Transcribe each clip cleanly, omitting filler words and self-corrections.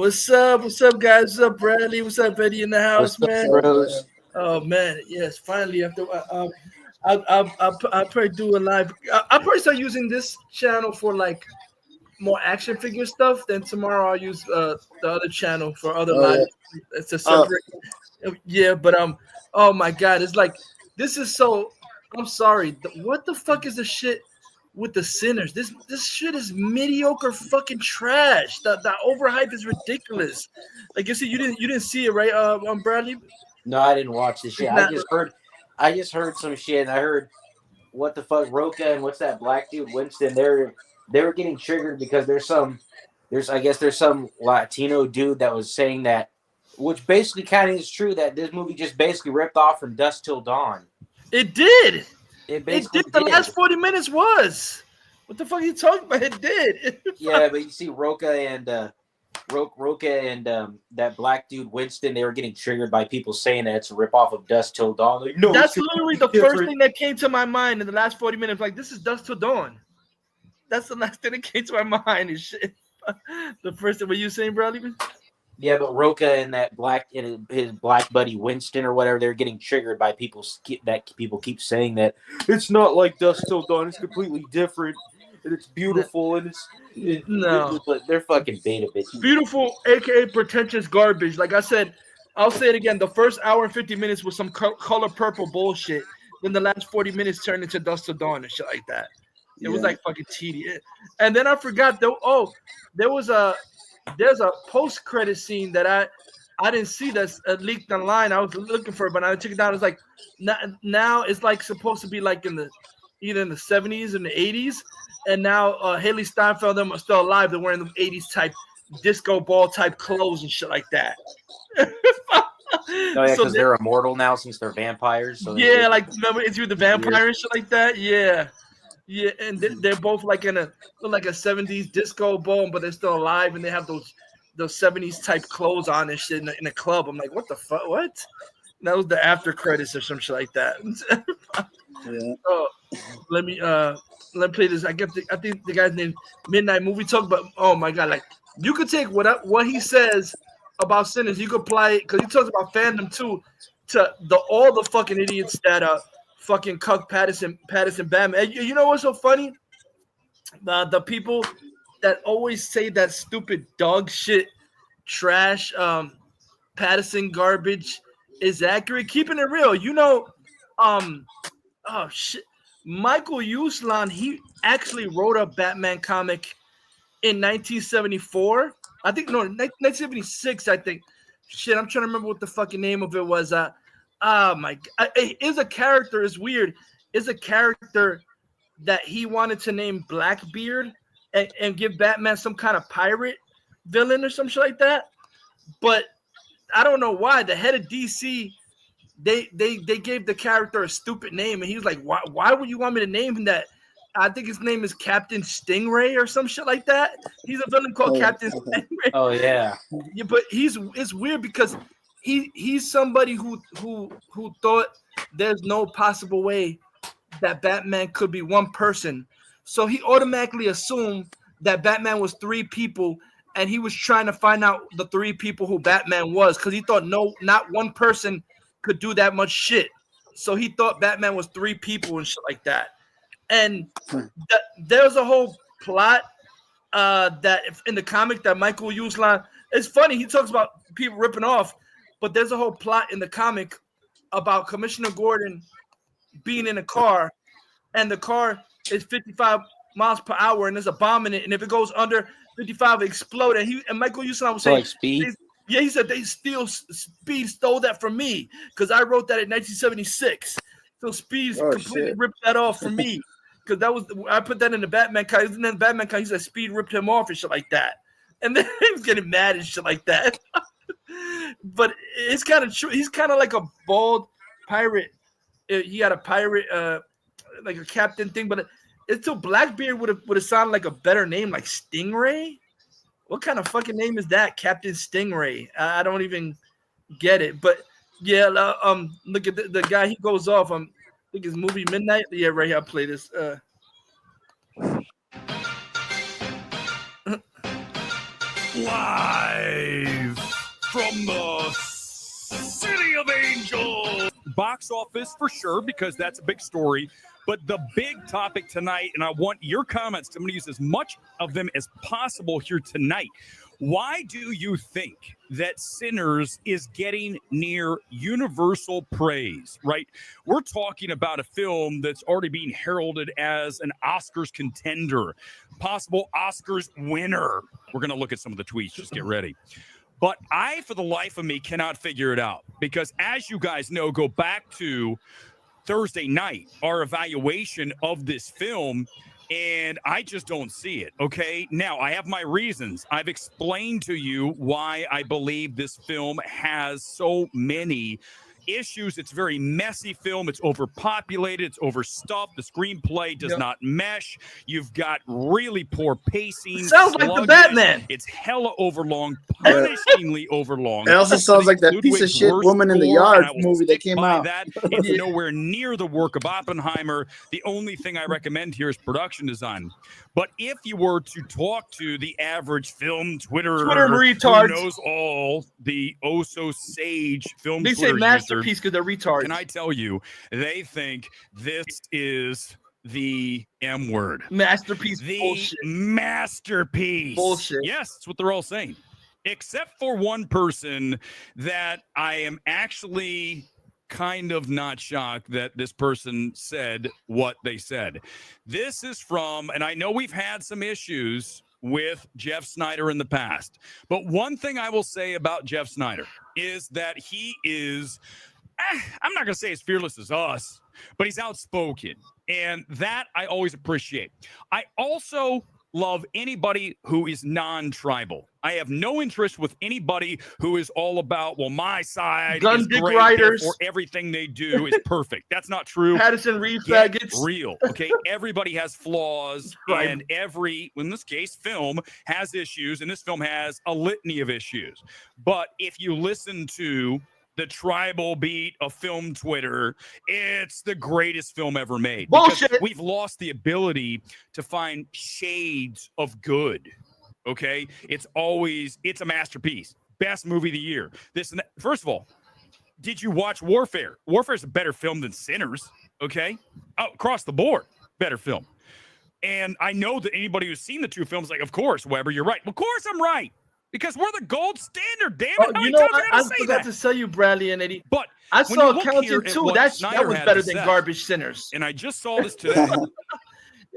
What's up? What's up, guys? What's up, Bradley? What's up, Eddie in the What's house, up, man? bros? Oh man, yes, finally after I'll probably do a live. I'll probably start using this channel for like more action figure stuff. Then tomorrow I'll use the other channel for other Oh live. yeah. It's a Oh, separate. Yeah, but oh my god, it's like this is so. I'm sorry. What the fuck is the shit with the Sinners? This shit is mediocre fucking trash. The overhype is ridiculous. Like you see, you didn't see it, right? Bradley. No, I didn't watch this shit. It's not. I just heard some shit. And I heard what the fuck Roca and what's that black dude Winston. They were getting triggered because there's some Latino dude that was saying that, which basically kind of is true, that this movie just basically ripped off from Dusk Till Dawn. It did. It It basically did. The last 40 minutes was. What the fuck are you talking about? It did. Yeah, but you see Roca and that black dude Winston, they were getting triggered by people saying that it's a ripoff of Dusk Till Dawn. Like, no, That's literally the different. first thing that came to my mind in the last 40 minutes. Like, this is Dusk Till Dawn. That's the last thing that came to my mind. And shit. The first thing, what you saying, Bradley? Yeah, but Roca and his black buddy Winston or whatever, they're getting triggered by people keep saying that it's not like Dusk Till Dawn. It's completely different. And it's beautiful, and but they're fucking beta bitches. Beautiful, aka pretentious garbage. Like I said, I'll say it again. The first hour and 50 minutes was some color purple bullshit. Then the last 40 minutes turned into Dusk Till Dawn and shit like that. It was like fucking tedious. And then I forgot though. Oh, there's a post credit scene that I didn't see that's leaked online. I was looking for it, but I took it down. It's like now it's like supposed to be like either in the 70s and the 80s. And now Haley Steinfeld them are still alive. They're wearing the 80s type disco ball type clothes and shit like that. Oh yeah, because they're immortal now since they're vampires. So yeah, like remember Interview with the Vampire and shit like that. Yeah, yeah, and they're both like in a 70s disco ball, but they're still alive, and they have those 70s type clothes on and shit in the club. I'm like, what the fuck? What? And that was the after credits or some shit like that. yeah. Let me play this. I think the guy's name Midnight Movie Talk, but oh my god, like you could take what he says about Sinners, you could apply it because he talks about fandom too to all the fucking idiots that fucking cuck Pattison Batman. And you know what's so funny? The people that always say that stupid dog shit trash Pattison garbage is accurate. Keeping it real, oh shit. Michael Uslan, he actually wrote a Batman comic in 1974. I think 1976. I think. Shit, I'm trying to remember what the fucking name of it was. Is a character is weird. Is a character that he wanted to name Blackbeard and give Batman some kind of pirate villain or some shit like that. But I don't know why the head of DC. They gave the character a stupid name, and he was like, "Why would you want me to name him that?" I think his name is Captain Stingray or some shit like that. He's a villain called Captain Stingray. Oh yeah, but it's weird because he's somebody who thought there's no possible way that Batman could be one person, so he automatically assumed that Batman was three people, and he was trying to find out the three people who Batman was because he thought not one person could do that much shit. So he thought Batman was three people and shit like that. And there's a whole plot that in the comic that Michael Uslan, it's funny, he talks about people ripping off, but there's a whole plot in the comic about Commissioner Gordon being in a car, and the car is 55 miles per hour, and there's a bomb in it, and if it goes under 55, it explodes. And Michael Uslan was saying, like Speed. Yeah, he said Speed stole that from me because I wrote that in 1976. So Speed completely ripped that off from me because I put that in the Batman comic. And then the Batman comic, he said Speed ripped him off and shit like that. And then he was getting mad and shit like that. But it's kind of true. He's kind of like a bald pirate. He had a pirate, like a captain thing. But it's still Blackbeard would have sounded like a better name, like Stingray. What kind of fucking name is that? Captain Stingray. I don't even get it. But yeah, look at the guy. He goes off. I think his movie Midnight. Yeah, right here. I'll play this. Live from the City of Angels. Box office for sure, because that's a big story. But the big topic tonight, and I want your comments. I'm going to use as much of them as possible here tonight. Why do you think that Sinners is getting near universal praise, right? We're talking about a film that's already being heralded as an Oscars contender, possible Oscars winner. We're going to look at some of the tweets. Just get ready. But I, for the life of me, cannot figure it out because, as you guys know, go back to Thursday night, our evaluation of this film, and I just don't see it. Okay. Now, I have my reasons. I've explained to you why I believe this film has so many issues. It's a very messy film. It's overpopulated. It's overstuffed. The screenplay does not mesh. You've got really poor pacing. Sounds like the Batman. It's hella overlong, punishingly overlong. It also sounds like that piece of shit Woman in the Yard movie that came out. It's nowhere near the work of Oppenheimer. The only thing I recommend here is production design. But if you were to talk to the average film Twitter retard who knows all the sage film they Twitter say masterpiece because they're retards. Can I tell you, they think this is the M word. Masterpiece the bullshit. Masterpiece. Bullshit. Yes, that's what they're all saying. Except for one person that I am actually kind of not shocked that this person said what they said. This is from, and I know we've had some issues with Jeff Snyder in the past, but one thing I will say about Jeff Snyder is that he is, I'm not going to say as fearless as us, but he's outspoken, and that I always appreciate. I also love anybody who is non-tribal. I have no interest with anybody who is all about, well, my side gun is dick great, riders, or everything they do is perfect. That's not true. Pattison Reed Get faggots. real, okay? Everybody has flaws, and every, in this case, film has issues, and this film has a litany of issues. But if you listen to the tribal beat of film Twitter, it's the greatest film ever made. Bullshit. Because we've lost the ability to find shades of good. Okay, it's a masterpiece, best movie of the year. First of all, did you watch Warfare? Warfare is a better film than Sinners. Okay, across the board, better film. And I know that anybody who's seen the two films, like, of course, Weber, you're right. Of course, I'm right. Because we're the gold standard, damn it. You know, I forgot to tell you, Bradley and Eddie. But I saw Counted too. That was better than Garbage Sinners. And I just saw this today.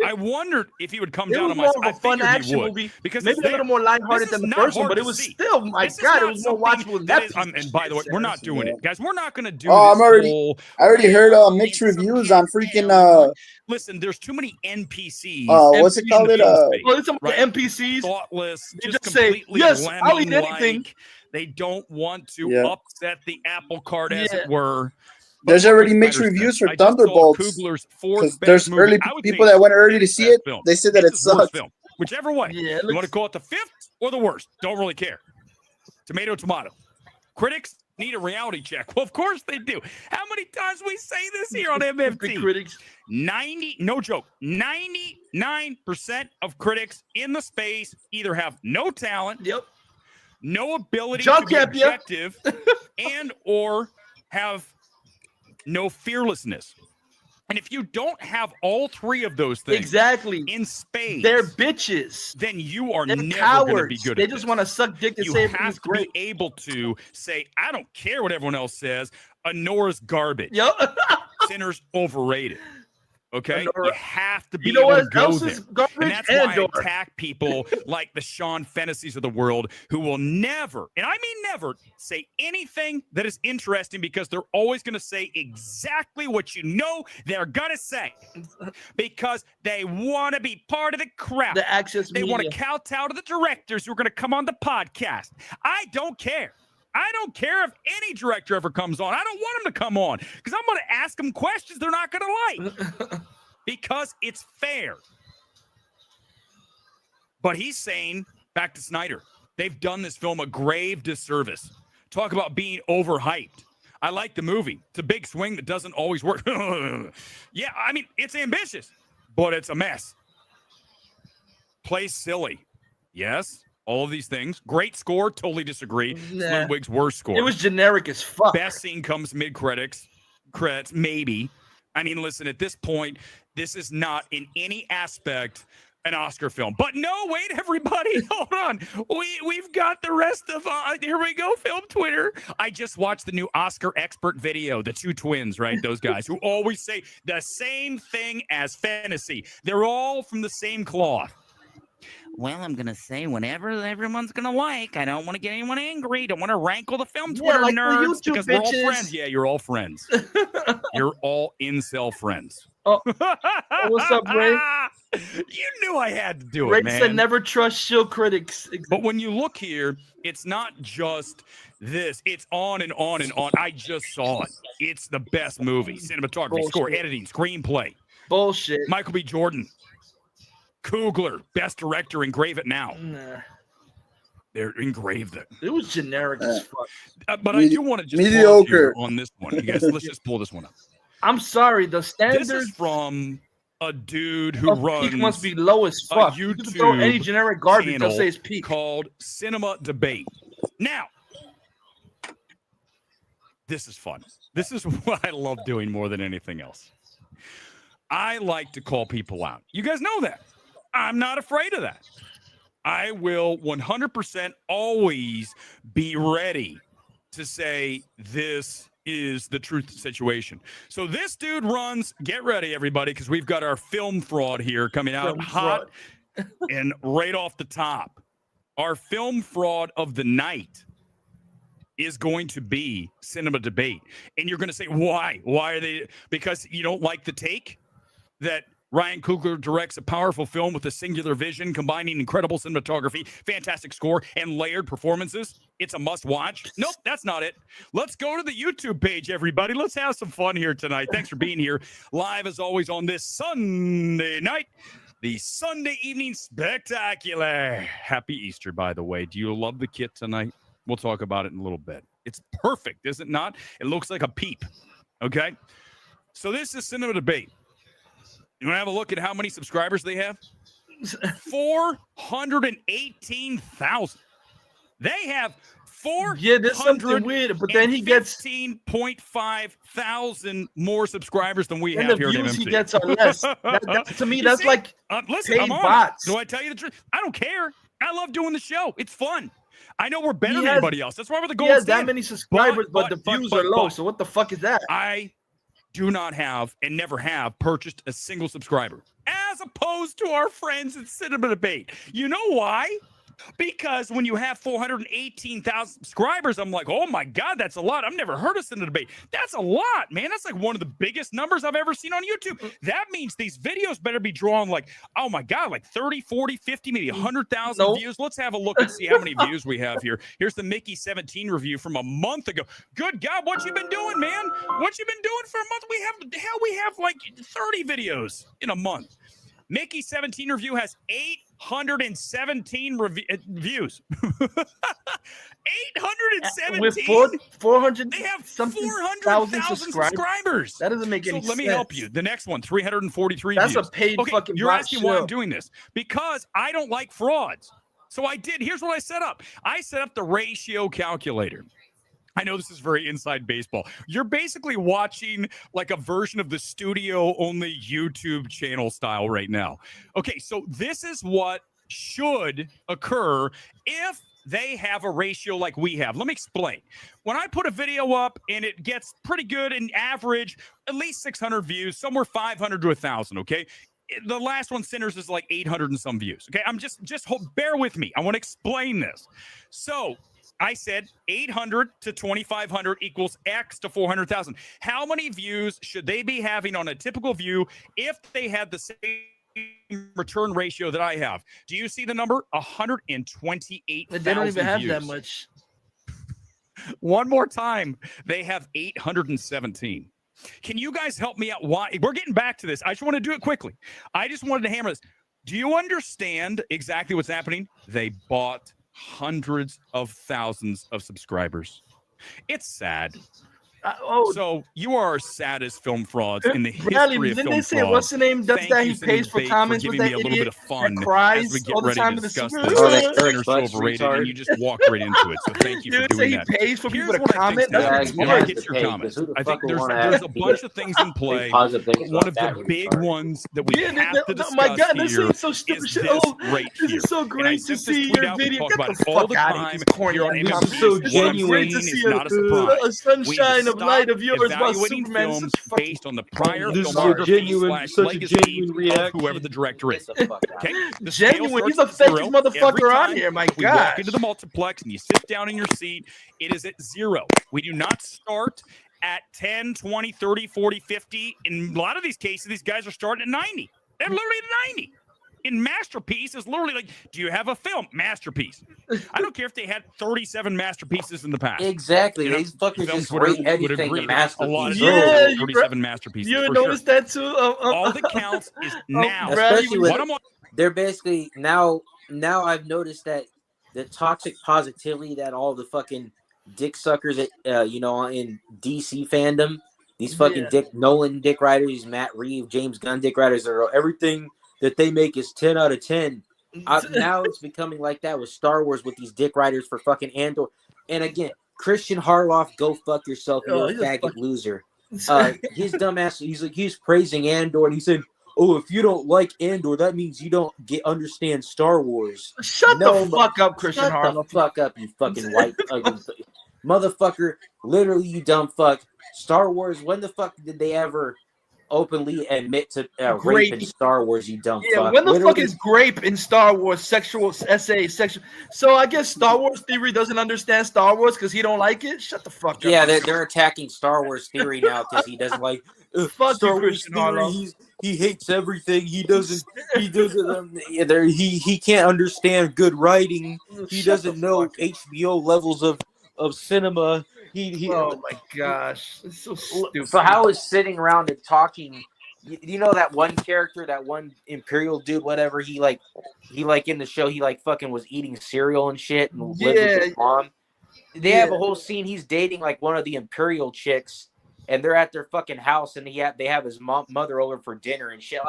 I wondered if he would come down on my side. It was more of a fun action movie. Because maybe a little more lighthearted than the first one, but it was still, my God, it was more watchable than that. And by the way, we're not doing it, guys. We're not going to do I this. I already heard mixed reviews on freaking. Listen, there's too many NPCs. What's it called? Well, it's about the NPCs. Thoughtless, they just say, yes, I'll eat anything. They don't want to upset the apple cart, as it were. There's already mixed reviews for Thunderbolts. There's early people that went early to see it. They said that it sucked. Whichever way. You want to call it the fifth or the worst? Don't really care. Tomato. Critics need a reality check. Well, of course they do. How many times we say this here on MFT? Critics. 99% of critics in the space either have no talent, no ability to be objective, and or have no fearlessness. And if you don't have all three of those things in space, they're bitches. Then you are never going to be good They at just want to suck dick to you say have to be able to say, I don't care what everyone else says. Anora's garbage. Sinners overrated. Okay, you have to be able to go there. And that's why I attack people like the Sean Fennessys of the world who will never, and I mean never, say anything that is interesting because they're always going to say exactly what you know they're going to say because they want to be part of the crowd. The access They want to kowtow to the directors who are going to come on the podcast. I don't care. I don't care if any director ever comes on. I don't want them to come on because I'm going to ask them questions they're not going to like because it's fair. But he's saying, back to Snyder, they've done this film a grave disservice. Talk about being overhyped. I like the movie. It's a big swing that doesn't always work. Yeah, I mean, it's ambitious, but it's a mess. Play silly. Yes, All of these things. Great score. Totally disagree. Nah. Ludwig's worst score. It was generic as fuck. Best scene comes mid-credits. Credits, maybe. I mean, listen, at this point, this is not in any aspect an Oscar film. But no, wait, everybody. Hold on. We've got the rest of, here we go, Film Twitter. I just watched the new Oscar expert video, the two twins, right? Those guys who always say the same thing as fantasy. They're all from the same cloth. Well, I'm going to say whatever everyone's going to like. I don't want to get anyone angry. Don't want to rankle the Film Twitter like nerds because we're all bitches. friends. Yeah, you're all friends. You're all incel friends. Oh, what's up, Ray? You knew I had to do Ray it, man. said never trust shill critics. But when you look here, it's not just this. It's on and on and on. I just saw it. It's the best movie. Cinematography, Bullshit. score, editing, screenplay. Bullshit. Michael B. Jordan. Kugler, best director, engrave it now. Nah. They're engraved it. It was generic as fuck. But I do want to just mediocre on this one. You guys, let's just pull this one up. I'm sorry, the standard. This is from a dude who runs. Peak must be low as fuck. You can throw any generic garbage. They'll say it's peak. Called Cinema Debate. Now, this is fun. This is what I love doing more than anything else. I like to call people out. You guys know that. I'm not afraid of that. I will 100% always be ready to say this is the truth situation. So this dude runs, get ready, everybody, because we've got our film fraud here coming out hot and right off the top. Our film fraud of the night is going to be Cinema Debate. And you're going to say, why? Why are they? Because you don't like the take that Ryan Coogler directs a powerful film with a singular vision, combining incredible cinematography, fantastic score, and layered performances. It's a must-watch. Nope, that's not it. Let's go to the YouTube page, everybody. Let's have some fun here tonight. Thanks for being here. Live, as always, on this Sunday night, the Sunday Evening Spectacular. Happy Easter, by the way. Do you love the kit tonight? We'll talk about it in a little bit. It's perfect, is it not? It looks like a peep, okay? So this is Cinema Debate. You want to have a look at how many subscribers they have? 418,000. They have 400. Yeah, there's something weird, but then he gets 15.5 thousand more subscribers than we and have the here at views MMC. he gets are less. To me, that's like listen, paid bots. Do I tell you the truth? I don't care. I love doing the show. It's fun. I know we're better than anybody else. That's why we're the gold standard. He has that many subscribers, but the views are low. So what the fuck is that? I do not have and never have purchased a single subscriber, as opposed to our friends at Cinema Debate. You know why? Because when you have 418,000 subscribers, I'm like, oh my God, that's a lot. I've never heard of Cinema Debate. That's a lot, man. That's like one of the biggest numbers I've ever seen on YouTube. That means these videos better be drawing like, oh my God, like 30, 40, 50, maybe 100,000 views. Let's have a look and see how many views we have here. Here's the Mickey 17 review from a month ago. Good God, what you been doing, man? What you been doing for a month? We have like 30 videos in a month. Mickey 17 review has 817 views. 817. With 400, they have something 400,000 subscribers. That doesn't make any sense. So let me help you. The next one, 343 That's views. A paid fucking. You're asking why I'm doing this because I don't like frauds. So I did. Here's what I set up. I set up the ratio calculator. I know this is very inside baseball. You're basically watching like a version of the studio-only YouTube channel style right now. Okay, so this is what should occur if they have a ratio like we have. Let me explain. When I put a video up and it gets pretty good and average, at least 600 views, somewhere 500 to 1,000, okay? The last one, Sinners, is like 800 and some views, okay? I'm just bear with me. I want to explain this. So I said 800 to 2,500 equals X to 400,000. How many views should they be having on a typical view if they had the same return ratio that I have? Do you see the number? 128,000. They don't even have views. that much. One more time. They have 817. Can you guys help me out? Why? We're getting back to this. I just want to do it quickly. I just wanted to hammer this. Do you understand exactly what's happening? They bought hundreds of thousands of subscribers. It's sad. So you are our saddest film frauds in the Bradley, history of didn't film they say frauds. what's the name? That's Thank that you, he Sydney pays for Bate, comments giving with me that a little bit idiot of fun that cries as we get all the ready time to in the discuss Super this. Oh, that Turner's Butch overrated, retard. and you just walked right into it. So thank you You for would doing say that. he pays for Here's people to what I comment. think's That's happening. he I'm going has to to get your pay, comments. 'cause who the I think fuck would there's wanna a bunch of things in play. positive things But one of about the that big retard. ones that we have to discuss my God, this here is so is stupid shit. this Oh, right this here. is so And I great to sent this see tweet your out. We video. talk Get about the it all fuck the out of here, time this corny here on ass This comment. is so MMP. It's What I'm genuine. great to saying see is not a surprise. a sunshine We of light of stop yours about evaluating Superman. It's films such fucking based on the prior This is Sorry. so filmography genuine, / such a legacy genuine of reaction. whoever the director is. Get the fuck out. Okay, the genuine. scale He's the starts at fakest 0 motherfucker every on time here. My that we walk gosh. into the multiplex and you sit down in your seat. It is at 0. We do not start at 10, 20, 30, 40, 50. In a lot of these cases, these guys are starting at 90. They're literally at 90. In Masterpiece is literally like, do you have a film? Masterpiece. I don't care if they had 37 masterpieces in the past. Exactly. You know, These fuckers films just would rate anything agree to that a lot of masterpiece. Yeah, times 37 masterpieces. You for noticed sure. that too? All that counts is now. Especially with What I'm they're basically now I've noticed that the toxic positivity that all the fucking dick suckers at in DC fandom, these fucking Dick Nolan dick writers, these Matt Reeves, James Gunn dick writers, are everything that they make is 10 out of 10. Now it's becoming like that with Star Wars with these dick writers for fucking Andor. And again, Christian Harloff, go fuck yourself. You're a faggot loser. His dumbass, he's praising Andor and he said, "Oh, if you don't like Andor, that means you don't understand Star Wars." Shut the fuck up, Christian Harloff. Shut the fuck up, you fucking white ugly motherfucker. Literally, you dumb fuck. Star Wars, when the fuck did they ever openly admit to rape in Star Wars, you dumb fuck? When the fuck is grape in Star Wars? Sexual essay, sexual. So I guess Star Wars Theory doesn't understand Star Wars because he don't like it. Shut the fuck up. Yeah, they're attacking Star Wars Theory now because he doesn't like Star Wars Theory. He hates everything. He doesn't. He can't understand good writing. He doesn't know HBO levels of cinema. Oh my gosh, it's so stupid. So how is sitting around and talking? You know that one character, that one Imperial dude, whatever. He in the show, he fucking was eating cereal and shit and lived with his mom. They have a whole scene. He's dating one of the Imperial chicks, and they're at their fucking house, and they have his mother over for dinner and shit.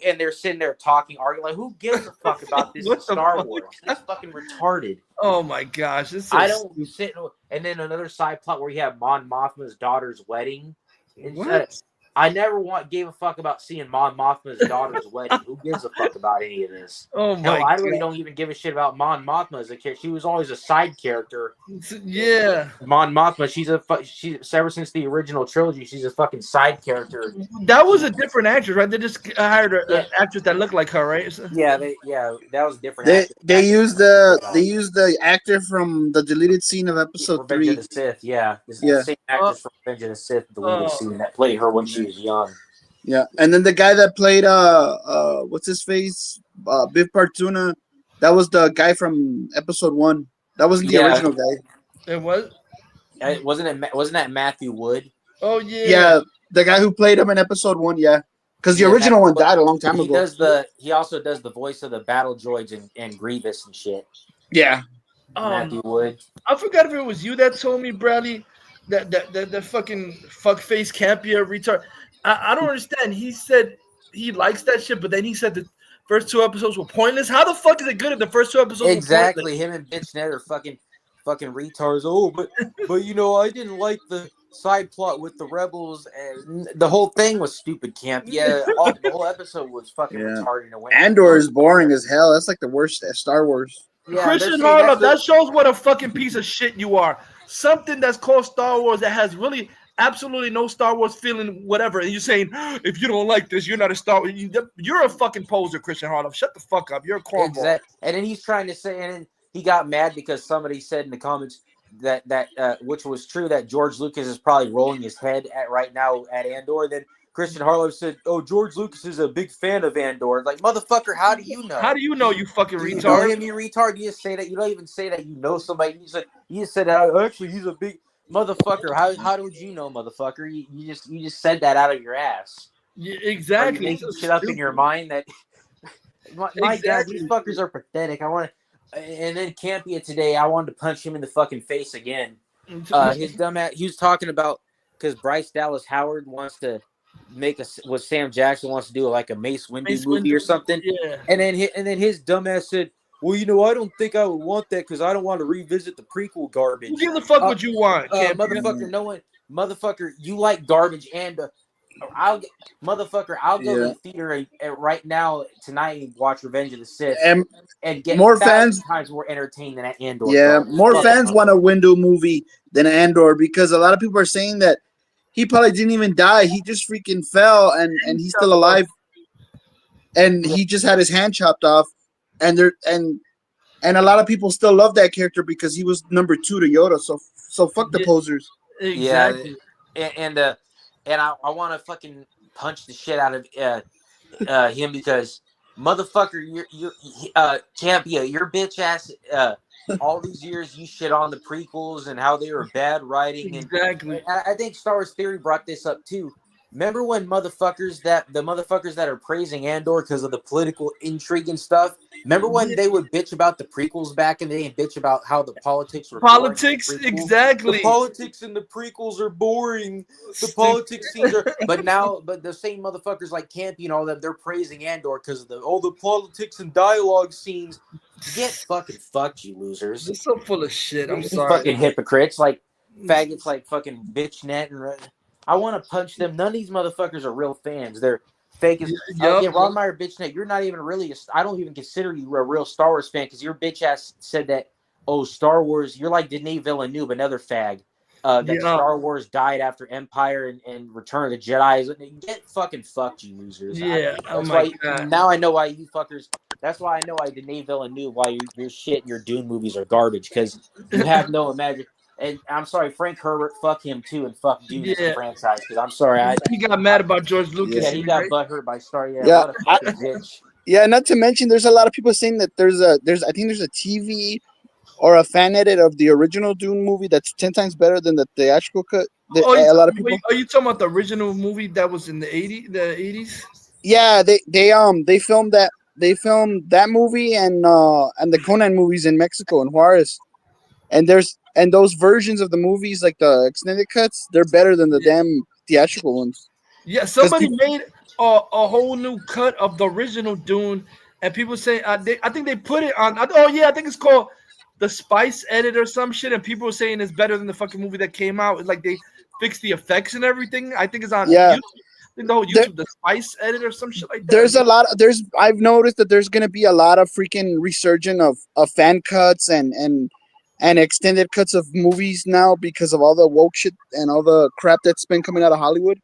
And they're sitting there talking, arguing. Who gives a fuck about this in Star Wars? It's fucking retarded. Oh my gosh, I don't sit. And then another side plot where you have Mon Mothma's daughter's wedding. I never gave a fuck about seeing Mon Mothma's daughter's wedding. Who gives a fuck about any of this? Oh my! I really don't even give a shit about Mon Mothma as a kid. She was always a side character. Yeah, Mon Mothma. She's ever since the original trilogy. She's a fucking side character. That was a different actress, right? They just hired an actress that looked like her, right? Yeah, that was a different. They used the actor from the deleted scene of episode 3. Revenge of the Sith. Yeah, the same actress from Revenge of the Sith, deleted scene that played her when she was young. Yeah, and then the guy that played what's his face, Biff Partuna, that was the guy from episode 1. That wasn't the original guy. It was. Wasn't that Matthew Wood? Oh yeah. Yeah, the guy who played him in episode 1. Yeah, because the original one died a long time ago. He also does the voice of the battle droids and Grievous and shit. Yeah. Matthew Wood. I forgot if it was you that told me, Bradley, that fucking fuckface can't be a retard. I don't understand. He said he likes that shit, but then he said the first 2 episodes were pointless. How the fuck is it good if the first 2 episodes exactly. were pointless? Him and Bitch Net are fucking retards. Oh, but I didn't like the side plot with the rebels, and the whole thing was stupid camp. Yeah, the whole episode was fucking retarded. Andor is boring as hell. That's like the worst Star Wars. Yeah, Christian Harloff, that shows what a fucking piece of shit you are. Something that's called Star Wars that has really absolutely no Star Wars feeling, whatever. And you're saying, if you don't like this, you're not a Star Wars. You're a fucking poser, Christian Harloff. Shut the fuck up. You're a cornball. Exactly. And then he's trying to say, and then he got mad because somebody said in the comments that which was true, that George Lucas is probably rolling his head right now at Andor. Then Christian Harloff said, "Oh, George Lucas is a big fan of Andor." Like, motherfucker, how do you know? How do you know, you fucking retard? You know him, you retard. You just say that. You don't even say that you know somebody. You just said that. Actually, he's a big motherfucker. How would you know, motherfucker? You just said that out of your ass. Yeah, exactly. Are you making shit up in your mind that my God, these fuckers are pathetic. And then Campia today, I wanted to punch him in the fucking face again. His dumb ass. He was talking about because Bryce Dallas Howard wants to make what Sam Jackson wants to do, like a Mace Windu movie or something. Yeah. And then his dumbass said, "Well, I don't think I would want that because I don't want to revisit the prequel garbage." You give the fuck what you want, motherfucker. You like garbage, and I'll go to the theater right now tonight and watch Revenge of the Sith and get more fans times more entertained than that Andor. Yeah, more fans want a Windu movie than Andor because a lot of people are saying that he probably didn't even die. He just freaking fell and he's still alive. And he just had his hand chopped off. And a lot of people still love that character because he was number 2 to Yoda. So fuck the posers. Exactly. Yeah, and I want to fucking punch the shit out of him because motherfucker, you're champion, your bitch ass. All these years you shit on the prequels and how they were bad writing. Exactly. And I think Star Wars Theory brought this up too. Remember when the motherfuckers that are praising Andor because of the political intrigue and stuff? Remember when they would bitch about the prequels back in the day and bitch about how the politics were exactly. The politics in the prequels are boring. The politics scenes are, but the same motherfuckers like Campy and all that, they're praising Andor because of the politics and dialogue scenes. Get fucking fucked, you losers. They're so full of shit. I'm sorry. Fucking hypocrites, like faggots, like fucking bitch net and. I want to punch them. None of these motherfuckers are real fans. They're fake as Ron Meyer bitchnet. You're not even really. I don't even consider you a real Star Wars fan because your bitch ass said that. Oh, Star Wars. You're like Denis Villeneuve, another fag. Star Wars died after Empire and Return of the Jedi. Get fucking fucked, you losers. Yeah. Now I know why you fuckers. That's why I know why Denis Villeneuve, why your shit and your Dune movies are garbage because you have no imagination. And I'm sorry, Frank Herbert, fuck him too, and fuck Dune as a franchise. Because I'm sorry, he got mad about George Lucas. Yeah, he got butthurt by Star. Yeah, what a fucking bitch. Yeah, not to mention, there's a lot of people saying that there's a TV or a fan edit of the original Dune movie that's 10 times better than the theatrical cut. A lot of people. Are you talking about the original movie that was in the 80s? Yeah, they filmed that. They filmed that movie and the Conan movies in Mexico and Juarez. And those versions of the movies, like the extended cuts, they're better than the damn theatrical ones. Yeah, somebody made a whole new cut of the original Dune, and people say I think they put it on. I think it's called the Spice Edit or some shit, and people are saying it's better than the fucking movie that came out. It's like they fixed the effects and everything. I think it's on YouTube. I think the whole YouTube, the Spice Edit or some shit like that. I've noticed that there's gonna be a lot of freaking resurgence of fan cuts and extended cuts of movies now because of all the woke shit and all the crap that's been coming out of Hollywood.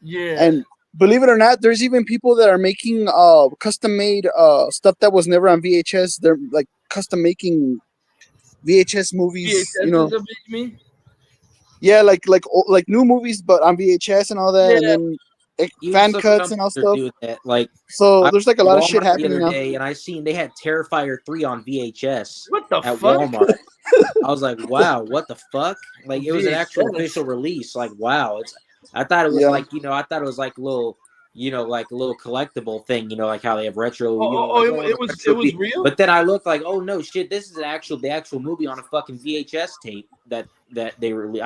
Yeah. And believe it or not, there's even people that are making custom made stuff that was never on VHS. They're like custom making VHS movies, VHS, Yeah, like new movies but on VHS and all that, and then fan cuts and all stuff. So there's like a lot of shit happening now. And I seen they had Terrifier 3 on VHS. What the at fuck? Walmart. I was like, wow, what the fuck? Like it was an actual official release. Like, wow, I thought it was like a little, like a little collectible thing, like how they have retro. It was real. But then I looked like, oh no, shit, this is the actual movie on a fucking VHS tape that they released.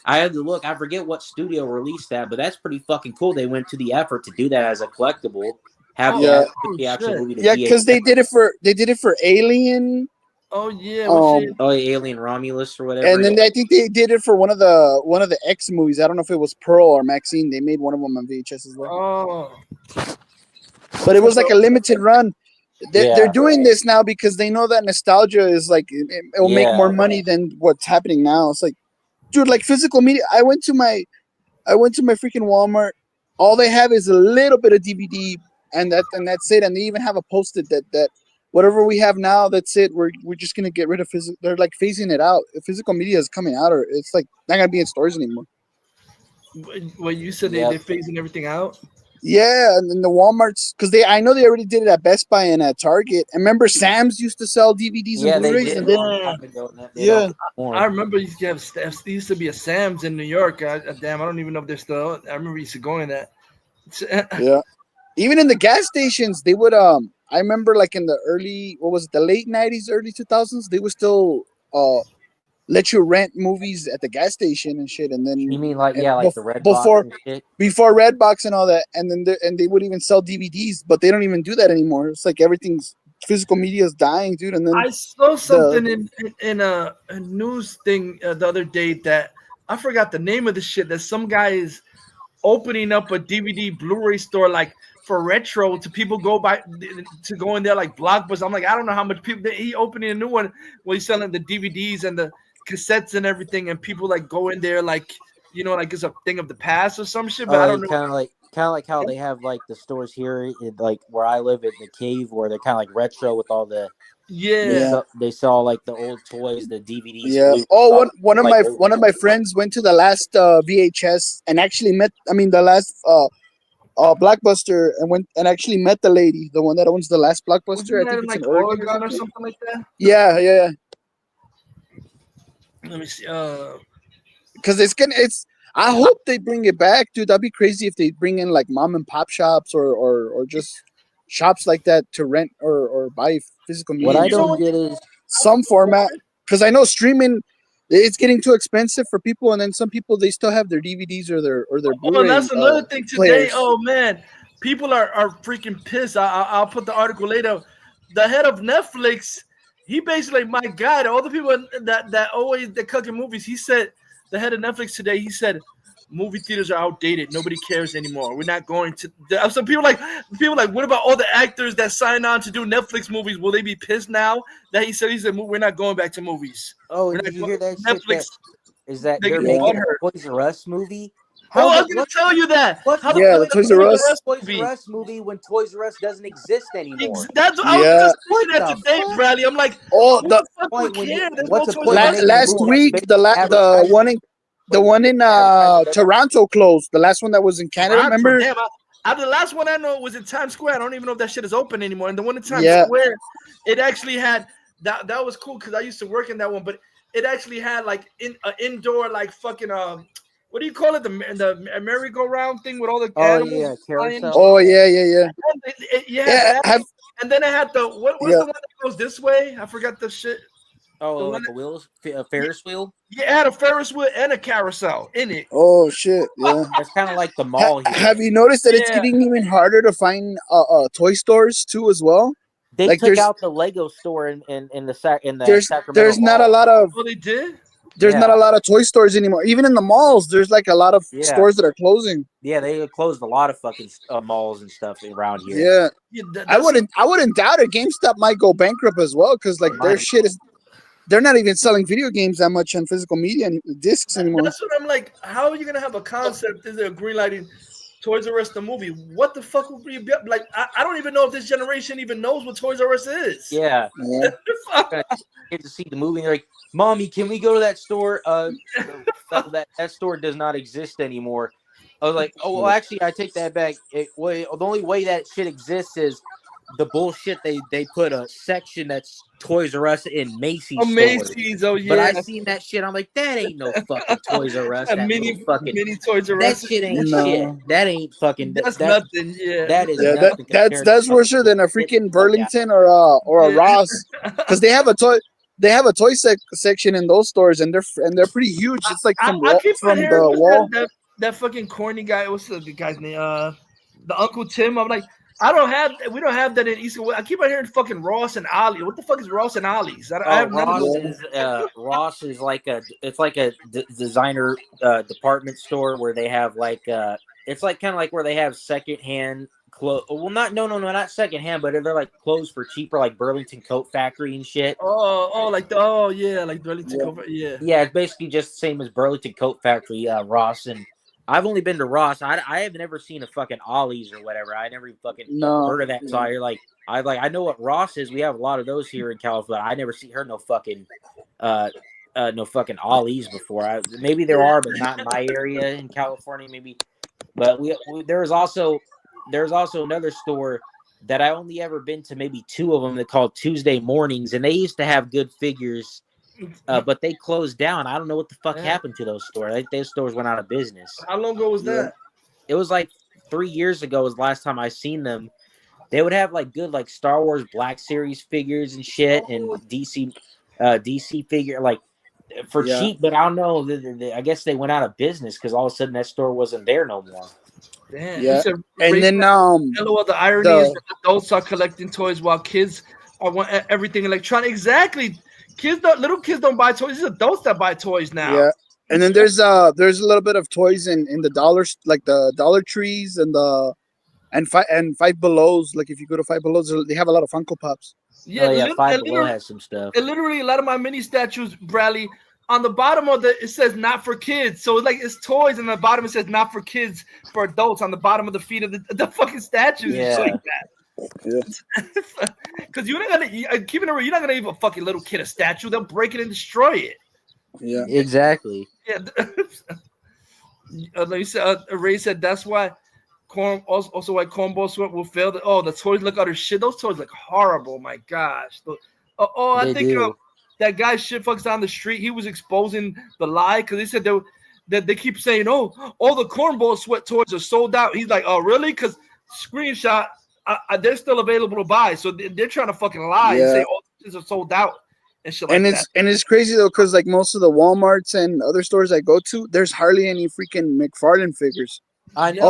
I had to look. I forget what studio released that, but that's pretty fucking cool. They went to the effort to do that as a collectible. The actual movie. Yeah, because they did it for Alien. Oh yeah. Alien Romulus or whatever. And then I think they did it for one of the X movies. I don't know if it was Pearl or Maxine. They made one of them on VHS as well. Oh. But it was like a limited run. They're doing this now because they know that nostalgia is like it will make more money than what's happening now. It's like, dude, like physical media. I went to my freaking Walmart. All they have is a little bit of DVD, and that's it. And they even have a post-it that whatever we have now, that's it. We're just gonna get rid of physical. They're like phasing it out. Physical media is coming out, or it's like not gonna be in stores anymore. Well, you said they're phasing everything out. Yeah, and then the Walmarts, because I know they already did it at Best Buy and at Target. And remember, Sam's used to sell DVDs and Blu-rays. I remember there used to be a Sam's in New York. I don't even know if they're still. I remember used to going to that. Yeah, even in the gas stations, they would. I remember like in the late '90s, early 2000s, they would still let you rent movies at the gas station and shit, and then You mean like the Red Box before and shit? before Redbox and all that, and then they would even sell DVDs, but they don't even do that anymore. It's like everything's physical media is dying, dude. And then I saw something in a news thing the other day that I forgot the name of the shit. That some guy is opening up a DVD Blu-ray store like for retro to people go by to go in there like Blockbuster. I'm like, I don't know how much people he opening a new one where he's selling the DVDs and the cassettes and everything, and people like go in there like like it's a thing of the past or some shit. But I don't know. Kind of like how they have like the stores here, in, like where I live in the cave, where they're kind of like retro with all the they sell like the old toys, the DVDs. Yeah. One of my friends went to the last VHS and actually met. I mean, the last Blockbuster and actually met the lady, the one that owns the last Blockbuster. I think it's like in Oregon or something like that. Yeah. Let me see. Because it's. I hope they bring it back, dude. That'd be crazy if they bring in like mom and pop shops or just shops like that to rent or buy physical media. What I don't get is some format, because I know streaming it's getting too expensive for people, and then some people they still have their DVDs or their Blu-ray. And that's another thing today. Players. Oh man, people are freaking pissed. I'll put the article later. The head of Netflix, he basically my guy. All the people that always that cooking movies. He said the head of Netflix today. He said movie theaters are outdated. Nobody cares anymore. We're not going to. Some people like what about all the actors that signed on to do Netflix movies? Will they be pissed now that he said we're not going back to movies? Oh, did you hear that? Netflix is that they're making a Toys R Us movie? I was going to tell you that. The Toys R Us movie when Toys R Us doesn't exist anymore. That's what I was just looking at today, Bradley. I'm like, last week the one in Toronto closed. The last one that was in Canada, remember? Damn, the last one I know was in Times Square. I don't even know if that shit is open anymore. And the one in Times Square, it actually had that was cool because I used to work in that one, but it actually had like an indoor like fucking what do you call it? The merry-go-round thing with all the animals. Yeah, carousel. Oh yeah. And then I had the what's the one that goes this way? I forgot the shit. Oh, like a Ferris wheel? Yeah, it had a Ferris wheel and a carousel in it. Oh shit! Yeah, it's kind of like the mall here. Have you noticed that it's getting even harder to find toy stores too as well? They took out the Lego store in the Sacramento. There's not a lot of. Oh, they did. There's not a lot of toy stores anymore. Even in the malls, there's like a lot of stores that are closing. Yeah, they closed a lot of fucking malls and stuff around here. Yeah, I wouldn't doubt it. GameStop might go bankrupt as well because like their shit is. They're not even selling video games that much on physical media and discs anymore. That's what I'm like. How are you gonna have a concept? Is there greenlighting Toys R Us the movie? What the fuck would be like? I don't even know if this generation even knows what Toys R Us is. Yeah. Get to see the movie. They're like, Mommy, can we go to that store? That store does not exist anymore. I was like, oh well, actually, I take that back. The only way that shit exists is the bullshit they put a section that's Toys R Us in Macy's. Oh, Macy's, oh yeah. But I seen that shit. I'm like, that ain't no fucking Toys R Us. mini Toys R Us. That shit ain't shit. That ain't fucking. That's nothing. Yeah. That is nothing. That's worse than a freaking Burlington or a Ross, because they have a toy. They have a toy section in those stores, and they're pretty huge. It's like from the wall. That fucking corny guy. What's the guy's name? The Uncle Tim. I'm like. We don't have that in East. I keep on hearing fucking Ross and Ollie. What the fuck is Ross and Ollie's? Ross is like a designer department store where they have like it's like kind of like where they have secondhand clothes. Well, not secondhand, but they're like clothes for cheaper, like Burlington Coat Factory and shit. Like Burlington Coat Factory. Yeah, it's basically just the same as Burlington Coat Factory. Ross and. I've only been to Ross. I have never seen a fucking Ollie's or whatever. I never fucking heard of that. So I know what Ross is. We have a lot of those here in California. I never see her no fucking Ollie's before. Maybe there are, but not in my area in California. Maybe, but there's also another store that I only ever been to. Maybe two of them. They're called Tuesday Mornings, and they used to have good figures. But they closed down. I don't know what the fuck happened to those stores. I think those stores went out of business. How long ago was that? It was like 3 years ago was the last time I seen them. They would have like good like Star Wars Black Series figures and shit and DC figure like for cheap, but I don't know. I guess they went out of business because all of a sudden that store wasn't there no more. Damn. Yeah. And then LOL, the irony is that adults are collecting toys while kids want everything electronic. Exactly. Little kids don't buy toys. It's adults that buy toys now. Yeah. And then there's a little bit of toys in the dollars, like the Dollar Trees and Five Belows. Like if you go to Five Belows, they have a lot of Funko Pops. Yeah, Five Below has some stuff. And literally, a lot of my mini statues, Bradley, on the bottom of it says "not for kids." So it's toys, and the bottom it says "not for kids, for adults." On the bottom of the feet of the fucking statues, yeah. Like that. Because you're not gonna keep it real. You're not gonna give a fucking little kid a statue. They'll break it and destroy it. Yeah, exactly. Yeah. Ray said that's why. Also, why Cornball Sweat will fail. The toys look utter shit. Those toys look horrible. My gosh. I think that guy shit fucks down the street. He was exposing the lie because they said that they keep saying, "Oh, all the Cornball Sweat toys are sold out." He's like, "Oh, really?" Because screenshot, they're still available to buy. So they're trying to fucking lie and say all these are sold out and shit like that. And it's crazy though because like most of the Walmarts and other stores I go to, there's hardly any freaking McFarlane figures. I know.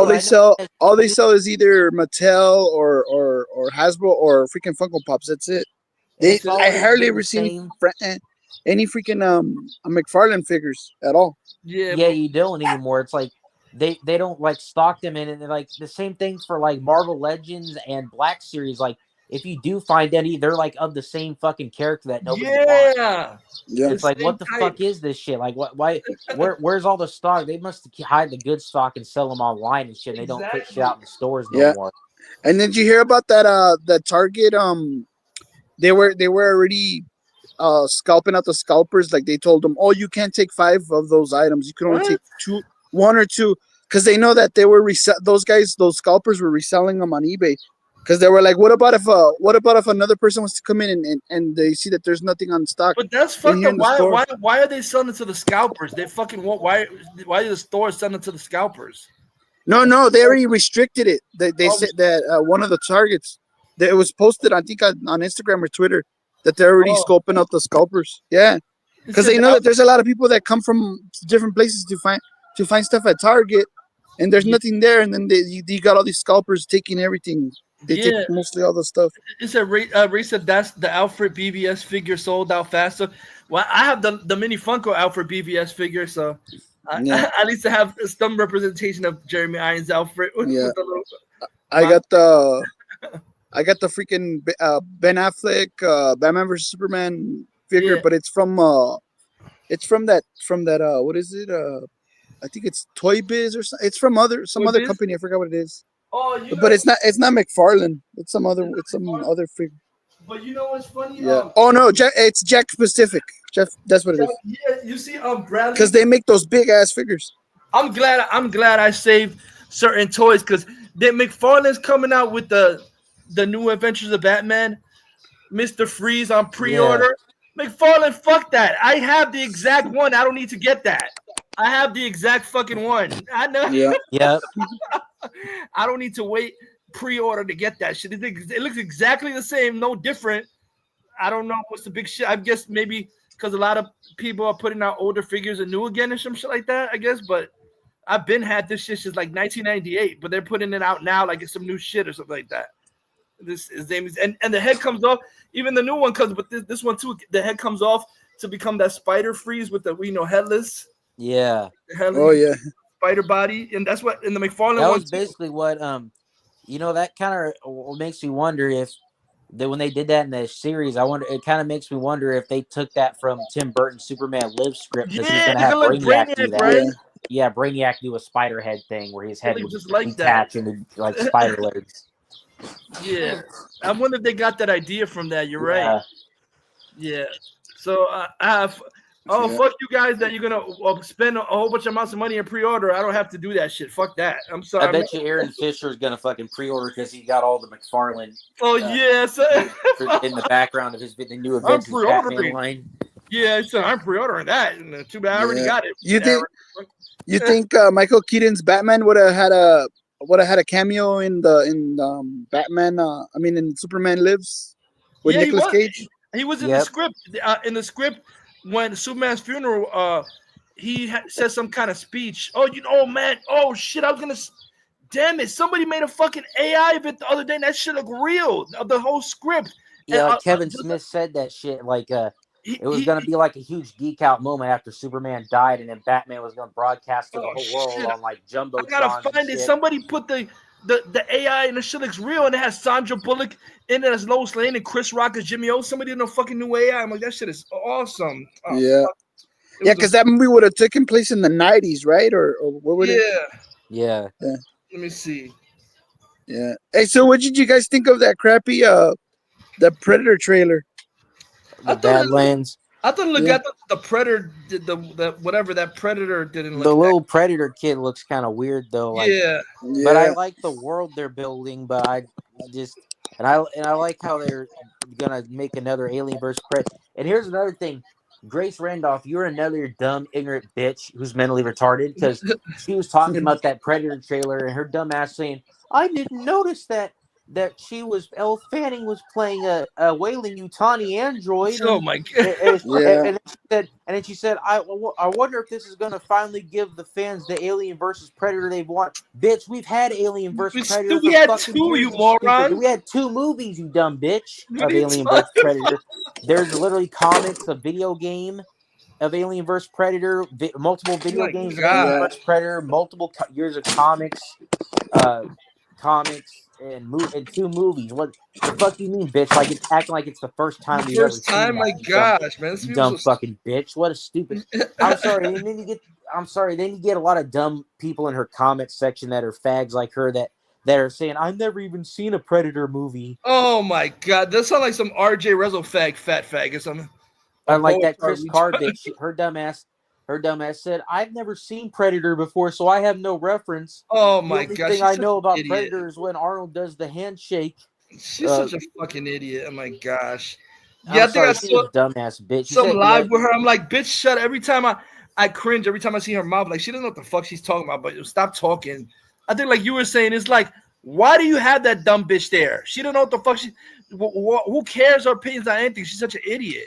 All they sell is either Mattel or Hasbro or freaking Funko Pops. That's it. I hardly ever see any freaking McFarlane figures at all. Yeah, you don't anymore. It's like they don't like stock them in, and they're like the same thing for like Marvel Legends and Black Series. Like if you do find any, they're like of the same fucking character that nobody wants. Yeah, it's like what the fuck is this shit? Like why? Where's all the stock? They must hide the good stock and sell them online and shit. They don't put shit out in the stores no more. And did you hear about that Target? They were already scalping out the scalpers. Like they told them, "Oh, you can't take 5 of those items. You can only take 1 or 2," because they know that they were those scalpers were reselling them on eBay. Because they were like, what about if another person wants to come in and they see that there's nothing on stock? But that's fucked up. Why are they selling it to the scalpers? They fucking why are the stores selling it to the scalpers? No, they already restricted it. They said that one of the Targets that it was posted, I think on Instagram or Twitter, that they're already scoping out the scalpers. Yeah, because they know that there's a lot of people that come from different places to find stuff at Target, and there's nothing there, and then you got all these scalpers taking everything. They take mostly all the stuff. It's Ray said that's the Alfred BVS figure sold out faster. Well, I have the mini Funko Alfred BVS figure, so at least I have some representation of Jeremy Irons Alfred. Yeah, I got the freaking Ben Affleck Batman vs Superman figure, but it's from that what is it? I think it's Toy Biz or something. It's from some other company. I forgot what it is. But it's not McFarlane. It's some other figure. But you know what's funny? Yeah. It's Jack Pacific. That's what it is. Yeah, you see, Bradley. Because they make those big ass figures. I'm glad I saved certain toys because McFarlane's coming out with the new Adventures of Batman, Mr. Freeze on pre-order. Yeah. McFarlane, fuck that. I have the exact one. I don't need to get that. I have the exact fucking one. I know. Yeah. I don't need to wait pre-order to get that shit. It looks exactly the same, no different. I don't know what's the big shit. I guess maybe because a lot of people are putting out older figures and new again or some shit like that, I guess. But I've had this shit since like 1998, but they're putting it out now like it's some new shit or something like that. His name is and the head comes off. Even the new one comes, but this one too, the head comes off to become that spider freeze with the headless. Yeah. Spider body, and that's what in the McFarlane. That was basically what that kind of makes me wonder if when they did that in the series, it kind of makes me wonder if they took that from Tim Burton's Superman Lives script because he's gonna have Brainiac do that. Right? Yeah, Brainiac do a spider head thing where his head would just like detach into like spider legs. Yeah, I wonder if they got that idea from that. You're right. Yeah. So fuck you guys that you're gonna spend a whole bunch of amounts of money in pre-order. I don't have to do that shit. Fuck that. I'm sorry. I bet you Aaron Fisher is gonna fucking pre-order because he got all the McFarlane. In the background of the new Adventures Batman line. Yeah, so I'm pre-ordering that. And too bad I already got it. You think Michael Keaton's Batman would have had a cameo in Batman? In Superman Lives with Nicolas Cage. He was in the script. In the script, when Superman's funeral, he said some kind of speech. Oh, man. Oh shit, I was gonna. Damn it! Somebody made a fucking AI of it the other day, and that shit looked real. The whole script. Yeah, And, like Kevin Smith said that shit. Like, it was gonna be like a huge geek out moment after Superman died, and then Batman was gonna broadcast to the whole world on like Jumbotron. I gotta find it. Somebody put the AI and the shit looks real, and it has Sandra Bullock in it as Lois Lane and Chris Rock as Jimmy O. Somebody in a fucking new AI. I'm like, that shit is awesome. Oh, yeah, because that movie would have taken place in the 90s, right? Or what would it? Yeah. Let me see. Yeah. Hey, so what did you guys think of that crappy the Predator trailer? The Badlands. I thought the Predator did the whatever that Predator didn't look. The little Predator kid looks kind of weird though. Like, yeah. But I like the world they're building. But I like how they're gonna make another Alien vs. Predator. And here's another thing. Grace Randolph, you're another dumb, ignorant bitch who's mentally retarded because she was talking about that Predator trailer and her dumb ass saying, I didn't notice that Elle Fanning was playing a Wailing Yutani android. Oh my god! And then she said, I wonder if this is going to finally give the fans the Alien versus Predator they want. Bitch, we've had Alien versus Predator. We had two, you moron. We had 2 movies, you dumb bitch, of Alien versus Predator. There's literally comics, a video game of Alien vs. Predator, multiple video games of Alien vs. Predator, multiple years of comics, and 2 movies. What the fuck do you mean, bitch? Like it's acting like it's the first time we've ever seen that. My gosh, man, you dumb fucking bitch! What a stupid. I'm sorry. And then you get a lot of dumb people in her comment section that are fags like her that are saying I've never even seen a Predator movie. Oh my god, that sounds like some RJ Rezo fat fag or something. Like that Chris Carr bitch. Her dumbass said, I've never seen Predator before, so I have no reference. Oh my god. The only thing I know about Predator is when Arnold does the handshake. She's such a fucking idiot. Oh my gosh. Yeah, I think I saw a dumbass bitch. Some live with her. I'm like, bitch, shut up. Every time I cringe every time I see her mouth. Like, she doesn't know what the fuck she's talking about, but stop talking. I think like you were saying, it's like, why do you have that dumb bitch there? She don't know what the fuck who cares her opinions on anything? She's such an idiot.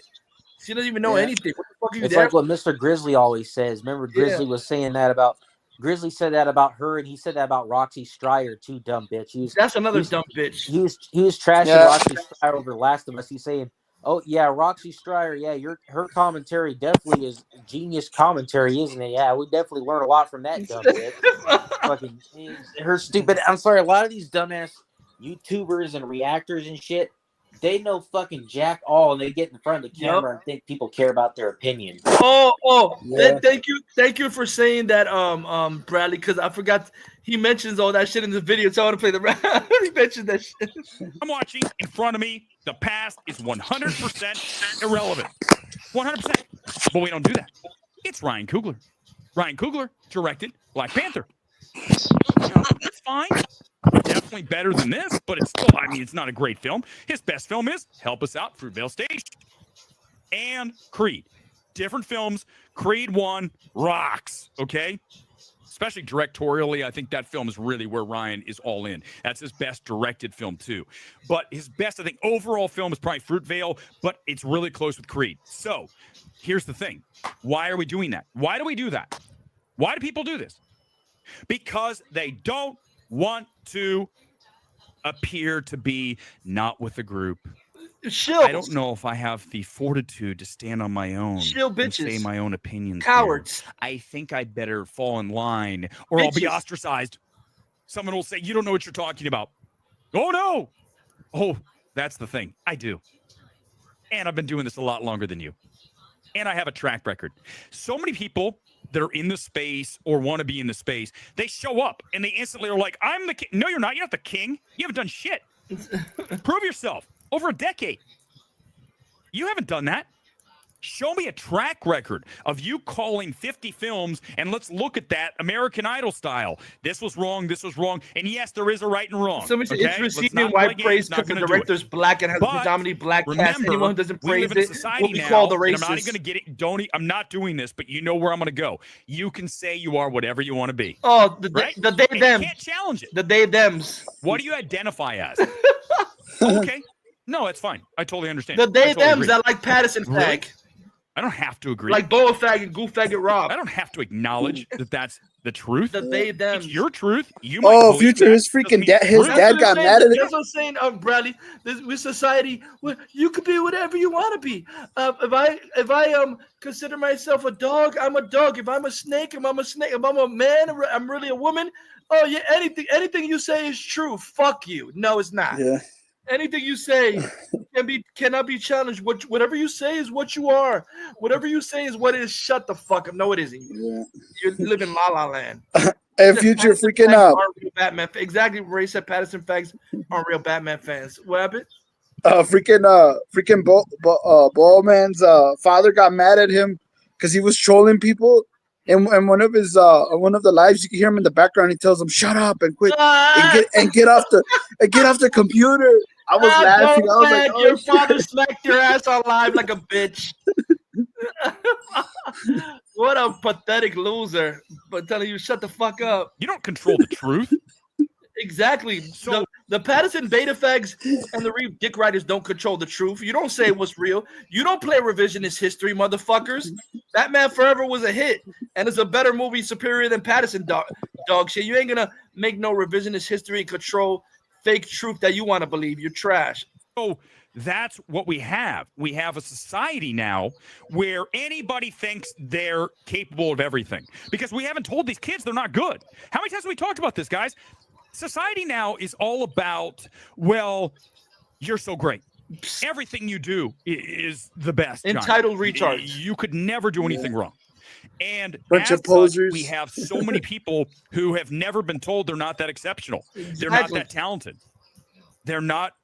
She doesn't even know anything. What the fuck are you It's there? like what Mr. Grizzly always says. Remember, Grizzly was saying that about Grizzly said that about her, and he said that about Roxy Stryer too. Dumb bitch. That's another dumb bitch. He was trashing Roxy Stryer over Last of Us. He's saying, "Oh yeah, Roxy Stryer. Yeah, her commentary definitely is genius commentary, isn't it? Yeah, we definitely learn a lot from that dumb bitch. Fucking her stupid. I'm sorry. A lot of these dumbass YouTubers and reactors and shit." They know fucking jack all, and they get in front of the camera and think people care about their opinion. Thank you for saying that, Bradley, because I forgot he mentions all that shit in the video, so I want to play the rap. He mentioned that shit. I'm watching in front of me. The past is 100% irrelevant. 100%. But we don't do that. It's Ryan Coogler. Ryan Coogler directed Black Panther. It's fine. Definitely better than this, but it's still, it's not a great film. His best film is Help Us Out, Fruitvale Station. And Creed. Different films. Creed 1 rocks, okay? Especially directorially, I think that film is really where Ryan is all in. That's his best directed film, too. But his best, I think, overall film is probably Fruitvale, but it's really close with Creed. So, here's the thing. Why are we doing that? Why do we do that? Why do people do this? Because they don't want to appear to be not with the group. Shills. I don't know if I have the fortitude to stand on my own and say my own opinions. Cowards. Here. I think I better fall in line or I'll be ostracized. Someone will say, you don't know what you're talking about. Oh, no. Oh, that's the thing. I do. And I've been doing this a lot longer than you. And I have a track record. So many people that are in the space or want to be in the space, they show up and they instantly are like, I'm the king. No, you're not. You're not the king. You haven't done shit. Prove yourself. Over a decade. You haven't done that. Show me a track record of you calling 50 films, and let's look at that American Idol style. This was wrong, and yes, there is a right and wrong. It's receiving white praise because the director's black and has a predominantly black cast. Anyone who doesn't praise it will be called a racist. I'm not even going to get it. I'm not doing this, but you know where I'm going to go. You can say you are whatever you want to be. Oh, the they, them. You can't challenge it. The they, thems. What do you identify as? Okay. No, it's fine. I totally understand. The they, thems that like Pattison fag. I don't have to agree. Like Boa Faggot, Goof Faggot, Rob. I don't have to acknowledge that that's the truth. The they, them. It's your truth. You might Future, his freaking dad, his dad got mad at him. That's what I'm saying, Bradley. With society, you could be whatever you want to be. If I consider myself a dog, I'm a dog. If I'm a snake, I'm a snake. If I'm a man, I'm really a woman. Oh yeah, anything you say is true. Fuck you. No, it's not. Yeah. Anything you say cannot be challenged. Whatever you say is what you are. Whatever you say is what it is. Shut the fuck up. No, it isn't. Yeah. You're living La La Land. And Future freaking up. Real Batman. Exactly. Ray said Pattison fags aren't real Batman fans. What happened? Freaking Ballman's father got mad at him because he was trolling people. And one of the lives, you can hear him in the background. He tells him, "Shut up and quit and get off the computer." I was laughing. I was like, "Oh, your father smacked your ass on live like a bitch." What a pathetic loser! But telling you, shut the fuck up. You don't control the truth. Exactly. So the Pattison beta fags and the Reeve dick riders don't control the truth. You don't say what's real. You don't play revisionist history, motherfuckers. Batman Forever was a hit, and it's a better movie, superior than Pattison dog shit. You ain't gonna make no revisionist history and control fake truth that you want to believe. You're trash. So that's what we have. We have a society now where anybody thinks they're capable of everything because we haven't told these kids they're not good. How many times have we talked about this, guys? Society now is all about, well, you're so great. Everything you do is the best. Entitled retards. You could never do anything wrong. And bunch of such, posers. we have so many people who have never been told they're not that exceptional. Exactly. They're not that talented. They're not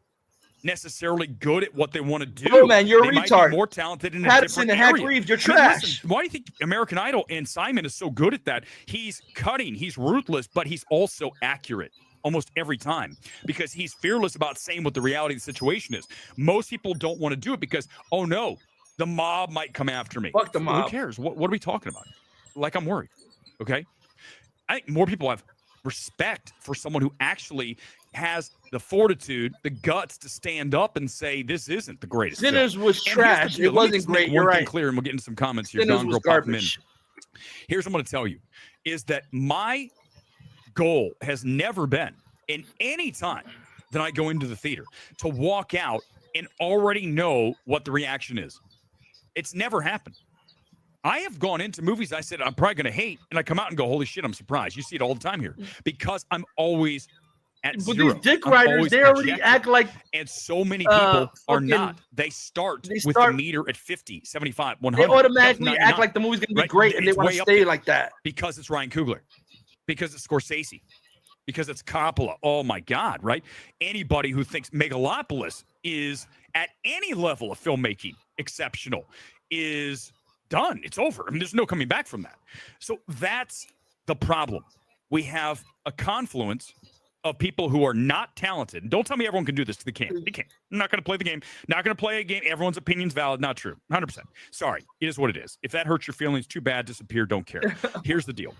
necessarily good at what they want to do. Oh man, you're they a might retard. Be more talented in Pattison a different and Hack area. Reeves, you're I mean, trash. listen, why do you think American Idol and Simon is so good at that? He's cutting, he's ruthless, but he's also accurate almost every time because he's fearless about saying what the reality of the situation is. Most people don't want to do it because, oh no, the mob might come after me. Fuck the mob. Who cares? What are we talking about? Like, I'm worried. Okay. I think more people have respect for someone who actually has the fortitude, the guts to stand up and say this isn't the greatest. Sinners film. was trash. It wasn't great. You're right. Clear, and we'll get into some comments here. Sinners was garbage. Here's what I'm going to tell you: is that my goal has never been, in any time that I go into the theater, to walk out and already know what the reaction is. It's never happened. I have gone into movies I said I'm probably going to hate, and I come out and go, holy shit, I'm surprised. You see it all the time here because I'm always at zero. These dick riders, they already act like... And so many people are not. They start with the meter at 50, 75, 100. They automatically act like the movie's going to be great, and they want to stay like that. Because it's Ryan Coogler. Because it's Scorsese. Because it's Coppola. Oh, my God, right? Anybody who thinks Megalopolis is, at any level of filmmaking, exceptional, is done. It's over. I mean, there's no coming back from that. So that's the problem. We have a confluence of people who are not talented. And don't tell me everyone can do this. They can't. They can't. I'm not going to play the game. Not going to play a game. Everyone's opinion's valid. Not true. 100%. Sorry. It is what it is. If that hurts your feelings, too bad. Disappear. Don't care. Here's the deal.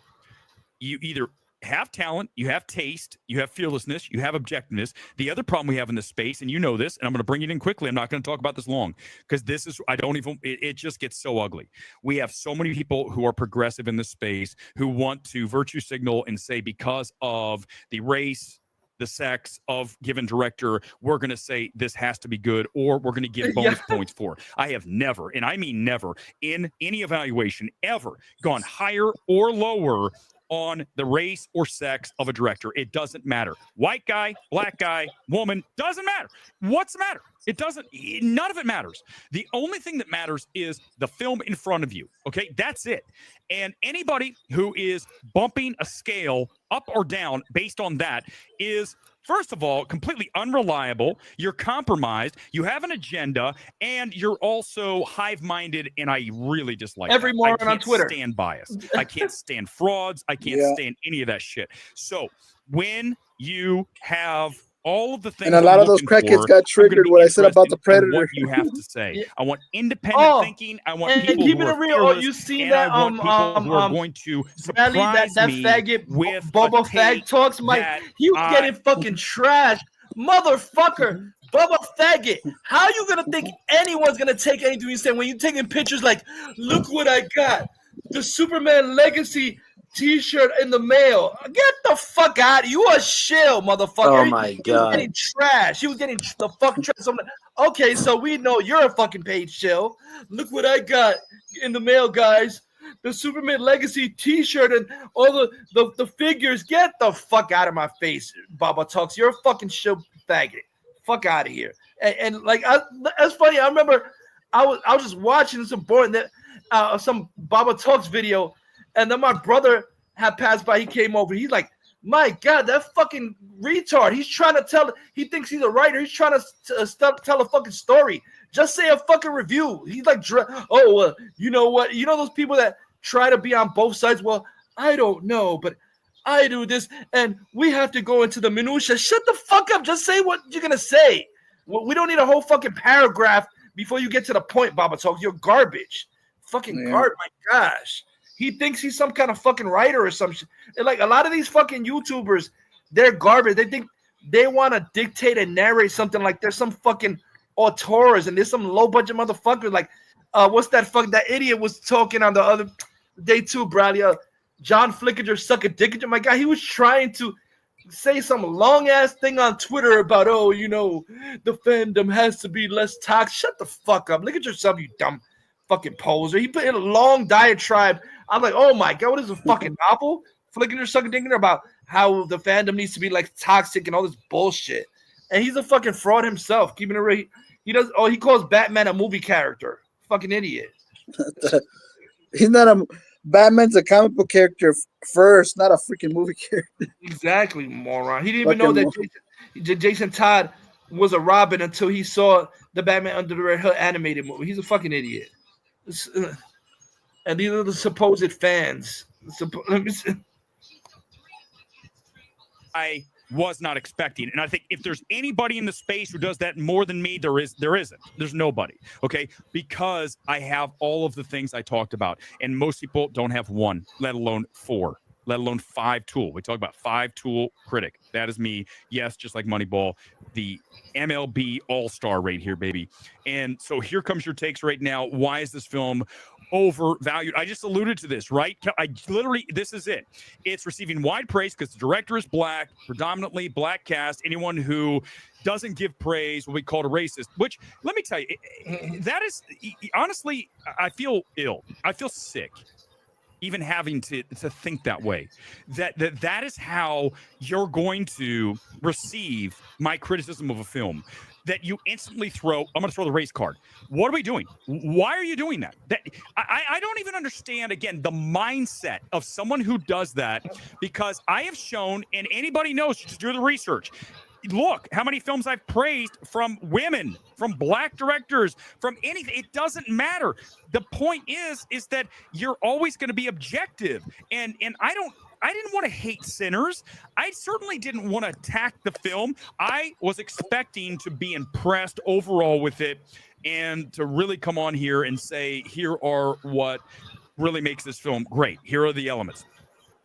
You either have talent, you have taste, you have fearlessness, you have objectiveness. The other problem we have in this space, and you know this, and I'm going to bring it in quickly. I'm not going to talk about this long because this is, it just gets so ugly. We have so many people who are progressive in this space who want to virtue signal and say, because of the race, the sex of given director, we're going to say this has to be good, or we're going to give bonus points for it. I have never, and I mean never, in any evaluation ever gone higher or lower on the race or sex of a director. It doesn't matter. White guy, black guy, woman, doesn't matter. What's the matter? It doesn't, none of it matters. The only thing that matters is the film in front of you. Okay, that's it. And anybody who is bumping a scale up or down based on that is, first of all, completely unreliable. You're compromised. You have an agenda, and you're also hive-minded. And I really dislike every moron on Twitter. I can't stand bias. I can't stand frauds. I can't stand any of that shit. So when you have all of the things, and a lot of those crackheads got triggered when I said about the Predator. What you have to say. I want independent thinking. I want people who are fearless, you seen that? I want people who are going to surprise that me faggot with Boba Fag talks. He was getting fucking trashed, motherfucker. Bubba faggot, how you gonna think anyone's gonna take anything you say when you're taking pictures like, look what I got, the Superman Legacy T-shirt in the mail? Get the fuck out! You a shill, motherfucker. Oh my He was God. getting trash. He was getting the fuck trash. Okay, so we know you're a fucking paid shill. Look what I got in the mail, guys. The Superman Legacy T-shirt and all the figures. Get the fuck out of my face, Baba Talks. You're a fucking shill faggot. Fuck out of here. And like, that's funny. I remember I was just watching some some Baba Talks video, and then my brother had passed by. He came over. He's like, my God, that fucking retard. He's trying to tell. He thinks he's a writer. He's trying to tell a fucking story. Just say a fucking review. He's like, you know what? You know those people that try to be on both sides? Well, I don't know, but I do this, and we have to go into the minutia. Shut the fuck up. Just say what you're going to say. We don't need a whole fucking paragraph before you get to the point, Baba Talk. You're garbage. Fucking garbage. My gosh. He thinks he's some kind of fucking writer or some shit. And like a lot of these fucking YouTubers, they're garbage. They think they want to dictate and narrate something like there's some fucking auteurs and there's some low budget motherfucker. Like, what's that that idiot was talking on the other day too, Bradley? John Flickinger suck a dick. My God, he was trying to say some long ass thing on Twitter about, the fandom has to be less toxic. Shut the fuck up. Look at yourself, you dumb fucking poser. He put in a long diatribe. I'm like, oh my God, what is a fucking novel? Flickinger suck a dick about how the fandom needs to be like toxic and all this bullshit. And he's a fucking fraud himself. Keeping it real. He calls Batman a movie character. Fucking idiot. He's not Batman's a comic book character first, not a freaking movie character. Exactly, moron. He didn't even know that Jason Todd was a Robin until he saw the Batman Under the Red Hood animated movie. He's a fucking idiot. And these are the supposed fans. I was not expecting. And I think if there's anybody in the space who does that more than me, there isn't. There's nobody. Okay. Because I have all of the things I talked about. And most people don't have one, let alone four, let alone 5 tool. We talk about 5 tool critic. That is me. Yes, just like Moneyball, the MLB all-star right here, baby. And so here comes your takes right now. Why is this film overvalued? I just alluded to this, right? This is it. It's receiving wide praise because the director is black, predominantly black cast. Anyone who doesn't give praise will be called a racist, which, let me tell you, that is, honestly, I feel ill. I feel sick even having to think that way, that is how you're going to receive my criticism of a film, that you instantly I'm going to throw the race card. What are we doing? Why are you doing that? I don't even understand, again, the mindset of someone who does that, because I have shown, and anybody knows, just do the research. Look how many films I've praised from women, from black directors, from anything. It doesn't matter. The point is that you're always going to be objective. And I didn't want to hate sinners. I certainly didn't want to attack the film. I was expecting to be impressed overall with it and to really come on here and say, here are what really makes this film great. Here are the elements.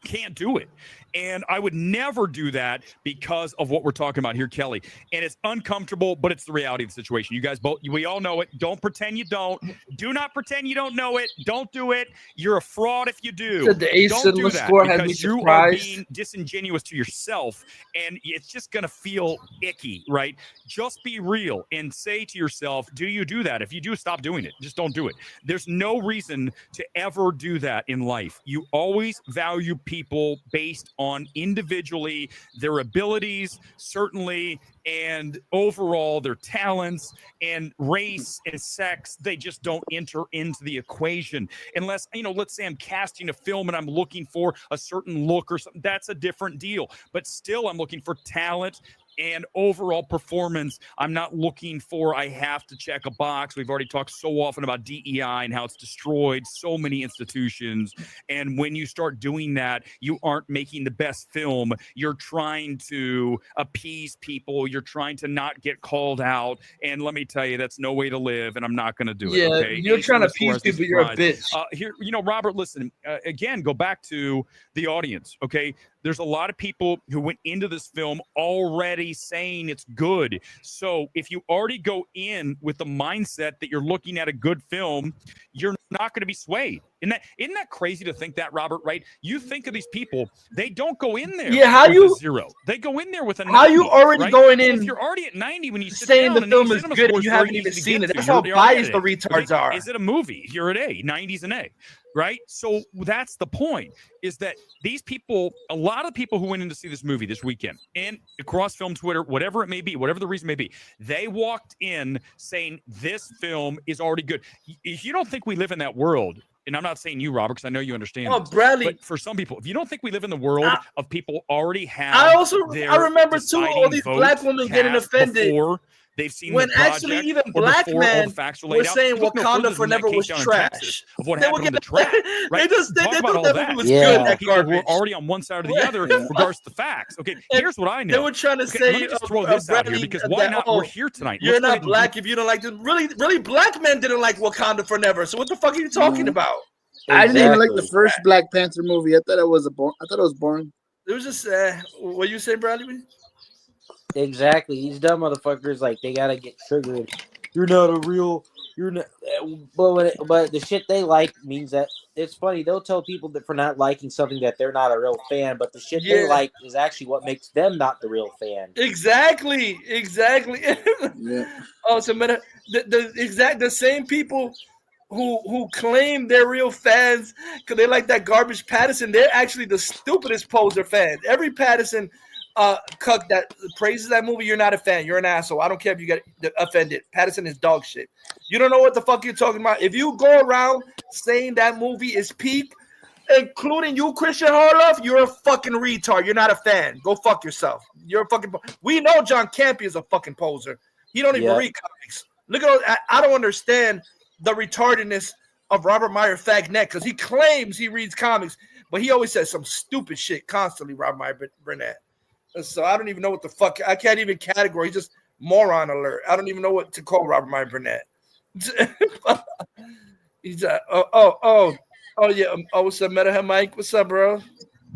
Can't do it. And I would never do that because of what we're talking about here, Kelly. And it's uncomfortable, but it's the reality of the situation. You guys we all know it. Don't pretend you don't. Do not pretend you don't know it. Don't do it. You're a fraud if you do. The don't do that because you are being disingenuous to yourself, and it's just going to feel icky, right? Just be real and say to yourself, do you do that? If you do, stop doing it. Just don't do it. There's no reason to ever do that in life. You always value people based on individually their abilities, certainly, and overall their talents, and race and sex. They just don't enter into the equation unless, let's say I'm casting a film and I'm looking for a certain look or something. That's a different deal. But still, I'm looking for talent and overall performance. I'm not looking for, I have to check a box. We've already talked so often about DEI and how it's destroyed so many institutions. And when you start doing that, you aren't making the best film. You're trying to appease people. You're trying to not get called out. And let me tell you, that's no way to live. And I'm not going to do it. Okay? You're trying to appease people. You're a bitch. Here, Robert, listen, again, go back to the audience. Okay. there's a lot of people who went into this film already saying it's good. So if you already go in with the mindset that you're looking at a good film, you're not going to be swayed. Isn't that crazy to think that, Robert? Right? You think of these people; they don't go in there. Yeah, with a 0. They go in there with a 90. How you already right? going So in? if you're already at 90 when you sit saying down, the film is cinema good score and you very haven't even easy to seen get it. to. That's You're how already biased at the A. retards Okay? are. Is it a movie? You're at A. 90's an A, right? So that's the point. Is that these people, a lot of people who went in to see this movie this weekend and across film Twitter, whatever it may be, whatever the reason may be, they walked in saying this film is already good. If you don't think we live in that world, and I'm not saying you, Robert, because I know you understand. Oh, this, Bradley. but for some people, if you don't think we live in the world of people already have, I remember too all these black women getting offended before they've seen when the project, actually even or black before all men the facts are were laid out. saying You look no further Wakanda than that Forever case was down in trash. Texas of what They happened were on the track. Right? They Talk thought about all that that. movie was Yeah. good. That People who garbage. are already on one side or the other in regards to the facts. Okay, here's what I know. They were trying to Okay, say, let me just throw this out here, Bradley, because why that, not? We're here tonight. You're Let's go not ahead and black if you don't like it. Really, black men didn't like Wakanda Forever. So what the fuck are you talking about? I didn't even like the Exactly. first Black Panther movie. I thought it was boring. It was just what you say, Bradley? Exactly. These dumb motherfuckers, like, they gotta get triggered. You're not a real. You're not. But the shit they like means that it's funny. They'll tell people that for not liking something that they're not a real fan, but the shit they like is actually what makes them not the real fan. Exactly. Yeah. Oh, so the same people who claim they're real fans because they like that garbage Pattison, they're actually the stupidest poser fans. Every Pattison cuck that praises that movie, you're not a fan. You're an asshole. I don't care if you get offended. Pattison is dog shit. You don't know what the fuck you're talking about. If you go around saying that movie is peak, including you, Christian Harloff, you're a fucking retard. You're not a fan. Go fuck yourself. You're a fucking. We know John Campy is a fucking poser. He don't even read comics. Look at. I don't understand the retardedness of Robert Meyer Fagnet because he claims he reads comics, but he always says some stupid shit constantly. Robert Meyer Burnett. So I don't even know what the fuck. I can't even categorize. He's just moron alert. I don't even know what to call Robert Meyer Burnett. He's yeah. What's up, Meta Mike? What's up, bro?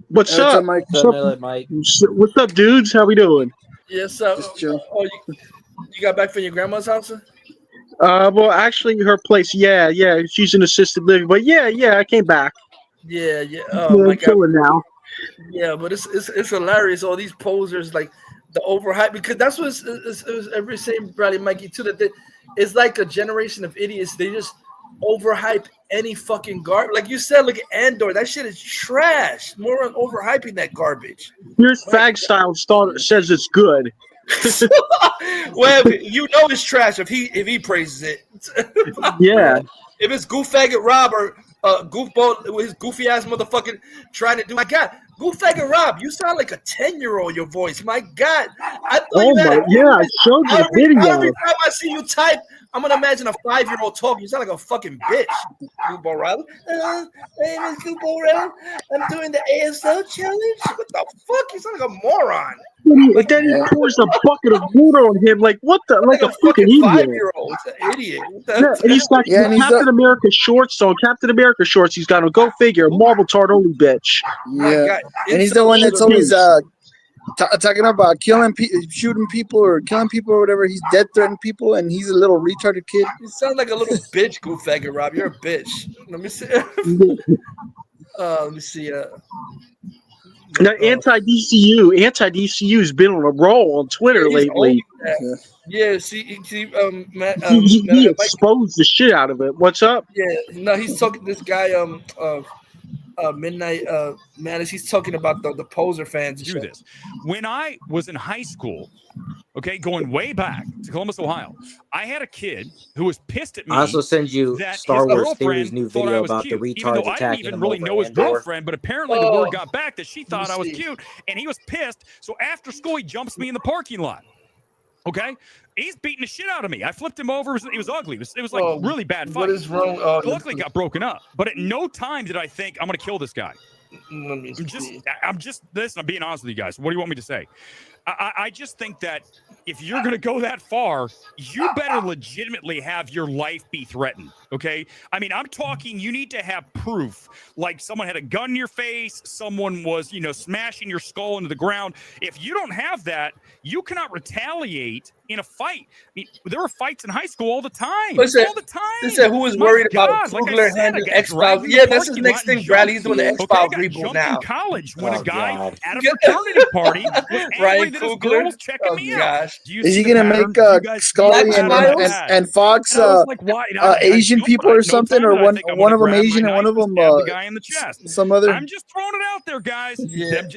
What's up, Mike? Mike? What's up, dudes? How we doing? Yes, Just chill. You got back from your grandma's house? Well, actually, her place. Yeah. She's in assisted living, but yeah. I came back. Yeah. Oh my I'm god. chilling now. Yeah, but it's hilarious. All these posers, like the overhype, because that's what it's every same Bradley Mikey too. That it's like a generation of idiots. They just overhype any fucking garbage. Like you said, look at Andor. That shit is trash. More on overhyping that garbage. Here's Fag Style says it's good. Well, you know it's trash if he praises it. Yeah. If it's Goof Faggot Rob or Goofball with his goofy ass motherfucking trying to do, my God, Goof Faggot Rob, you sound like a 10-year-old. Your voice, my God. I showed you the video. Every time I see you type, I'm gonna imagine a 5-year-old talking. You sound like a fucking bitch, Goofball Rob. My name is Goofball Rob. I'm doing the ASL challenge. What the fuck? You sound like a moron. And then he pours a bucket of water on him, like what the, like a fucking idiot. 5-year-old. It's an idiot. And he's got Captain America shorts on. Captain America shorts. He's got a go figure, Marvel tart only bitch. Yeah, and he's the one that's always talking about shooting people or killing people or whatever. He's dead threatening people, and he's a little retarded kid. You sound like a little bitch, Goof Faggot Rob. You're a bitch. Let me see. Let me see. Now, anti-DCU's been on a roll on Twitter lately. Yeah, see, he exposed the shit out of it. What's up? Yeah, no, he's talking. This guy, Midnight Madness. He's talking about the poser fans. Do this. When I was in high school, okay, going way back to Columbus, Ohio, I had a kid who was pissed at me. I also send you Star Wars Theory's new video about cute, the even retards though I attacking didn't even him really over know his Andor. girlfriend, but apparently the word got back that she thought I was cute, and he was pissed. So after school, he jumps me in the parking lot. Okay, he's beating the shit out of me. I flipped him over. It was ugly. It was like really bad fight. What is wrong? Luckily, it got broken up. But at no time did I think I'm going to kill this guy. I'm just. Listen, I'm being honest with you guys. What do you want me to say? I just think that if you're going to go that far, you better legitimately have your life be threatened, okay? I mean, I'm talking you need to have proof, like someone had a gun in your face, someone was, smashing your skull into the ground. If you don't have that, you cannot retaliate in a fight. I mean, there were fights in high school all the time. Listen, all the time. Listen, who was worried about Kugler handling X-Files? Yeah, that's his next thing, Bradley. He's doing the X-Files reboot now. In college when a guy at a fraternity party was angry that his girl was checking me out. Is he gonna make Scully and Fox Asian people or something, or one of them Asian and one of them the guy in the chest? Some other. I'm just throwing it out there, guys.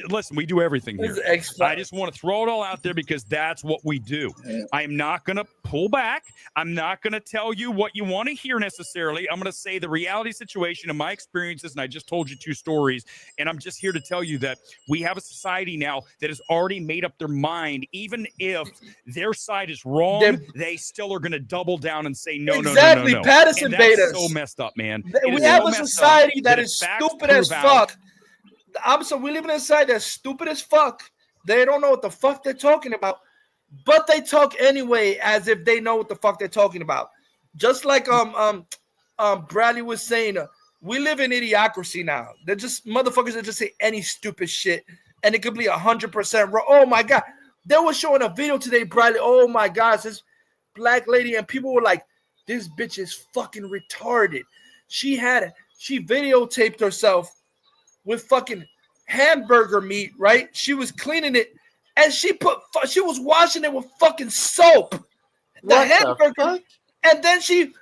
Listen, we do everything here. I just want to throw it all out there because that's what we do. I am not going to pull back. I'm not going to tell you what you want to hear necessarily. I'm going to say the reality situation and my experiences, and I just told you 2 stories, and I'm just here to tell you that we have a society now that has already made up their mind. Even if their side is wrong, they still are going to double down and say no. Exactly, Pattison beta. So messed up, man. We have a society that is stupid as fuck. We live in a society that's stupid as fuck. They don't know what the fuck they're talking about, but they talk anyway as if they know what the fuck they're talking about. Just like Bradley was saying, we live in idiocracy now. They're just motherfuckers that just say any stupid shit, and it could be 100% wrong. Oh my god, they were showing a video today, Bradley. Oh my gosh, this black lady, and people were like, "This bitch is fucking retarded." She videotaped herself with fucking hamburger meat, right? She was cleaning it, and she was washing it with fucking soap. The hamburger, and then she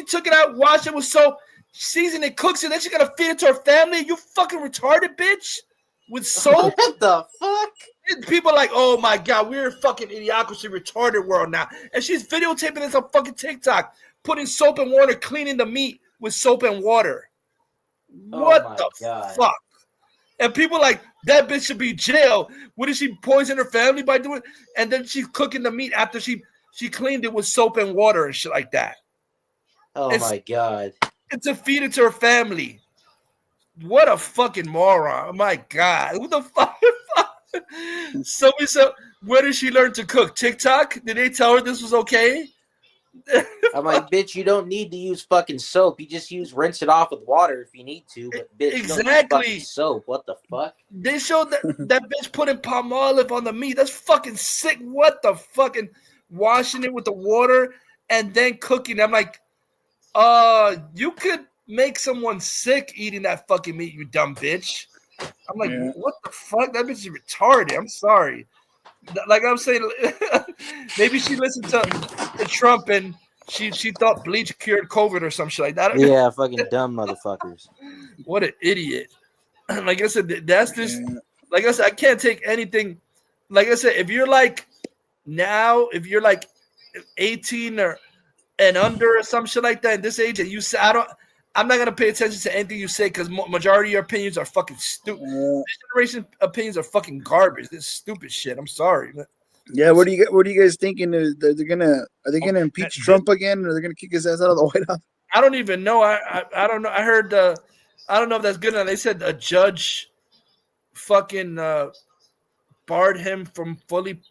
took it out, washed it with soap, seasoned it, cooks it, then she's gonna feed it to her family. You fucking retarded bitch with soap. What the fuck? And people are like, oh my god, we're in fucking idiocracy, retarded world now. And she's videotaping this on fucking TikTok, putting soap and water, cleaning the meat with soap and water. What the fuck? And people are like, that bitch should be jailed. What did she poison her family by doing? And then she's cooking the meat after she cleaned it with soap and water and shit like that. My god. And to feed it to her family. What a fucking moron. Oh my god. Who the fuck? So where did she learn to cook? TikTok? Did they tell her this was okay? I'm like, bitch, you don't need to use fucking soap. You just rinse it off with water if you need to. But bitch, exactly. You don't use fucking soap. What the fuck? They showed that bitch putting palm olive on the meat. That's fucking sick. What the fucking washing it with the water and then cooking. I'm like, you could make someone sick eating that fucking meat, you dumb bitch. I'm like, what the fuck? That bitch is retarded. I'm sorry. Like I'm saying, maybe she listened to Trump and she thought bleach cured COVID or some shit like that. Yeah, fucking dumb motherfuckers. What an idiot. Like I said, that's just like I said, I can't take anything. Like I said, if you're like 18 or and under or some shit like that in this age, and you say I'm not gonna pay attention to anything you say because majority of your opinions are fucking stupid. This generation opinions are fucking garbage. This stupid shit. I'm sorry. Yeah, what are you guys thinking? Are they gonna impeach Trump again, or they're gonna kick his ass out of the White House? I don't even know. I don't know. I heard. I don't know if that's good enough. They said a judge fucking barred him from fully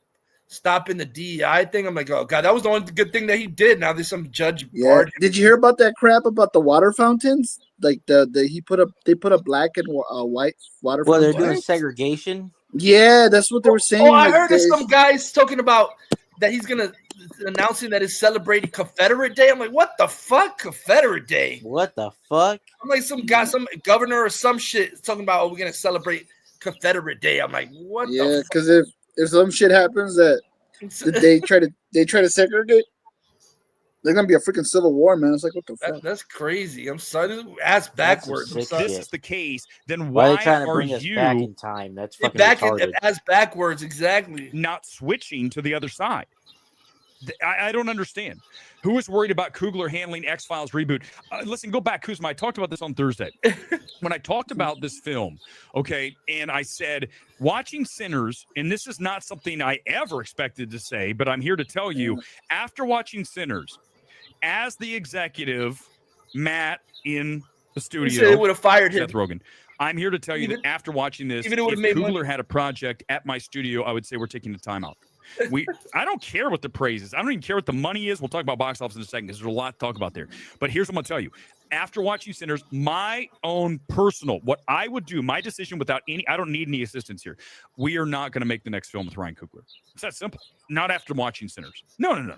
stopping the DEI thing. I'm like, oh god, that was the only good thing that he did. Now there's some judge barred him. Did you hear about that crap about the water fountains? Like they put up black and white water. Well, they're doing segregation. Yeah, that's what they were saying. Oh, I heard some guys talking about that he's announcing that he's celebrating Confederate Day. I'm like, what the fuck, Confederate Day? What the fuck? I'm like, some guy, some governor or some shit talking about, we're gonna celebrate Confederate Day. I'm like, what? Yeah, because if some shit happens that they try to segregate, there's gonna be a freaking civil war, man. It's like, what the fuck? That's crazy. I'm sorry. Ass backwards. If this is the case, then why are they trying to are bring us you back in time? That's fucking retarded. Ass backwards, exactly. Not switching to the other side. I don't understand. Who is worried about Kugler handling X-Files reboot? Listen, go back, Kuzma. I talked about this on Thursday. When I talked about this film, okay, and I said, watching Sinners, and this is not something I ever expected to say, but I'm here to tell you, after watching Sinners, as the executive, Matt in the studio, they would have fired him. Seth Rogen. I'm here to tell you that after watching this, if Coogler had a project at my studio, I would say we're taking the time out. I don't care what the praise is. I don't even care what the money is. We'll talk about box office in a second because there's a lot to talk about there. But here's what I'm going to tell you. After watching Sinners, my own personal, what I would do, my decision without I don't need any assistance here. We are not going to make the next film with Ryan Coogler. It's that simple. Not after watching Sinners. No.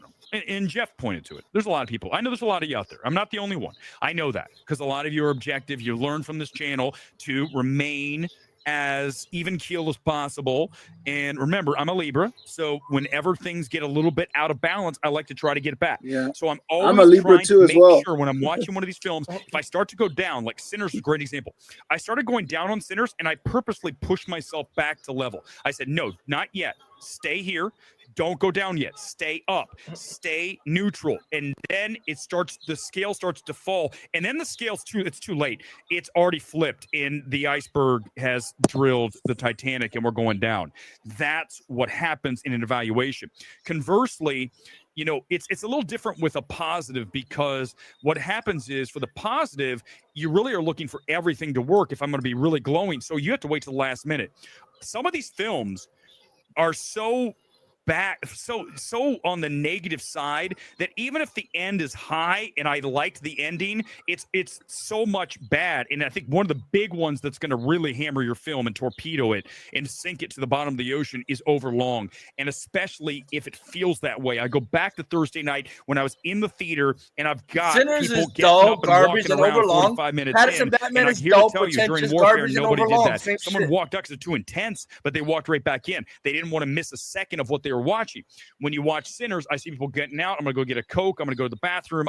And Jeff pointed to it. There's a lot of people. I know there's a lot of you out there. I'm not the only one. I know that because a lot of you are objective. You learn from this channel to remain as even keel as possible. And remember, I'm a Libra, so whenever things get a little bit out of balance, I like to try to get it back. Yeah. So I'm always I'm a Libra trying too to as make well. sure when I'm watching one of these films, if I start to go down, like Sinners is a great example. I started going down on Sinners, and I purposely pushed myself back to level. I said, no, not yet. Stay here. Don't go down yet. Stay up. Stay neutral. And then the scale starts to fall. And then the scale's it's too late. It's already flipped and the iceberg has drilled the Titanic and we're going down. That's what happens in an evaluation. Conversely, it's a little different with a positive because what happens is for the positive, you really are looking for everything to work if I'm going to be really glowing. So you have to wait till the last minute. Some of these films are so on the negative side that even if the end is high and I liked the ending, it's so much bad. And I think one of the big ones that's going to really hammer your film and torpedo it and sink it to the bottom of the ocean is Overlong. And especially if it feels that way. I go back to Thursday night when I was in the theater and I've got Sinners people is getting dull, up and garbage, walking and around Overlong. 45 minutes Pattison in. Batman And I'm is here dull, to tell you, during pretentious, Warfare, garbage, and nobody did Overlong. that. Same Someone shit. walked out because it's too intense, but they walked right back in. They didn't want to miss a second of what they were watching. When you watch Sinners, I see people getting out. I'm going to go get a Coke. I'm going to go to the bathroom.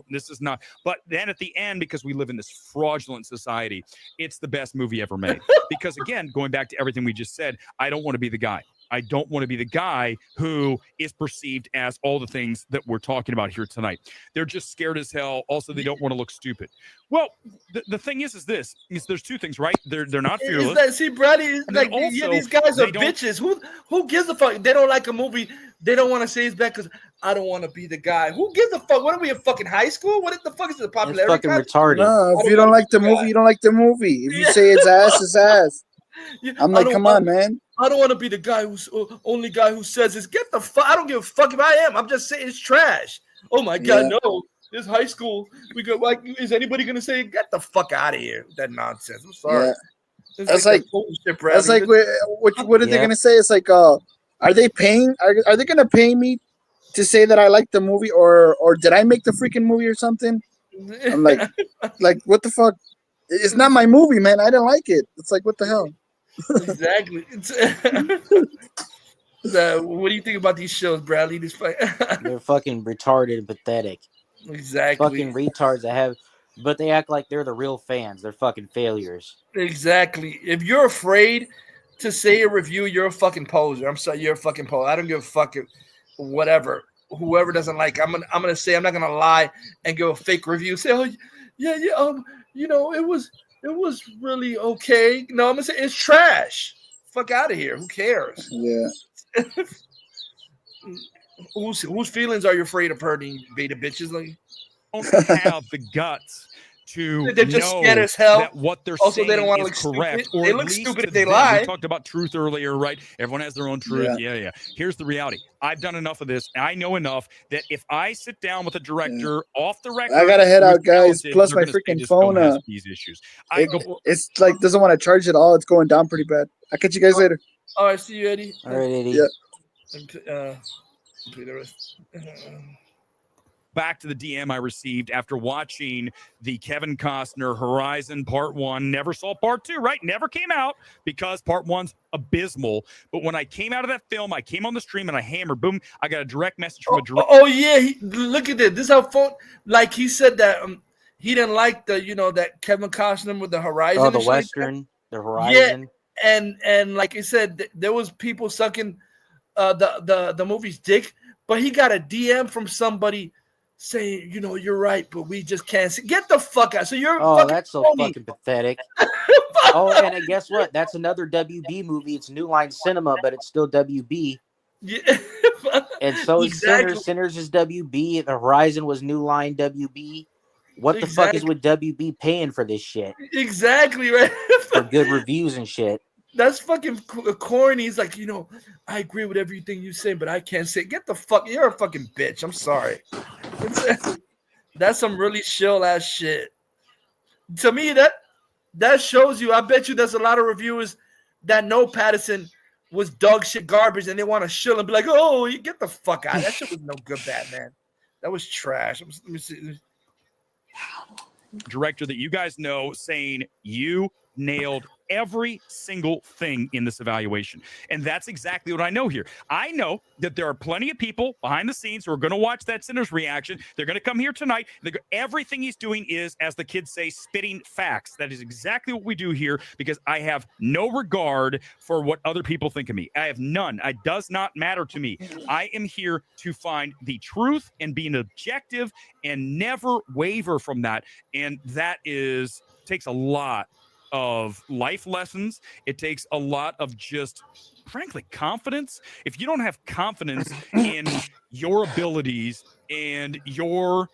This is not. But then at the end, because we live in this fraudulent society, it's the best movie ever made. Because again, going back to everything we just said, I don't want to be the guy. I don't want to be the guy who is perceived as all the things that we're talking about here tonight. They're just scared as hell. Also, they don't want to look stupid. Well, the thing is there's two things, right? They're not fearless. See, Brady, these guys are bitches. Who gives a fuck? They don't like a movie. They don't want to say it's bad because I don't want to be the guy. Who gives a fuck? What are we in fucking high school? What the fuck is the popularity? It's fucking retarded. No, if you don't like the movie, you don't like the movie. If you say it's ass, it's ass. I'm like, come on, man. I don't want to be the guy only guy who says this. Get the fuck. I don't give a fuck if I am. I'm just saying it's trash. Oh my god, no. This high school. We go like, is anybody gonna say get the fuck out of here? That nonsense. I'm sorry. Yeah. That's like what are they gonna say? It's like, are they paying? Are they gonna pay me to say that I like the movie, or did I make the freaking movie or something? I'm like what the fuck? It's not my movie, man. I didn't like it. It's like, what the hell? Exactly. What do you think about these shows, Bradley? They're fucking retarded and pathetic. Exactly. Fucking retards but they act like they're the real fans. They're fucking failures. Exactly. If you're afraid to say a review, you're a fucking poser. I'm sorry, you're a fucking poser. I don't give a fuck if whatever. Whoever doesn't like, I'm gonna say, I'm not gonna lie and give a fake review. Say, oh yeah, it was really okay. No, I'm gonna say it's trash. Fuck out of here. Who cares? Yeah. Whose feelings are you afraid of hurting, beta bitches? Like, don't have the guts to they're just know scared as hell. That what they're also, saying they don't want to is look correct. Stupid. Or they at look least stupid if they lie. We talked about truth earlier, right? Everyone has their own truth. Yeah. Here's the reality. I've done enough of this. I know enough that if I sit down with a director off the record, I gotta head out, guys. Plus, my freaking phone. These issues. It's like doesn't want to charge at all. It's going down pretty bad. I'll catch you guys later. All right, see you, Eddie. All right, Eddie. Yeah. Back to the DM I received after watching the Kevin Costner Horizon Part 1. Never saw Part 2, right? Never came out because Part 1's abysmal. But when I came out of that film, I came on the stream and I hammered, boom, I got a direct message from a director. Oh yeah, look at this. This is how phone. Like he said that he didn't like that Kevin Costner with the Horizon. Oh, the Western, the Horizon. Yeah, and like I said, there was people sucking the movie's dick, but he got a DM from somebody saying, you're right, but we just can't see. Get the fuck out. So you're that's so fucking pathetic. And guess what? That's another WB movie. It's New Line Cinema, but it's still WB. Yeah. And so is Sinners. Sinners is WB. The Horizon was New Line WB. What the fuck is with WB paying for this shit? Exactly, right? For good reviews and shit. That's fucking corny. He's like, I agree with everything you say, but I can't say. Get the fuck. You're a fucking bitch. I'm sorry. That's some really chill ass shit. To me, that shows you. I bet you there's a lot of reviewers that know Pattison was dog shit garbage, and they want to shill and be like, "Oh, you get the fuck out." That shit was no good, Batman. That was trash. Let me see. Director that you guys know saying you nailed every single thing in this evaluation. And that's exactly what I know here. I know that there are plenty of people behind the scenes who are going to watch that Sinners reaction. They're going to come here tonight. Everything he's doing is, as the kids say, spitting facts. That is exactly what we do here, because I have no regard for what other people think of me. I have none. It does not matter to me. I am here to find the truth and be an objective and never waver from that. And that takes a lot of life lessons. It takes a lot of just, frankly, confidence. If you don't have confidence in your abilities and your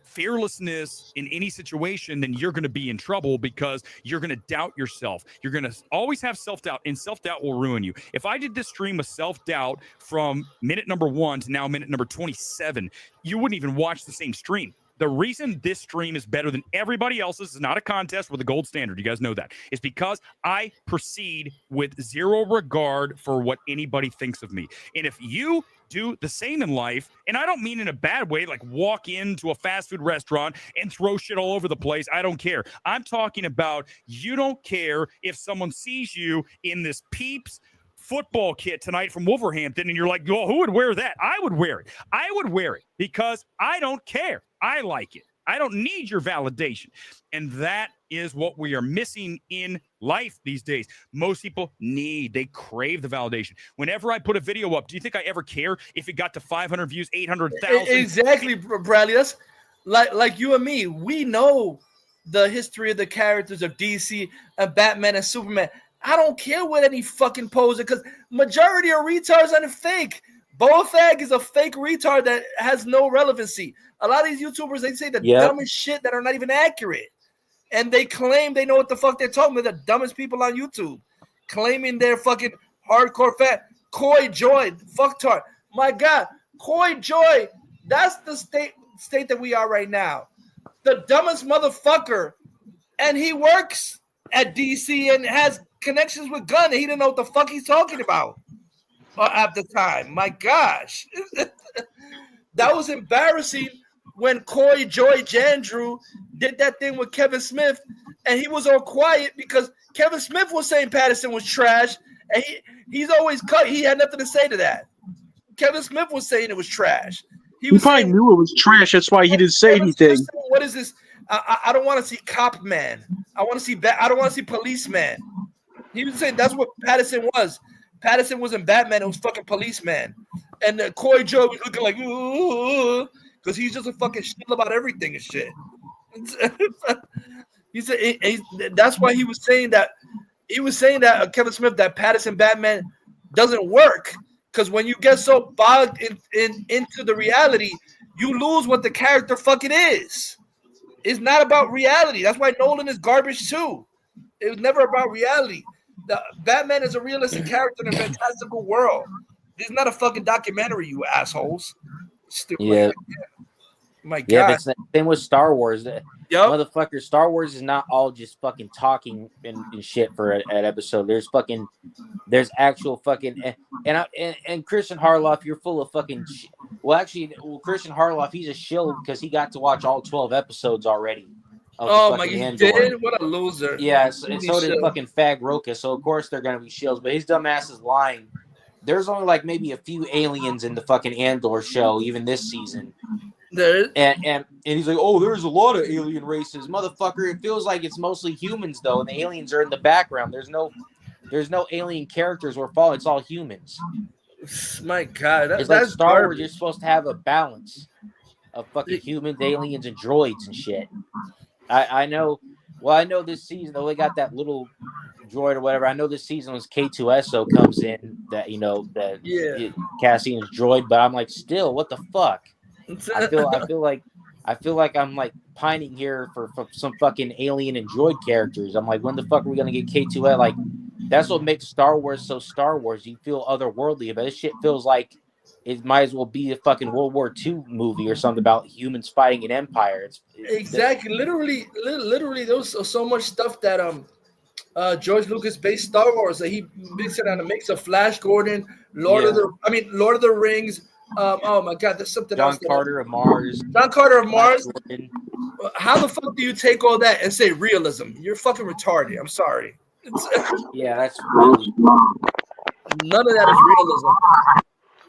fearlessness in any situation, then you're going to be in trouble, because you're going to doubt yourself. You're going to always have self-doubt, and self-doubt will ruin you. If I did this stream with self-doubt from minute number 1 to now minute number 27, you wouldn't even watch the same stream. The reason this stream is better than everybody else's is not a contest with a gold standard. You guys know that. It's because I proceed with zero regard for what anybody thinks of me. And if you do the same in life, and I don't mean in a bad way, like walk into a fast food restaurant and throw shit all over the place, I don't care. I'm talking about, you don't care if someone sees you in this Peeps football kit tonight from Wolverhampton, and you're like, well, who would wear that? I would wear it. I would wear it because I don't care. I like it. I don't need your validation. And that is what we are missing in life these days. Most people they crave the validation. Whenever I put a video up, do you think I ever care if it got to 500 views, 800,000? Exactly, Bradley. That's like you and me. We know the history of the characters of DC and Batman and Superman. I don't care what any fucking poser, because majority of retards are fake. Bofag is a fake retard that has no relevancy. A lot of these YouTubers, they say the dumbest shit that are not even accurate. And they claim they know what the fuck they're talking about. The dumbest people on YouTube. Claiming they're fucking hardcore fat. Coy Joy, fucktard. My God, Coy Joy, that's the state that we are right now. The dumbest motherfucker. And he works at DC and has connections with Gunn, and he didn't know what the fuck he's talking about at the time. My gosh. That was embarrassing when Coy Joy Jandrew did that thing with Kevin Smith, and he was all quiet because Kevin Smith was saying Pattison was trash, and he's always cut. He had nothing to say to that. Kevin Smith was saying it was trash. He probably knew it was trash. That's why he didn't say anything. Saying, what is this? I don't want to see Cop Man. I want to see I don't want to see Policeman. He was saying that's what Pattison was. Pattison wasn't Batman. It was fucking Policeman. And Coy Joe was looking like, ooh, because he's just a fucking shit about everything and shit. He said that's why he was saying that. He was saying that Kevin Smith, that Pattison Batman doesn't work, because when you get so bogged into the reality, you lose what the character fucking is. It's not about reality. That's why Nolan is garbage too. It was never about reality. The Batman is a realistic character in a fantastical world. It's not a fucking documentary, you assholes. Stupid. Yeah. My God. Yeah, it's the same with Star Wars. Yep. Motherfucker, Star Wars is not all just fucking talking and shit for an episode. There's actual fucking and Christian Harloff, you're full of fucking shit. Christian Harloff, he's a shill because he got to watch all 12 episodes already. Oh my, he did? What a loser. Yeah, so did fucking Fag Roka, so of course they're gonna be shills, but his dumb ass is lying. There's only like maybe a few aliens in the fucking Andor show, even this season. And he's like, oh, there's a lot of alien races, motherfucker. It feels like it's mostly humans though, and the aliens are in the background. There's no alien characters or fall. It's all humans. My God, it's like Star Wars. You're supposed to have a balance of fucking humans, aliens, and droids and shit. I know. Well, I know this season though they got that little droid or whatever. I know this season was K2SO comes in that Cassian's droid, but I'm like, still, what the fuck? I feel like I feel like I'm like pining here for some fucking alien and droid characters. I'm like, when the fuck are we gonna get K2A? Like, that's what makes Star Wars so Star Wars. You feel otherworldly, but this shit feels like it might as well be a fucking World War II movie or something about humans fighting an empire. Exactly. Literally, there was so much stuff that George Lucas based Star Wars. That he mixed it on a mix of Flash Gordon, Lord of the Rings. Oh my God, there's something else. John Carter of Mars. John Carter of Mars. Gordon. How the fuck do you take all that and say realism? You're fucking retarded. I'm sorry. Yeah, that's really... None of that is realism.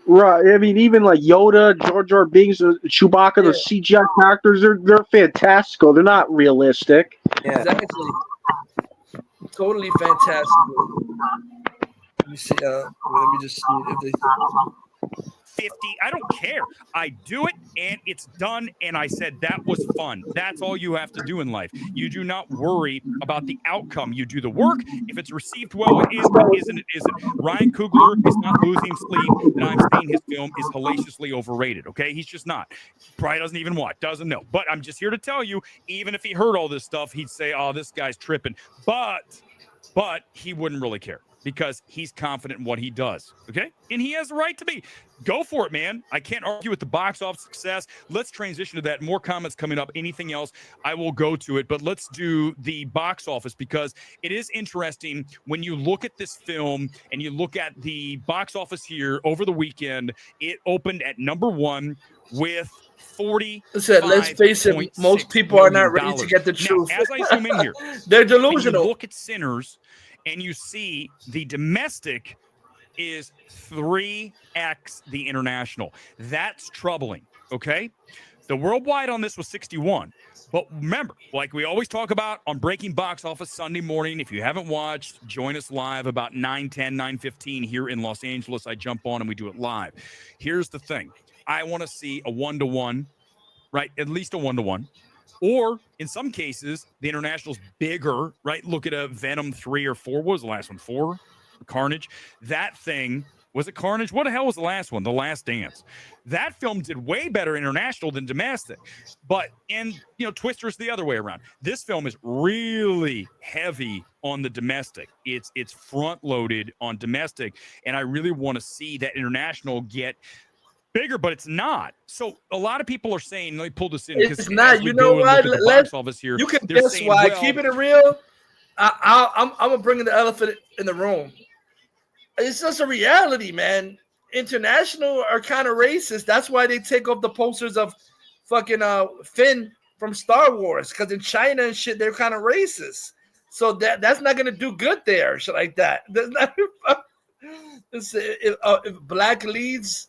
Right. I mean, even like Yoda, Jar Jar Binks, Chewbacca, the CGI characters, they're fantastical. They're not realistic. Yeah. Exactly. Totally fantastic. Let me see. Let me just see if they. 50. I don't care. I do it and it's done. And I said that was fun. That's all you have to do in life. You do not worry about the outcome. You do the work. If it's received well, it is. If it isn't, it isn't. Ryan Coogler is not losing sleep, and I'm saying his film is hellaciously overrated. Okay, he's just not. Probably doesn't even watch. Doesn't know. But I'm just here to tell you, even if he heard all this stuff, he'd say, "Oh, this guy's tripping." But he wouldn't really care, because he's confident in what he does, okay? And he has the right to be. Go for it, man. I can't argue with the box office success. Let's transition to that. More comments coming up. Anything else, I will go to it. But let's do the box office, because it is interesting when you look at this film and you look at the box office here over the weekend. It opened at number 1 with 40. Let's face it, most people are not ready to get the truth. Now, as I zoom in here, they're delusional. You look at Sinners, and you see the domestic is 3x the international. That's troubling, okay? The worldwide on this was 61. But remember, like we always talk about on Breaking Box Office Sunday morning, if you haven't watched, join us live about 9:10, 9:15 here in Los Angeles. I jump on and we do it live. Here's the thing. I want to see a 1-to-1, right? At least a 1-to-1. Or in some cases, the international's bigger, right? Look at a Venom 3 or 4. What was the last one? 4? Carnage. That thing, was it Carnage? What the hell was the last one? The Last Dance. That film did way better international than domestic. But, Twister's the other way around. This film is really heavy on the domestic. It's front loaded on domestic. And I really want to see that international get bigger, but it's not. So a lot of people are saying, let me pull this in. It's not. You know what? Box office here, you can guess saying, why. Keeping it real, I'm gonna bring in the elephant in the room. It's just a reality, man. International are kind of racist. That's why they take off the posters of fucking Finn from Star Wars, because in China and shit, they're kind of racist. So that's not gonna do good there, shit like that. If black leads.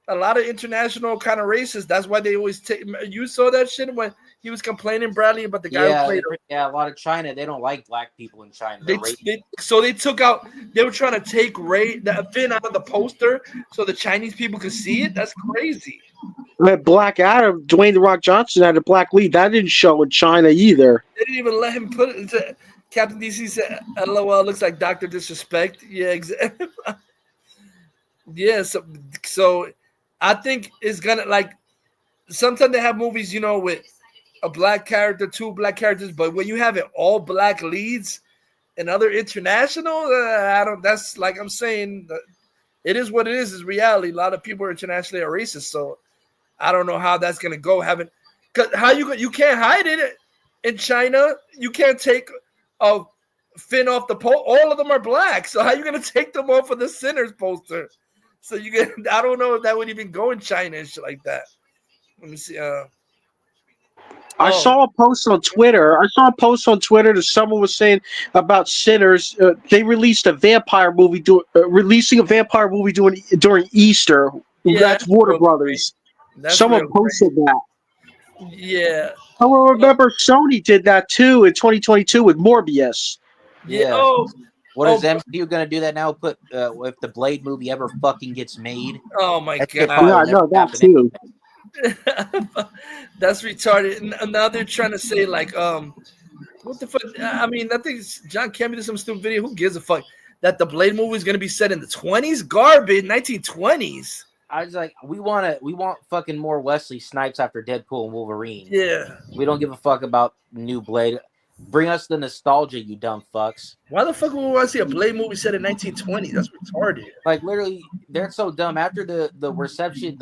A lot of international kind of races. That's why they always take. You saw that shit when he was complaining, Bradley, about the guy who played. Yeah, a lot of China. They don't like black people in China. So they took out. They were trying to take the Finn out of the poster so the Chinese people could see it. That's crazy. Black Adam, Dwayne "The Rock" Johnson had a black lead. That didn't show in China either. They didn't even let him put it into. Captain DC said, "LOL, looks like Dr. Disrespect." Yeah, exactly. Yeah, so I think it's gonna, like, sometimes they have movies, with a black character, 2 black characters, but when you have it all black leads and other international, that's like I'm saying, it is what it is. It's reality. A lot of people internationally are racist, so I don't know how that's gonna go. You can't hide it in China. You can't take a Finn off the poster. All of them are black, so how are you gonna take them off of the Sinners poster? So I don't know if that would even go in China and shit like that. Let me see. I saw a post on Twitter. That someone was saying about Sinners. They released a vampire movie. Releasing a vampire movie during Easter. Yeah, that's Warner Brothers. Someone posted that. Yeah. I remember Sony did that too in 2022 with Morbius. Yeah. What is MCU gonna do that now? Put if the Blade movie ever fucking gets made? Oh my God! Yeah, I know that too. That's retarded. And now they're trying to say, like, what the fuck? I mean, I think John Campbell did some stupid video. Who gives a fuck that the Blade movie is gonna be set in the 20s? Garbage, 1920s. I was like, we want fucking more Wesley Snipes after Deadpool and Wolverine. Yeah. We don't give a fuck about new Blade. Bring us the nostalgia, you dumb fucks. Why the fuck would we want to see a Blade movie set in 1920? That's retarded. Like literally, they're so dumb. After the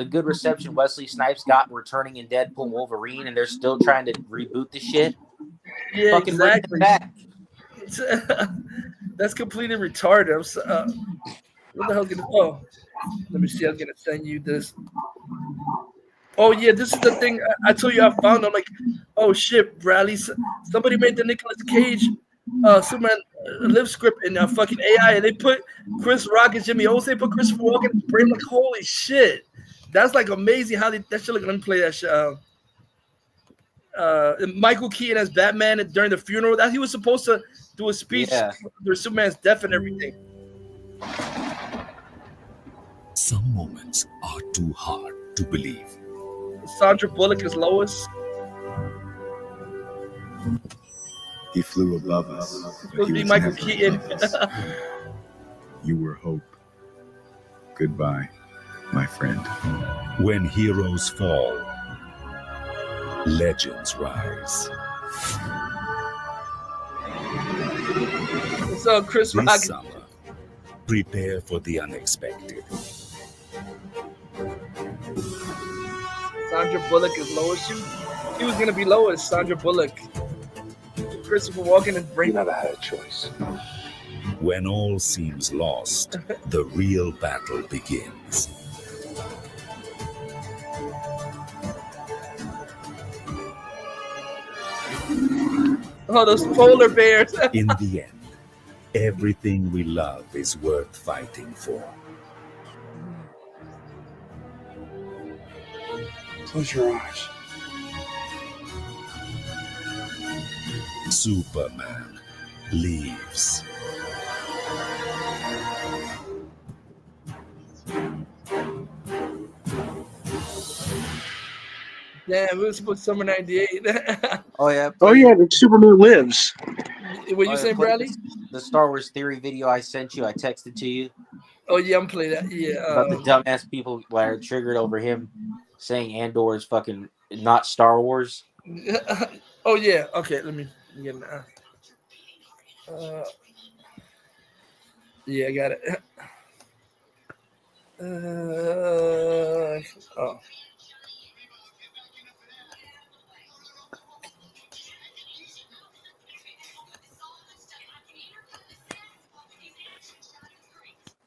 good reception Wesley Snipes got returning in Deadpool and Wolverine, and they're still trying to reboot the shit. Yeah, Fucking exactly. bring it back. That's completely retarded. What the hell's gonna? Oh, let me see. I'm gonna send you this. Oh yeah, this is the thing I told you I found. I'm like, oh shit, Bradley. Somebody made the Nicolas Cage Superman lip script in fucking AI, and they put Chris Rock and Jimmy Olsen. They put Christopher Walken. Brain, like, holy shit, that's like amazing how that shit. Like, let me play that shit. Michael Keaton as Batman during the funeral. That he was supposed to do a speech during Superman's death and everything. Some moments are too hard to believe. Sandra Bullock as Lois. He flew above us. Supposed to be Michael Keaton. You were hope. Goodbye, my friend. When heroes fall, legends rise. So Chris Rock. This summer, prepare for the unexpected. Sandra Bullock is Lois. She was gonna be Lois. Sandra Bullock. Christopher Walken is Brain. You never had a choice. When all seems lost, the real battle begins. Oh, those polar bears. In the end, everything we love is worth fighting for. Close your eyes. Superman leaves. Damn, we were supposed to summer '98. Oh yeah. Oh yeah, the Superman lives. What you saying, Bradley? The Star Wars theory video I sent you, I texted to you. Oh yeah, I'm playing that. Yeah. About the dumbass people that are triggered over him saying Andor is fucking not Star Wars. Oh yeah. Okay, let me get it. Yeah, I got it. Oh.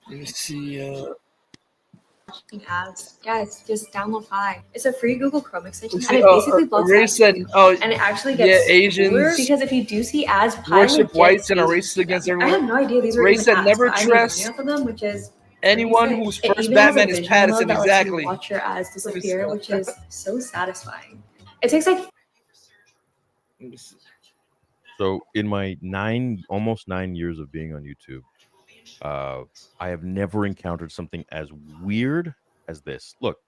Let me see. Ads. Guys, just download 5. It's a free Google Chrome extension, See, and it basically blocks Ray ads. said, And it actually gets Asians cooler because if you do see ads, probably worship legit whites and are Asians racist against I everyone. had no idea these were Ray even said ads, never but I made trust money off of them, which is anyone pretty whose sick. It first even has a Batman is visual mode Pattison. that lets you Exactly. watch your ads disappear, which is so satisfying. It takes like. Let me see. So in my almost 9 years of being on YouTube, I have never encountered something as weird as this. Look,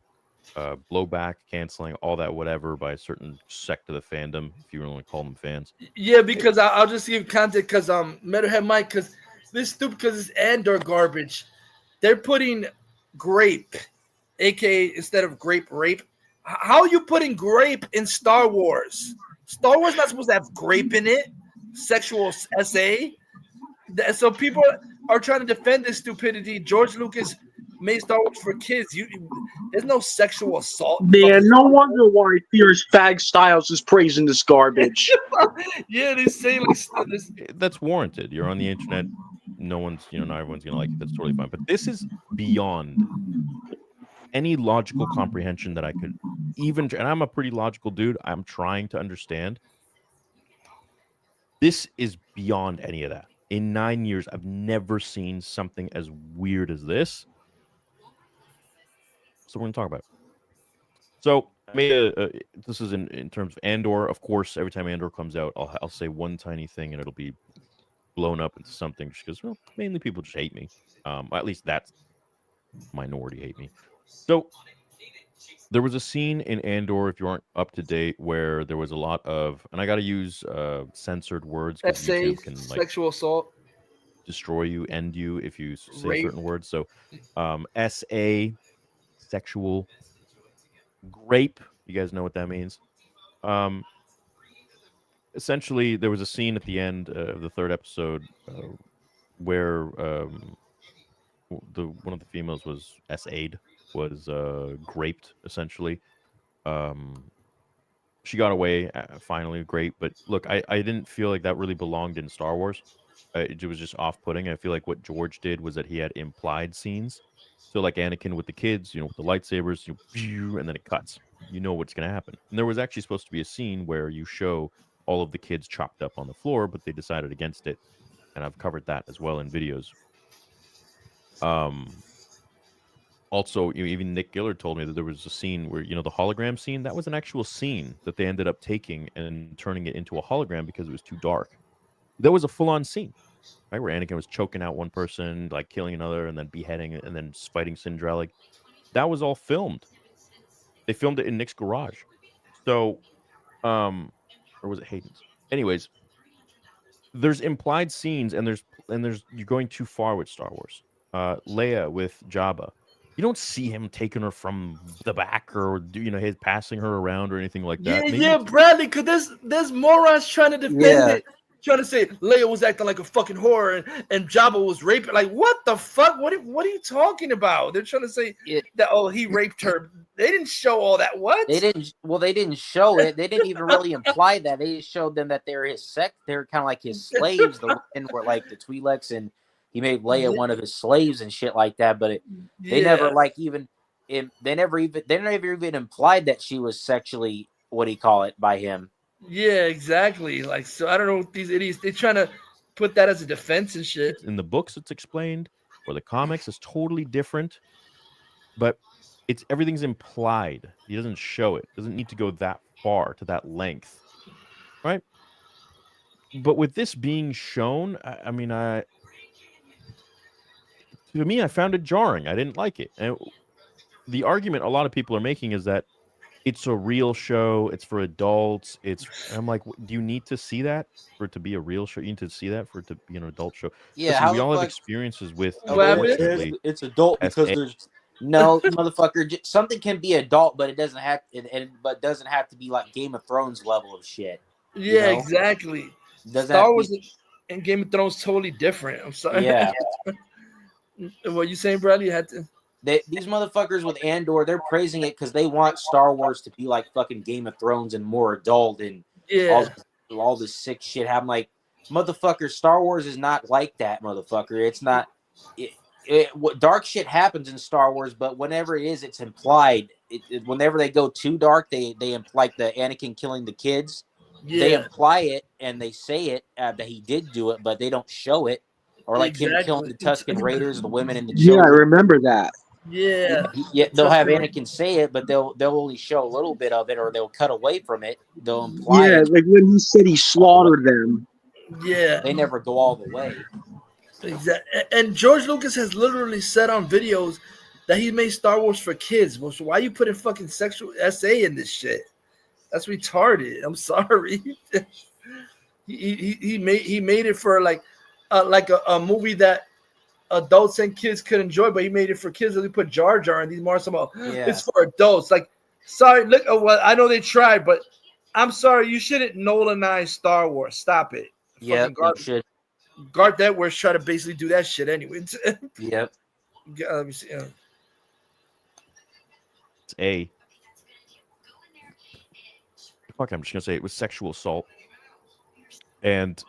blowback, canceling, all that whatever by a certain sect of the fandom, if you want to call them fans. Yeah, because I'll just give content because Metalhead Mike, because this stupid, because it's Andor garbage. They're putting grape, aka instead of grape rape. How are you putting grape in Star Wars? Star Wars not supposed to have grape in it. Sexual SA. So people are trying to defend this stupidity. George Lucas made Star Wars for kids. There's no sexual assault. Man, no wonder why Fierce Fag Styles is praising this garbage. Yeah, they say like this. That's warranted. You're on the internet. No one's, not everyone's gonna like it. That's totally fine. But this is beyond any logical comprehension that I could even. And I'm a pretty logical dude. I'm trying to understand. This is beyond any of that. In 9 years, I've never seen something as weird as this. So we're going to talk about it. So I made this is in terms of Andor. Of course, every time Andor comes out, I'll say one tiny thing and it'll be blown up into something just because, well, mainly people just hate me. At least that minority hate me. So there was a scene in Andor, if you aren't up to date, where there was a lot of, and I got to use censored words because YouTube can sexual assault, destroy you, end you if you say rape. certain words. So, SA, sexual grape. You guys know what that means. Essentially, there was a scene at the end of the third episode where one of the females was SA'd, was graped, essentially. She got away finally, great. But look, I didn't feel like that really belonged in Star Wars. It was just off-putting. I feel like what George did was that he had implied scenes. So like Anakin with the kids, with the lightsabers, and then it cuts. You know what's going to happen. And there was actually supposed to be a scene where you show all of the kids chopped up on the floor, but they decided against it. And I've covered that as well in videos. Also, even Nick Gillard told me that there was a scene where, the hologram scene, that was an actual scene that they ended up taking and turning it into a hologram because it was too dark. That was a full-on scene, right? Where Anakin was choking out one person, like killing another, and then beheading it, and then fighting Syndra. Like, that was all filmed. They filmed it in Nick's garage. So, or was it Hayden's? Anyways, there's implied scenes, and there's you're going too far with Star Wars. Leia with Jabba. You don't see him taking her from the back or his passing her around or anything like that. Yeah, Bradley, because there's morons trying to defend it, trying to say Leia was acting like a fucking whore and Jabba was raping. Like, what the fuck? What are you talking about? They're trying to say that he raped her. They didn't show all that. What? They didn't. Well, they didn't show it. They didn't even really imply that. They just showed them that they're his sect. They're kind of like his slaves. The women were like the Twi'leks, and he made Leia one of his slaves and shit like that. But they never they never even implied that she was sexually by him. Yeah, exactly. Like, so I don't know what these idiots, they're trying to put that as a defense and shit. In the books, it's explained, or the comics is totally different, but everything's implied. He doesn't show it. Doesn't need to go that far, to that length, right? But with this being shown, I mean, to me, I found it jarring. I didn't like it. And the argument a lot of people are making is that it's a real show. It's for adults. I'm like, do you need to see that for it to be a real show? You need to see that for it to be an adult show. Yeah, listen, we all have experiences with. It's adult because there's no motherfucker. Something can be adult, but it doesn't have, doesn't have to be like Game of Thrones level of shit. Yeah, exactly. Star Wars and Game of Thrones totally different. I'm sorry. Yeah. What you saying, Bradley? You had to. These motherfuckers with Andor, they're praising it because they want Star Wars to be like fucking Game of Thrones and more adult and all this sick shit. I'm like, motherfucker, Star Wars is not like that, motherfucker. It's not. Dark shit happens in Star Wars, but whenever it is, it's implied. Whenever they go too dark, they imply the Anakin killing the kids. Yeah. They imply it and they say it that he did do it, but they don't show it. Or like him killing the Tusken Raiders, the women and the children. Yeah, I remember that. Yeah. They'll have Anakin say it, but they'll only show a little bit of it, or they'll cut away from it. They'll imply it. Like when he said he slaughtered them. Yeah. They never go all the way. Exactly. And George Lucas has literally said on videos that he made Star Wars for kids. Well, so why are you putting fucking sexual SA in this shit? That's retarded. I'm sorry. he made it for like a movie that adults and kids could enjoy, but he made it for kids. He put Jar Jar and these more about it's for adults. Like, sorry, look, well, I know they tried, but I'm sorry, you shouldn't Nolanize Star Wars. Stop it. Yeah, should. Garth Edwards try to basically do that shit anyway. Yep. Let me see. It's I'm just gonna say it was sexual assault, and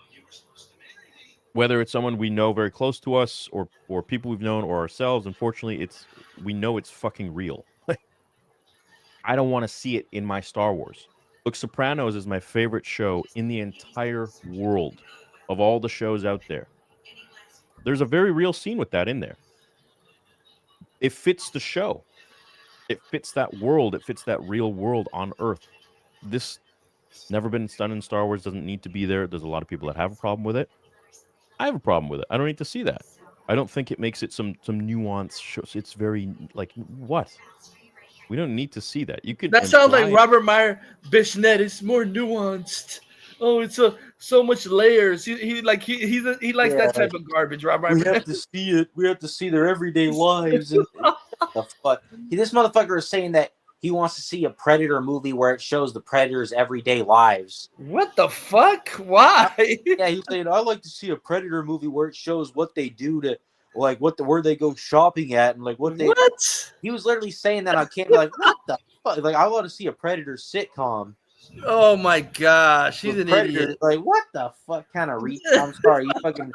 whether it's someone we know very close to us or people we've known or ourselves, unfortunately, we know it's fucking real. I don't want to see it in my Star Wars. Look, Sopranos is my favorite show in the entire world of all the shows out there. There's a very real scene with that in there. It fits the show. It fits that world. It fits that real world on Earth. This never been done in Star Wars. Doesn't need to be there. There's a lot of people that have a problem with it. I have a problem with it. I don't need to see that. I don't think it makes it some nuanced show. It's very like what? We don't need to see that. You could. That sounds like Robert Meyer Bichnet. It's more nuanced. Oh, it's so much layers. He likes that type of garbage. Robert. We have to see it. We have to see their everyday lives. The fuck? This motherfucker is saying that he wants to see a Predator movie where it shows the Predator's everyday lives. What the fuck? Why? Yeah, he's saying I'd like to see a Predator movie where it shows what they do to, like, where they go shopping at and like what they. What? He was literally saying that on camera, like, what the fuck? Like, I want to see a Predator sitcom. Oh my gosh, he's an Predator, idiot. like, what the fuck kind of I'm sorry, you fucking.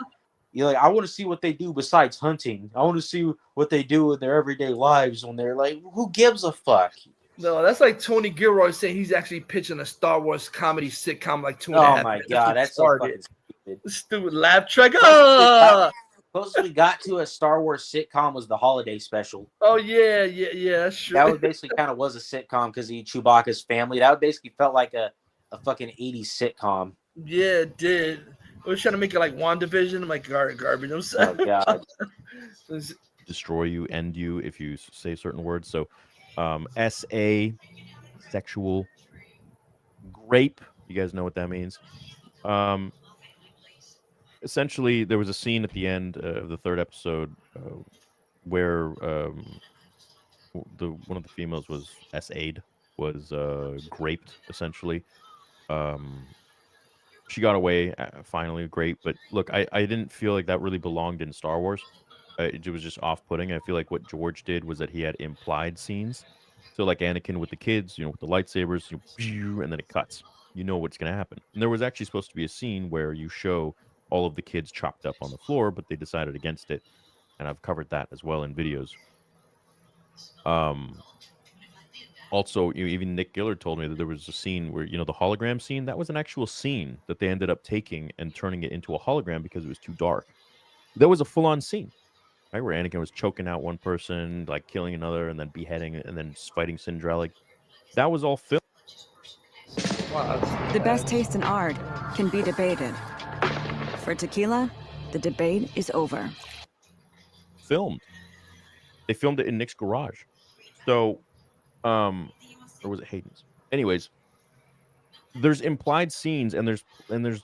You're like, I want to see what they do besides hunting. I want to see what they do in their everyday lives when they're like, who gives a fuck? No, that's like Tony Gilroy saying he's actually pitching a Star Wars comedy sitcom like 2.5 Oh minutes. my god, that's so fucking stupid. Stupid laugh track. Closest we got to a Star Wars sitcom was the holiday special. Oh yeah, that's true. That was basically kind of was a sitcom because he Chewbacca's family. That basically felt like a fucking 80s sitcom. Yeah, it did. I was trying to make it like WandaVision. I'm like, garbage. I'm sorry. Oh god. Destroy you, end you if you say certain words. So, SA, sexual, grape. You guys know what that means. Essentially, there was a scene at the end of the third episode where one of the females was SA'd, was graped, essentially. She got away finally, great. But look, I didn't feel like that really belonged in Star Wars. It was just off-putting. I feel like what George did was that he had implied scenes. So like Anakin with the kids, with the lightsabers, and then it cuts. You know what's going to happen. And there was actually supposed to be a scene where you show all of the kids chopped up on the floor, but they decided against it. And I've covered that as well in videos. Also, even Nick Gillard told me that there was a scene where, the hologram scene, that was an actual scene that they ended up taking and turning it into a hologram because it was too dark. That was a full-on scene, right? Where Anakin was choking out one person, like killing another, and then beheading, and then fighting Syndra. Like, that was all filmed. Wow, the best taste in art can be debated. For tequila, the debate is over. Filmed. They filmed it in Nick's garage. So, or was it Hayden's? Anyways, there's implied scenes, and there's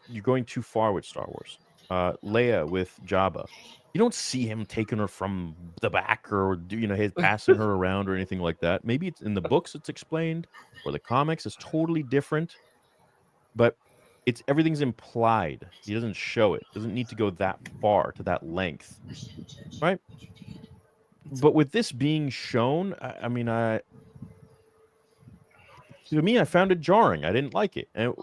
you're going too far with Star Wars. Leia with Jabba, you don't see him taking her from the back or he's passing her around or anything like that. Maybe it's in the books, it's explained, or the comics is totally different, but everything's implied. He doesn't show it. Doesn't need to go that far, to that length, right? But with this being shown, I found it jarring. I didn't like it. And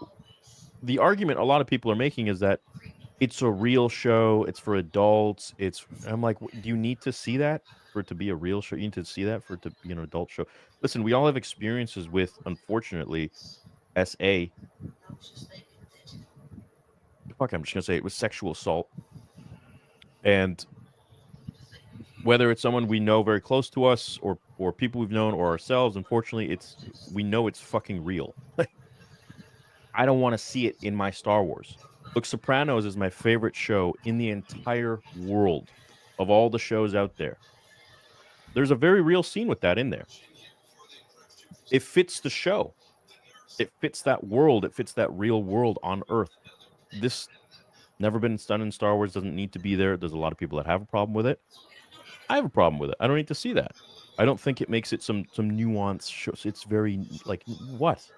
the argument a lot of people are making is that it's a real show. It's for adults. I'm like, do you need to see that for it to be a real show? You need to see that for it to be an adult show. Listen, we all have experiences with, unfortunately, SA. Fuck, I'm just going to say it was sexual assault. And whether it's someone we know very close to us or people we've known or ourselves, unfortunately, we know it's fucking real. I don't want to see it in my Star Wars. Look, Sopranos is my favorite show in the entire world of all the shows out there. There's a very real scene with that in there. It fits the show. It fits that world. It fits that real world on Earth. This never been done in Star Wars, doesn't need to be there. There's a lot of people that have a problem with it. I have a problem with it. I don't need to see that. I don't think it makes it some nuanced show. It's very, like, what?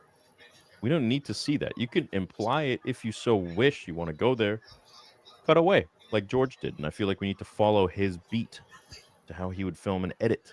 We don't need to see that. You can imply it if you so wish. You want to go there, cut away, like George did. And I feel like we need to follow his beat to how he would film and edit.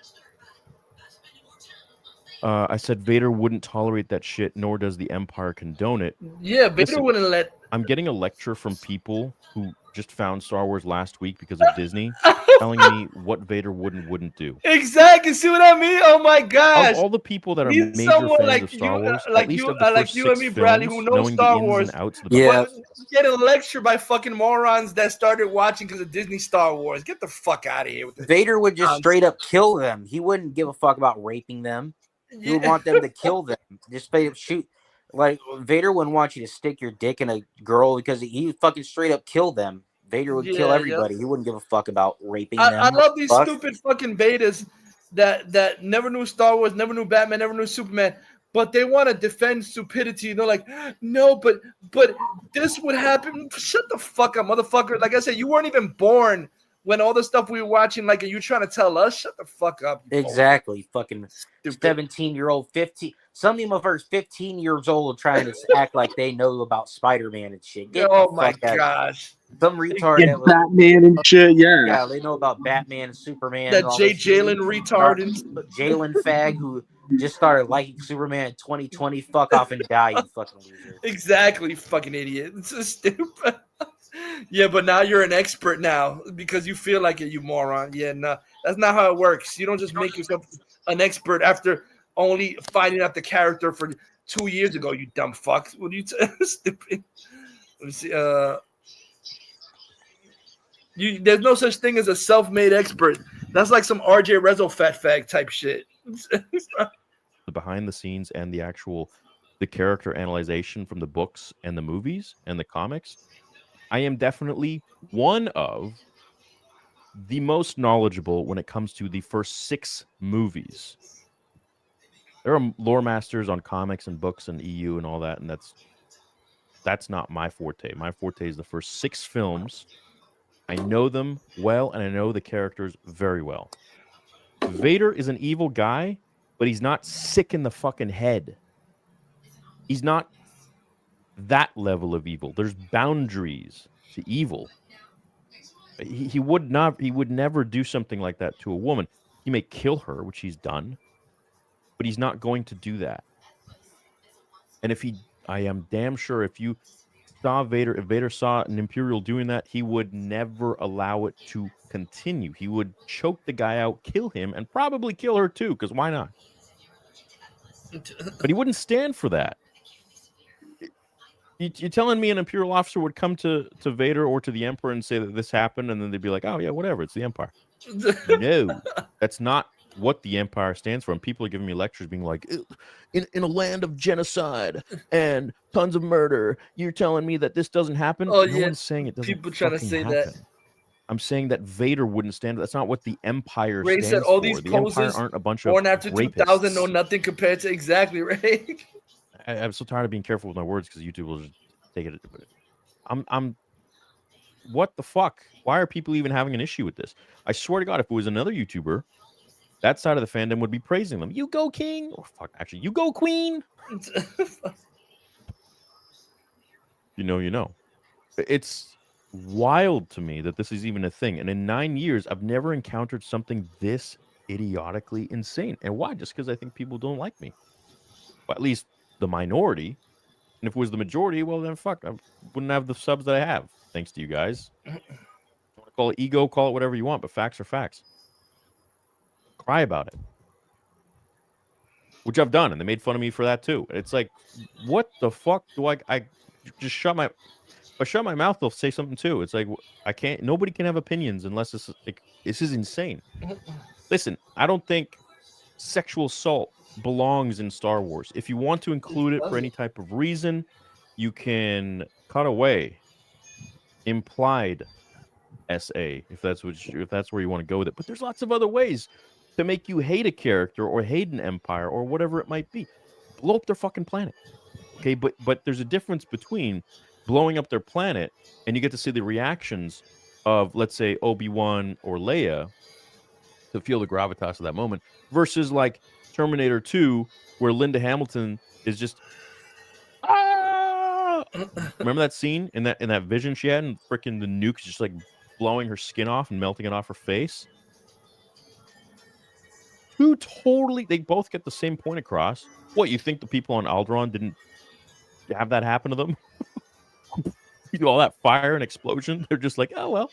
I said Vader wouldn't tolerate that shit, nor does the Empire condone it. Yeah, Vader wouldn't let... I'm getting a lecture from people who just found Star Wars last week because of Disney, telling me what Vader would and wouldn't do. Exactly. See what I mean? Oh my gosh! Of all the people that are major fans of Star Wars, like at least you, of the like first you 6 and me, Bradley, who films, know knowing Star the ins Wars. and outs of Yeah. Get a lecture by fucking morons that started watching because of Disney Star Wars. Get the fuck out of here with this. Vader would just straight up kill them. He wouldn't give a fuck about raping them. He would want them to kill them. Just straight up shoot. Like, Vader wouldn't want you to stick your dick in a girl because he fucking straight up kill them. Vader would kill everybody. He wouldn't give a fuck about raping them. I love these stupid fucking betas that never knew Star Wars, never knew Batman, never knew Superman, but they want to defend stupidity. They're like, no, but this would happen. Shut the fuck up, motherfucker. Like I said, you weren't even born when all the stuff we were watching, like, are you trying to tell us? Shut the fuck up. Exactly. Fucking Stupid. 17-year-old, 15. Some of them are 15 years old trying to act like they know about Spider-Man and shit. Get Oh the my fuck out. gosh. Some retard Yeah, that was Batman and shit. Yeah. yeah, they know about Batman and Superman. That And all Jay this shit. Jalen retard. Jalen fag who just started liking Superman in 2020. Fuck off and die, you fucking loser. Exactly, fucking idiot. It's so stupid. Yeah, but now you're an expert now because you feel like it, you moron. Yeah, no, that's not how it works. You don't just make yourself an expert after only finding out the character for 2 years ago. You dumb fuck. What are you stupid? Let me see. There's no such thing as a self-made expert. That's like some RJ Rezzo fat fag type shit. The behind the scenes and the character analyzation from the books and the movies and the comics, I am definitely one of the most knowledgeable when it comes to the first 6 movies. There are lore masters on comics and books and EU and all that, and that's not my forte. My forte is the first 6 films. I know them well, and I know the characters very well. Vader is an evil guy, but he's not sick in the fucking head. He's not that level of evil. There's boundaries to evil. He would never do something like that to a woman. He may kill her, which he's done, but he's not going to do that. And I am damn sure if Vader saw an Imperial doing that, he would never allow it to continue. He would choke the guy out, kill him, and probably kill her too, because why not? But he wouldn't stand for that. You're telling me an Imperial officer would come to Vader or to the Emperor and say that this happened, and then they'd be like, oh, yeah, whatever, it's the Empire. No, that's not what the Empire stands for. And people are giving me lectures being like, in a land of genocide and tons of murder, you're telling me that this doesn't happen? Oh, no yeah. one's saying it doesn't People trying to say happen. that. I'm saying that Vader wouldn't stand. That's not what the Empire Ray stands said all these for. The Empire poses aren't a bunch of born after rapists. 2000 know nothing compared to exactly, right? I'm so tired of being careful with my words because YouTube will just take it. I'm what the fuck? Why are people even having an issue with this? I swear to God, if it was another YouTuber, that side of the fandom would be praising them. You go, King. Or fuck, actually, you go, Queen. You know. It's wild to me that this is even a thing. And in 9 years, I've never encountered something this idiotically insane. And why? Just because I think people don't like me. Well, at least the minority. And if it was the majority, well, then fuck, I wouldn't have the subs that I have. Thanks to you guys. Call it ego, call it whatever you want, but facts are facts. Cry about it. Which I've done, and they made fun of me for that too. It's like, what the fuck do I just shut my... If I shut my mouth, they'll say something too. It's like, I can't... Nobody can have opinions unless it's like... This is insane. Listen, I don't think sexual assault belongs in Star Wars. If you want to include it for any type of reason, you can cut away implied SA if that's where you want to go with it. But there's lots of other ways to make you hate a character or hate an empire or whatever it might be. Blow up their fucking planet. Okay, but there's a difference between blowing up their planet and you get to see the reactions of, let's say, Obi-Wan or Leia to feel the gravitas of that moment versus like Terminator 2 where Linda Hamilton is just remember that scene in that vision she had and freaking the nuke's just like blowing her skin off and melting it off her face? They both get the same point across. What, you think the people on Alderaan didn't have that happen to them? You do all that fire and explosion, they're just like, oh well.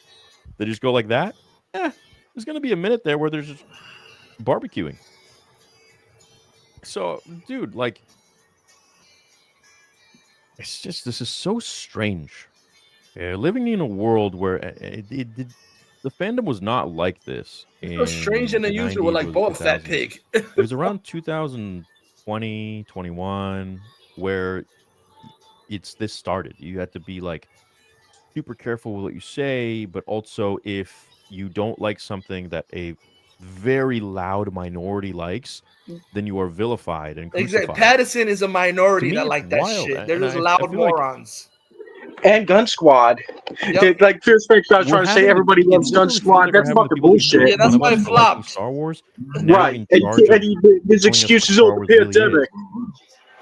They just go like that? There's gonna be a minute there where there's just barbecuing. So, dude, like, it's just, this is so strange. Living in a world where the fandom was not like this. It was strange and unusual, like Boba Fett Pig. It was around 2020, 21, where this started. You had to be like super careful with what you say, but also if you don't like something that a very loud minority likes, then you are vilified and crucified. Exactly. Pattison is a minority that like that wild. shit. They're just loud morons. And Gun Squad. Yep. Like Fierce Fake was trying to say everybody loves Gun Squad. That's fucking bullshit. Yeah, that's why it flopped. Star Wars, now Right. in And, charge of his telling us excuse what is Star the Wars really pandemic.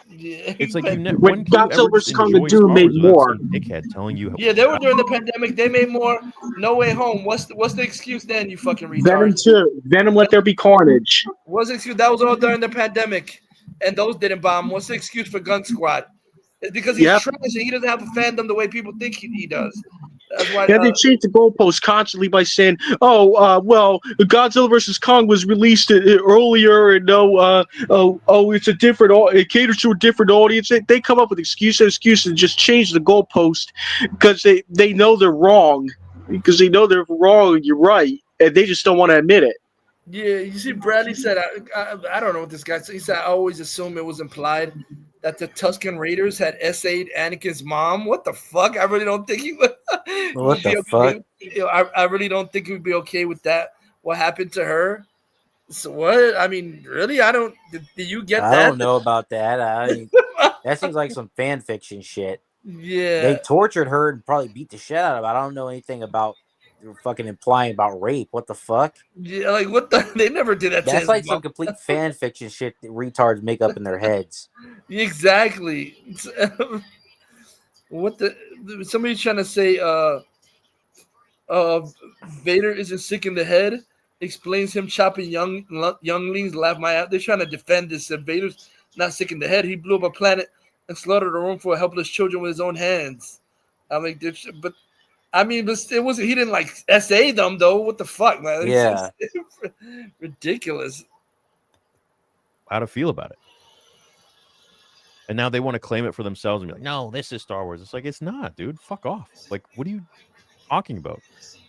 Yeah, It's like when when can you ever Godzilla just vs. Kong enjoy and Doom Star made Wars without more. some dickhead telling you? Yeah, they were during the pandemic. They made more. No Way Home. What's the excuse then? You fucking Venom retards. 2. Venom Let There Be Carnage. What's the excuse? That was all during the pandemic, and those didn't bomb. What's the excuse for Gun Squad? It's because he's Yep. trash and he doesn't have a fandom the way people think he does. That's why. Yeah, they change the goalposts constantly by saying, well, Godzilla vs. Kong was released earlier, and it's a different, it caters to a different audience. They come up with excuses, and just change the goalpost because they know they're wrong. Because they know they're wrong and you're right, and they just don't want to admit it. Yeah, you see, Bradley said, I don't know what this guy said. He said, I always assume it was implied that the Tusken Raiders had essayed Anakin's mom. What the fuck? I really don't think he would. What the fuck? I really don't think he would be okay with that. What happened to her? So what? I mean, really? I don't. Did you get that? I don't know about that. That seems like some fan fiction shit. Yeah. They tortured her and probably beat the shit out of her. I don't know anything about fucking implying about rape. What the fuck? Yeah, like what the? They never did that. That's like some complete fan fiction shit that retards make up in their heads. Exactly. What the? Somebody's trying to say, Vader isn't sick in the head. Explains him chopping younglings. Laugh my ass. They're trying to defend this. Vader's not sick in the head. He blew up a planet and slaughtered a room for helpless children with his own hands. I mean, but I mean, but it wasn't. He didn't like SA them though. What the fuck, man? Yeah, ridiculous. How to feel about it? And now they want to claim it for themselves and be like, "No, this is Star Wars." It's like it's not, dude. Fuck off. Like, what are you talking about?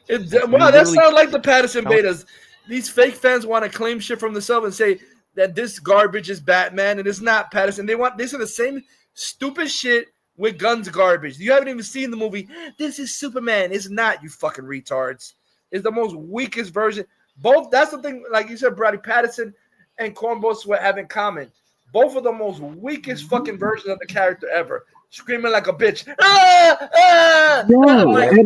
Wow, that sounds like the Pattison betas. These fake fans want to claim shit from themselves and say that this garbage is Batman and it's not Pattison. They say the same stupid shit with Guns garbage. You haven't even seen the movie. This is Superman. It's not, you fucking retards. It's the most weakest version. Both, that's the thing, like you said, Brady, Pattison and Cornball Sweat have in common. Both are the most weakest fucking versions of the character ever. Screaming like a bitch. And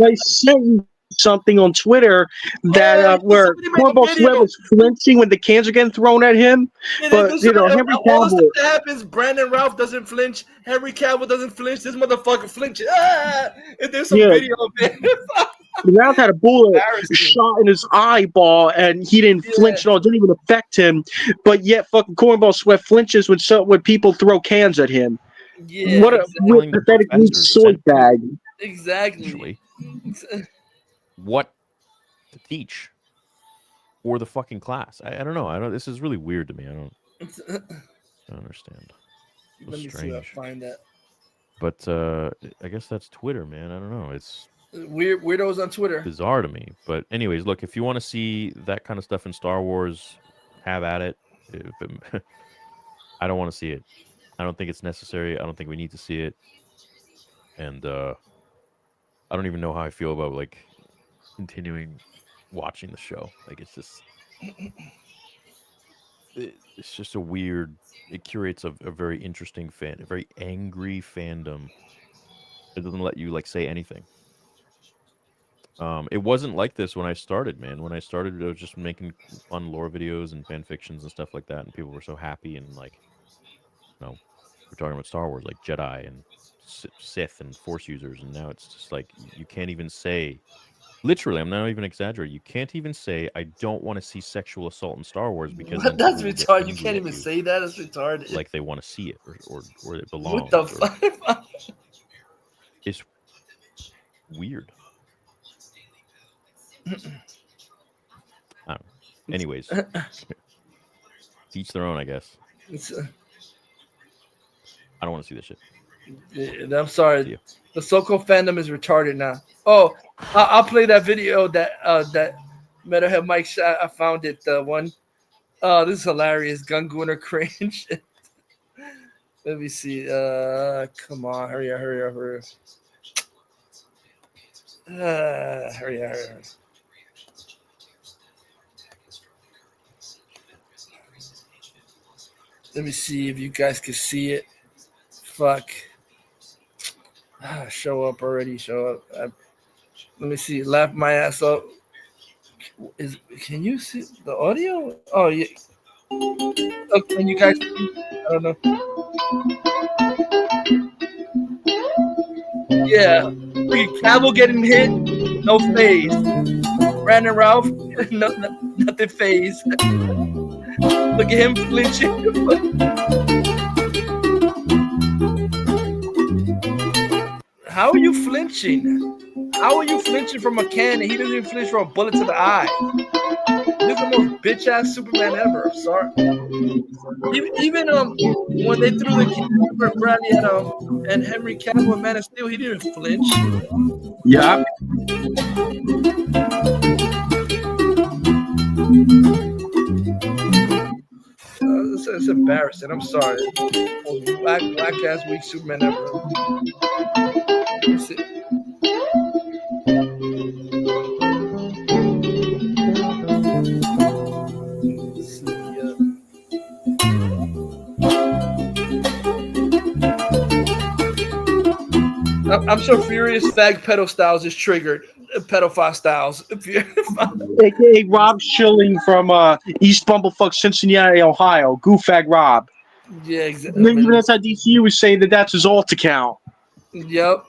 I sent you something on Twitter that where Cornball Sweat was flinching when the cans are getting thrown at him. But Henry all the Cavill, stuff that happens, Brandon Routh doesn't flinch, Henry Cavill doesn't flinch, this motherfucker flinches. And there's some video of it. Routh had a bullet shot in his eyeball and he didn't flinch at all. It didn't even affect him. But yet fucking Cornball Sweat flinches when people throw cans at him. Yeah, what a pathetic soy bag. Exactly. What to teach for the fucking class? I don't know. This is really weird to me. I don't understand. Let me see if I find that. But I guess that's Twitter, man. I don't know. It's weirdos on Twitter. Bizarre to me. But anyways, look, if you want to see that kind of stuff in Star Wars, have at it. I don't want to see it. I don't think it's necessary. I don't think we need to see it. And I don't even know how I feel about like continuing watching the show. Like it's just a weird. It curates a very interesting a very angry fandom. It doesn't let you like say anything. It wasn't like this when I started, man. When I started, I was just making fun lore videos and fan fictions and stuff like that, and people were so happy and like, we're talking about Star Wars, like Jedi and Sith and Force users, and now it's just like you can't even say. Literally, I'm not even exaggerating. You can't even say I don't want to see sexual assault in Star Wars because that's retarded. You can't even say that. That's retarded. Like they want to see it or it belongs. What the fuck? It's weird. I don't know. Anyways, each their own, I guess. I don't want to see this shit. I'm sorry. The so-called fandom is retarded now. Oh, I'll play that video that Metalhead Mike shot. I found it. The one. Oh, this is hilarious. Gungunner cringe. Let me see. Come on, hurry up. Hurry up. Let me see if you guys can see it. Fuck. Show up already. Show up. Let me see. Laugh my ass up. Can you see the audio? Oh yeah. Oh, can you guys see? I don't know. Yeah. Look at Cavill getting hit. No phase. Brandon Ralph. Nothing phase. Look at him flinching. How are you flinching? How are you flinching from a cannon? He doesn't even flinch from a bullet to the eye. This is the most bitch ass Superman ever. I'm sorry. Even when they threw the camera at Bradley and Henry Cavill and Man of Steel, he didn't flinch. Yeah. It's embarrassing. I'm sorry. Black ass weak Superman ever. I'm sure Furious Fag Pedo Styles is triggered. Pedophile Styles. AKA Rob Schilling from East Bumblefuck, Cincinnati, Ohio. Goofag Rob. Yeah, exactly. Even anti-DCU was saying that that's his alt account. Yep.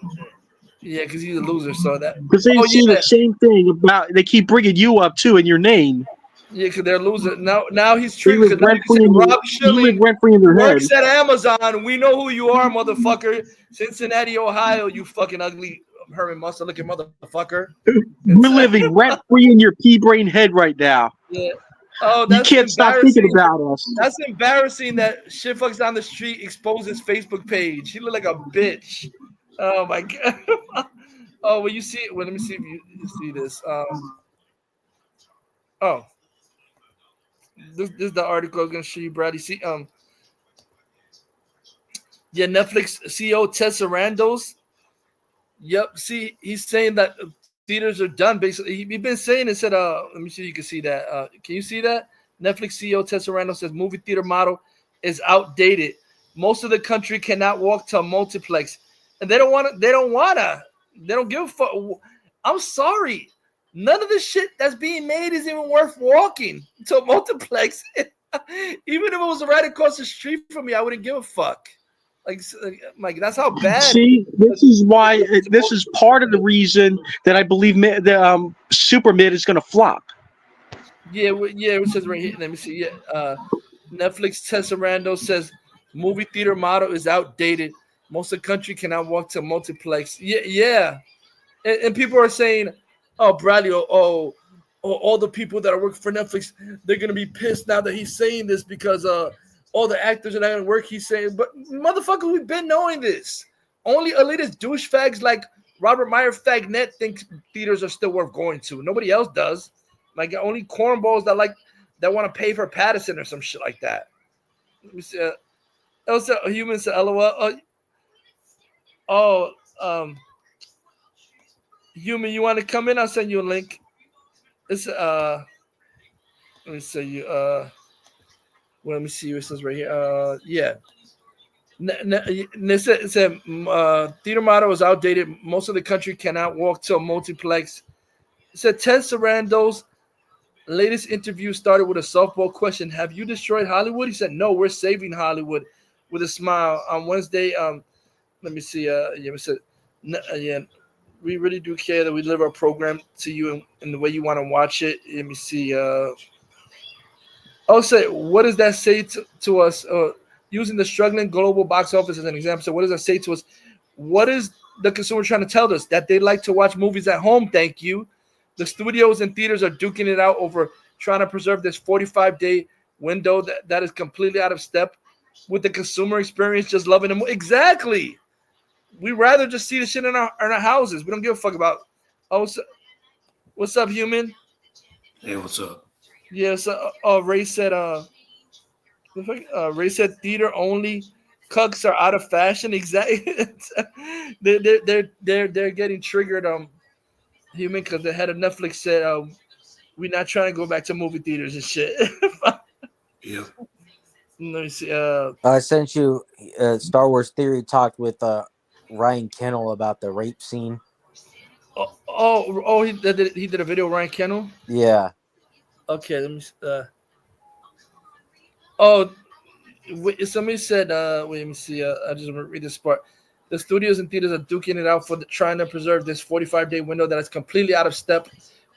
Yeah, because he's a loser. So that because they see the same thing about. They keep bringing you up too in your name. Yeah, because they're losing now. He's triggered. Rob Schilling works at Amazon. We know who you are, motherfucker. Cincinnati, Ohio. You fucking ugly Herman Mustard looking motherfucker. We're living rent free in your pea brain head right now. Yeah. Oh, you can't stop thinking about us. That's embarrassing that shit fucks down the street exposed his Facebook page. He looked like a bitch. Oh my god. Oh, well, you see it. Well, let me see if you see this. This is the article I'm gonna show you, Brad. You see, yeah, Netflix CEO Ted Sarandos. Yep. See, he's saying that theaters are done. Basically, he's been saying it. Said, let me see if you can see that. Can you see that? Netflix CEO Ted Sarandos says movie theater model is outdated. Most of the country cannot walk to a multiplex, and they don't want to. They don't give a fuck. I'm sorry. None of the shit that's being made is even worth walking to a multiplex. Even if it was right across the street from me, I wouldn't give a fuck. Like that's how bad. See, this is why. This is part of the reason that I believe the Super Mid is going to flop. Yeah, it says right here. Let me see. Yeah, Netflix Tesserando says movie theater model is outdated. Most of the country cannot walk to a multiplex. Yeah. And people are saying, "Oh, Bradley, all the people that are working for Netflix, they're gonna be pissed now that he's saying this because all the actors are not gonna work." He's saying, "But motherfucker, we've been knowing this. Only elitist douchebags like Robert Meyer Fagnet think theaters are still worth going to. Nobody else does. Like only cornballs that want to pay for Pattison or some shit like that." Let me see. Also, humans said, "LOL." Human, you want to come in? I'll send you a link. It's let me see you. Well, let me see what it says right here. Yeah. It said theater model is outdated. Most of the country cannot walk to a multiplex. It said Ted Sarandos' latest interview started with a softball question: "Have you destroyed Hollywood?" He said, "No, we're saving Hollywood," with a smile. On Wednesday, let me see. It said, yeah. We really do care that we deliver our program to you in the way you want to watch it. Let me see. I'll say, what does that say to us? Using the struggling global box office as an example. So what does that say to us? What is the consumer trying to tell us? That they like to watch movies at home, thank you. The studios and theaters are duking it out over trying to preserve this 45-day window that is completely out of step with the consumer experience, just loving them. Exactly. We rather just see the shit in our houses. We don't give a fuck about. Oh, what's up, human? Hey, what's up? Yeah. So, Ray said. Ray said theater only cucks are out of fashion. Exactly. they're getting triggered. Human, because the head of Netflix said, "We're not trying to go back to movie theaters and shit." Yeah. Let me see. I sent you Star Wars Theory talked with Ryan Kennel about the rape scene. He did a video, Ryan Kennel. Yeah. Okay, let me. Somebody said. Wait, let me see. I just read this part. The studios and theaters are duking it out for trying to preserve this 45-day window that is completely out of step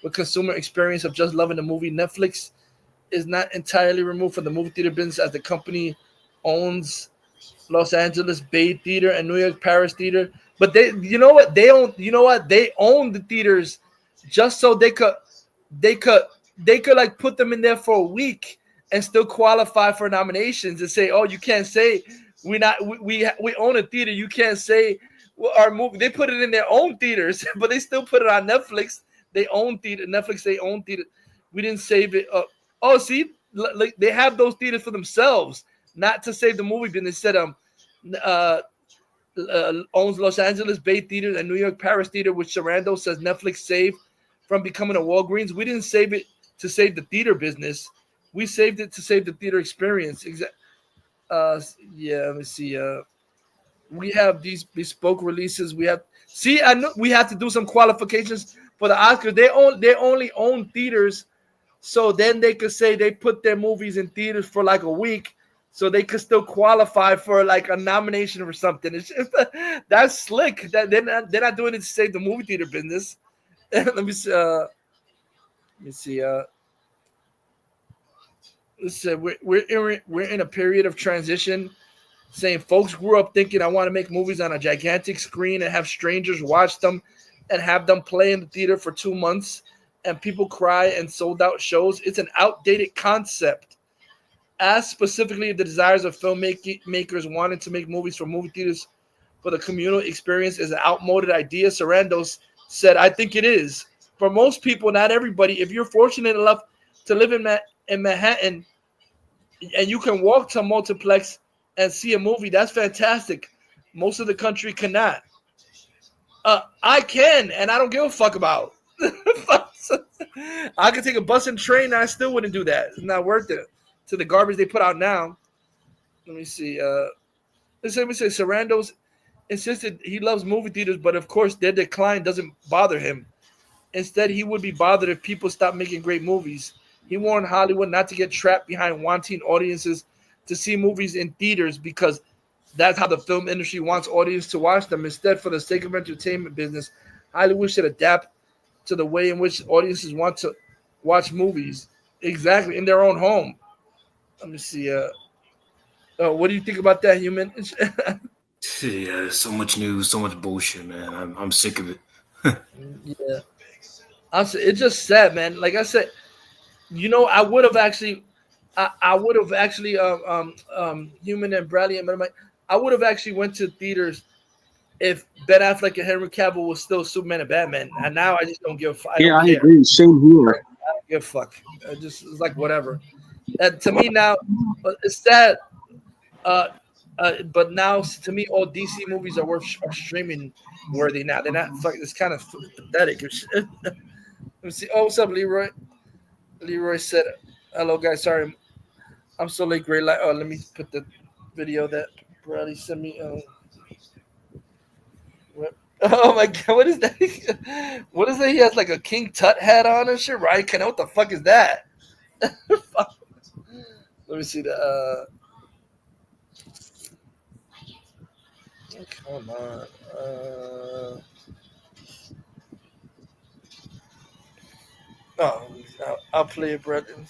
with consumer experience of just loving the movie. Netflix is not entirely removed from the movie theater business, as the company owns Los Angeles Bay Theater and New York Paris Theater. But they own the theaters just so they could like put them in there for a week and still qualify for nominations and say, oh, you can't say we own a theater. You can't say our movie. They put it in their own theaters, but they still put it on Netflix. They own theater. Netflix, they own theater. We didn't save it. See, like they have those theaters for themselves, not to save the movie. But they said owns Los Angeles Bay Theater and New York Paris Theater, which Sarando says Netflix saved from becoming a Walgreens. We didn't save it to save the theater business. We saved it to save the theater experience. Let me see. We have these bespoke releases. I know we have to do some qualifications for the Oscars. They only own theaters, so then they could say they put their movies in theaters for like a week, so they could still qualify for like a nomination or something. It's just, that's slick. That they're not doing it to save the movie theater business. Let me see. We're in a period of transition, saying folks grew up thinking I want to make movies on a gigantic screen and have strangers watch them and have them play in the theater for 2 months and people cry and sold out shows. It's an outdated concept. Asked specifically if the desires of filmmakers wanting to make movies for movie theaters for the communal experience is an outmoded idea, Sarandos said, I think it is. For most people, not everybody, if you're fortunate enough to live in Manhattan and you can walk to a multiplex and see a movie, that's fantastic. Most of the country cannot. I can, and I don't give a fuck about. I could take a bus and train, and I still wouldn't do that. It's not worth it. To the garbage they put out now. Let me see. Let me say Sarandos insisted he loves movie theaters, but of course their decline doesn't bother him. Instead, he would be bothered if people stop making great movies. He warned Hollywood not to get trapped behind wanting audiences to see movies in theaters because that's how the film industry wants audience to watch them. Instead, for the sake of entertainment business, Hollywood should adapt to the way in which audiences want to watch movies. Exactly, in their own home. Let me see. What do you think about that, Human? Yeah, so much news, so much bullshit, man. I'm sick of it. Yeah. It's just sad, man. Like I said, I would have actually, Human and Bradley and I would have actually went to theaters if Ben Affleck and Henry Cavill was still Superman and Batman. And now I just don't give a fuck. I agree. Same here. I don't give a fuck. It's like whatever. And to me now, it's sad. But now to me, all DC movies are streaming worthy now. They're not. It's kind of pathetic. Let me see. Oh, what's up, Leroy? Leroy said, "Hello, guys. Sorry, I'm so late. Great light. Oh, let me put the video that Bradley sent me. Oh my god, what is that? What is that? He has like a King Tut hat on and shit. Ryan Kennel, what the fuck is that? Let me see the. Come on. I'll play it, Brendan.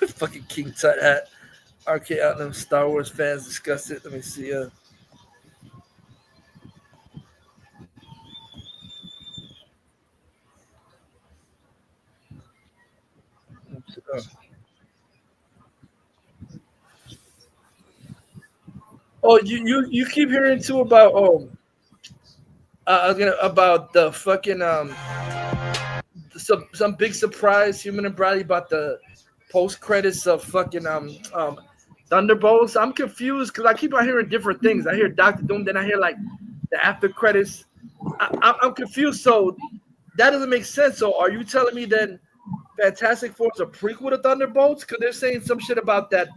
Fucking King Tut hat. Arcade Outlaw Star Wars fans discussed it. Let me see. Oh, you keep hearing too about about the fucking some big surprise, Human and Bradley, about the post credits of fucking Thunderbolts. I'm confused because I keep on hearing different things. I hear Doctor Doom, then I hear like the after credits. I'm confused. So that doesn't make sense. So are you telling me then Fantastic Four is a prequel to Thunderbolts? Because they're saying some shit about that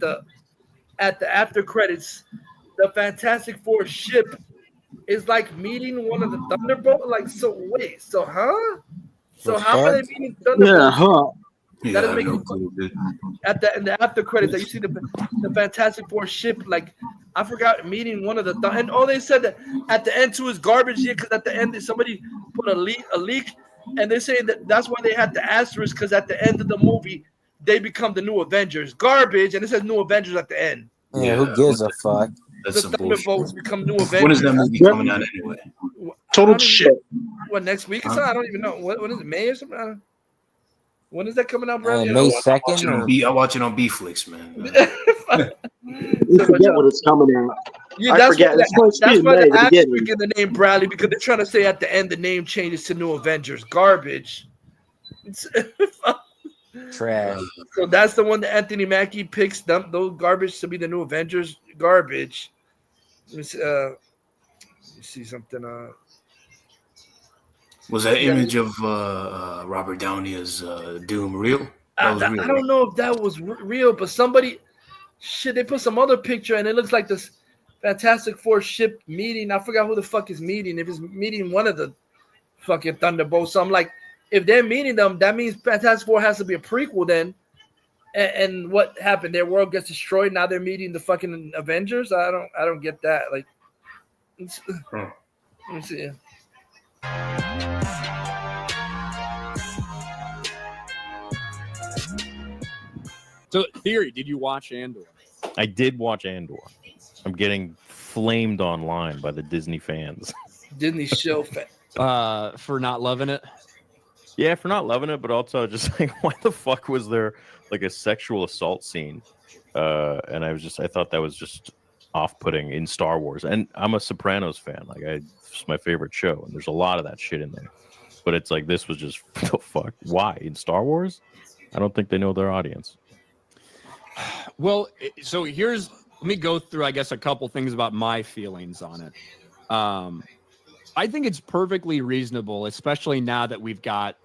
at the after credits, the Fantastic Four ship is like meeting one of the Thunderbolts. Like, so wait, so huh? So how are they meeting Thunderbolts? Yeah, huh? That Yeah, I doesn't have make no clue, dude. in the after credits that you see the Fantastic Four ship, like I forgot meeting one of the and they said that at the end too is garbage here because at the end somebody put a leak and they're saying that's why they had the asterisk because at the end of the movie they become the new Avengers. Garbage, and it says new Avengers at the end. Yeah, who gives a fuck? That's The some bullshit. Thunderbolts become new Avengers. When is that movie coming out anyway? Total shit. What, next week or something? I don't even know. What is it, May or something? When is that coming out, Bradley? May 2nd. I watch it on B-Flix, man. You forget what it's coming out. Yeah, I that's forget. why the asterisk in the name Bradley, because they're trying to say at the end the name changes to New Avengers. Garbage. Trash. So that's the one that Anthony Mackie picks them those garbage to be the New Avengers. Garbage. Let me see something. Was that image of Robert Downey as Doom real? That was real. I don't know if that was real, but somebody, they put some other picture and it looks like this Fantastic Four ship meeting. I forgot who the fuck is meeting. If it's meeting one of the fucking Thunderbolts, so I'm like, if they're meeting them, that means Fantastic Four has to be a prequel then. And what happened? Their world gets destroyed. Now they're meeting the fucking Avengers. I don't get that. Like, let me see. So, Theory, did you watch Andor? I did watch Andor. I'm getting flamed online by the Disney fans. Disney show fan. For not loving it? Yeah, for not loving it, but also just like, why the fuck was there like a sexual assault scene? And I thought that was just off-putting in Star Wars. And I'm a Sopranos fan. Like, it's my favorite show, and there's a lot of that shit in there. But it's like, this was just, the fuck? Why? In Star Wars? I don't think they know their audience. Well, so let me go through, I guess, a couple things about my feelings on it. I think it's perfectly reasonable, especially now that we've got,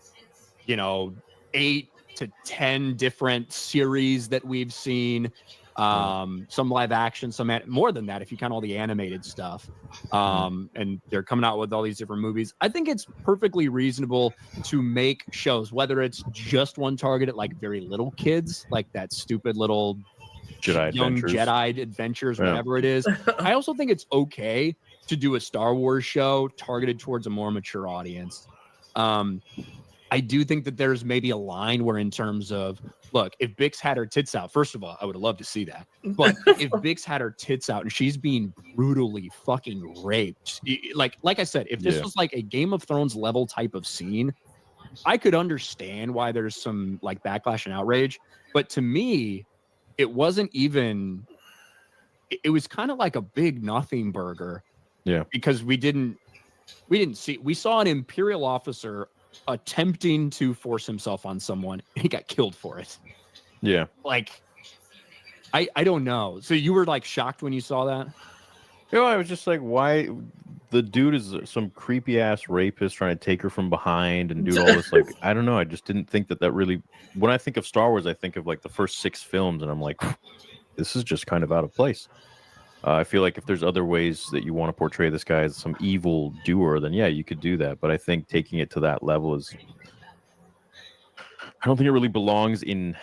8 to 10 different series that we've seen, some live action, some more than that if you count all the animated stuff, and they're coming out with all these different movies. I think it's perfectly reasonable to make shows, whether it's just one targeted, like very little kids, like that stupid little young Jedi adventures, whatever it is. I also think it's okay to do a Star Wars show targeted towards a more mature audience. I do think that there's maybe a line where, in terms of, look, if Bix had her tits out, first of all, I would have loved to see that. But if Bix had her tits out and she's being brutally fucking raped, like I said, if this was like a Game of Thrones level type of scene, I could understand why there's some like backlash and outrage. But to me, it wasn't even. It was kind of like a big nothing burger. Yeah, because we saw an Imperial officer attempting to force himself on someone. He got killed for it. Yeah. Like, I don't know. So you were like shocked when you saw that? I was just like, why? The dude is some creepy ass rapist trying to take her from behind and do all this. Like, I don't know. I just didn't think that really. When I think of Star Wars, I think of like the first 6 films, and I'm like, this is just kind of out of place. I feel like if there's other ways that you want to portray this guy as some evil doer, then yeah, you could do that. But I think taking it to that level I don't think it really belongs in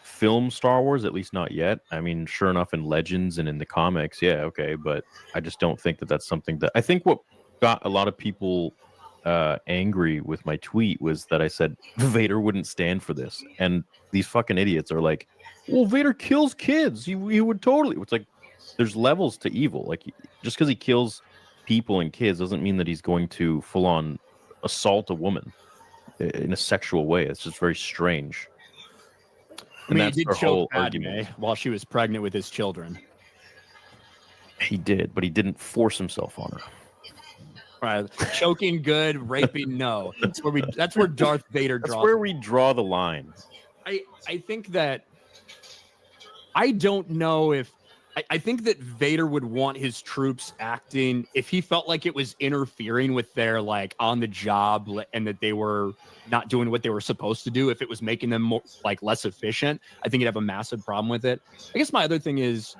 film Star Wars, at least not yet. I mean, sure enough, in Legends and in the comics, yeah, okay. But I just don't think that that's something that, I think what got a lot of people angry with my tweet was that I said Vader wouldn't stand for this. And these fucking idiots are like, well, Vader kills kids. He would totally. It's like, there's levels to evil. Like, just because he kills people and kids doesn't mean that he's going to full on assault a woman in a sexual way. It's just very strange. I mean, he did choke Padme while she was pregnant with his children. He did, but he didn't force himself on her. Right, choking good, raping no. That's where Darth Vader draws. That's where we draw the line. I think that I don't know if I think that Vader would want his troops acting if he felt like it was interfering with their like on the job and that they were not doing what they were supposed to do. If it was making them more like less efficient, I think he'd have a massive problem with it. I guess my other thing is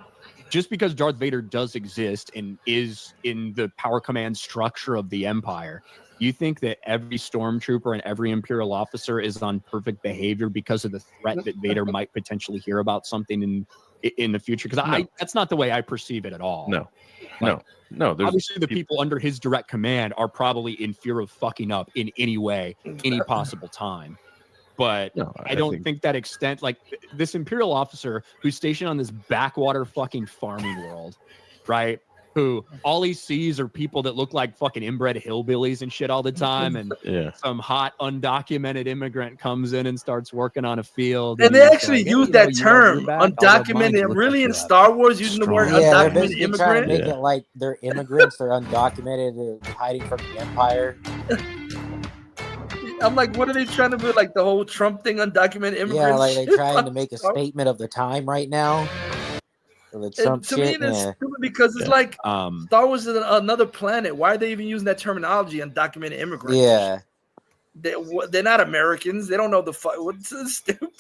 just because Darth Vader does exist and is in the power command structure of the Empire, you think that every stormtrooper and every Imperial officer is on perfect behavior because of the threat that Vader might potentially hear about something in the future? Because that's not the way I perceive it at all. No. There's Obviously, the people under his direct command are probably in fear of fucking up in any way, any possible time. But I don't think that extent, like this Imperial officer who's stationed on this backwater fucking farming world, right? Who all he sees are people that look like fucking inbred hillbillies and shit all the time. And some hot undocumented immigrant comes in and starts working on a field. And they actually use that term, undocumented. Really, in Star Wars, using the word undocumented immigrant. Trying to make it like they're immigrants, they're undocumented, they're hiding from the Empire. I'm like, what are they trying to do? Like the whole Trump thing, undocumented immigrants? Yeah, like they're trying to make a statement of the time right now. The Trump to me, it's stupid because it's like Star Wars is another planet. Why are they even using that terminology, undocumented immigrants? Yeah, they're not Americans. They don't know the fuck. What's this stupid?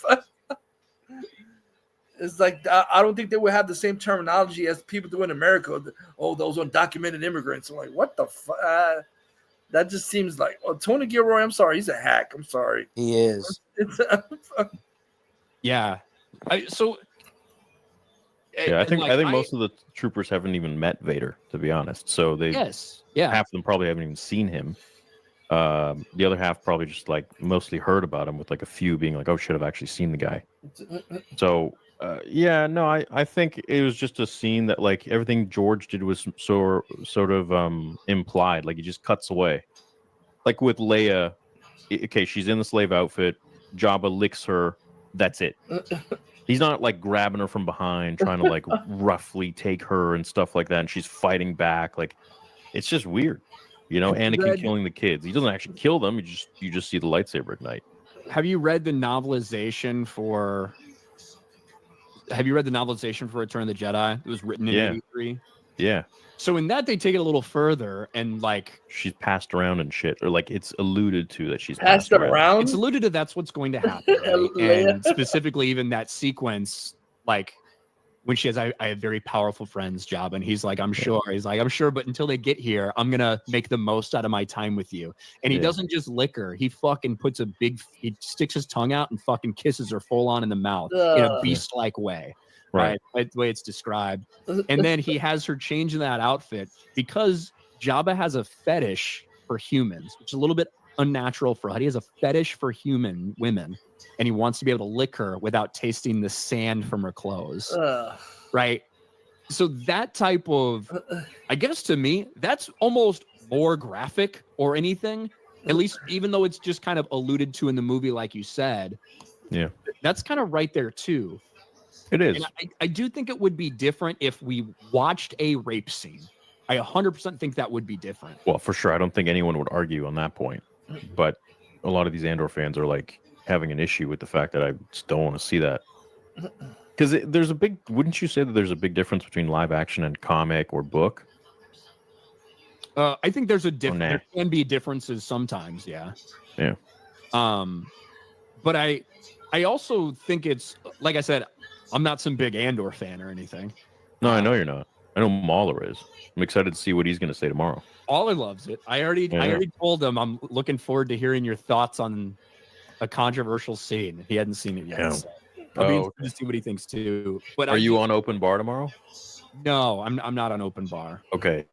It's like I don't think they would have the same terminology as people do in America. Oh, those undocumented immigrants. I'm like, what the fuck? That just seems like Tony Gilroy. I'm sorry, he's a hack. I'm sorry. He is. Yeah. I think most of the troopers haven't even met Vader, to be honest. So half of them probably haven't even seen him. The other half probably just like mostly heard about him, with like a few being like, "Oh shit, I've actually seen the guy." So I think it was just a scene that like everything George did was sort of implied. Like he just cuts away, like with Leia. Okay, she's in the slave outfit. Jabba licks her. That's it. He's not like grabbing her from behind, trying to like roughly take her and stuff like that. And she's fighting back. Like, it's just weird, you know. Anakin killing the kids. He doesn't actually kill them. You just see the lightsaber ignite. Have you read the novelization for? Have you read the novelization for Return of the Jedi? It was written in '83. Yeah. So in that they take it a little further and like she's passed around and shit, or like it's alluded to that she's passed around. It's alluded to that's what's going to happen, right? And specifically even that sequence, like when she has, I have very powerful friends, Jabba, and he's like, I'm sure, but until they get here, I'm gonna make the most out of my time with you. And he doesn't just lick her; he fucking puts he sticks his tongue out and fucking kisses her full on in the mouth in a beast-like way. Right, the way it's described. And then he has her change in that outfit because Jabba has a fetish for humans, which is a little bit unnatural for Hud. He has a fetish for human women, and he wants to be able to lick her without tasting the sand from her clothes. Right? So that type of, I guess to me, that's almost more graphic or anything, at least even though it's just kind of alluded to in the movie, like you said. Yeah. That's kind of right there too. It is. And I do think it would be different if we watched a rape scene. I 100% think that would be different. Well, for sure. I don't think anyone would argue on that point. But a lot of these Andor fans are like having an issue with the fact that I just don't want to see that. Because wouldn't you say that there's a big difference between live action and comic or book? I think there's there can be differences sometimes, yeah. Yeah. But I also think it's, like I said, I'm not some big Andor fan or anything. No, I know you're not. I know Mahler is. I'm excited to see what he's going to say tomorrow. Mahler loves it. I already told him I'm looking forward to hearing your thoughts on a controversial scene. He hadn't seen it yet. Yeah. So I'll be interested to see what he thinks too. But are you on open bar tomorrow? No, I'm not on open bar. Okay.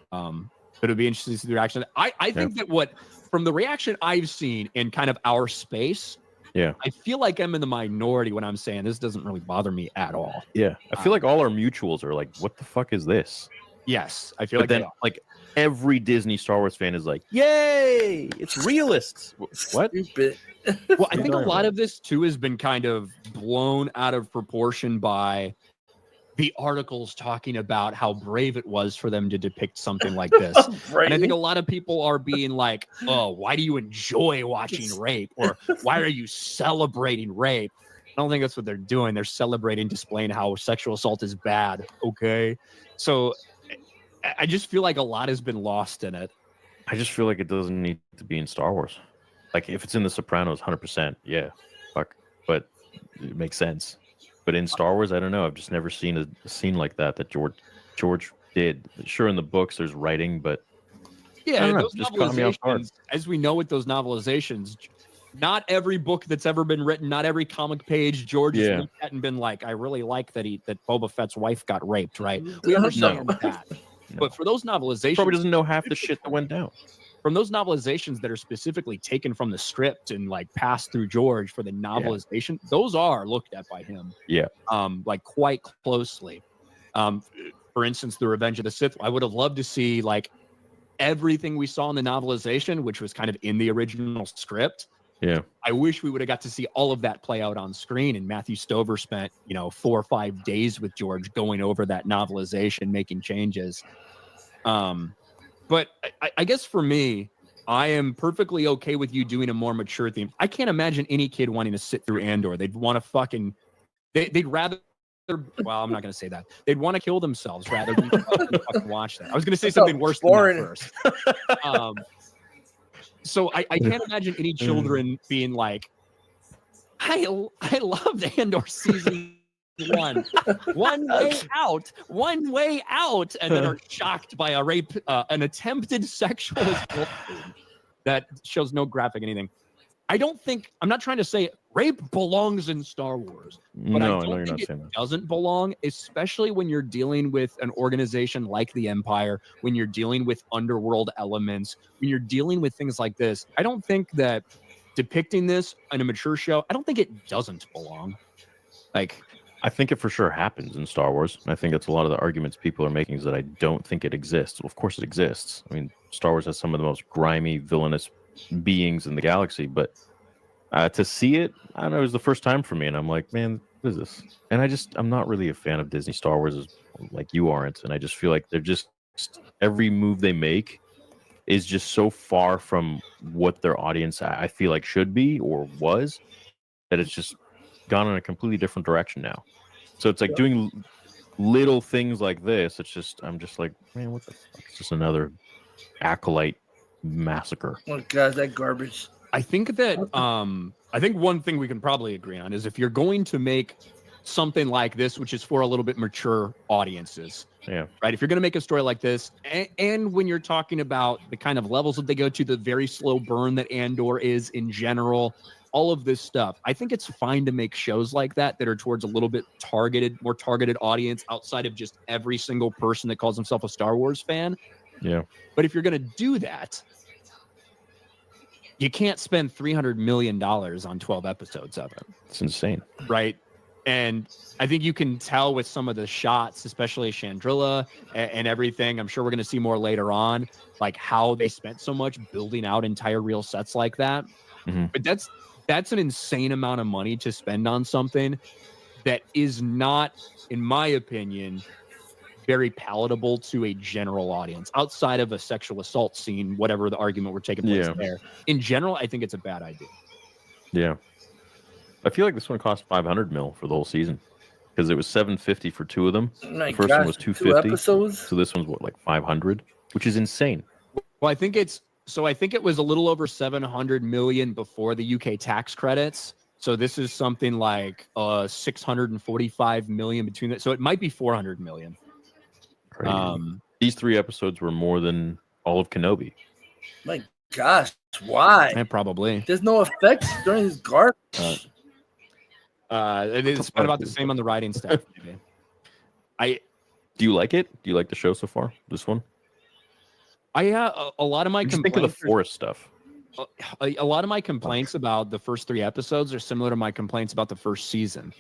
But it'd be interesting to see the reaction. I think that from the reaction I've seen in kind of our space, I feel like I'm in the minority when I'm saying this doesn't really bother me at all. Yeah, I feel like all our mutuals are like, "What the fuck is this?" Yes, I feel but then like every Disney Star Wars fan is like, "Yay, it's realist." What? Stupid. Well, I think a lot of this too has been kind of blown out of proportion by the articles talking about how brave it was for them to depict something like this. And I think a lot of people are being like, oh, why do you enjoy watching rape? Or why are you celebrating rape? I don't think that's what they're doing. They're celebrating, displaying how sexual assault is bad. Okay. So I just feel like a lot has been lost in it. I just feel like it doesn't need to be in Star Wars. Like if it's in The Sopranos, 100%, yeah, fuck. But it makes sense. But in Star Wars, I don't know. I've just never seen a scene like that George did. Sure, in the books there's writing, but yeah, those just caught me off guard. novelizations, as we know with those novelizations, not every book that's ever been written, not every comic page George has looked at and been like, I really like that Boba Fett's wife got raped, right? We understand that. No. But for those novelizations, probably doesn't know half the shit that went down. From those novelizations that are specifically taken from the script and like passed through George for the novelization, those are looked at by him. Yeah. Like quite closely. For instance, The Revenge of the Sith, I would have loved to see like everything we saw in the novelization, which was kind of in the original script. Yeah. I wish we would have got to see all of that play out on screen. And Matthew Stover spent, 4 or 5 days with George going over that novelization, making changes. But I guess for me, I am perfectly okay with you doing a more mature theme. I can't imagine any kid wanting to sit through Andor. They'd want to they'd rather, well, I'm not going to say that. They'd want to kill themselves rather than fucking watch that. I was going to say something worse than that first. So I can't imagine any children being like, I loved Andor season 1. One way out, and then are shocked by a rape, an attempted sexual assault that shows no graphic anything. I'm not trying to say rape belongs in Star Wars, but no, I don't think it doesn't belong, especially when you're dealing with an organization like the Empire, when you're dealing with underworld elements, when you're dealing with things like this. I don't think that depicting this in a mature show, I don't think it doesn't belong. Like, I think it for sure happens in Star Wars. And I think that's a lot of the arguments people are making is that I don't think it exists. Well, of course it exists. I mean, Star Wars has some of the most grimy, villainous beings in the galaxy, but to see it, I don't know, it was the first time for me, and I'm like, man, what is this? And I'm not really a fan of Disney Star Wars like you aren't, and I just feel like they're just, every move they make is just so far from what their audience, I feel like, should be or was, that it's just gone in a completely different direction now. So it's like doing little things like this, I'm just like, man, what the fuck? It's just another Acolyte massacre. Oh god, that garbage. I think that I think one thing we can probably agree on is if you're going to make something like this, which is for a little bit mature audiences, right? If you're going to make a story like this, and when you're talking about the kind of levels that they go to, the very slow burn that Andor is in general, all of this stuff, I think it's fine to make shows like that are towards a little bit more targeted audience outside of just every single person that calls himself a Star Wars fan. Yeah. But if you're going to do that, you can't spend $300 million on 12 episodes of it. It's insane. Right. And I think you can tell with some of the shots, especially Chandrilla and everything. I'm sure we're going to see more later on, like how they spent so much building out entire real sets like that. Mm-hmm. But that's an insane amount of money to spend on something that is not, in my opinion, very palatable to a general audience outside of a sexual assault scene, whatever the argument we're taking place there. In general, I think it's a bad idea. Yeah. I feel like this one cost $500 million for the whole season because it was $750 for 2 of them. The first one was $250. 2 episodes? So this one's like $500, which is insane. Well, I think it was a little over $700 million before the UK tax credits. So this is something like $645 million between that. So it might be $400 million. These 3 episodes were more than all of Kenobi. My gosh, why? And probably. There's no effects during this garbage. It is about the same on the writing staff. Maybe. Do you like it? Do you like the show so far? This one? A lot of my complaints. Think of the forest stuff. A lot of my complaints about the first 3 episodes are similar to my complaints about the first season.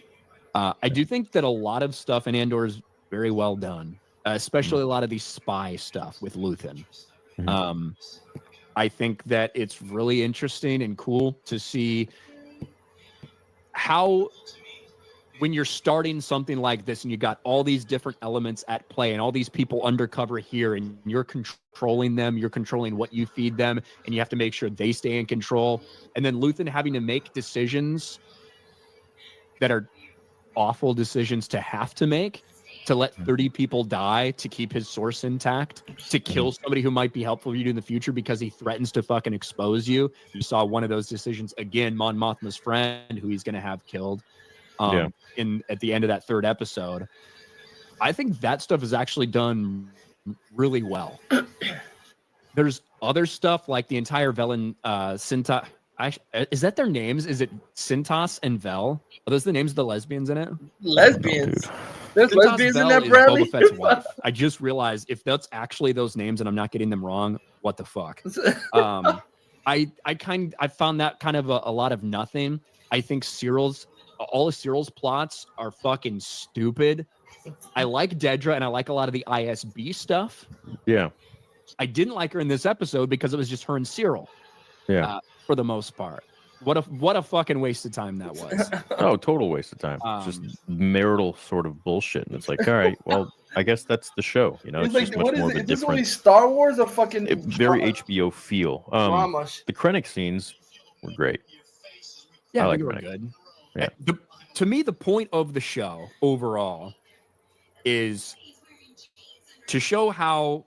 I do think that a lot of stuff in Andor is very well done. Especially a lot of the spy stuff with Luthen. Mm-hmm. I think that it's really interesting and cool to see how, when you're starting something like this and you got all these different elements at play and all these people undercover here and you're controlling them, you're controlling what you feed them, and you have to make sure they stay in control. And then Luthen having to make decisions that are awful decisions to have to make, to let 30 people die to keep his source intact, to kill somebody who might be helpful for you in the future because he threatens to fucking expose you. You saw one of those decisions again, Mon Mothma's friend, who he's going to have killed at the end of that third episode. I think that stuff is actually done really well. There's other stuff like the entire Velen Sinta. Is that their names? Is it Sintas and Vel? Are those the names of the lesbians in it? Lesbians. There's Sintas lesbians in Vel that, is Bradley. Boba Fett's wife. I just realized if that's actually those names and I'm not getting them wrong, what the fuck? I found that kind of a lot of nothing. I think all of Cyril's plots are fucking stupid. I like Dedra and I like a lot of the ISB stuff. Yeah. I didn't like her in this episode because it was just her and Cyril. Yeah. For the most part. What a fucking waste of time that was. Oh, total waste of time. It's just marital sort of bullshit. And it's like, all right, well, I guess that's the show. You know, it's like, just much more of a is this only different, Star Wars or fucking very HBO feel. drama? The Krennic scenes were great. Yeah, I like they were Krennic. good. Yeah. To me, the point of the show overall is to show how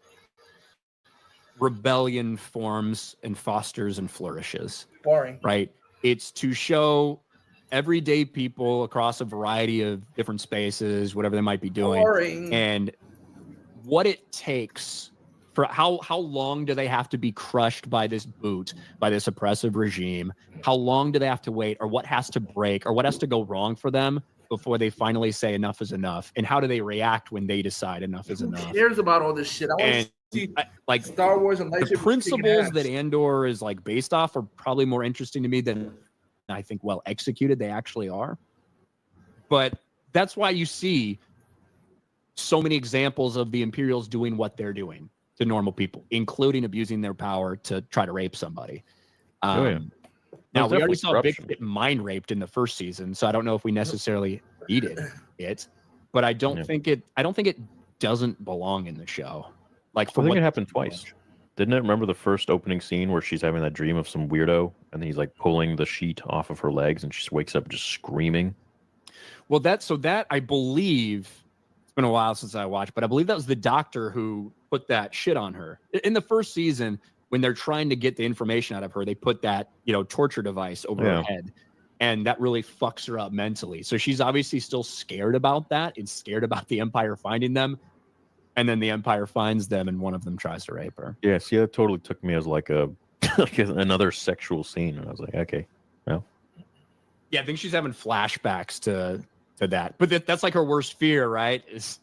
rebellion forms and fosters and flourishes. Boring. Right? It's to show everyday people across a variety of different spaces, whatever they might be doing, Boring. and what it takes for how long do they have to be crushed by this boot, by this oppressive regime? How long do they have to wait, or what has to break, or what has to go wrong for them before they finally say enough is enough? And how do they react when they decide enough is enough? Who cares about all this shit? I want to see like Star Wars and the lightsabers principles kicking ass. that Andor is like based off are probably more interesting to me than I think well executed they actually are. But that's why you see so many examples of the Imperials doing what they're doing to normal people, including abusing their power to try to rape somebody. Yeah. Now, There's we already definitely saw Big corruption. get mind raped in the first season, so I don't know if we necessarily needed it, but I don't think it doesn't belong in the show. Like, I think it happened twice. Didn't it? Remember the first opening scene where she's having that dream of some weirdo and he's like pulling the sheet off of her legs and she wakes up just screaming? Well, that I believe, it's been a while since I watched, but I believe that was the doctor who put that shit on her. In the first season, when they're trying to get the information out of her, they put that, torture device over her head. And that really fucks her up mentally. So she's obviously still scared about that and scared about the Empire finding them. And then the Empire finds them and one of them tries to rape her. Yeah, see, that totally took me as like another sexual scene. And I was like, okay, well. Yeah, I think she's having flashbacks to that. But that's like her worst fear, right? Is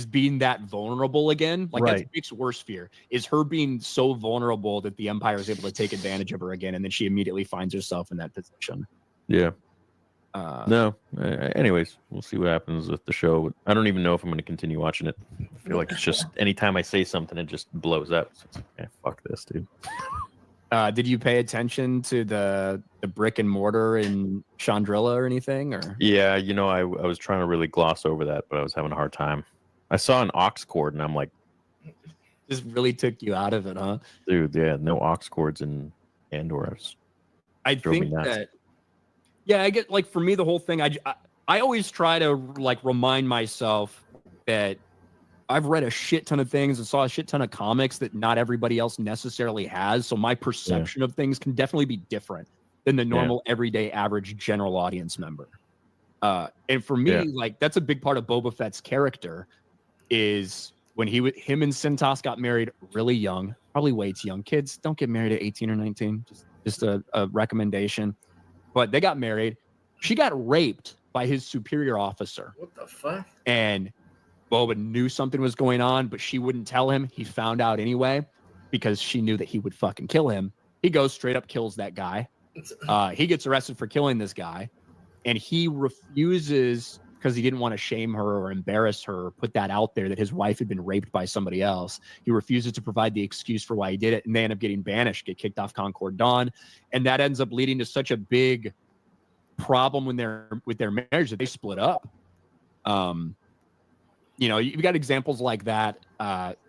being that vulnerable again. Like that's Vick's worst fear, is her being so vulnerable that the Empire is able to take advantage of her again, and then she immediately finds herself in that position. Yeah. Anyways, we'll see what happens with the show. I don't even know if I'm going to continue watching it. I feel like it's just anytime I say something, it just blows up. So it's like, fuck this, dude. Did you pay attention to the brick and mortar in Chandrilla or anything? Or yeah, I was trying to really gloss over that, but I was having a hard time. I saw an aux cord, and I'm like, this really took you out of it, huh? Dude, yeah, no aux cords in Andor. I think that. Yeah, I get, like, for me, the whole thing, I always try to, like, remind myself that I've read a shit ton of things and saw a shit ton of comics that not everybody else necessarily has. So my perception of things can definitely be different than the normal, everyday, average, general audience member. And for me, like, that's a big part of Boba Fett's character is when him and Sintas got married really young, probably way too young. Kids, don't get married at 18 or 19. Just a recommendation. But they got married. She got raped by his superior officer. What the fuck? And Boba knew something was going on, but she wouldn't tell him. He found out anyway because she knew that he would fucking kill him. He goes straight up, kills that guy. He gets arrested for killing this guy. And he refuses, because he didn't want to shame her or embarrass her or put that out there that his wife had been raped by somebody else. He refuses to provide the excuse for why he did it. And they end up getting banished, get kicked off Concord Dawn. And that ends up leading to such a big problem with their marriage that they split up. You've got examples like that.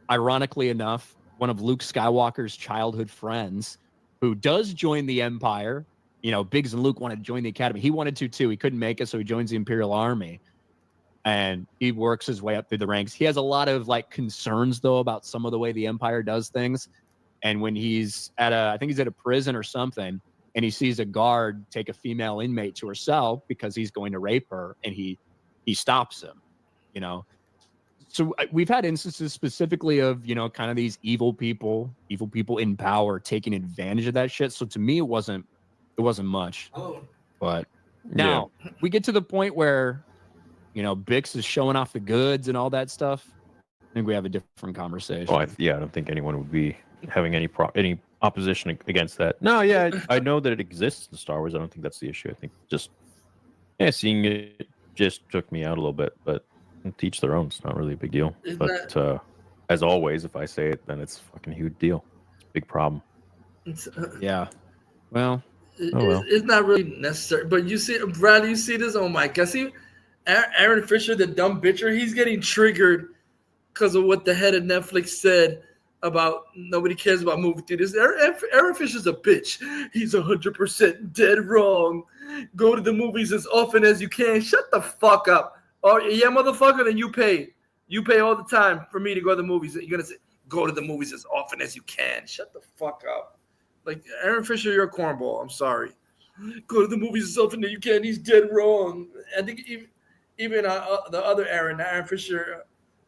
Ironically enough, one of Luke Skywalker's childhood friends who does join the Empire Biggs and Luke wanted to join the academy. He wanted to too. He couldn't make it, so he joins the Imperial Army. And he works his way up through the ranks. He has a lot of concerns though about some of the way the Empire does things. And when he's I think he's at a prison or something, and he sees a guard take a female inmate to her cell because he's going to rape her, and he stops him. So we've had instances specifically of kind of these evil people in power taking advantage of that shit. So to me, it wasn't much. But now we get to the point where Bix is showing off the goods and all that stuff. I think we have a different conversation. I don't think anyone would be having any opposition against that. No, I know that it exists in Star Wars. I don't think that's the issue. I think just seeing it just took me out a little bit, but to each their own. It's not really a big deal. But as always, if I say it, then it's a fucking huge deal. It's a big problem. Yeah. Well, it's not really necessary. But you see, Brad, you see this? Oh my God! See, Aaron Fisher, the dumb bitcher, he's getting triggered because of what the head of Netflix said about nobody cares about movie theaters. Aaron Fisher's a bitch. He's 100% dead wrong. Go to the movies as often as you can. Shut the fuck up. Oh, yeah, motherfucker, then you pay. You pay all the time for me to go to the movies. You're going to say, go to the movies as often as you can. Shut the fuck up. Aaron Fisher, you're a cornball. I'm sorry. Go to the movies as often as you can. He's dead wrong. I think even the other Aaron Fisher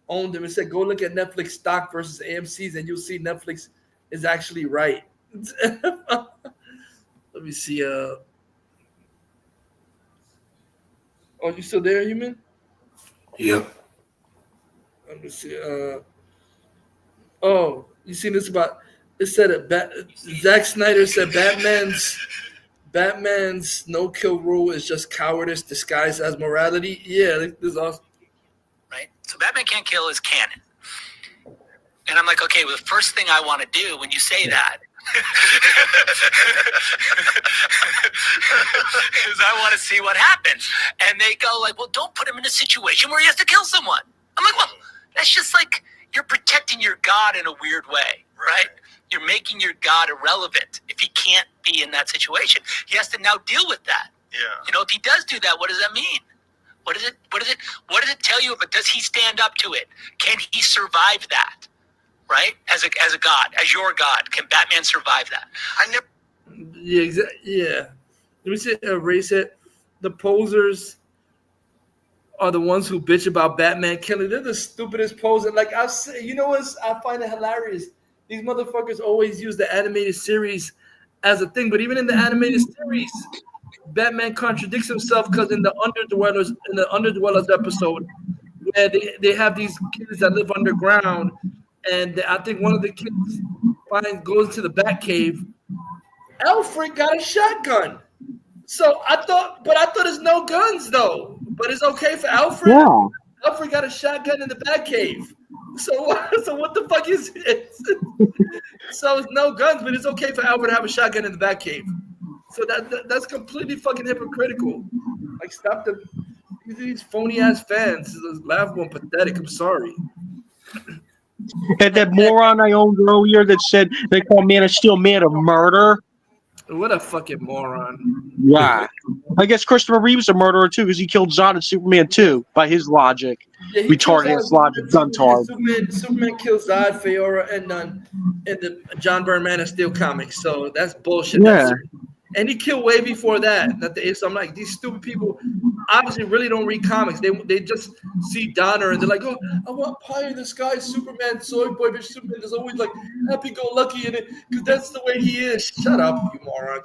owned him and said, go look at Netflix stock versus AMC's, and you'll see Netflix is actually right. Let me see. Oh, you still there, Human? Yep. Let me see. Oh, you seen this about? It said Zack Snyder said Batman's no-kill rule is just cowardice disguised as morality. Yeah, this is awesome. Right? So Batman can't kill is canon. And I'm like, okay, well, the first thing I want to do when you say that is I want to see what happens. And they go well, don't put him in a situation where he has to kill someone. I'm like, well, that's just you're protecting your God in a weird way, right? You're making your God irrelevant if he can't be in that situation. He has to now deal with that. Yeah. If he does do that, what does that mean? What does it tell you? But does he stand up to it? Can he survive that? Right? As a God, as your God, can Batman survive that? Yeah, exactly. Yeah. Let me say, erase it. The posers are the ones who bitch about Batman killing. They're the stupidest poser. I say, I find it hilarious. These motherfuckers always use the animated series as a thing, but even in the animated series, Batman contradicts himself because in the Underdwellers episode, where they have these kids that live underground, and I think one of the kids goes into the Batcave. Alfred got a shotgun. So I thought there's no guns though. But it's okay for Alfred. Yeah. Alfred got a shotgun in the Batcave. So what the fuck is it? So it's no guns, but it's okay for Alfred to have a shotgun in the Batcave. So that's completely fucking hypocritical. Stop these phony ass fans. It's laughable and pathetic. I'm sorry. And that moron I owned earlier that said they call Man of Steel Man of murder. What a fucking moron. Yeah. I guess Christopher Reeve is a murderer too because he killed Zod in Superman 2 by his logic. Yeah, retarded ass logic, Duntard. Superman kills Zod, Feora, and none in the John Byrne Man of Steel comics. So that's bullshit. Yeah. And he killed way before that. So I'm like, these stupid people obviously really don't read comics. They just see Donner and they're like, oh, I want pie in the sky, Superman, soy boy, bitch. Superman is always happy-go-lucky in it because that's the way he is. Shut up, you moron.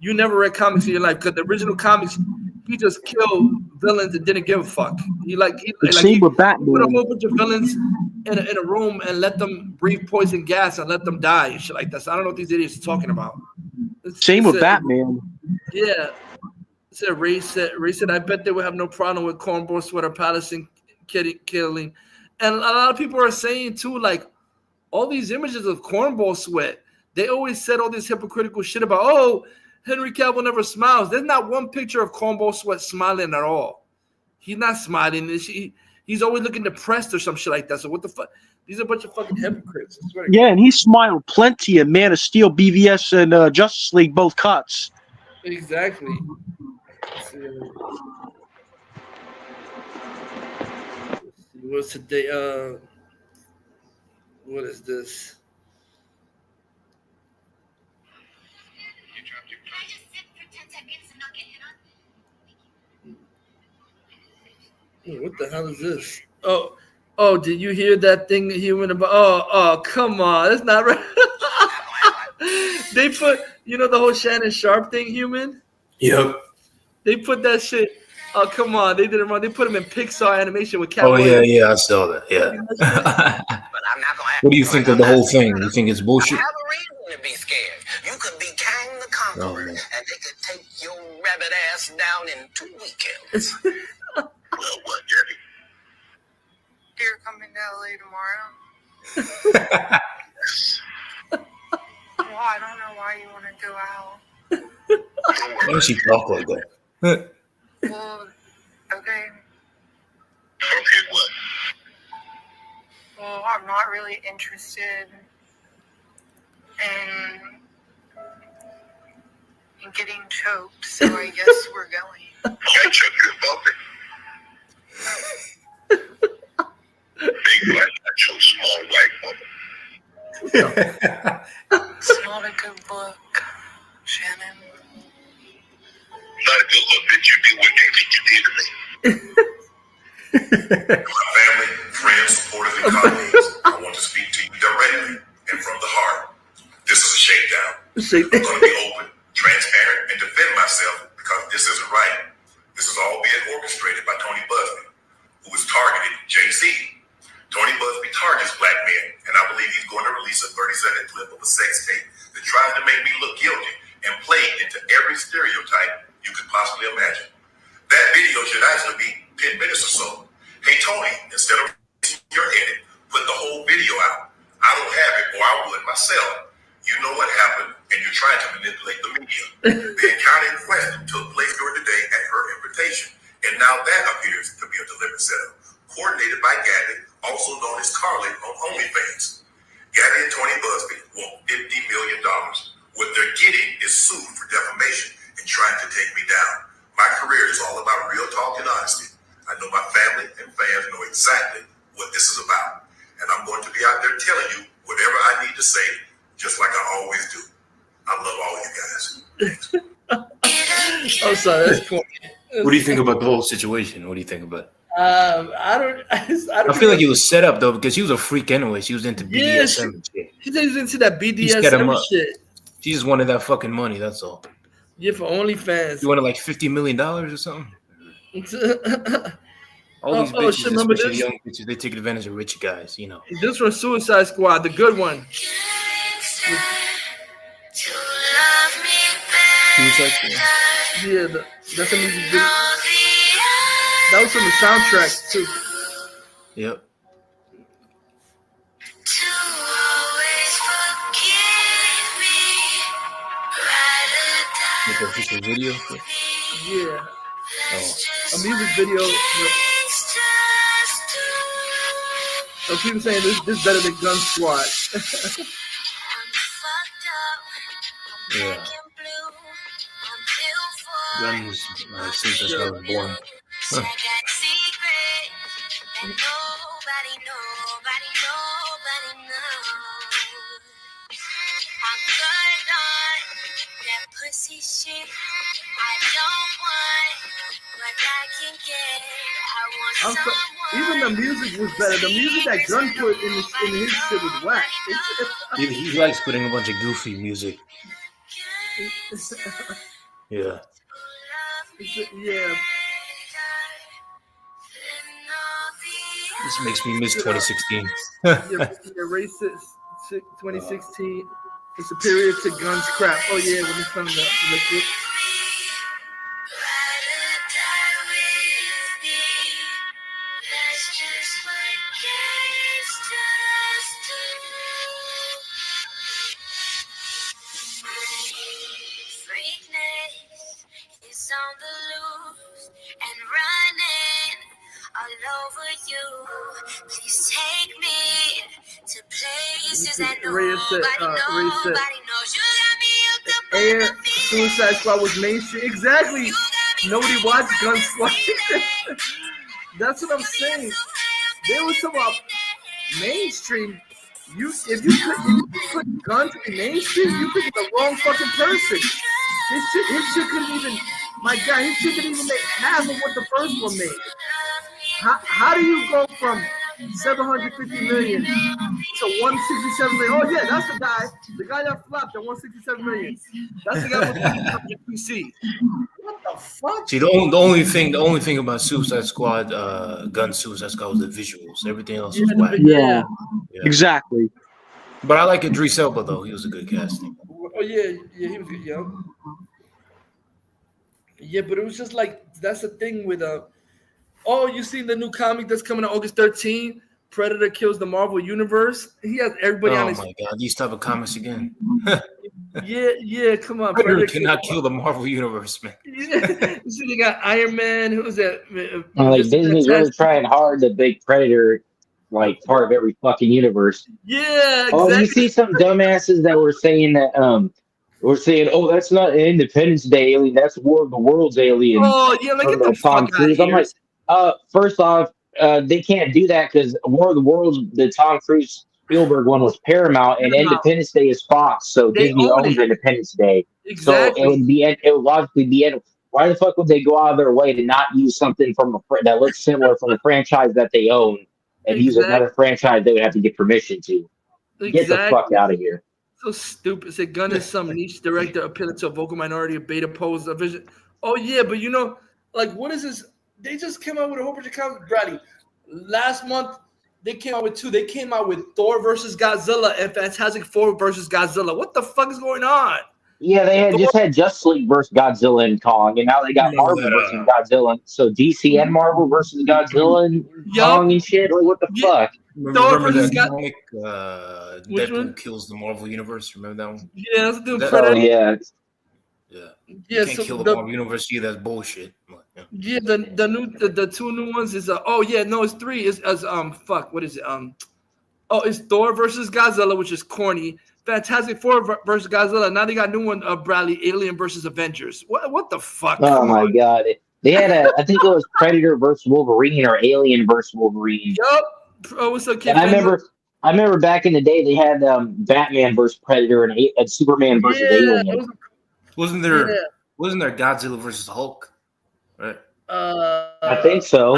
You never read comics in your life because the original comics, he just killed villains and didn't give a fuck. He put a whole bunch of villains in a room and let them breathe poison gas and let them die and shit like that. So I don't know what these idiots are talking about. Same with Batman. Yeah. Ray said, I bet they would have no problem with Cornball Sweater Pattison killing. And a lot of people are saying, too, all these images of Cornball Sweat, they always said all this hypocritical shit about, oh, Henry Cavill never smiles. There's not one picture of Cornball Sweat smiling at all. He's not smiling. He's always looking depressed or some shit like that. So what the fuck? These are a bunch of fucking hypocrites. Yeah, and he smiled plenty in Man of Steel, BVS, and Justice League, both cuts. Exactly. What's today? What is this? What the hell is this? Oh, did you hear that thing that he went about? Oh, come on, that's not right. They put, the whole Shannon Sharp thing, human. Yep. They put that shit. Oh, come on, they did it wrong. They put him in Pixar animation with Cat. Oh yeah, I saw that. Yeah. What do you think of the whole thing? You think it's bullshit? I have a reason to be scared. You could be Kang the Conqueror, and they could take your rabbit ass down in 2 weekends. Well, what, Jerry? You're coming to LA tomorrow? Well, I don't know why you want to go out. Why does she talk like that? Well, okay. Okay, what? Well, I'm not really interested in getting choked, so I guess we're going. I choked your puppy. Big black, I chose small white woman. It's not a good look, Shannon. Not a good look that you did what they think you did to me. My family, friends, supporters, and colleagues, I want to speak to you directly and from the heart. This is a shakedown. I'm going to be open, transparent, and defend myself because this isn't right. This is all being orchestrated by Tony Busby, who is targeting JC. Tony Busby targets black men, and I believe he's going to release a 30-second clip of a sex tape that tries to make me look guilty and play into every stereotype you could possibly imagine. That video should actually be 10 minutes or so. Hey, Tony, instead of your edit, put the whole video out. I don't have it, or I would myself. You know what happened, and you're trying to manipulate the media. The encounter in question took place during the day at her invitation, and now that appears to be a deliberate setup, coordinated by Gabby, also known as Carly on OnlyFans. Gabby and Tony Busby want $50 million. What they're getting is sued for defamation and trying to take me down. My career is all about real talk and honesty. I know my family and fans know exactly what this is about. And I'm going to be out there telling you whatever I need to say, just like I always do. I love all you guys. I'm sorry, that's cool. What do you think about the whole situation? What do you think about it? I feel like he was set up though because he was a freak anyway. She was into BDSM and shit. He was into that He set him BDSM up. shit. She just wanted that fucking money. That's all. Yeah, for OnlyFans. You wanted like $50 million or something. All these bitches, shit, remember especially this? young bitches, they take advantage of rich guys. You know. This from Suicide Squad, the good one. Suicide Squad. Yeah, that's a music video. That was from the soundtrack too. Yep. Like a official video. Yeah. Oh. A music video. So people saying this better than Gun Squad. Yeah. Guns since I was born. Huh. Pussy shit, I don't want what I can get. I want someone. Even the music was better. The music that Gun put in his shit was whack. He likes putting a bunch of goofy music. Yeah. Yeah. This makes me miss 2016. Racist 2016 is superior to Gun's crap. Oh yeah, when it's from the liquid. On the loose and running all over you. Please take me to places that nobody knows. You got me hooked up on the Suicide Squad was mainstream. Exactly. Nobody watched Gun Squad. That's what I'm saying. They were talking about mainstream. If you put Gun to be mainstream, you picked the wrong fucking person. His shit couldn't even. My God, his shit couldn't even make half of what the first one made. How do you go from 750 million to 167 million? Oh yeah, that's the guy that flopped at 167 million. That's the guy with the PC. What the fuck? See, the only thing about Suicide Squad, Suicide Squad was the visuals. Everything else was whack. Yeah, exactly. But I like Idris Elba though. He was a good casting. Oh yeah, he was good. Yeah, but it was just like that's the thing with Oh, you seen the new comic that's coming out August 13th? Predator kills the Marvel Universe. He has everybody on his. Oh my God, these type of comics again. yeah, come on. Predator cannot kill the Marvel Universe, man. Yeah. You see, they got Iron Man. Who's that? Like Disney's really trying hard to make Predator like part of every fucking universe. Yeah, exactly. Oh, you see some dumbasses that were saying that oh, that's not an Independence Day alien, that's War of the Worlds alien. Oh yeah, like get the Tom fuck Cruise. out of I'm here. like, first off, they can't do that because War of the Worlds, the Tom Cruise Spielberg one was Paramount, and Independence Day is Fox, so Disney owns Independence Day. Exactly. So it would logically be. Why the fuck would they go out of their way to not use something from that looks similar from a franchise that they own and use another franchise they would have to get permission to? Get the fuck out of here. So stupid. Say Gunn is some niche director appealing to a vocal minority of beta pose a vision. Oh yeah, but like what is this? They just came out with a whole bunch of comics. Bradley, last month they came out with 2. They came out with Thor versus Godzilla and Fantastic Four versus Godzilla. What the fuck is going on? Yeah, they had just had Justice League versus Godzilla and Kong, and now they got Marvel versus Godzilla. So DC and Marvel versus Godzilla and Kong and shit. Like, what the fuck? Remember that comic, Deadpool kills the Marvel Universe? Remember that one? Yeah, that's the Predator. Oh, yeah. You can't kill the Marvel Universe. Yeah, that's bullshit. Yeah, the 2 new ones is it's 3. It's what is it? It's Thor versus Godzilla, which is corny. Fantastic Four versus Godzilla. Now they got new one Bradley, Alien versus Avengers. What the fuck? Oh my God! They had I think it was Predator versus Wolverine or Alien versus Wolverine. Yup. Oh, what's up, kid? And I remember back in the day they had Batman versus Predator and Superman versus Alien. Wasn't there Godzilla versus Hulk? Right. I think so.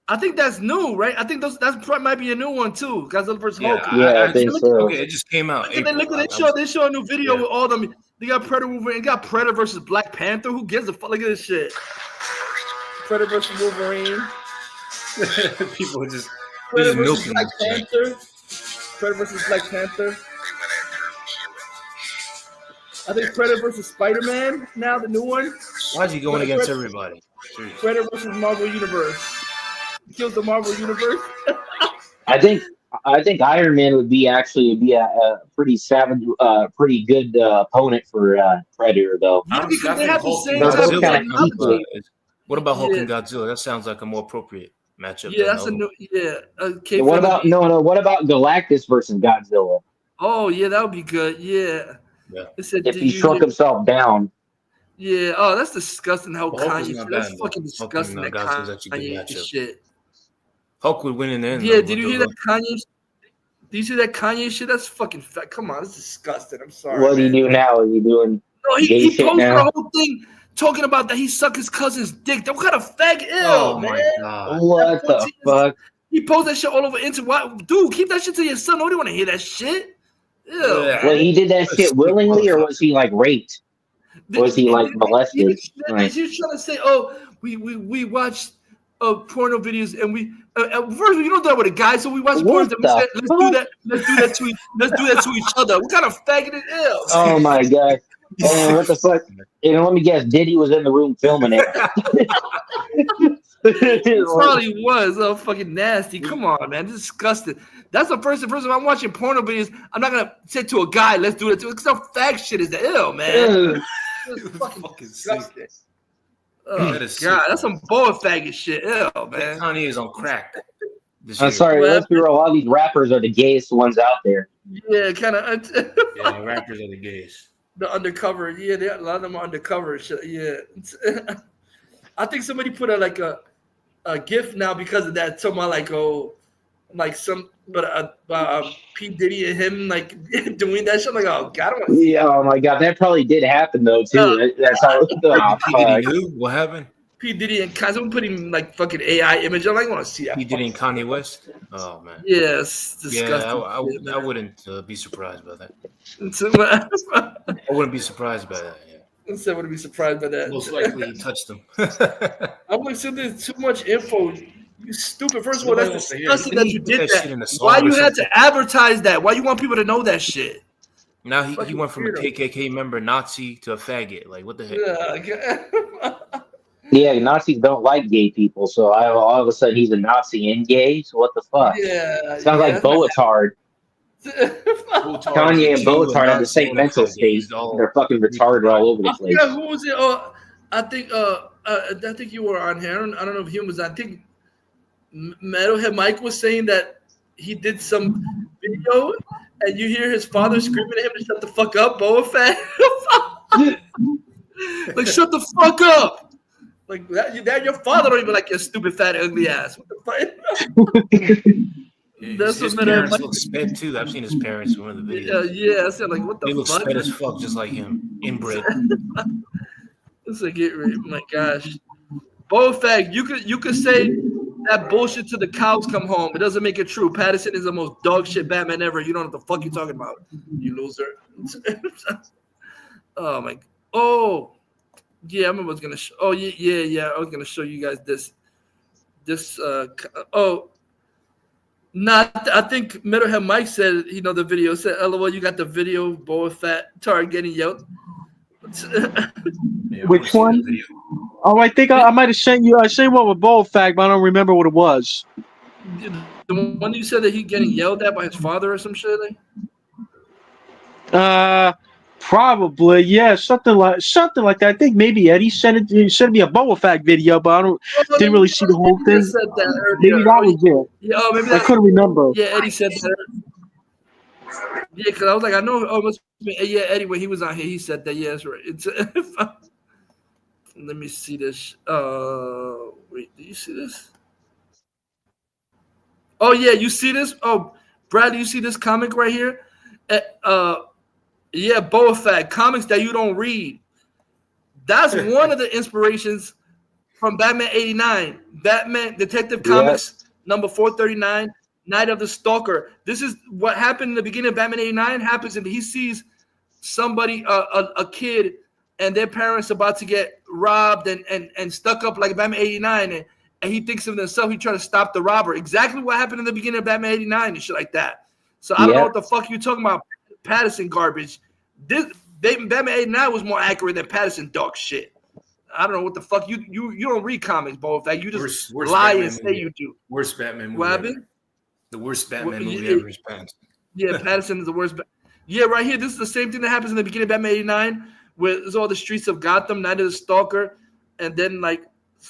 I think that's new, right? I think that might be a new one too. Godzilla vs. Hulk. I think so. Okay, it just came out. They show a new video with all them. They got Predator Wolverine. They got Predator versus Black Panther. Who gives a fuck? Look at this shit. Predator versus Wolverine. People are just Predator versus Black Panther. Predator versus Black Panther. I think Predator versus Spider-Man. Now the new one. Why's he going against everybody? Predator versus Marvel Universe. Kills the Marvel Universe. I think Iron Man would be a pretty savage, pretty good opponent for Predator, though. Because they have the same What about Hulk and Godzilla? That sounds like a more appropriate matchup. Yeah, that's a new. Yeah. What about What about Galactus versus Godzilla? Oh yeah, that would be good. Yeah. If he shrunk himself down. Yeah. Oh, that's disgusting. How Kanye? That's fucking disgusting. That Kanye shit. Hulk would win in the end. Yeah, did you hear that Kanye? Did you see that Kanye shit? That's fucking fat. Come on, that's disgusting. I'm sorry. What do you do now? Are you doing? No, he posted a whole thing talking about that he sucked his cousin's dick. What kind of fag? Oh man. My God. What the fuck? He posted that shit all over internet. Dude, keep that shit to your son. Nobody want to hear that shit. Ew. Well, he did that shit willingly, or was he like raped? Was he like molested? He was trying to say, "Oh, we watched porno videos, and we first we don't do that with a guy, so we watch porno. And we said, let's do that to each other. What kind of faggot is ill?" Oh my God! And what the fuck? And let me guess, Diddy was in the room filming it. It probably was. Oh, fucking nasty! Come on, man, disgusting. That's the first time I'm watching porno videos. I'm not gonna say to a guy, "Let's do it." Because some fag shit is the ill, man. It's fucking disgusting. Oh, God, that's some bull faggot shit. Ew, man. Kanye is on crack. I'm sorry, let's be real. A lot of these rappers are the gayest ones out there. Yeah, kind of. Yeah, rappers are the gayest. The undercover, yeah, a lot of them are undercover. Yeah, I think somebody put a GIF now because of that. Someone like P Diddy and him like doing that shit. I'm like, oh god, I don't want to see Yeah, that. oh my god, that probably did happen though too. That's how. Oh, P Diddy who? What happened? P Diddy and someone putting like fucking AI image. I'm like, I want to see that. P Diddy and Kanye West. Oh man. Yes, Yeah, disgusting. I wouldn't be surprised by that. I I wouldn't be surprised by that. Yeah. I wouldn't be surprised by that. Most likely he touched them. I'm like, so there's too much info. You stupid. First of all, Nobody that's wants to hear it. disgusting Didn't that he you put did that shit in a that. song Why or you had something? to advertise that? Why you want people to know that shit? Now he Fucking went from a weirdo. KKK member, Nazi, to a faggot. Like what the heck? Yeah. yeah, Nazis don't like gay people, so all of a sudden he's a Nazi and gay. So what the fuck? Yeah. Sounds like Boatard. Kanye and Boatard have the same mental state. They're fucking retarded all over the I place. forgot who was it. Oh, I think you were on here. I don't know if he was. I think Metalhead Mike was saying that he did some video, and you hear his father screaming at him to shut the fuck up, Boa Fett. Like, shut the fuck up. Like that your father don't even like your stupid fat ugly ass. What the fuck? That's His what parents Mike. look sped too. I've seen his parents in one of the videos. Yeah, I said like, what the They look fuck? sped as fuck, just like him, inbred. It's like, my gosh, Boa Fett, you could say that bullshit till the cows come home. It doesn't make it true. Pattison is the most dog shit Batman ever. You don't know what the fuck you're talking about, you loser. Oh my. Oh, yeah. I remember I was gonna. Oh yeah. I was gonna show you guys this. I think Metalhead Mike said, the video said, "LOL, you got the video of Boa Fett Tar getting yelled." Which one? Oh, I think I might have sent you. I sent one with Bullfag, but I don't remember what it was. The one you said that he getting yelled at by his father or some shit. Probably, yeah, something like that. I think maybe Eddie sent me a Bullfag video, but didn't really see the whole thing. Said that Maybe that was it. Yeah, maybe I couldn't remember. Yeah, Eddie said that. Yeah, because I was like, I know. Oh, it must be, yeah, Eddie, when he was on here, he said that. Yeah, that's right. Let me see this. Wait, do you see this? Oh yeah, you see this? Oh, Brad, do you see this comic right here? Yeah, Boa Fett, comics that you don't read. That's one of the inspirations from Batman 89. Batman Detective Comics number 439, Night of the Stalker. This is what happened in the beginning of Batman 89. Happens and he sees somebody, a kid, and their parents about to get robbed and stuck up like Batman 89, and he thinks of himself. He try to stop the robber. Exactly what happened in the beginning of Batman 89 and shit like that. So I don't know what the fuck you talking about, Pattison garbage. Batman 89 was more accurate than Pattison dog shit. I don't know what the fuck you don't read comics, Bo. In fact, you just worst lie Batman and say movie. you do. Worst Batman movie. What Ever. happened? The worst Batman movie ever is Pattison. Yeah, Pattison is the worst. Yeah, right here. This is the same thing that happens in the beginning of Batman 89, where there's all the streets of Gotham, Night of the Stalker, and then like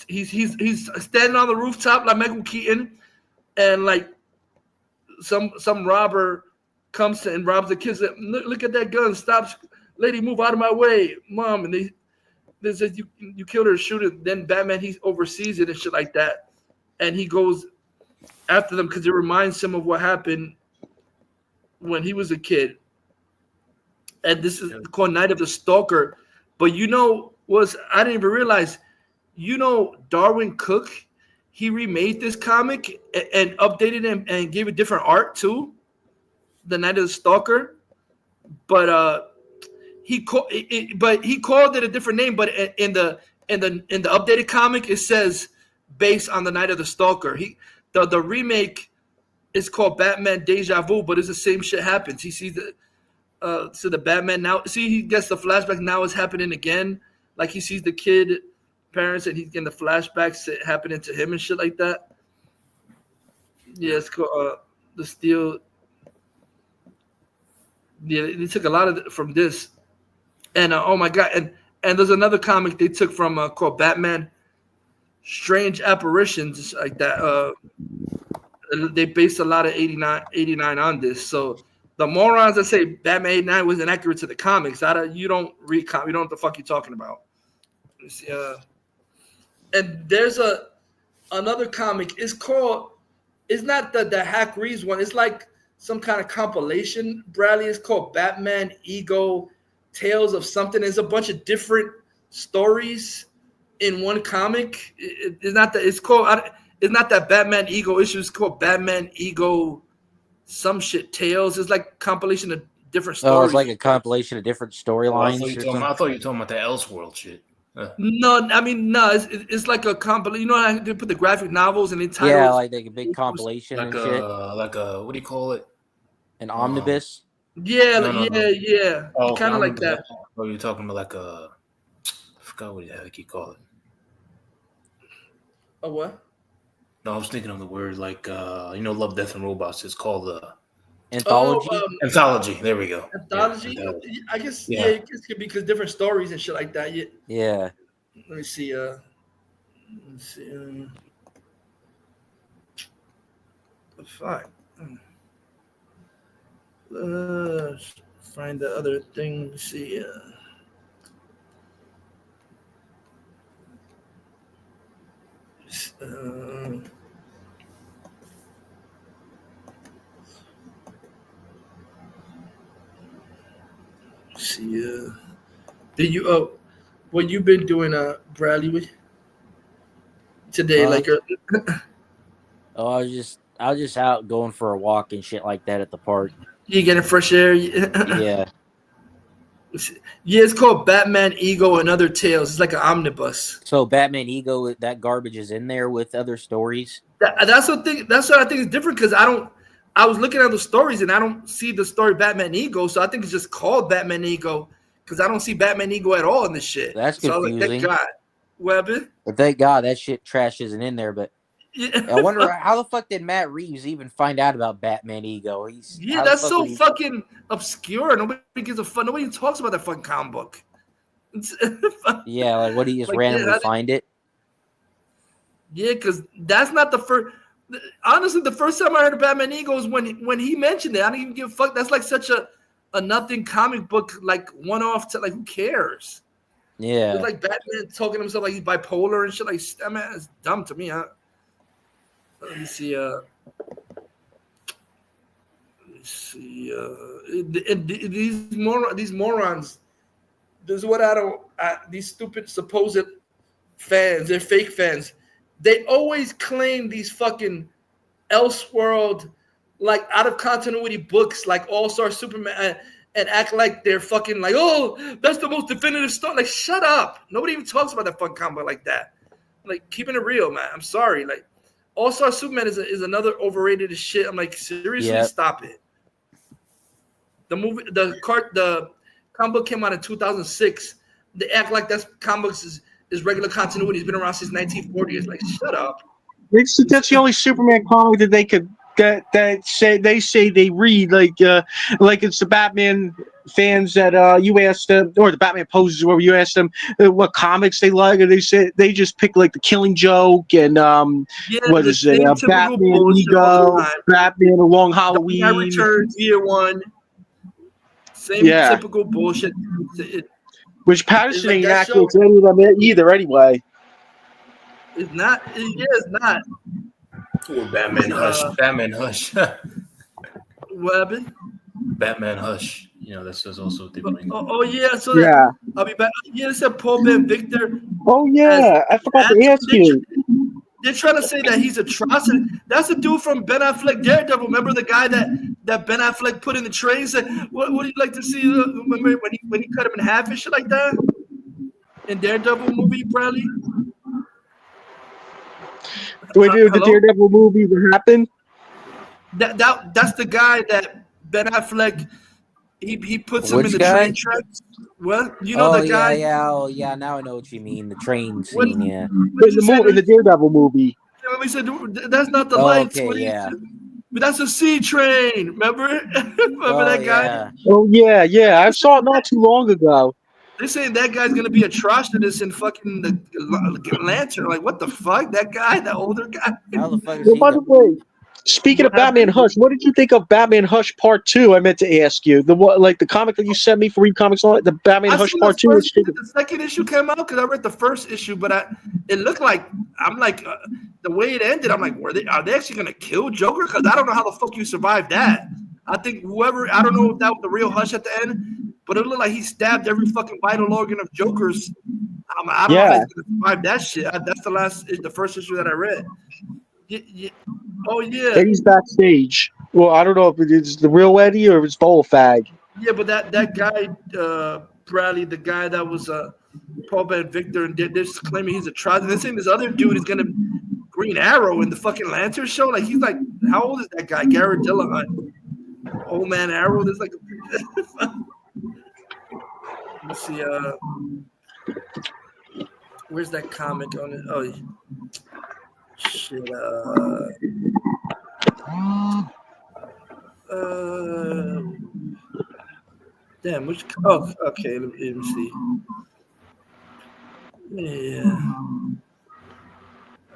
he's standing on the rooftop like Michael Keaton, and like some robber comes and robs the kids. Look at that gun! Stop, lady, move out of my way, mom! And they said you killed her, shoot it. Then Batman he oversees it and shit like that, and he goes after them because it reminds him of what happened when he was a kid. And this is called Night of the Stalker. But I didn't even realize, Darwin Cook, he remade this comic and updated it and gave it different art too. The Night of the Stalker. But he called it a different name. But in the updated comic, it says based on the Night of the Stalker. The remake is called Batman Deja Vu, but it's the same shit happens. He sees the Batman now. See, he gets the flashback now. It's happening again. Like he sees the kid parents, and he's getting the flashbacks happening to him and shit like that. Yeah, it's called the Steel. Yeah, they took a lot of it from this, and oh my god, and there's another comic they took from called Batman Strange Apparitions, like that. They based a lot of 89 on this, so The morons that say Batman 89 was inaccurate to the comics. You don't read comics. You don't know what the fuck you're talking about. See, and there's another comic. It's not the Hack Reeves one. It's like some kind of compilation. Bradley, it's called Batman Ego Tales of something. There's a bunch of different stories in one comic. It's not that. It's called. It's not that Batman Ego issue. It's called Batman Ego some shit tales. It's like a compilation of different stories. Oh, it's like a compilation of different storylines. I thought you were talking about the Elseworld shit. No, I mean no. It's like a compilation. You know how they put the graphic novels and they title. Yeah, like a big compilation like and shit. Like a what do you call it? An omnibus. Yeah, No. yeah. Oh, kind of like that. Oh, you're talking about like a. I forgot what the heck you call it. A what? No, I was thinking of the word like Love, Death, and Robots. It's called anthology. Anthology. There we go. Anthology. Yeah, anthology. I guess it could be because different stories and shit like that. Yeah. Let me see. Fuck. Find the other thing. Let me see. See. Did you? What you been doing, Bradley? With today, I was just out going for a walk and shit like that at the park. You getting fresh air? Yeah. Yeah, it's called Batman Ego and Other Tales. It's like an omnibus. So Batman Ego, that garbage is in there with other stories. That's what I think is different because I was looking at the stories and I don't see the story Batman Ego, so I think it's just called Batman Ego because I don't see Batman Ego at all in this shit. That's confusing. So thank God, Webbin. But thank God that shit trash isn't in there. But I wonder how the fuck did Matt Reeves even find out about Batman Ego? That's so fucking obscure. Nobody gives a fuck. Nobody talks about that fucking comic book. Yeah, like what do you just randomly find it? Yeah, because that's not the first. Honestly, the first time I heard of Batman Ego was when he mentioned it. I didn't even give a fuck. That's like such a nothing comic book, like one off to like who cares? Yeah, it's like Batman talking to himself like he's bipolar and shit. Like, I mean, it's dumb to me. Let me see. These morons. This is what I don't. These stupid supposed fans. They're fake fans. They always claim these fucking Elseworld, like out of continuity books, like All-Star Superman, and act like they're fucking like, oh, that's the most definitive story. Like, shut up. Nobody even talks about that fucking comic like that. Like, keeping it real, man. I'm sorry. Like, All-Star Superman is another overrated as shit. I'm like, seriously, stop it. The comic book came out in 2006. They act like that's comic books is regular continuity. It's been around since 1940. It's like, shut up. That's the only Superman comic that they could that say they read like it's the Batman fans that you asked them, or the Batman posters where you asked them what comics they like, and they said they just pick like the Killing Joke and what is it, Batman Ego, Batman A Long Halloween, Dark Knight Returns Year One. Same typical bullshit. Which Pattison ain't accurate to any of them either, anyway. It's not. It's not. Or Batman Hush. Batman Hush. What happened? Batman Hush. That's also different. Oh yeah. So yeah. I'll be back. Yeah, it said Paul Ben Victor. Oh yeah, I forgot to ask you. They're trying to say that he's atrocity. That's the dude from Ben Affleck Daredevil. Remember the guy that Ben Affleck put in the train? Said, "What would you like to see?" Remember when he cut him in half and shit like that in Daredevil movie, Bradley? The Daredevil movie, what happened? That's the guy that Ben Affleck he puts him in the train tracks. What? You know the guy? Yeah. Now I know what you mean. The train scene, in the Daredevil movie. Yeah, we said that's not the lights. Okay, yeah. But that's a C train. Remember? Remember that guy? Yeah. Oh yeah. I saw it not too long ago. They're saying that guy's gonna be atrocious in fucking the Lantern. Like, what the fuck? That guy, that older guy. How the fuck is By the way, Speaking of Batman Hush, what did you think of Batman Hush Part 2? I meant to ask you. The comic that you sent me for Read Comics Online, the Batman Hush Part 2. The second issue came out because I read the first issue, but it looked like the way it ended. I'm like, are they actually gonna kill Joker? Because I don't know how the fuck you survived that. I think I don't know if that was the real Hush at the end, but it looked like he stabbed every fucking vital organ of Joker's. I don't know how he's gonna survive that shit. That's the first issue that I read. Yeah. Oh yeah. Eddie's backstage. Well, I don't know if it's the real Eddie or if it's Bullfag. Yeah, but that guy, Bradley, the guy that was Paul Ben Victor, and they're just claiming he's a trial. They're saying this other dude is gonna Green Arrow in the fucking Lantern show. Like he's like, how old is that guy? Garrett Dillahunt, Old Man Arrow. There's like let's see. Where's that comic on it? Oh, shit. Damn. Which? Oh, okay. Let me see. Yeah.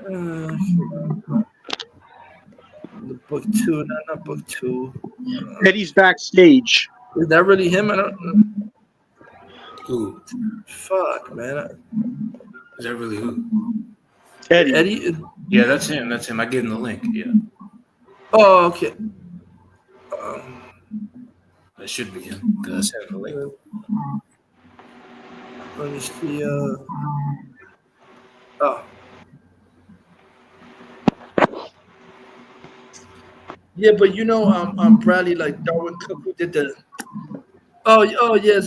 The book 2, not book 2. Eddie's backstage. Is that really him? I don't know. Who? Fuck, man. Is that really who? Eddie? Yeah, that's him. That's him. I gave him the link. Yeah. Oh, okay. That should be him because that's him. The link. Let me see. Oh. Yeah, but you know, Bradley, like Darwin Cook, who did the. Oh, yes.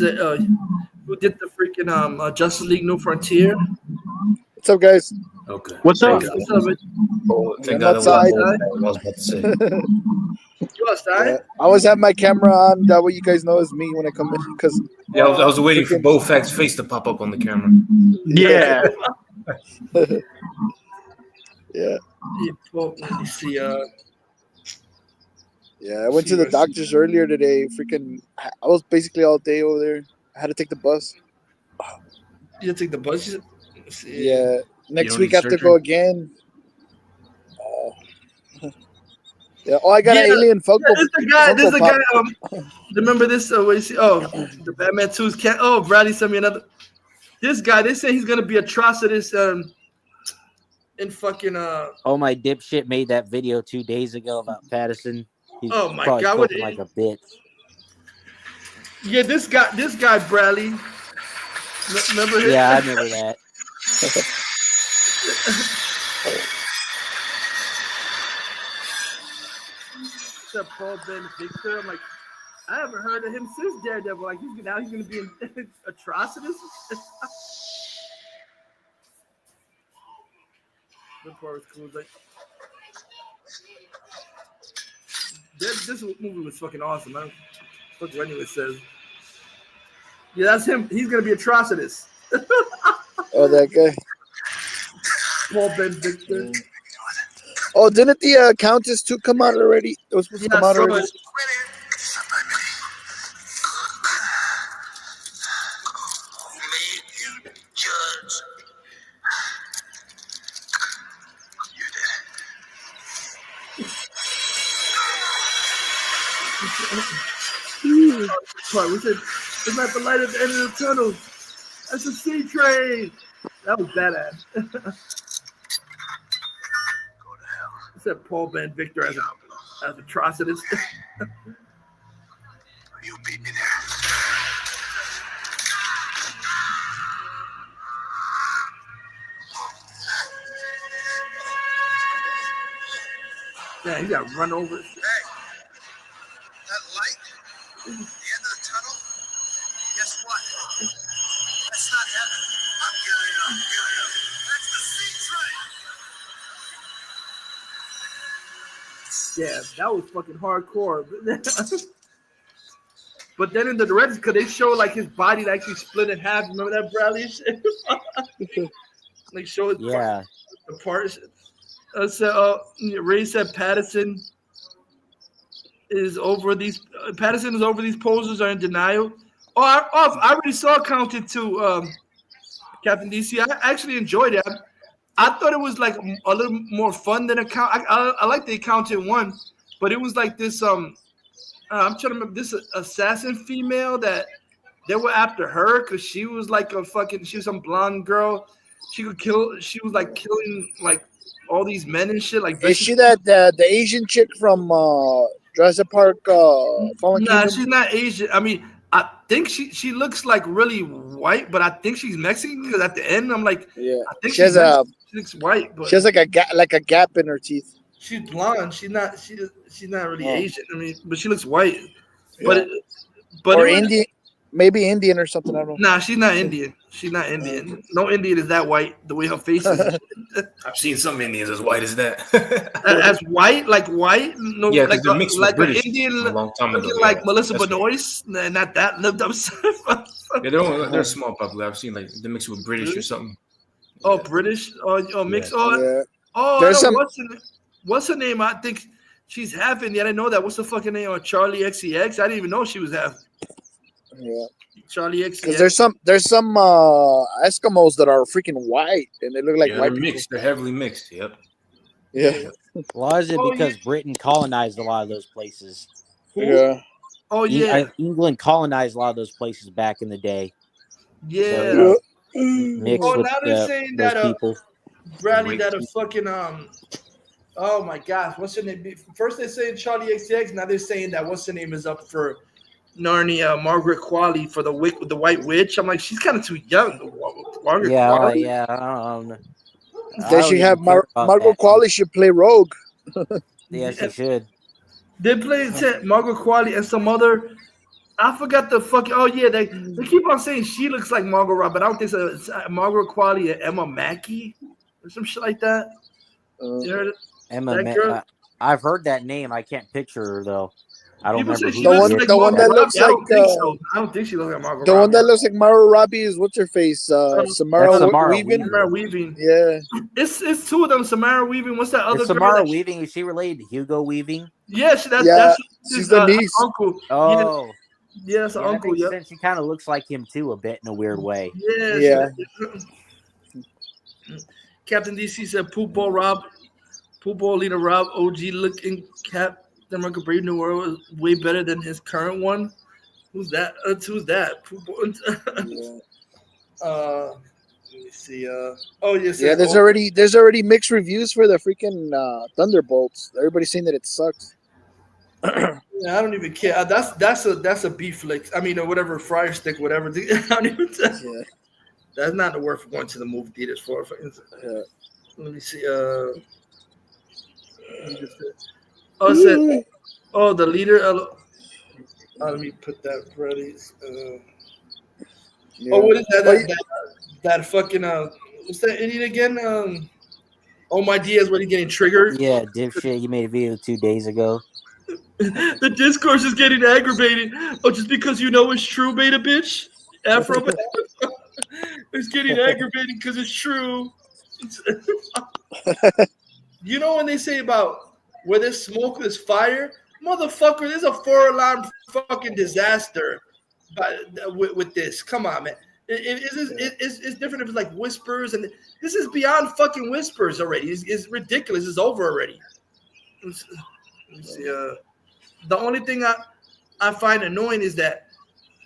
Who did the freaking Justice League New Frontier? What's up, guys? Okay. What's up? What's up, Mitch? Oh, thank God I was about to say. You outside? Yeah, I always have my camera on. That way you guys know it's me when I come in. Because I was waiting for Bowfag's face to pop up on the camera. Yeah. Yeah. Let me see. Yeah, I went to the doctor's earlier today. Freaking, I was basically all day over there. I had to take the bus. You take the bus? Yeah. Next week I have to go again. Yeah. Oh, I got an alien Funko. Yeah, this is the guy. Remember this? What you see? Oh, the Batman 2's cat. Oh, Bradley sent me another. This guy. They say he's gonna be Atrocitus. In fucking. Oh, my dipshit made that video 2 days ago about Pattison. He's oh my probably God! spoken like a bitch. Yeah, this guy Bradley. Remember him? Yeah, I remember that. Except Paul Ben Victor. I'm like, I haven't heard of him since Daredevil. Like he's gonna be in Atrocitus. The part was cool. Like, this movie was fucking awesome. I don't fuck what anyone says. Yeah, that's him. He's gonna be Atrocitus. Oh, that guy. Paul Ben Victor. Oh, didn't the Countess 2 come out already? It was supposed to come out already. We said, it's not the light at the end of the tunnel. That's a sea train. That was badass. It said Paul Ben Victor as Atrocitus. You beat me Yeah, he got run over. Hey, that light, the end of the tunnel, guess what? That's not heaven. I'm giving up. That's the sea train. Yeah, that was fucking hardcore. But then in the director's cut, they show like his body actually split in half. Remember that, Bradley? Like show his the parts. Ray said Pattison is over these. Pattison is over these poses. Are in denial. Oh, I already saw Counted to Captain DC. I actually enjoyed it. I thought it was like a little more fun than account. I like the accountant one, but it was like this. I'm trying to remember this assassin female that they were after her because she was like she was some blonde girl. She could kill. She was like killing like all these men and shit. Like Is she that the Asian chick from Jurassic Park? Fallen Nah, Kingdom? she's not Asian. I mean, I think she looks like really white, but I think she's Mexican because at the end I'm like, Yeah, I think she has she looks white, but she has like a gap in her teeth. she's blonde. She's not really Oh. Asian. I mean, but she looks white. Yeah. But or it was, Indian, maybe Indian or something. I don't know. Nah, she's not Indian. She's not Indian. No Indian is that white. The way her face is. I've seen some Indians as white as that. As white, like white. No, Yeah, 'cause like they're mixed with like British an Indian, a long time ago, looking yeah. like Melissa That's Benoist. Nah, not that. Lived up. Yeah, they're a small population. I've seen like they're mixed with British or something. Oh, British. Oh, mixed. Yeah. Oh, oh. There's I know some- what's her name? I think she's half Indian. I didn't know that. What's the fucking name? Charlie XCX. I didn't even know she was half. Yeah. Charlie XCX. Because there's some Eskimos that are freaking white and they look like Yeah, white they're people. mixed. They're heavily mixed. Yep. Yeah. Why is it Oh, because Britain colonized a lot of those places? Yeah. Oh yeah. England colonized a lot of those places back in the day. Yeah. So, mixed Oh, with now they're saying those that people. Bradley, that a fucking Oh my gosh, what's her name? First they're saying Charlie XCX. Now they're saying that what's her name is up for Narnia, Margaret Qualley for the White Witch. I'm like, she's kind of too young. Margaret Qualley. Yeah. I don't They should have Margot Qualley should play Rogue. Yes, she should. They played Margaret Qualley and some other. I forgot the fucking. Oh yeah, they keep on saying she looks like Margot Robbie, but I don't think so. It's Margaret Qualley and Emma Mackey or some shit like that. You heard it? I've heard that name. I can't picture her though. I don't People remember say she who looks it like is. The one that Margot looks Robbie. I don't like, think so. I don't think she looks like Margot The Robbie. one that looks like Mara Robbie is what's her face? Samara Weaving. Samara Weaving. Yeah. It's two of them. Samara Weaving. What's that other Is girl? Samara Weaving, is she related to Hugo Weaving? Yeah, that's she's the niece. Uncle. Oh. Yeah, that's that uncle. makes Yep. sense. She kind of looks like him too, a bit in a weird way. Yeah. Captain DC said, "Poop ball Rob, poop ball leader Rob, OG looking Captain America Brave New World is way better than his current one." Who's that? Who's that? Poop ball. Let me see. Oh yes. Yeah, there's already mixed reviews for the freaking Thunderbolts. Everybody's saying that it sucks. Yeah, I don't even care. That's a beef flick. I mean, or whatever, fryer stick, whatever. I don't even. That's not the word for going to the movie theaters for. Let me see. It said, the leader. Let me put that ready. What is that? That fucking what's that idiot again? My Diaz, when he's getting triggered. Yeah, dipshit. He made a video 2 days ago. The discourse is getting aggravated. Oh, just because you know it's true, beta bitch. Afro. It's getting aggravating because it's true. You know when they say about where there's smoke, there's fire? Motherfucker, there's a 4-alarm fucking disaster with this. Come on, man. It's different if it's like whispers, and this is beyond fucking whispers already. It's ridiculous. It's over already. Let me see, the only thing I find annoying is that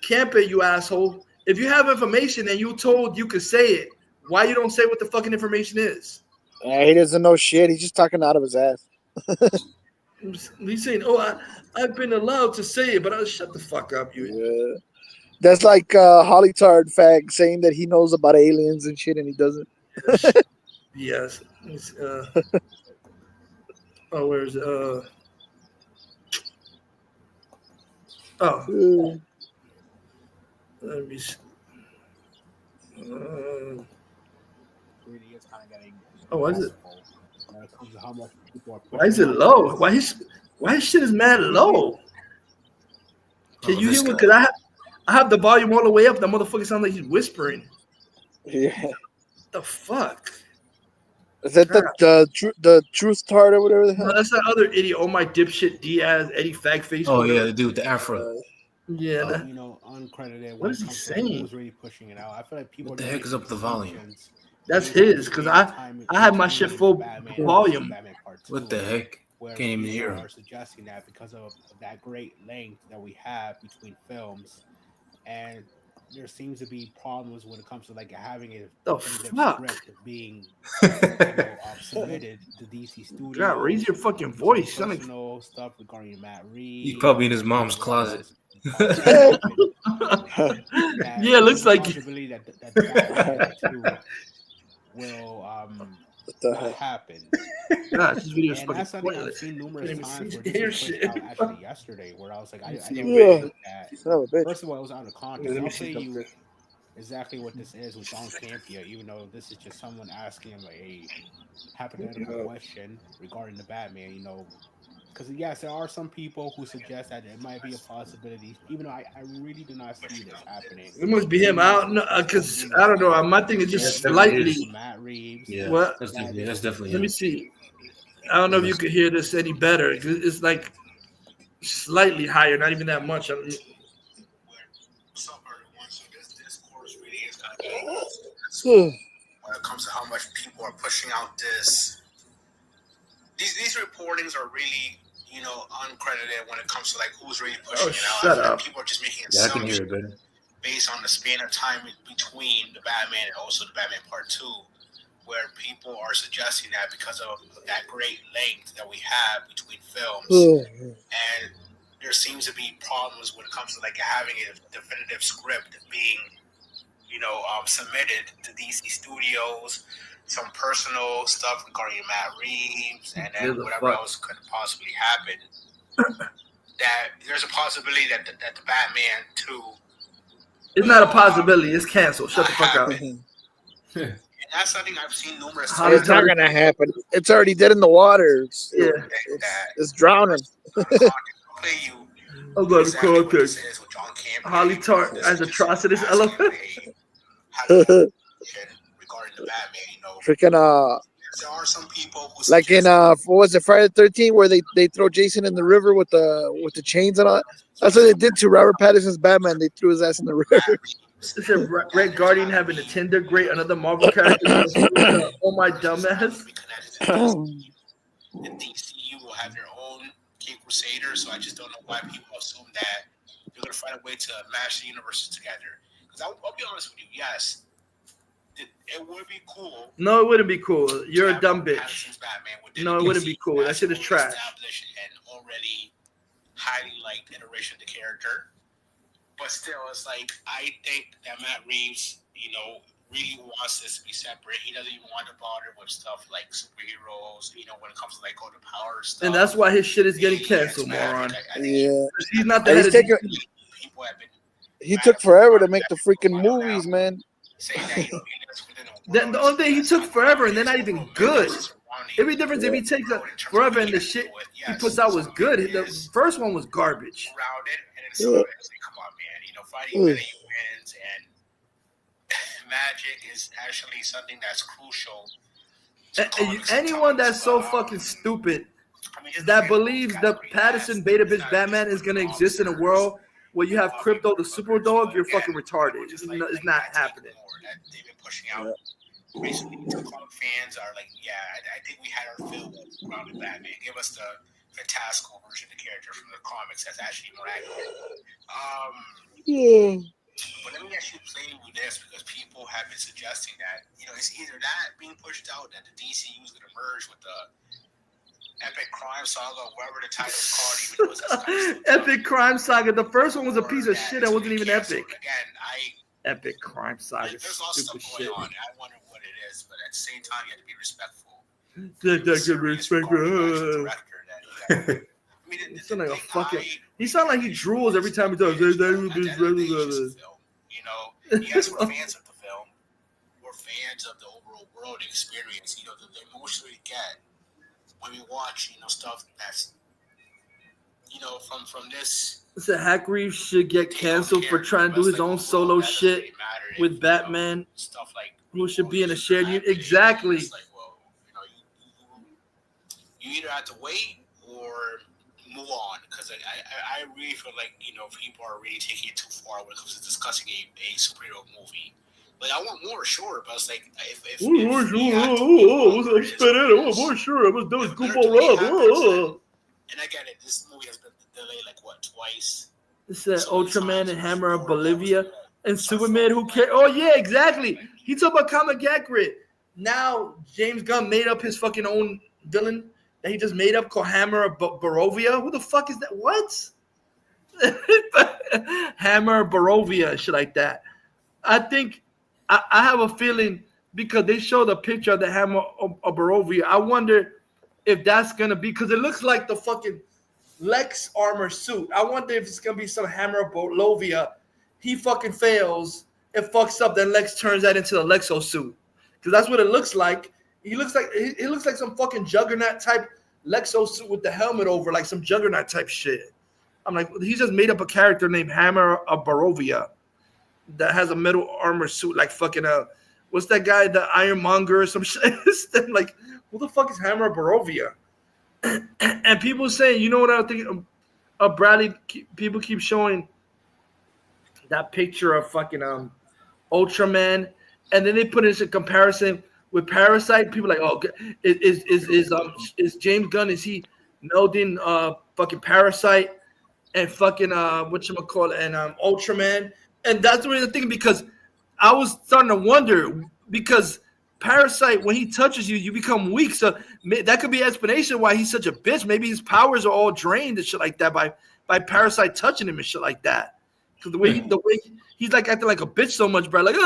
Camper, you asshole. If you have information and you told you could say it, why you don't say what the fucking information is? He doesn't know shit. He's just talking out of his ass. He's saying, I've been allowed to say it, but I'll shut the fuck up, you. Yeah. That's like Hollytard fag saying that he knows about aliens and shit and he doesn't. Yes. Where's let me see. Why is it? Why is it low? Why his shit is mad low? Can you hear me? Because I have the volume all the way up. The motherfucker sounds like he's whispering. Yeah. The fuck? Is that the truth tart or whatever the hell? No, that's that other idiot. My dipshit Diaz, Eddie Fagface. Oh yeah, the dude with the afro. Yeah. Uncredited. What is he saying? Who's really pushing it out? I feel like people. What the heck is up with the volume? That's his, because I had my shit full volume. What the heck? Where Can't even people hear are him. suggesting that because of that great length that we have between films, and there seems to be problems when it comes to like having a The definitive fuck? script being submitted to DC Studios. God, raise your fucking voice. Some personal stuff regarding Matt Reeves. He's probably in his mom's closet. Yeah, it looks like possibility that Batman 2 will happen. God, this video is And fucking that's something I've pointless. seen numerous Can't even times see where the this hair was pushed shit. out actually yesterday, where I was like, I don't Yeah. think that. Son of a bitch. First of all, it was out of context. Let me I'll see tell you something. exactly what this is with John Campia, even though this is just someone asking him a hypothetical question regarding the Batman, because yes, there are some people who suggest that it might be a possibility, even though I really do not see this happening. It must be him out, because I don't know. My thing is just slightly. Matt Reeves. Yeah, What? that's definitely Let him. me see. I don't know if you could hear this any better. It's like slightly higher, not even that much. When it comes to how much people are pushing out these reportings are really, uncredited when it comes to like who's really pushing it out. Shut up. People are just making Yeah, I can assumptions hear it better. based on the span of time between the Batman and also the Batman Part 2, where people are suggesting that because of that great length that we have between films, and there seems to be problems when it comes to like having a definitive script being, submitted to DC Studios, some personal stuff regarding Matt Reeves, and then whatever else could possibly happen. That there's a possibility that the Batman 2. It's not a possibility. It's canceled. Shut the fuck up. And that's something I've seen numerous It's times. not gonna happen. It's already dead in the water. It's drowning. I'm going to context. Holly Tart as atrocious elephant. Freaking there are some people who like in what was it, Friday the 13th, where they throw Jason in the river with the chains and all. That's what they did to Robert Pattinson's Batman. They threw his ass in the river. It said Red Guardian having a Tinder. Great, another Marvel character. Oh my dumbass. The DCU will have their own King Crusader, so I just don't know why people assume that they're going to find a way to mash the universes together. Because I'll be honest with you, yes, it would be cool. No, it wouldn't be cool. You're a dumb bitch. No, it wouldn't be cool. That shit is trash. And already highly liked iteration of the character. But still, it's like, I think that Matt Reeves, really wants this to be separate. He doesn't even want to bother with stuff like superheroes, when it comes to like all the power stuff. And that's why his shit is getting canceled, moron. Yeah. He's not the head of DC. He took forever to make the freaking movies, man. The only thing, he took forever, and they're not even good. Every difference if he takes forever and the shit he puts out was good. The first one was garbage. Come on, man. Fighting many wins and magic is actually something that's crucial. Anyone that's so fucking stupid that believes the Pattison beta bitch Batman is gonna exist in a world where you have Crypto the super dog, you're fucking retarded. It's not happening. They've been pushing out recently. Comic fans are like, yeah, I think we had our fill with grounded Batman. Give us the fantastical version of the character from the comics that's actually more accurate. But let me actually play with this because people have been suggesting that, it's either that being pushed out that the DCU is going to merge with the Epic Crime Saga, whatever the title is called, even though it's kind of Epic Crime Saga. The first one was a piece of shit that wasn't even epic. Again, Epic Crime Saga. There's a lot of stuff Stupid shit. going on. I wonder what it is, but at the same time, you have to be respectful. He sound like a fucking. He sound like he drools every time he does. Yes, we're fans of the film. We're fans of the overall world experience. The emotion we get when we watch, stuff that's, from this. So Hack Reeves should get canceled for trying to do his own solo shit with Batman. Stuff like who should be in a shared unit. Exactly. You either have to wait or move on, because I really feel like people are really taking it too far when it comes to discussing a superhero movie. Like I want more, sure, but it's like if More sure. That was Goofball. And again, this movie has been delayed like what, twice? It's Ultraman and Hammer of Bolivia and Superman. Who cares? Oh yeah, exactly. He talked about comic accurate. Now James Gunn made up his fucking own villain that he just made up called Hammer of Barovia. Who the fuck is that? What? Hammer of Barovia, shit like that. I think I have a feeling because they showed a picture of the Hammer of Barovia. I wonder if that's gonna be because it looks like the fucking Lex armor suit. I wonder if it's gonna be some Hammer of Barovia. He fucking fails, it fucks up, then Lex turns that into the Lexo suit. Because that's what it looks like. He looks like some fucking Juggernaut type Lexo suit with the helmet over, like some Juggernaut type shit. I'm like, he just made up a character named Hammer of Barovia that has a metal armor suit, like fucking what's that guy, the Ironmonger or some shit? Like, who the fuck is Hammer of Barovia? And people saying, you know what I think of Bradley? People keep showing that picture of fucking Ultraman, and then they put it in comparison with Parasite. People like, oh, is James Gunn, is he melding fucking Parasite and fucking whatchamacallit and Ultraman? And that's the reason I'm thinking, because I was starting to wonder, because Parasite, when he touches you, you become weak. So that could be an explanation why he's such a bitch. Maybe his powers are all drained and shit like that by Parasite touching him and shit like that. Because the way he's like acting like a bitch so much, bro. Like, he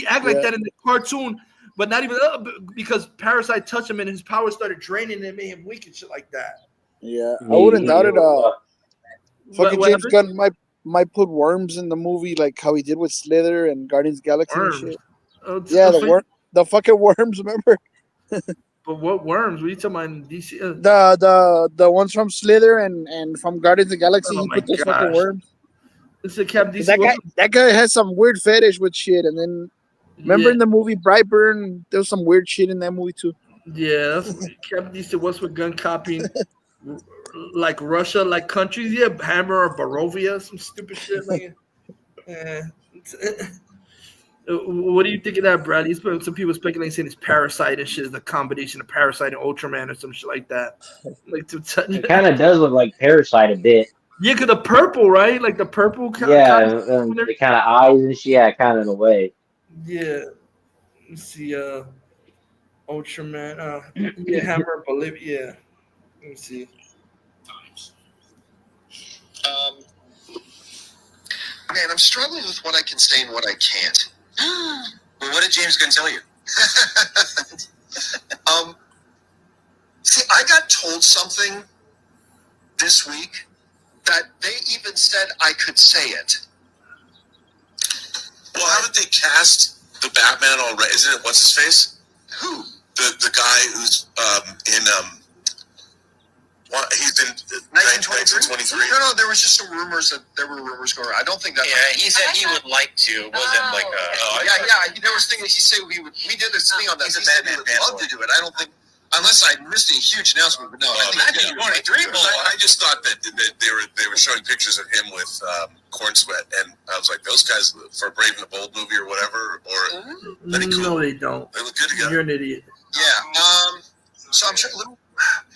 act like that in the cartoon, but not even because Parasite touched him and his powers started draining and it made him weak and shit like that. Yeah, I wouldn't doubt it. Fucking James Gunn might put worms in the movie, like how he did with Slither and Guardians of the Galaxy and shit. Yeah, the fucking worms, remember? But what worms? What are you talking about in DC? The ones from Slither and from Guardians of the Galaxy, he put those fucking worms. This is Captain DC. That guy has some weird fetish with shit, and then remember in the movie Brightburn, there was some weird shit in that movie too. Yeah, that's Captain DC. What's with gun copying? Like Russia, like countries, yeah, Hammer or Barovia, some stupid shit. Like, what do you think of that, Brad? Some people speculating saying it's Parasite and shit is the combination of Parasite and Ultraman or some shit like that. Like it kind of does look like Parasite a bit. Yeah, cause the purple, right? Like the purple. The kind of eyes and shit. Yeah, kind of in a way. Yeah. Let's see. Ultraman. Yeah, Hammer Bolivia. Yeah. Let me see. Man, I'm struggling with what I can say and what I can't. Well, what did James Gunn tell you? See, I got told something this week that they even said I could say it. Well, haven't they cast the Batman already? Isn't it what's his face? Who? The guy who's he's in 1923. No, there was just some rumors there were rumors going around. I don't think that. Yeah, he said he would like to. It wasn't like a. There was things he said we did this thing on that. He said he would love to do it. I don't think, unless I missed a huge announcement. But no, I just thought that they were showing pictures of him with corn sweat, and I was like, those guys for Brave and the Bold movie or whatever, or no, they don't. They look good together. You're an idiot. Yeah. So I'm sure.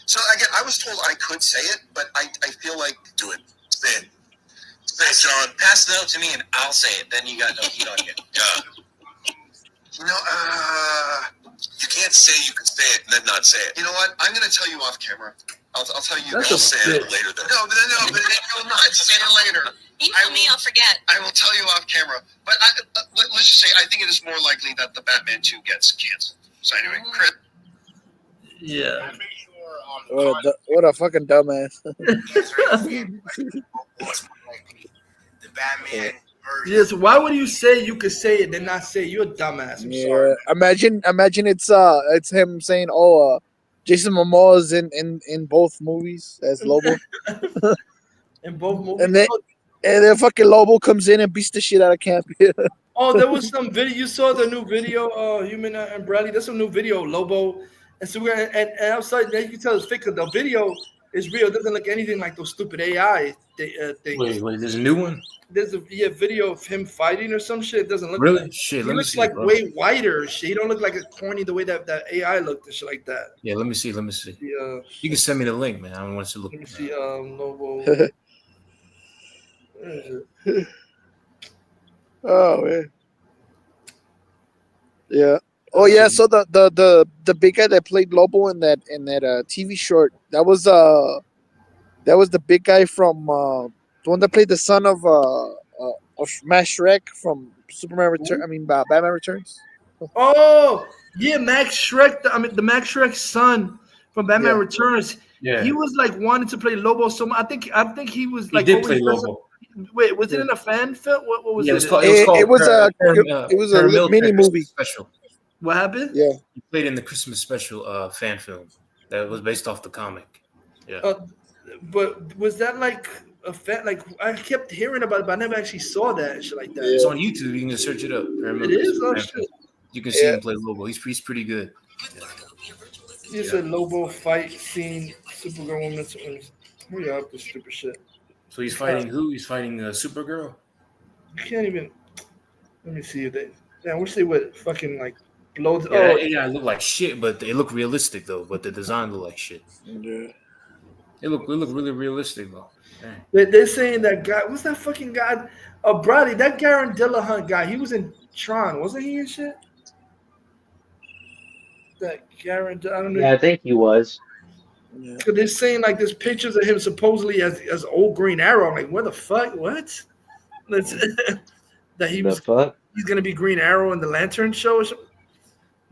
So again, I was told I could say it, but I feel like do it. Say it. Say it, John. Pass the note to me, and I'll say it. Then you got no heat on you. You know, you can't say you can say it and then not say it. You know what? I'm going to tell you off camera. I'll tell you. I'll say it later then. No, but I will not say it later. Email me, I'll forget. I will tell you off camera. But let's just say I think it is more likely that the Batman 2 gets canceled. So anyway, Chris. Yeah. What a fucking dumbass. The Batman. Yes, why would you say you could say it and not say it? You're a dumbass. I'm sorry. Imagine it's him saying, Jason Momoa is in both movies as Lobo. In both movies. And then fucking Lobo comes in and beats the shit out of Camp. Oh, there was some video. You saw the new video, Human and Bradley. There's some new video, Lobo. And so and outside, now you can tell it's fake. The video It's real. It doesn't look anything like those stupid AI things. Wait, there's a new one? There's a video of him fighting or some shit. It doesn't look Really? like Shit, he let me looks see, like bro. way whiter. Shit, he don't look like a corny the way that AI looked and shit like that. Yeah, let me see. You can send me the link, man. I want to look. Let me see. Lobo. Oh man. Yeah. Oh yeah. So the big guy that played Lobo in that TV short, that was the big guy from the one that played the son of Max Shrek from Superman Return. I mean Batman Returns. Oh yeah, Max Shrek. The Max Shrek's son from Batman Returns. Yeah. He was like wanting to play Lobo. So I think he was He like did always play Lobo. Wait, was it in a fan film? What was Yeah, it? It was a mini movie special. What happened? Yeah. He played in the Christmas special fan film that was based off the comic. Yeah. But was that like a fan? Like I kept hearing about it, but I never actually saw that and shit like that. It's on YouTube. You can just search it up. It is? Oh, shit. You can see him play Lobo. He's pretty good. It's a Lobo fight scene. Supergirl woman. Hurry up, this stupid shit. So he's fighting who? He's fighting Supergirl. You can't even. Let me see if they. I wish they would fucking like blow. Yeah, AI look like shit, but they look realistic though. But the design look like shit. Yeah. It look really realistic though. Dang. They're saying that guy. What's that fucking guy? Bradley, that Garen Dillahunt guy. He was in Tron, wasn't he? And shit. That Garen. I don't know. Yeah, I think he was. Because they're saying like there's pictures of him supposedly as old Green Arrow. I'm like, what the fuck? What? That he's gonna be Green Arrow in the Lantern show or something.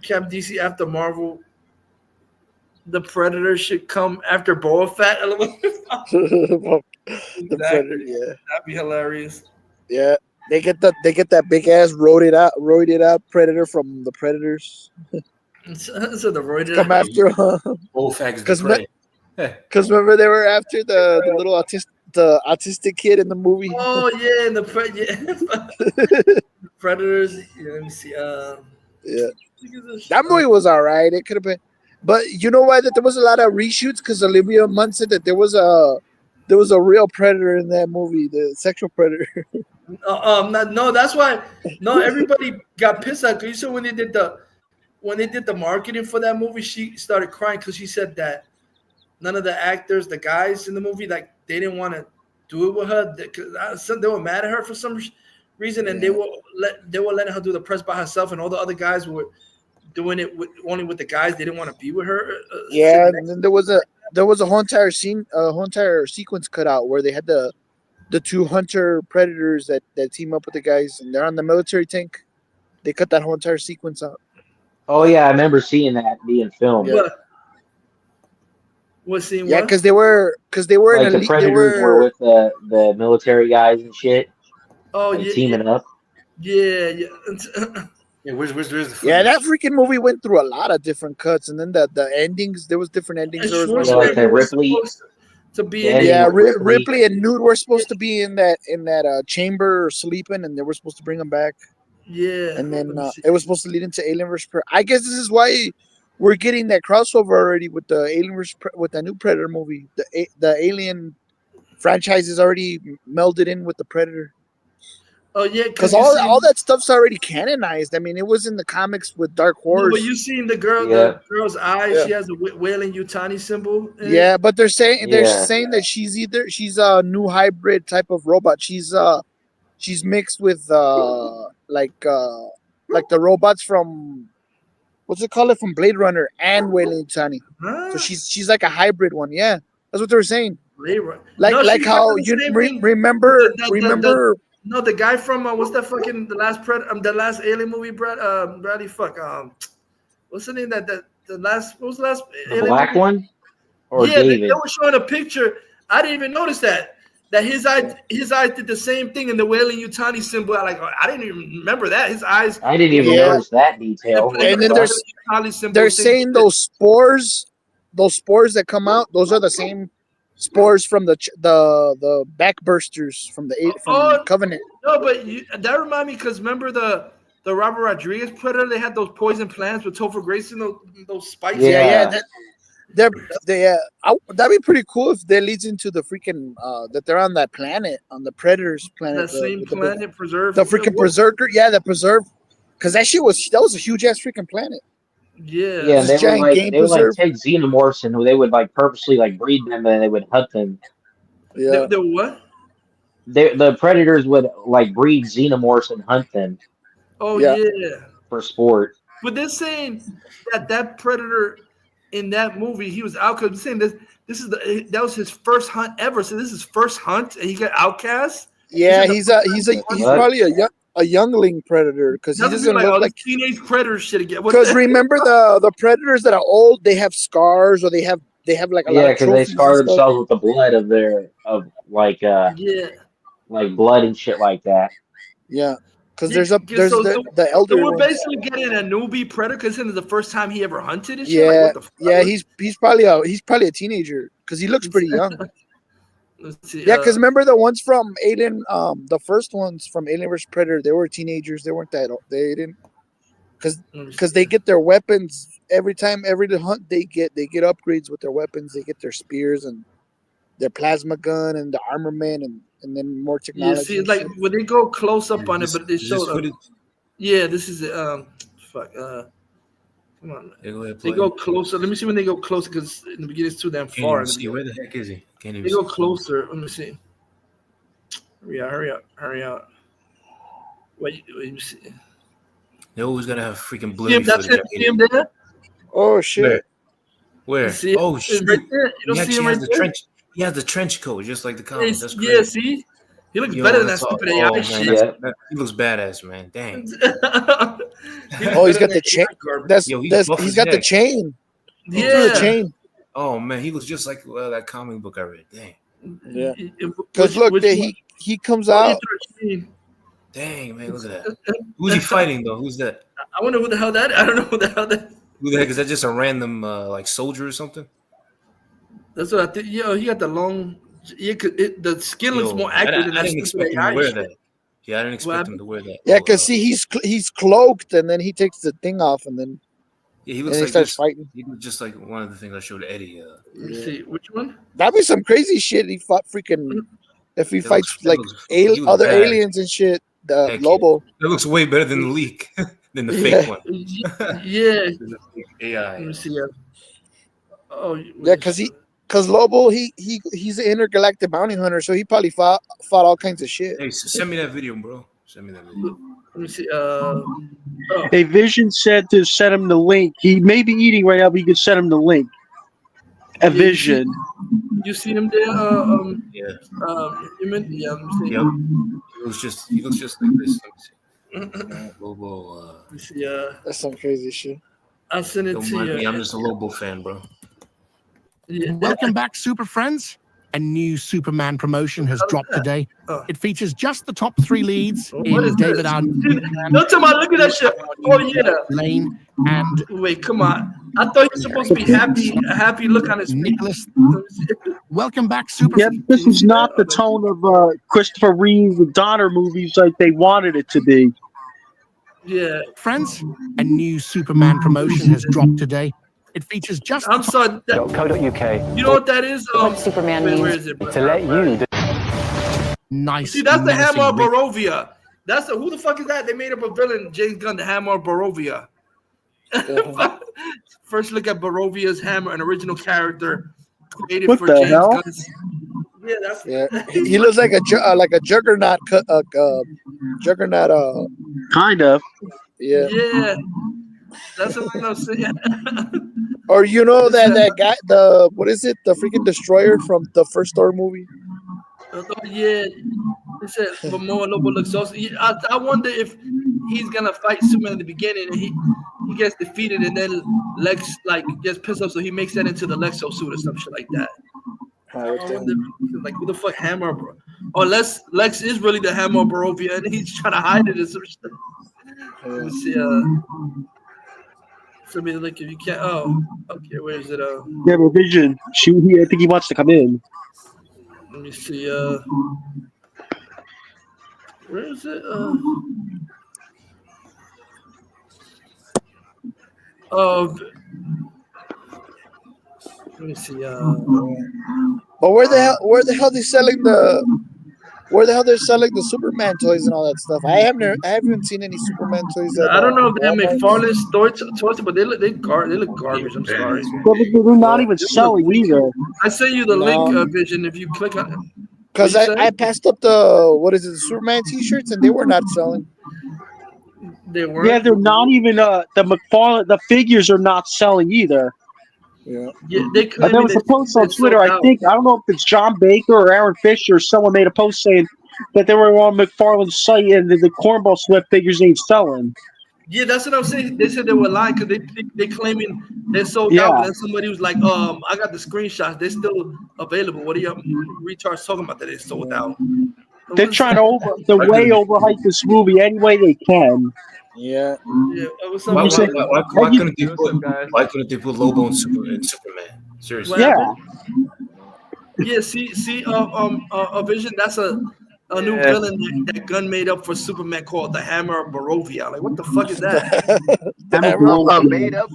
Cap DC after Marvel. The Predator should come after Boba Fett. The Predator, yeah. That'd be hilarious. Yeah. They get that big ass roided out Predator from the Predators. So the roided come after him. Because remember they were after the little autistic kid in the movie. Oh yeah, and the Predators. Yeah, let me see. Yeah, that movie was alright. It could have been, but you know why that there was a lot of reshoots? Because Olivia Munn said that there was a real predator in that movie, the sexual predator. No, that's why. No, everybody got pissed at. You said when they did the marketing for that movie, she started crying because she said that none of the actors, the guys in the movie, like they didn't want to do it with her. They were mad at her for some reason, and they were letting her do the press by herself, and all the other guys were doing it only with the guys. They didn't want to be with her. Yeah, and then there was a whole entire scene, whole entire sequence cut out where they had the two hunter predators that team up with the guys, and they're on the military tank. They cut that whole entire sequence out. Oh yeah, I remember seeing that being filmed. Yeah. What scene? Yeah, because they were like in the Predators were with the military guys and shit. Oh and yeah, teaming up. Yeah. Yeah, where's the footage? Yeah, that freaking movie went through a lot of different cuts, and then the endings. There was different endings. There was like the Ripley. To be Ripley and Newt were supposed to be in that chamber sleeping, and they were supposed to bring them back. Yeah, and then it was supposed to lead into Alien vs. Predator. I guess this is why we're getting that crossover already with the Alien with the new Predator movie. The Alien franchise is already melded in with the Predator. Oh yeah, because all that stuff's already canonized. I mean, it was in the comics with Dark Horse. No, but you seen the girl's eyes? Yeah. She has a whaling Yutani symbol. Yeah, but they're saying that she's a new hybrid type of robot. She's mixed with like the robots from what's it called from Blade Runner and whaling Yutani. So she's like a hybrid one. Yeah, that's what they were saying. Like how you remember. No, the guy from what's that fucking the last Alien movie, Bradley? Fuck, what's the name what was the last Alien black movie? One? Or yeah, David? They were showing a picture. I didn't even notice that his eyes did the same thing in the whaling Yutani symbol. I didn't even remember that his eyes. I didn't even notice that detail. And then they're saying those spores that come out, those are the same spores from the backbursters from the Covenant. No, but that remind me because remember the Robert Rodriguez Predator? They had those poison plants with Topher Grace and those spikes. Yeah. that'd be pretty cool if that leads into the freaking that they're on that planet, on the Predators planet, That same planet preserved. the freaking Berserker, the Preserve, because that was a huge ass freaking planet. Yeah, Yeah, this giant game they would like preserve. take xenomorphs and they would like purposely like breed them and they would hunt them. Yeah, the what? The predators would like breed xenomorphs and hunt them. Oh yeah. For sport. But they're saying that Predator in that movie, he was out because saying that that was his first hunt ever. So this is his first hunt, and he got outcast. Yeah, he's probably a youngling predator because he doesn't like, look like teenage predators should get. Because remember the predators that are old, they have scars or they have like a lot of because they scar themselves with the blood of like blood and shit like that. Yeah, because there's the elder. So we're ones. basically getting a newbie predator because this is the first time he ever hunted and shit. Yeah, like, what the fuck? he's probably a teenager because he looks pretty young. Let's see, because remember the ones from Alien, the first ones from Alien vs Predator, they were teenagers. They weren't that old. They didn't because they get their weapons every hunt. They get upgrades with their weapons. They get their spears and their plasma gun and the armament and then more technology. Yeah, see, it's like when they go close up on it, but they show up. Yeah, this is it. Fuck. Come on. They go closer. Let me see when they go closer because in the beginning it's too damn far. See where the heck is he? Can't even. They go closer. Let me see. Hurry up. Wait, let me see. They're always gonna have freaking blue. That's it. See him there? Oh shit! Where? See oh shit! right there. You don't see him right there? Trench. He has the trench coat just like the comic. That's crazy. Yeah, see. He looks better than that stupid AI shit. He looks badass, man. Dang. He's got the chain. He's got the chain. Yeah. The chain. Oh man, he looks just like that comic book I read. Dang. Yeah. Because look, he comes out. Dang man, look at that. Who's he fighting though? Who's that? I wonder who the hell that. I don't know who the hell that. Who the heck is that? Just a random like soldier or something? That's what I think. Yo, he got the long. The skin looks more accurate than that. I didn't expect him to wear that. Yeah, I didn't expect him to wear that. Yeah, because see, he's cloaked, and then he takes the thing off, and then he looks like starts fighting. He looks just like one of the things I showed Eddie. Let's see which one. That'd be some crazy shit. He fought freaking. If he fights other aliens and shit, the Lobo. That looks way better than the leak than the fake one. Yeah. AI. Let me see. Oh. Yeah, because Lobo, he's an intergalactic bounty hunter, so he probably fought all kinds of shit. Hey, send me that video, bro. Send me that video. Let me see. Hey, Vision said to send him the link. He may be eating right now, but you can send him the link. A Vision. You see him there? Yeah. Let me see. Yep. He looks just like this. Let me see. Lobo. Let me see. That's some crazy shit. I'll send it Don't to mind you. me. I'm just a Lobo fan, bro. Yeah. Welcome back, Super Friends. A new Superman promotion has dropped today. It features just the top 3 leads in David R. No, come on, look at that shit. Oh yeah. Lane and wait, come on. I thought he was supposed to be a happy look on his Nicholas. Welcome back, Super. Yeah, this is not the tone of Christopher Reeve with Donner movies like they wanted it to be. Yeah, friends. A new Superman promotion has dropped today. It features just. I'm sorry. .co.uk. You know what that is? Superman wait, means where is it, to let you. Nice. See, that's the Hammer of Barovia. Who the fuck is that? They made up a villain, James Gunn, the Hammer of Barovia. First look at Barovia's hammer, an original character created for James Gunn's. Yeah, that's he looks like a juggernaut. Juggernaut. Kind of. Yeah. Yeah. That's what I'm saying. Or you know that guy, what is it? The freaking destroyer from the first Thor movie. Yeah, he said Momoa Lobo looks awesome. I wonder if he's gonna fight Superman in the beginning and he gets defeated and then Lex gets pissed off, so he makes that into the Lexo suit or some shit like that. I wonder, who the fuck Hammer, bro? Or Lex is really the Hammer of Barovia and he's trying to hide it or some shit. Let me see. Send me the link if you can't. Oh, okay. Where is it? Yeah, Vision. I think he wants to come in. Let me see. Where is it? Let me see. But where the hell they selling the? Where the hell they're selling the Superman toys and all that stuff? I haven't seen any Superman toys at. I don't know if they have Walmart. McFarlane toys, but they look garbage. I'm sorry. But they're not even selling either. I sent you the link, Vision. If you click on it, because I passed up the Superman T-shirts and they were not selling. They were. Yeah, they're not even the McFarlane. The figures are not selling either. Yeah, there was a post on Twitter. I don't know if it's John Baker or Aaron Fisher. Someone made a post saying that they were on McFarlane's site and the Cornball Sweat figures ain't selling. Yeah, that's what I'm saying. They said they were lying because they claiming they're sold out. But then somebody was like, I got the screenshots. They're still available. What are you retards talking about that they sold out? They're trying to overhype this movie any way they can. Yeah. Why couldn't they put Lobo in Superman? Seriously. Yeah. Yeah. See. Vision. That's a new villain that Gunn made up for Superman called the Hammer of Barovia. Like, what the fuck is that? A made up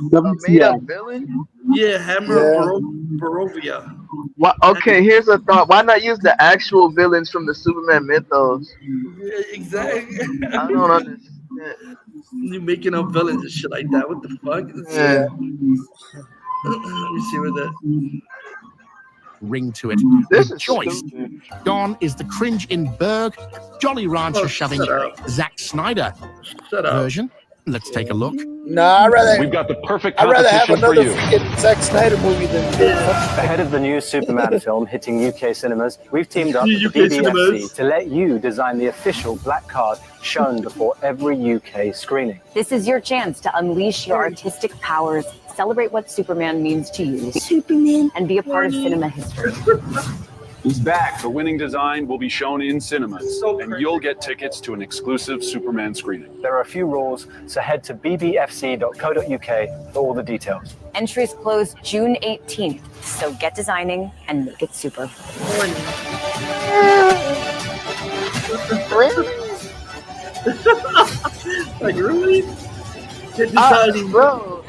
villain? Yeah, Hammer of Barovia. Well, okay, here's a thought. Why not use the actual villains from the Superman mythos? Yeah, exactly. I don't understand. You making up villains and shit like that. What the fuck? Yeah. Let me see where that. Ring to it. This is choice. stupid. Don is the cringe in Berg. Jolly Rancher shoving Zack Snyder version. Let's take a look. Nah, We've got the perfect I'd rather have competition for another you. freaking Zack Snyder movie than Ahead of the new Superman film hitting UK cinemas, we've teamed up with the UK BBFC cinemas. to let you design the official black card shown before every UK screening. This is your chance to unleash your artistic powers, celebrate what Superman means to you, Superman, and be a part of cinema history. He's back. The winning design will be shown in cinemas, and you'll get tickets to an exclusive Superman screening. There are a few rules, so head to bbfc.co.uk for all the details. Entries close June 18th, so get designing and make it super. Like, really? Get designing, bro.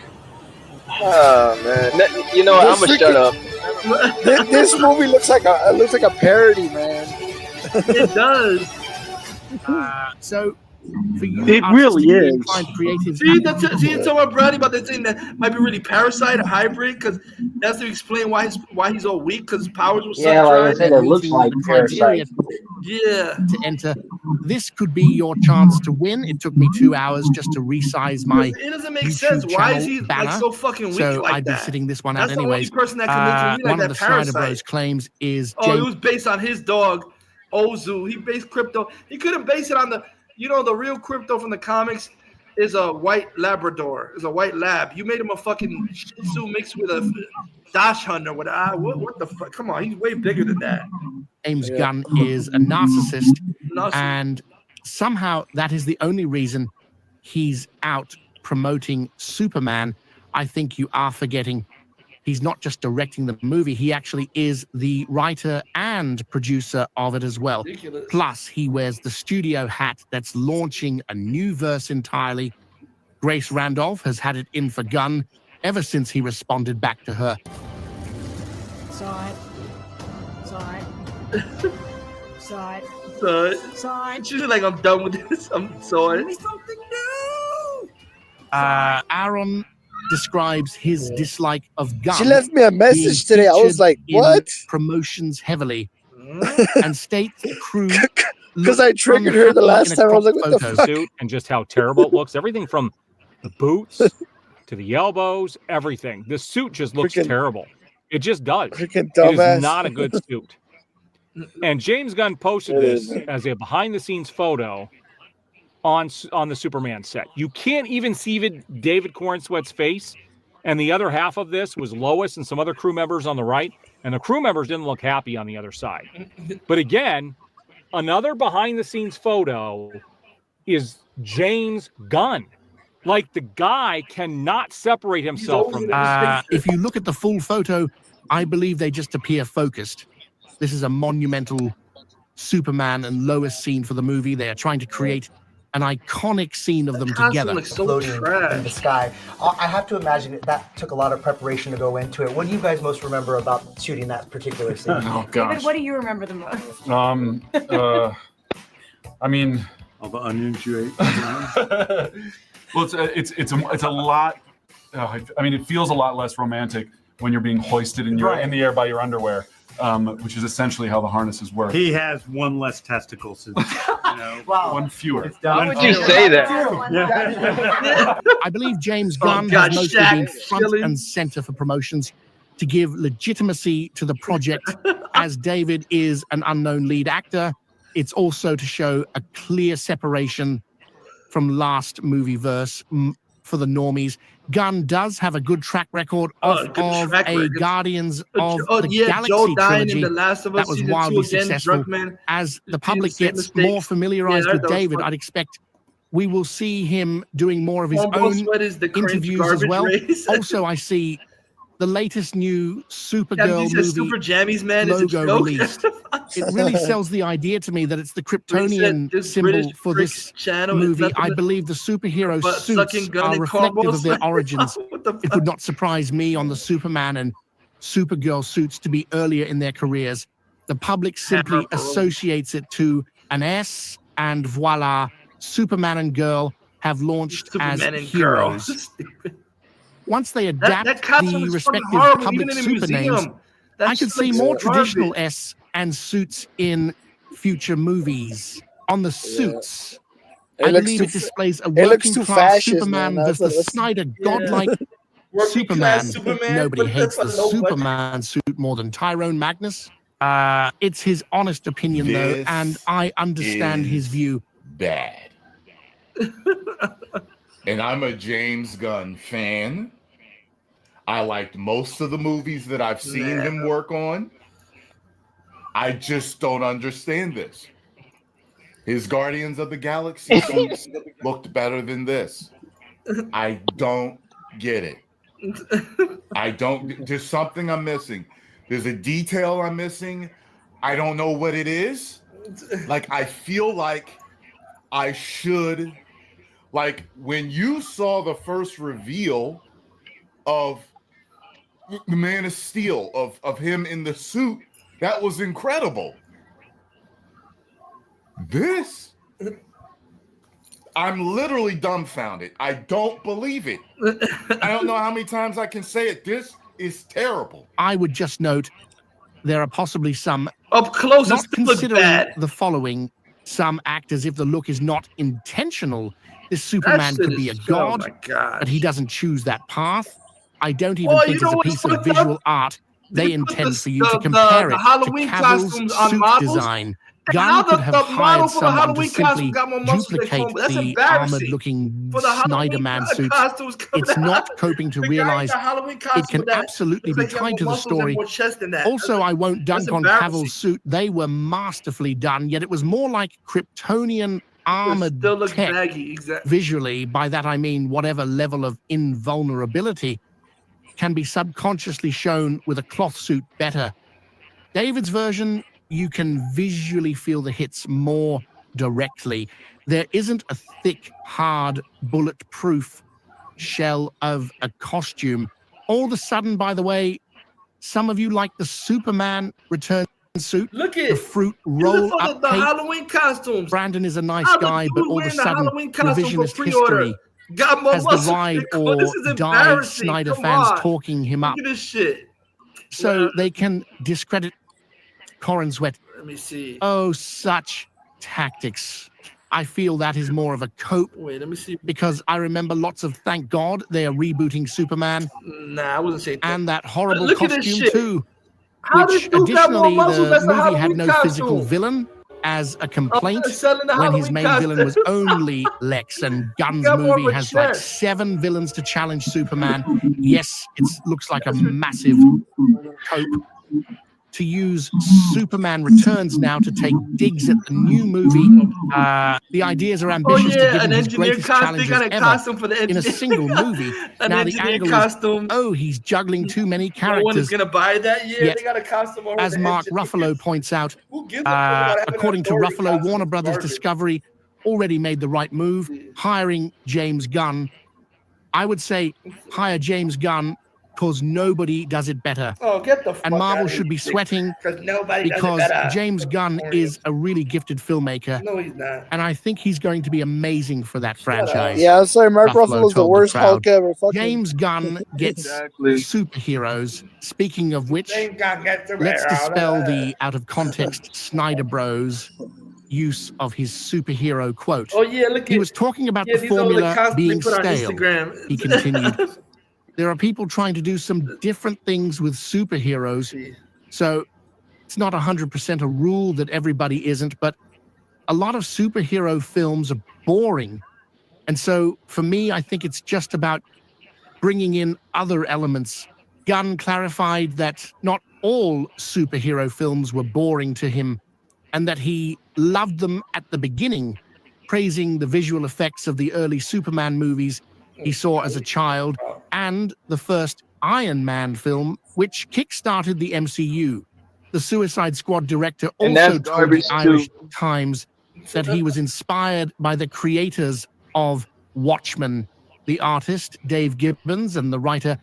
Oh man, you know what? I'm gonna shut up. This movie looks like a parody, man. It does. So, for you, it really is. See, so what Brady about that thing that might be really parasite, a hybrid, because that's to explain why he's all weak because his powers were like I said, it looks like parasite. Yeah. To enter, this could be your chance to win. It took me 2 hours just to resize my. It doesn't make YouTube sense. Why is he banner, like so fucking weak so like I'd that? be sitting this one out That's anyways. The only person that can make you One like of that the Snyder parasite. Bros claims is it was based on his dog, Ozu. He based crypto. He couldn't base it on the real crypto from the comics is a white Labrador. Is a white lab. You made him a fucking Shih Tzu mixed with a Dash Hunter. What the fuck? Come on, he's way bigger than that. James Gunn is a narcissist, and somehow that is the only reason he's out promoting Superman. I think you are forgetting he's not just directing the movie, he actually is the writer and producer of it as well. Ridiculous. Plus, he wears the studio hat that's launching a new verse entirely. Grace Randolph has had it in for Gunn ever since he responded back to her. Side. Side. She's like, I'm done with this. I'm sorry. Give me something new. Aaron describes his dislike of Gunn. She left me a message today. I was like, what? Promotions heavily. And states the crew. Because I triggered her the last time. I was like, what the fuck? Suit and just how terrible it looks. Everything from the boots to the elbows, everything. The suit just looks terrible. It just does. It is not a good suit. And James Gunn posted this as a behind-the-scenes photo on the Superman set. You can't even see David Cornsweat's face. And the other half of this was Lois and some other crew members on the right. And the crew members didn't look happy on the other side. But again, another behind-the-scenes photo is James Gunn. Like, the guy cannot separate himself from this. If you look at the full photo, I believe they just appear focused. This is a monumental Superman and Lois scene for the movie. They are trying to create an iconic scene of them costume together. looks so Floating in trash. the sky. I have to imagine that took a lot of preparation to go into it. What do you guys most remember about shooting that particular scene? Oh, David, what do you remember the most? I mean, all the onions you ate. well, it's a lot. I mean, it feels a lot less romantic when you're being hoisted in the air by your underwear, which is essentially how the harnesses work. He has one less testicle, so wow. One fewer. How would you say that? I believe James Gunn has mostly been front and center for promotions to give legitimacy to the project. As David is an unknown lead actor, it's also to show a clear separation from last movie verse for the normies. Gunn does have a good track record of a Guardians of the Galaxy trilogy that was wildly successful. As the public gets more familiarized with David, I'd expect we will see him doing more of his own interviews as well. Also, I see the latest new Supergirl movie Super Jammies, man, logo released. It really sells the idea to me that it's the Kryptonian symbol for this movie. I believe the superhero suits are reflective of their origins. It would not surprise me on the Superman and Supergirl suits to be earlier in their careers. The public simply associates it to an S, and voila, Superman and Girl have launched as heroes. Once they adapt the respective public super names, I could see more traditional S and suits in future movies. On the suits, I believe it displays a working-class Superman versus the Snyder godlike Superman. Nobody hates the Superman suit more than Tyrone Magnus. It's his honest opinion, though, and I understand his view. Bad. And I'm a James Gunn fan. I liked most of the movies that I've seen him work on. I just don't understand this. His Guardians of the Galaxy suits looked better than this. I don't get it. There's something I'm missing. There's a detail I'm missing. I don't know what it is. Like, I feel like I should, like, when you saw the first reveal of the Man of Steel, of him in the suit, that was incredible. This, I'm literally dumbfounded. I don't believe it. I don't know how many times I can say it. This is terrible. I would just note there are possibly some up close, not considering the following. Some actors, if the look is not intentional, this Superman could be a god, but he doesn't choose that path. I don't even think it's a piece of visual art they intend for you to compare it to Cavill's suit design. Gunn could have hired someone to simply duplicate the armored-looking Snyder-Man suits. It's not coping to realize it can absolutely be tied to the story. Also, I won't dunk on Cavill's suit. They were masterfully done, yet it was more like Kryptonian armored tech visually. By that I mean whatever level of invulnerability can be subconsciously shown with a cloth suit better. David's version, you can visually feel the hits more directly. There isn't a thick, hard, bulletproof shell of a costume. All of a sudden, by the way, some of you like the Superman return suit. Look at the fruit roll up the Halloween costumes. Brandon is a nice guy, but all of a sudden, revisionist history has the ride or die Snyder fans talking him up. Look at this shit. So they can discredit Corin Sweat. Let me see. Oh, such tactics. I feel that is more of a cope. Wait, let me see. Because I remember lots of thank God they are rebooting Superman. Nah, I wouldn't say that. And that horrible Look costume too. How Which did additionally the movie had Halloween no costume? physical villain as a complaint selling the when his Halloween main costume. villain was only Lex, and Gunn's got more movie of a has like chest. 7 villains to challenge Superman. Yes, it looks like a massive cope. To use Superman Returns now to take digs at the new movie. The ideas are ambitious to give him his greatest challenges ever in a single movie. Now the angle is, oh, he's juggling too many characters. No one is gonna buy that. Yeah, Yet, they got a costume already. as Mark Ruffalo points out, Who gives a fuck about having according to an authority Ruffalo, costume? Warner Brothers Garbage. Discovery already made the right move, hiring James Gunn. I would say hire James Gunn because nobody does it better. Oh, get the fuck And Marvel out of should be here. sweating Because nobody because does it better. James Gunn is a really gifted filmmaker. No, he's not. And I think he's going to be amazing for that franchise. Yeah, sorry, Mark Ruffalo Ruffalo is the told worst crowd. Hulk ever. Fuck him. James Gunn gets superheroes. Speaking of which, let's dispel the out-of-context Snyder Bros use of his superhero quote. Oh, yeah, look at He was talking about the these are all formula constantly being put on stale. Instagram. He continued, there are people trying to do some different things with superheroes. So it's not 100% a rule that everybody isn't, but a lot of superhero films are boring. And so for me, I think it's just about bringing in other elements. Gunn clarified that not all superhero films were boring to him and that he loved them at the beginning, praising the visual effects of the early Superman movies he saw as a child and the first Iron Man film, which kickstarted the MCU. The Suicide Squad director And also that's told the garbage, Irish too. Times that he was inspired by the creators of Watchmen, the artist Dave Gibbons and the writer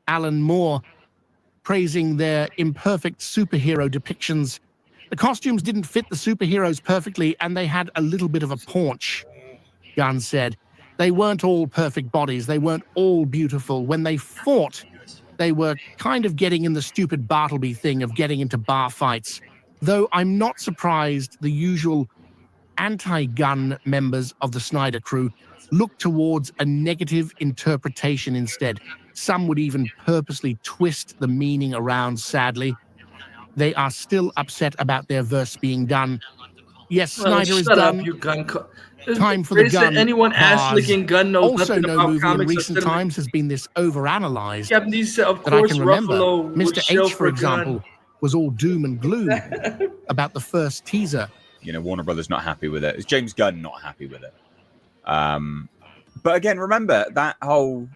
Alan Moore, praising their imperfect superhero depictions. The costumes didn't fit the superheroes perfectly, and they had a little bit of a paunch, Gunn said. They weren't all perfect bodies. They weren't all beautiful. When they fought, they were kind of getting in the stupid Bartleby thing of getting into bar fights. Though I'm not surprised the usual anti-Gunn members of the Snyder crew look towards a negative interpretation instead. Some would even purposely twist the meaning around, sadly. They are still upset about their verse being done. Yes, Snyder is shut done. up, you gun. Time for the gun. Anyone ass-licking gun knows Also, nothing no about movie in comics or recent cinema. times has been this overanalyzed Captain said, of that I course, can remember. Ruffalo would Mr. shell H, for a gun. example, was all doom and gloom about the first teaser. You know, Warner Brothers not happy with it. It's James Gunn not happy with it. But again, remember that whole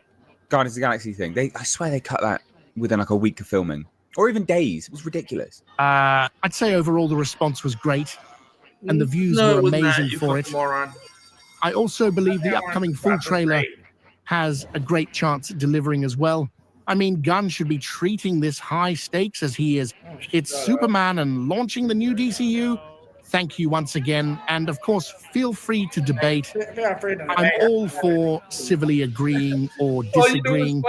Guardians of the Galaxy thing. I swear they cut that within like a week of filming, or even days. It was ridiculous. I'd say overall the response was great, and the views were amazing for it. Moron. I also believe the upcoming full trailer has a great chance at delivering as well. I mean, Gunn should be treating this high stakes as he is. It's Superman and launching the new DCU. Thank you once again. And of course, feel free to debate. I'm all for civilly agreeing or disagreeing.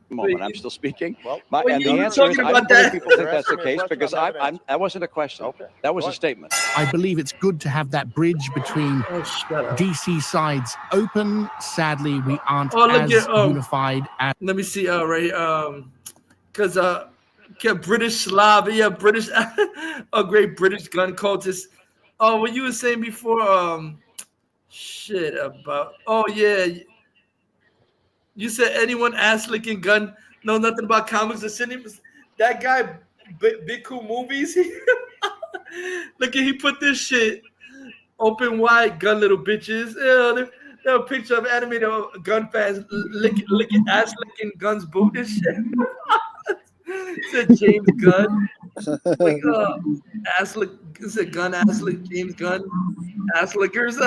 Moment, I'm still speaking. Well, and the answer is, I don't believe people think that's the case because that wasn't a question. That was a statement. I believe it's good to have that bridge between DC sides open. Sadly, we aren't as unified as. Let me see, right? Because British Slav, British, a great British gun cultist. Oh, what you were saying before, shit about. Oh yeah. You said anyone ass-licking gun know nothing about comics or cinema. That guy, Big Cool Movies, look at he put this shit open wide, gun little bitches. Yeah, there a picture of animated gun fans licking ass-licking guns boot and shit. Said James Gunn. Like, ass-lick, said gun ass-lick, James Gunn. Ass-lickers.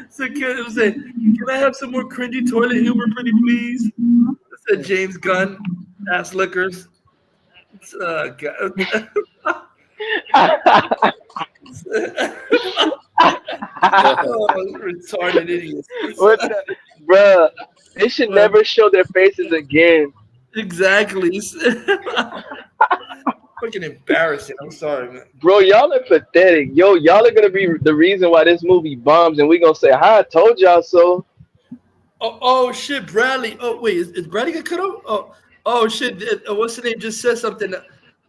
So can I have some more cringy toilet humor, pretty please? Said James Gunn, ass lickers. Retarded idiots. Bruh, they should never show their faces again. Exactly. Fucking embarrassing. I'm sorry, man. Bro, y'all are pathetic. Yo, y'all are gonna be the reason why this movie bombs, and we gonna say, "Hi, I told y'all so." Oh shit, Bradley. Oh wait, is Bradley get cut off? Oh shit. What's the name? Just said something.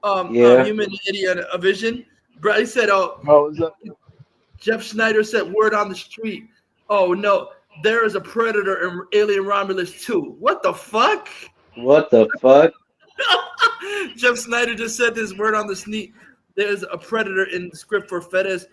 Human idiot. A vision. Bradley said, what's up? Jeff Snyder said, "Word on the street. Oh no, there is a predator in Alien Romulus 2. What the fuck? What the fuck?" Jeff Snyder just said this word on the sneak. There's a predator in the script for Fedez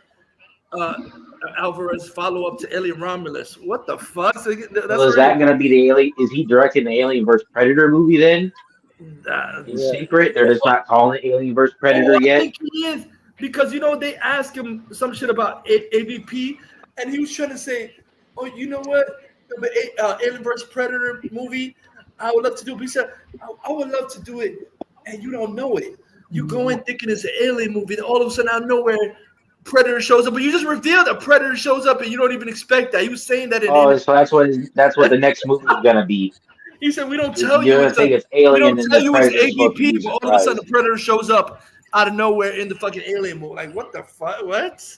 Alvarez follow-up to Alien Romulus. What the fuck? So is that going to be the Alien? Is he directing the Alien vs. Predator movie then? In secret? They're just not calling it Alien vs. Predator yet? I think he is. because they asked him some shit about AVP, and he was trying to say, "Oh, you know what? The Alien vs Predator movie, I would love to do." But he said, "I would love to do it, and you don't know it. You go in thinking it's an alien movie, then all of a sudden out of nowhere, Predator shows up, but you just revealed that Predator shows up, and you don't even expect that." He was saying that so that's what the next movie is gonna be. He said, "We don't tell You're you gonna think it's Alien, and the it's Predator's supposed to be AVP, but all of a sudden surprised. the Predator shows up out of nowhere in the fucking alien movie. Like, what the fuck? What?"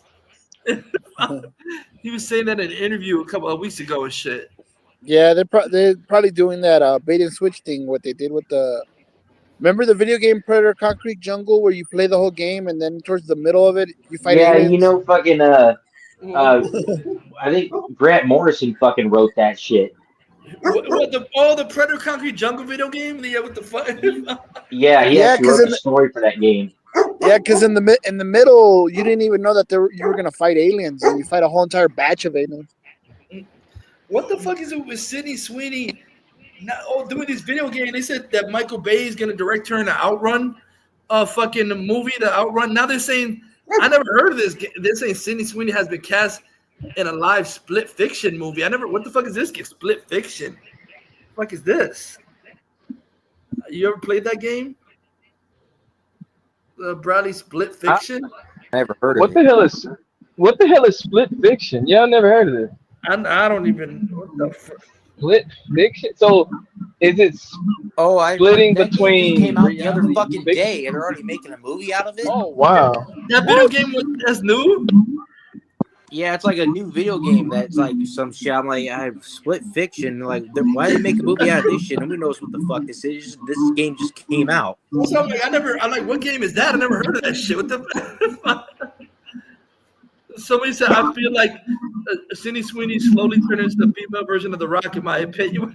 He was saying that in an interview a couple of weeks ago and shit. Yeah, they're probably doing that bait and switch thing. What they did with remember the video game Predator Concrete Jungle, where you play the whole game and then towards the middle of it you fight aliens? Fucking I think Grant Morrison fucking wrote that shit. The Predator Concrete Jungle video game? Yeah, what the fuck? Yeah, he actually wrote the story for that game. Yeah, because in the middle, you didn't even know that you were gonna fight aliens, and you fight a whole entire batch of aliens. What the fuck is it with Sydney Sweeney doing this video game? They said that Michael Bay is gonna direct her in the Outrun, fucking movie, the Outrun. Now they're saying, I never heard of this. They're saying Sydney Sweeney has been cast in a live split fiction movie. What the fuck is this? Split fiction? What the fuck is this? You ever played that game? Bradley Split Fiction? I never heard of What the hell is split fiction? Yeah, I never heard of it. I don't even. What the fuck? Split fiction? So is it splitting between came out the other fucking day and they're already making a movie out of it? Oh wow. That video game that's new? Yeah, it's like a new video game that's like some shit. I'm like, I have Split Fiction. Like, why did they make a movie out of this shit? Nobody knows what the fuck this is. This game just came out. So I'm like, what game is that? I never heard of that shit. What the? Somebody said, I feel like Sydney Sweeney slowly turning into the female version of The Rock, in my opinion.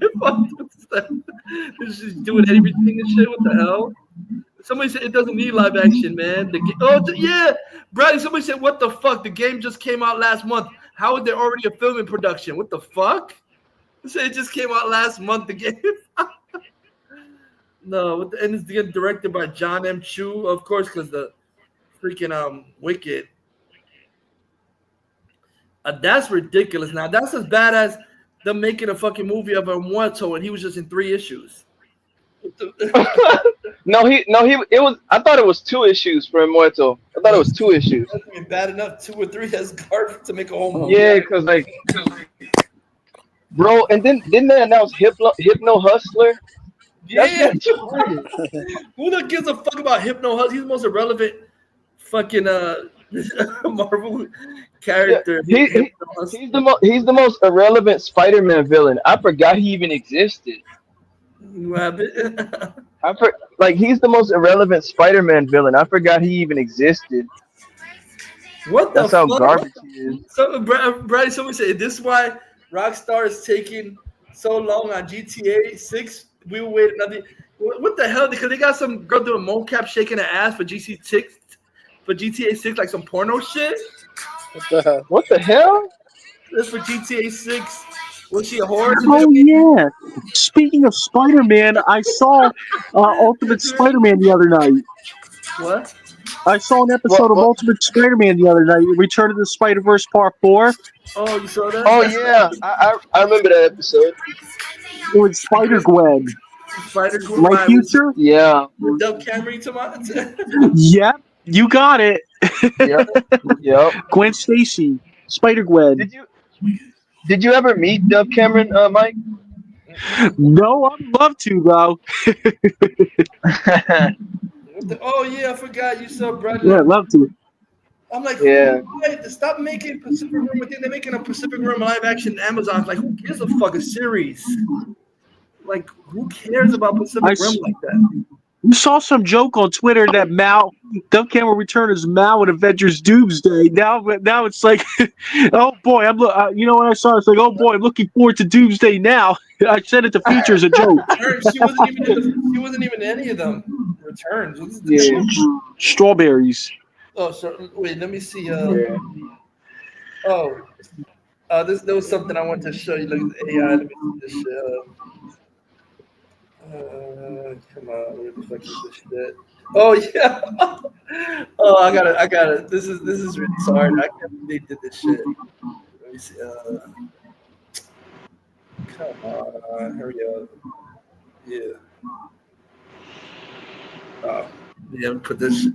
She's doing everything and shit. What the hell? Somebody said it doesn't need live action, man. Yeah, Bradley. Somebody said, what the fuck? The game just came out last month. How is there already a film in production? What the fuck? They said it just came out last month. The game. No, and it's getting directed by John M. Chu, of course, because the freaking Wicked. That's ridiculous. Now that's as bad as them making a fucking movie of El Muerto, and he was just in 3 issues. No, it was. I thought it was 2 issues for El Muerto. I thought it was 2 issues. That's bad enough. 2 or 3 has garbage to make a whole movie. Yeah, because bro, and then didn't they announce Hypno Hustler? Yeah. Who the gives a fuck about Hypno Hustler? He's the most irrelevant fucking Marvel character. Yeah, he's the most irrelevant Spider-Man villain. I forgot he even existed. He's the most irrelevant Spider-Man villain. I forgot he even existed. What the That's how fuck? garbage he is. So, Brady, somebody said, this is why Rockstar is taking so long on GTA 6. We will wait another. What the hell? Because they got some girl doing mocap shaking her ass for GTA 6, like some porno shit. What the hell? This for GTA 6. Was she a whore? Oh yeah. Speaking of Spider-Man, I saw Ultimate Spider-Man the other night. What? I saw an episode of Ultimate Spider-Man the other night. Return of the Spider-Verse Part 4. Oh, you saw that? Oh yeah, I remember that episode. With Spider-Gwen. Spider-Gwen. My future? Yeah. Dove Cameron tomorrow. Yep, you got it. Yep. Gwen Stacy, Spider-Gwen. Did you ever meet Dove Cameron, Mike? No, I'd love to though. Oh yeah, I forgot you saw Bradley. Yeah, I'd love to. I'm like, yeah. Stop making Pacific Rim. I think they're making a Pacific Rim live action Amazon. Like, who gives a fuck a series? Like, who cares about Pacific Rim like that? You saw some joke on Twitter that Dove Cameron will return as Mal in Avengers Doomsday. Now it's like, oh boy, you know what I saw? It's like, oh boy, I'm looking forward to Doomsday now. I said it to feature as a joke. She wasn't even in any of them. Returns. Yeah. Strawberries. Oh, so wait, let me see. There was something I wanted to show you. Look at the AI. Let me see this shit. Come on, where the fuck is this shit? Oh yeah. Oh, I got it. This is retarded. I can't believe they did this shit. Let me see. Come on, hurry up. Yeah. Oh, yeah. Put this.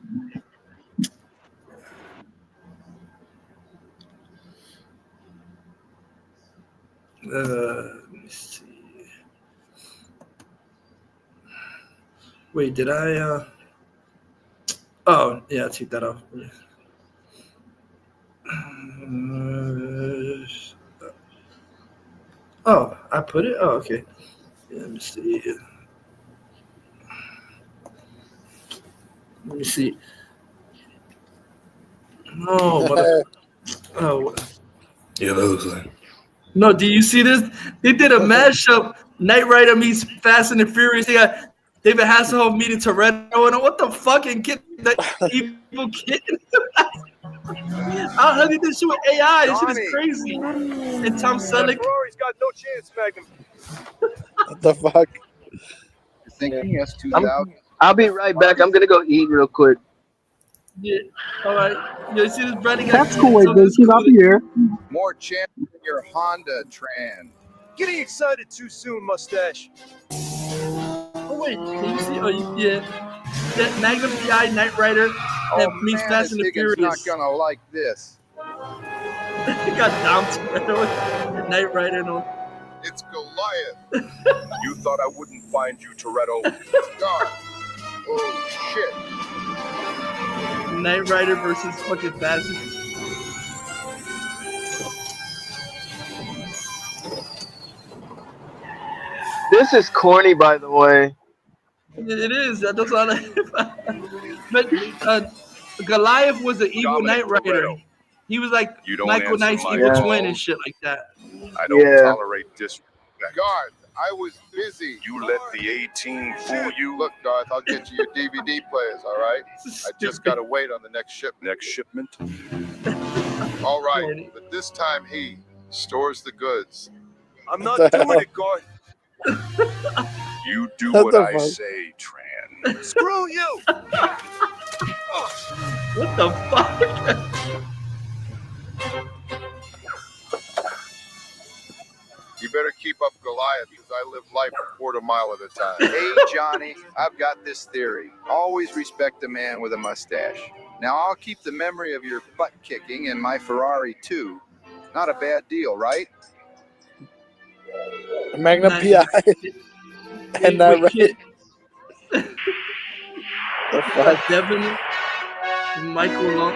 Let me see. Wait, did I? Oh, yeah. Take that off. Oh, I put it. Oh, okay. Yeah, let me see. Let me see. No, mother. Oh. Yeah, that was like. No, do you see this? They did a mashup. Knight Rider meets Fast and the Furious. They got David Hasselhoff meeting Toretto. And what the fucking kid? That evil kid. How did this shit with AI? This shit is crazy. And Tom Selleck. Ferrari's got no chance, Magnum. What the fuck? Thinking S2000. I'll be right back. I'm gonna go eat real quick. Yeah. All right. You see this, Brady? That's cool, Vincent. I'll be here. More chance than your Honda Tran. Getting excited too soon, mustache. Oh wait, can you see? Oh yeah. That Magnum PI Knight Rider that meets Fast and the Furious. Not gonna like this. He got Dom Toretto, Knight Rider, no. It's Goliath. You thought I wouldn't find you, Toretto. God. Oh shit. Knight Rider versus fucking Fast. This is corny, by the way. It is. That's all. But Goliath was an evil Knight Rider. He was like Michael Knight's evil twin and shit like that. I don't tolerate disrespect. Garth, I was busy. You let the A-team fool you. Look, Garth, I'll get you your DVD players, all right? I just gotta wait on the next shipment. Next shipment? All right, but this time he stores the goods. I'm not doing it, Garth. You do what I say, Tran. Screw you! What the fuck? You better keep up Goliath, because I live life a quarter mile at a time. Hey, Johnny, I've got this theory. Always respect a man with a mustache. Now, I'll keep the memory of your butt kicking in my Ferrari, too. Not a bad deal, right? Magnum PI. And that right. The fuck? Devin, Michael Long.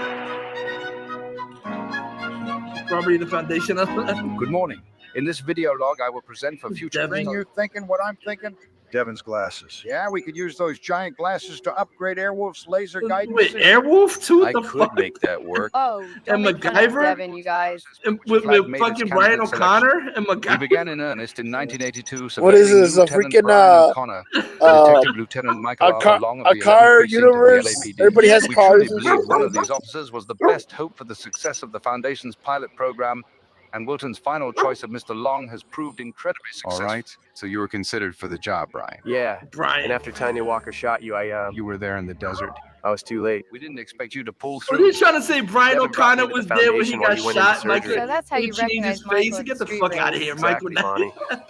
Probably the foundation of that. Good morning. In this video log, I will present for future. Devin, you're thinking what I'm thinking? Devin's glasses. Yeah, we could use those giant glasses to upgrade Airwolf's laser guidance. Wait, Airwolf too? I could make that work. Oh, and MacGyver? Devin, you guys. And with fucking Brian O'Connor and MacGyver. We began in earnest in 1982. What is this? A freaking Lieutenant Michael a car universe? Everybody has cars. One of these officers was the best hope for the success of the Foundation's pilot program. And Wilton's final choice of Mr. Long has proved incredibly successful. All right, so you were considered for the job, Brian. Yeah, Brian. And after Tanya Walker shot you, You were there in the desert. I was too late. We didn't expect you to pull What are through. you trying to say? Brian O'Connor was there when he got shot. So that's how you recognize Michael. Get the fuck out of here, Exactly, Michael. Bonnie.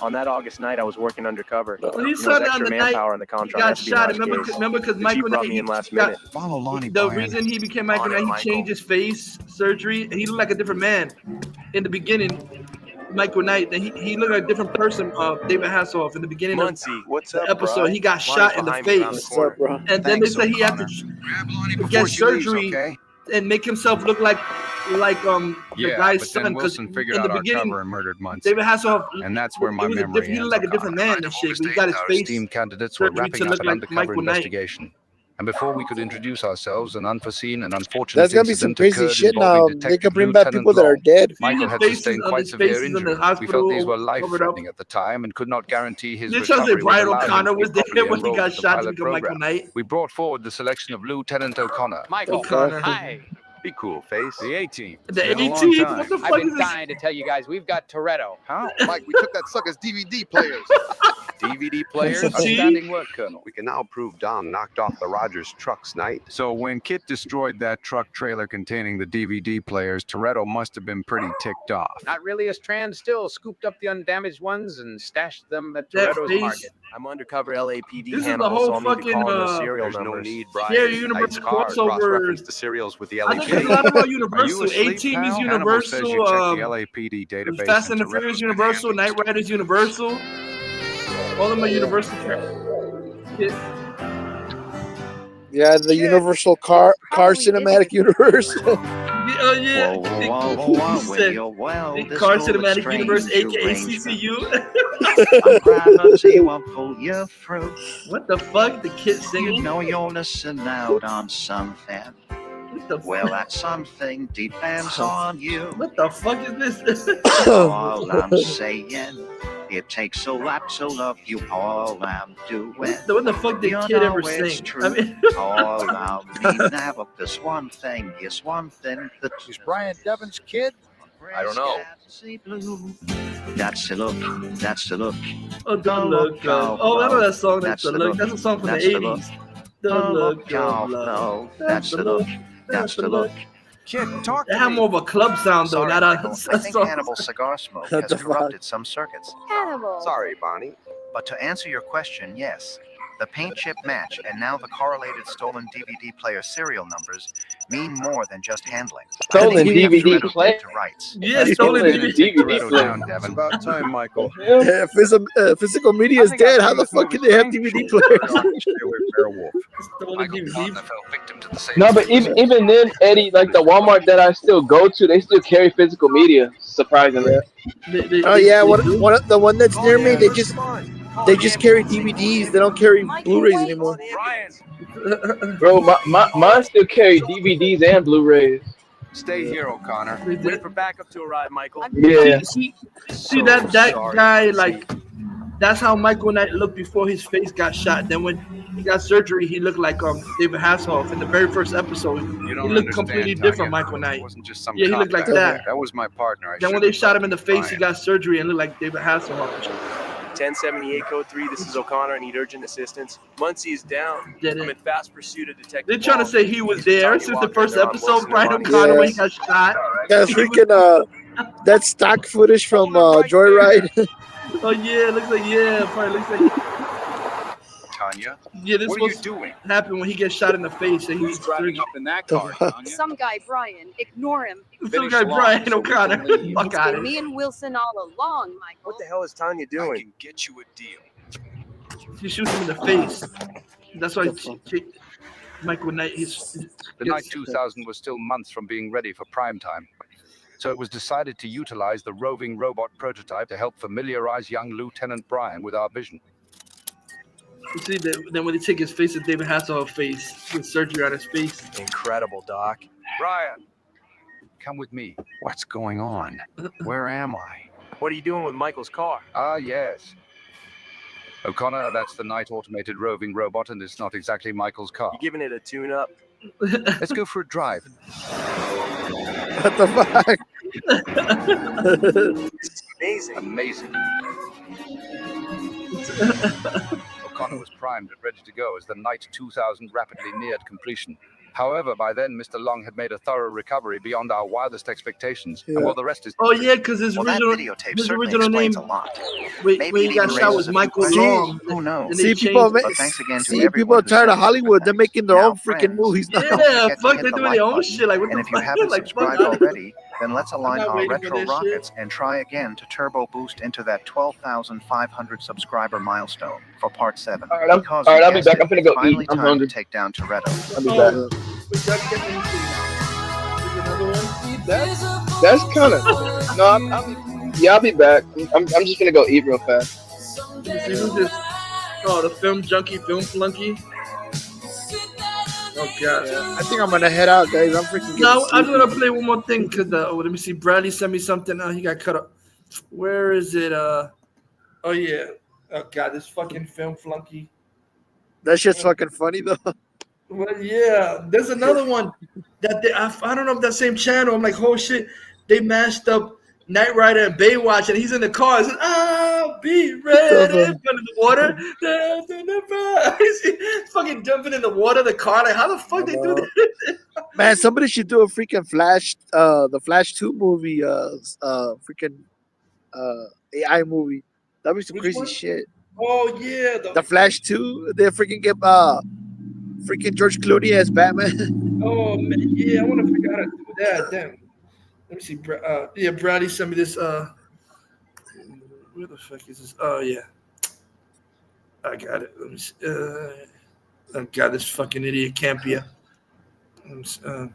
On that August night, I was working undercover. When he You saw know, that on extra the night manpower in the he Contran got shot. espionage case. Remember, because The Michael chief brought Knight, me in last he got- minute. Follow Lonnie, the Brian. reason he became Michael Lonnie, Knight, he changed his face surgery, and he looked like a different man in the beginning. Michael Knight, then he looked like a different person. David Hasselhoff in the beginning Muncie, of what's the up, episode, bro? he got Lonnie's shot in the behind me around the face, corner. and then they said he had to get surgery and make himself look like the guy's but son. then Because Wilson in figured the out our beginning, cover and murdered Muncie. David Hasselhoff, And that's where my it was a memory different, he ends. looked like a different man and shit. But he got his Our face esteemed candidates were surgery wrapping to up look an like undercover Michael Knight. investigation. And before we could introduce ourselves, an unforeseen and unfortunate There's gonna be some incident crazy occurred shit now. involving They could Detective bring back Lieutenant people that are Long. dead. Michael had sustained quite severe injury. We felt these were life-threatening at the time and could not guarantee his You're trying to say recovery. Brian O'Connor was there when he got shot to become Michael program. Knight? We brought forward the selection of Lieutenant O'Connor. Michael, O'Connor. hi. Be cool, face. The 18th. The It's been a long 18th? time. What the I've fuck been is this? dying to tell you guys we've got Toretto. How? Mike, we took that sucker's DVD players. DVD players? Outstanding work, Colonel. We can now prove Don knocked off the Rogers truck's night. So when Kit destroyed that truck trailer containing the DVD players, Toretto must have been pretty ticked off. Not really, as Tran still scooped up the undamaged ones and stashed them at That Toretto's face. market. I'm undercover LAPD This is the Hannibal, whole so I'll need to fucking, call in the serial There's numbers. no need, Brian. Yeah, Tonight's Universal car crossover. cross-referenced the serials with the I think LAPD. it's a lot about Are you Universal. asleep, A-Team is pal? Hannibal says you Universal. check the LAPD database. Fast and the Toretto's Furious been Universal. Night Riders Universal. All of them are Universal. Yeah, the Universal car cinematic universe. Oh yeah. He said, the Car Cinematic Universe, aka CCU. I'm gravity won't pull you through. What the fuck? The kid singing? You know you're missing out on something. Well, that something depends on you. What the fuck is this? All I'm saying, it takes a lot to love you. All I'm doing. What the fuck did kid ever sing? I mean, all I mean now of this one thing is one thing that is Brian Devon's kid? I don't know. That's the look. That's the look. Oh, don't look. Oh, I know that song. That's the look. That's a song from the 80s. Don't look. That's the look. That's the look. Kid, talk They have more of a club sound though. Sorry, Not Michael, a I think Hannibal's cigar smoke has corrupted some circuits. Hannibal. Sorry, Bonnie. But to answer your question, yes. The paint chip match and now the correlated stolen DVD player serial numbers mean more than just handling. Stolen DVD player? To rights. Yeah, stolen DVD player. It's about time, Michael. Yeah, physical media is dead. How the fuck can they have DVD players? No, but even then, Eddie, like the Walmart that I still go to, they still carry physical media. Surprisingly. Oh yeah, the one that's near me, they just carry DVDs. They don't carry Blu-rays anymore. Bro, mine still carry DVDs and Blu-rays. Stay here, O'Connor. Wait for backup to arrive, Michael. Yeah. See that guy, like, that's how Michael Knight looked before his face got shot. Then when he got surgery, he looked like David Hasselhoff in the very first episode. He looked completely different, Michael Knight. Wasn't just some Yeah, he looked like that. That was my partner. Then when they shot him in the face, he got surgery and looked like David Hasselhoff. 1078 code 3, this is O'Connor. I need urgent assistance. Muncie is down. I'm in fast pursuit of Detective They're trying to say he was there since the first episode. Brian Wilson. O'Connor when he got shot. That's freaking that stock footage from Joyride. Oh yeah, it looks like probably looks like. Tanya, Yeah, this what are you doing? happened when he gets shot in the face and he's driving up in that car, Tanya? Some guy, Brian. Ignore him. Some guy, Brian O'Connor. Fuck It's out been of me here. and Wilson all along, Michael. What the hell is Tanya doing? I can get you a deal. She shoots him in the face. That's why Michael Knight. The Night 2000 was still months from being ready for prime time. So it was decided to utilize the roving robot prototype to help familiarize young Lieutenant Brian with our vision. You see that? Then when they take his face, it's David Hasselhoff's face with surgery on his face. Incredible, Doc. Brian, come with me. What's going on? Where am I? What are you doing with Michael's car? Ah, yes. O'Connor, that's the Night automated roving robot, and it's not exactly Michael's car. You giving it a tune-up? Let's go for a drive. What the fuck? Amazing. Amazing. O'Connor was primed and ready to go as the Night 2000 rapidly neared completion. However, by then, Mr. Long had made a thorough recovery beyond our wildest expectations. Yeah. And well, the rest is... Oh yeah, because his original name, when he got shot was Michael Long. Who knows? See, people are tired of Hollywood. They're making their own freaking movies now. Yeah, fuck, they're doing their own shit. Like, what And the if you fuck? haven't Like, subscribed fuck. already, then let's align not our waiting for retro this rockets and try again to turbo boost into that 12,500 subscriber milestone for part 7. All right, I'll be back. I'm gonna go finally eat. I'm time hungry. to take down Toretto. I'll be back. That's kind of no. I'll be back. I'm just gonna go eat real fast. See who's this? Oh, the film junkie, film flunky. Oh god. I think I'm gonna head out, guys. I'm freaking. No, I'm gonna play one more thing because let me see. Bradley sent me something. He got cut up. Where is it? Oh yeah. Oh god, this fucking film flunky. That shit's fucking funny though. Well, yeah. There's another one that I don't know if that same channel. I'm like, oh shit, they mashed up Knight Rider and Baywatch, and he's in the car. He's like, I'll be ready. Running in the water. He's fucking jumping in the water, the car. Like, how the fuck they do that? Man, somebody should do a freaking Flash, the Flash 2 movie, freaking AI movie. That'd be some Which crazy one? shit. Oh yeah, The Flash 2. They freaking get freaking George Clooney as Batman. Oh man, yeah, I want to figure out how to do that. Damn. Let me see. Yeah, Bradley sent me this. Where the fuck is this? Oh yeah, I got it. Let me see. I got this fucking idiot Campia. Yeah,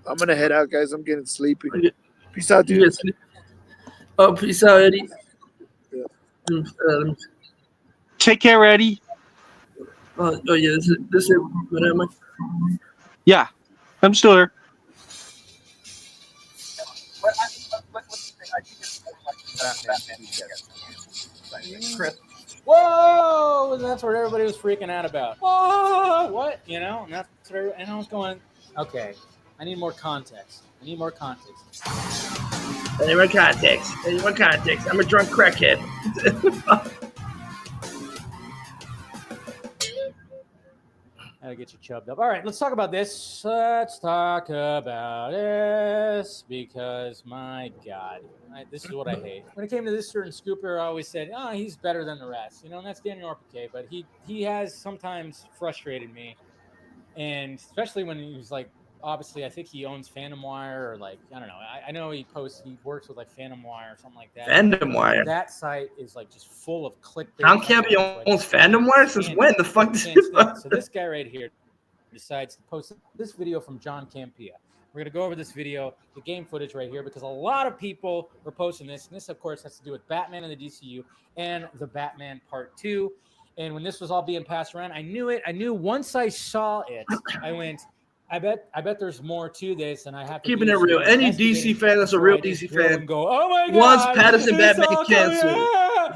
I'm gonna head out, guys. I'm getting sleepy. Peace out, dude. Yes. Oh, peace out, Eddie. Take care, Eddie. Oh yeah, this is what am I? Yeah, I'm still here. Whoa! And that's what everybody was freaking out about. Whoa! What? You know? And that's what and I was going, okay, I need more context. I need more context. I need more context. I need more context. I'm a drunk crackhead. That'll get you chubbed up. All right, let's talk about this. Let's talk about this because, my God, this is what I hate. When it came to this certain scooper, I always said, oh, he's better than the rest. You know, and that's Daniel Arpiquet, but he has sometimes frustrated me, and especially when he was like, obviously, I think he owns Phantom Wire or like, I don't know. I know he works with like Phantom Wire or something like that. Phantom Wire? That site is like just full of clickbait. Tom Campbell owns Phantom Wire? Since when the fuck did you? So this guy right here decides to post this video from John Campia. We're going to go over this video, the game footage right here, because a lot of people were posting this. And this, of course, has to do with Batman and the DCU and the Batman Part 2. And when this was all being passed around, I knew it. I knew once I saw it, I went, I bet there's more to this, and I have to Keeping it real. Any DC fan that's a real DC fan go, oh my God, once Pattison Batman canceled.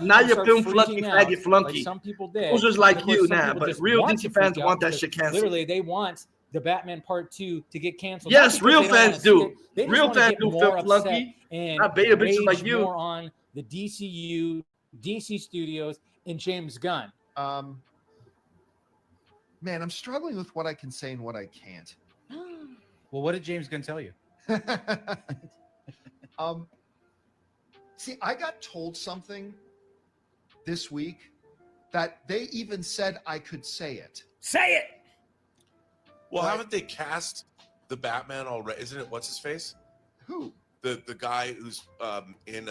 Not your film flunky, faggot flunky. Like some people did. Those like you now, but real DC fans want that shit canceled. Literally, they want the Batman Part 2 to get canceled. Yes, real fans do. Real fans do film flunky. And not beta bitches like you. More on the DCU, DC Studios, and James Gunn. Man, I'm struggling with what I can say and what I can't. Well, what did James Gunn tell you? See, I got told something this week that they even said I could say it. Say it. Well, haven't they cast the Batman already? Isn't it what's his face? Who? The guy who's in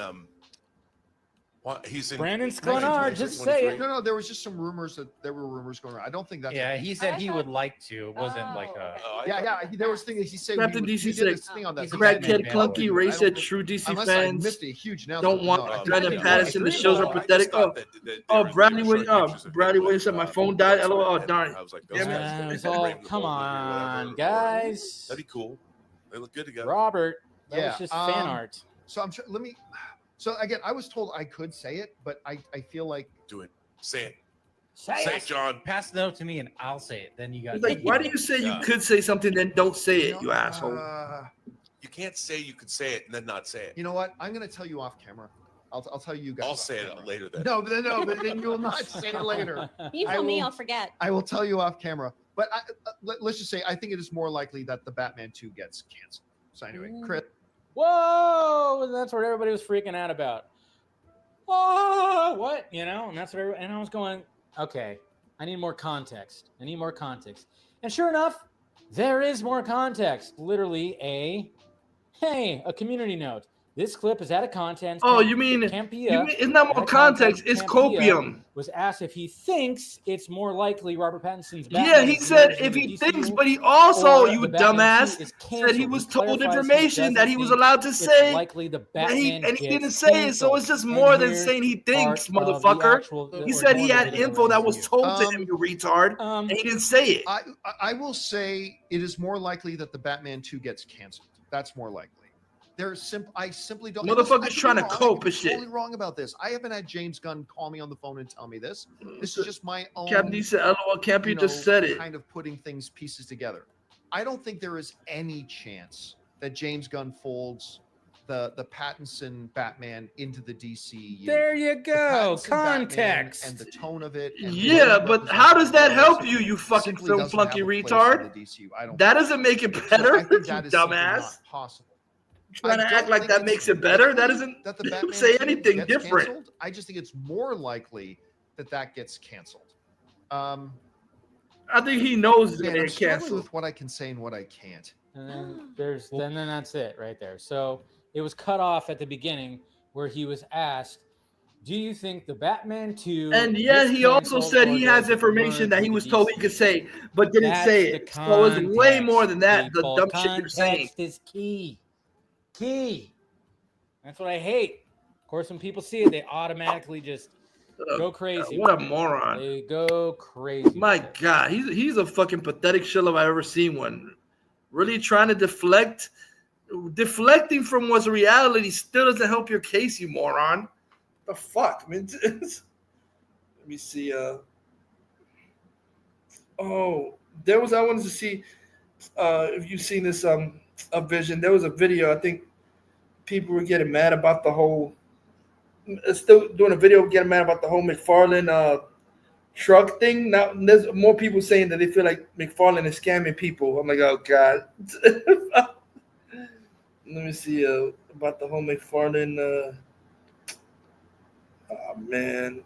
he's in Brandon Sklenar, just say it. No, there was just some rumors there were rumors going around. I don't think that's. Yeah, he said he would like to. It wasn't like a. There was things he said. Captain DC did said this thing on that. crackhead clunky. Ray said true DC fans missed a huge don't want Brandon Pattison. The shows are pathetic. Bradley Williams said my phone died. LOL. Oh darn. I was like, come on, guys. That'd be cool. They look good together. Robert, that was just fan art. So So again, I was told I could say it, but I feel like do it. Say it. Say it, John. Pass the note to me and I'll say it. Then you got. Like, why do you say you could say something then don't say it, you asshole? You can't say you could say it and then not say it. You know what? I'm going to tell you off camera. I'll tell you guys. I'll say it later then. No, but then you will not say it later. You tell me, I'll forget. I will tell you off camera. But let's just say I think it is more likely that the Batman 2 gets canceled. So anyway, Chris. Whoa! And that's what everybody was freaking out about. Oh, what? You know, and that's what and I was going, okay, I need more context. And sure enough, there is more context. Literally a community note. This clip is out of content. Oh, you mean it's not more context, it's copium. Was asked if he thinks it's more likely Robert Pattinson's Batman. Yeah, he said if he thinks, but he also, you dumbass, said he was told information that he was allowed to say, and he didn't say it, so it's just more than saying he thinks, motherfucker. He said he had info that was told to him, you retard, and he didn't say it. I will say it is more likely that the Batman 2 gets canceled. That's more likely. I simply don't. Motherfucker's trying to cope with shit. I'm totally wrong about this. I haven't had James Gunn call me on the phone and tell me this. This is just my own. Captain said, "LOL, Campy just said it." Kind of putting pieces together. I don't think there is any chance that James Gunn folds the Pattinson Batman into the DCU. There you go. The Pattinson Batman Context. and the tone of it. And Yeah, but how does that help you, you fucking simply film doesn't flunky have a place in retard? the DCU. I don't That doesn't make it So better, I think you that is simply dumbass. not possible. Trying to I act don't like think that it's makes it better. That likely doesn't that the Batman say 2 anything gets different. canceled. I just think it's more likely that gets canceled. I think he knows it's Man, gonna I'm get struggling canceled. with what I can say and what I can't. And then that's it right there. So it was cut off at the beginning where he was asked, "Do you think the Batman 2?" And yeah, gets he also canceled said or he has does it information merge that he with was the told he DC? could say, but didn't That's say the it. So it's way context, more than that. people. The dumb shit you're saying. Context is key. Key. That's what I hate. Of course, when people see it, they automatically just go crazy. What a moron. They go crazy. My God, he's a fucking pathetic shit if I ever seen one. Really trying to deflecting from what's reality still doesn't help your case, you moron. The fuck? I mean, let me see. Oh, there was. I wanted to see if you've seen this. A vision. There was a video. I think people were getting mad about the whole. Still doing a video getting mad about the whole McFarlane truck thing. Now there's more people saying that they feel like McFarlane is scamming people. I'm like, oh God. Let me see about the whole McFarlane. Oh man,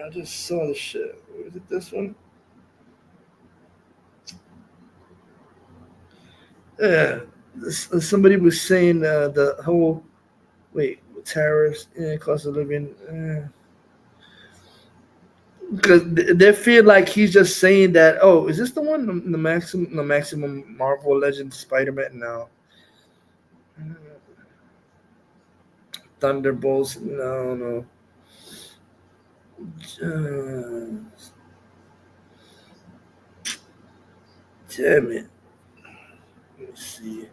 I just saw the shit. Was it this one? Yeah, somebody was saying the whole tariffs, cost of living. Because they feel like he's just saying that. Oh, is this the one? The maximum Marvel Legends Spider-Man? No. Thunderbolts? No. Damn it. Let me see.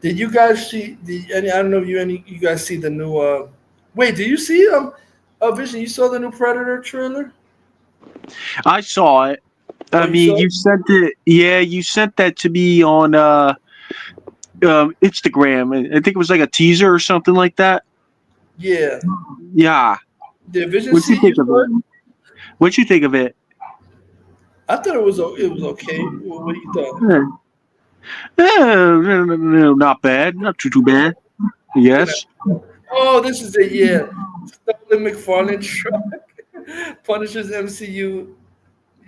Did you guys see I don't know if you guys see the new wait, did you see Vision, you saw the new Predator trailer? I saw it. I mean, you sent it. Yeah, you sent that to me on Instagram. I think it was like a teaser or something like that. Yeah. Yeah. Did Vision What'd you see think of it? What'd you think of it? I thought it was okay. What do you thought? No, not bad. Not too bad. Yes. Oh, this is it. Yeah, Stolen McFarlane truck. Punisher's MCU.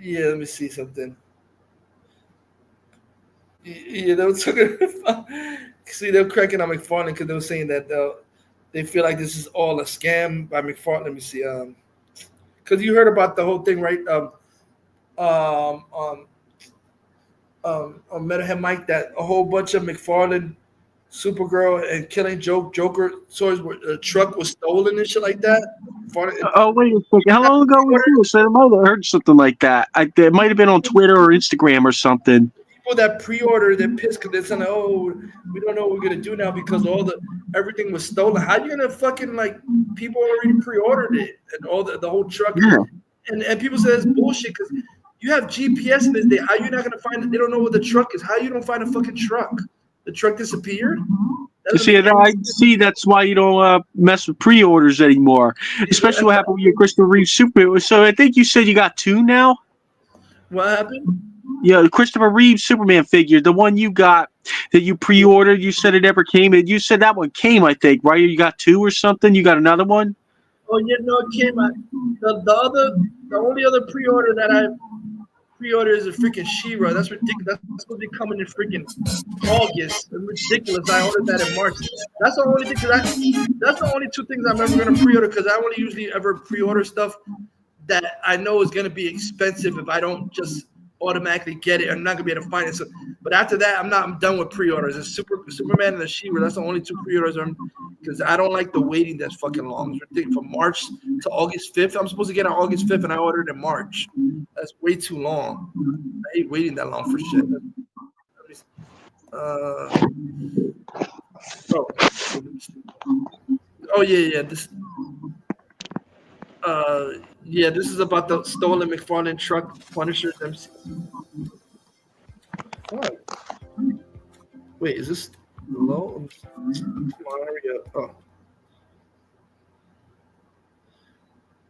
Yeah, let me see something. Yeah, they were talking. See, they were cracking on McFarlane because they were saying that they feel like this is all a scam by McFarlane. Let me see. Because you heard about the whole thing, right? On Metalhead Mike, that a whole bunch of McFarlane, Supergirl, and Killing Joker toys a truck was stolen and shit like that. Oh, wait a second. How long ago was this? I might have heard something like that. It might have been on Twitter or Instagram or something. People that pre-order, they're pissed because they're saying, "Oh, we don't know what we're gonna do now because everything was stolen." How you gonna fucking people already pre-ordered it and all the whole truck, and people say it's bullshit because you have GPS in this day. How you not gonna find it? They don't know what the truck is. How you don't find a fucking truck? The truck disappeared. That's why you don't mess with pre-orders anymore, especially what happened with your Christopher Reeve Superman. So I think you said you got two now. What happened? Yeah, the Christopher Reeve Superman figure, the one you got that you pre-ordered. You said it never came. You said that one came, I think, right? You got two or something. You got another one. Oh yeah, no, it came. The only other pre-order that I pre-order is a freaking She-Ra. That's ridiculous. That's supposed to be coming in freaking August. It's ridiculous. I ordered that in March. That's the only thing. That's the only two things I'm ever gonna pre-order because I only usually ever pre-order stuff that I know is gonna be expensive if I don't just automatically get it. I'm not gonna be able to find it. So, but after that, I'm done with pre-orders. It's Superman and the She-Ra. That's the only two pre-orders because I don't like the waiting that's fucking long. It's ridiculous. From March to August 5th. I'm supposed to get it on August 5th and I ordered in March. That's way too long. I hate waiting that long for shit. Oh yeah. This is about the stolen McFarlane truck Punisher's MC. Oh. Wait, is this? Hello? Come on, hurry up. Oh.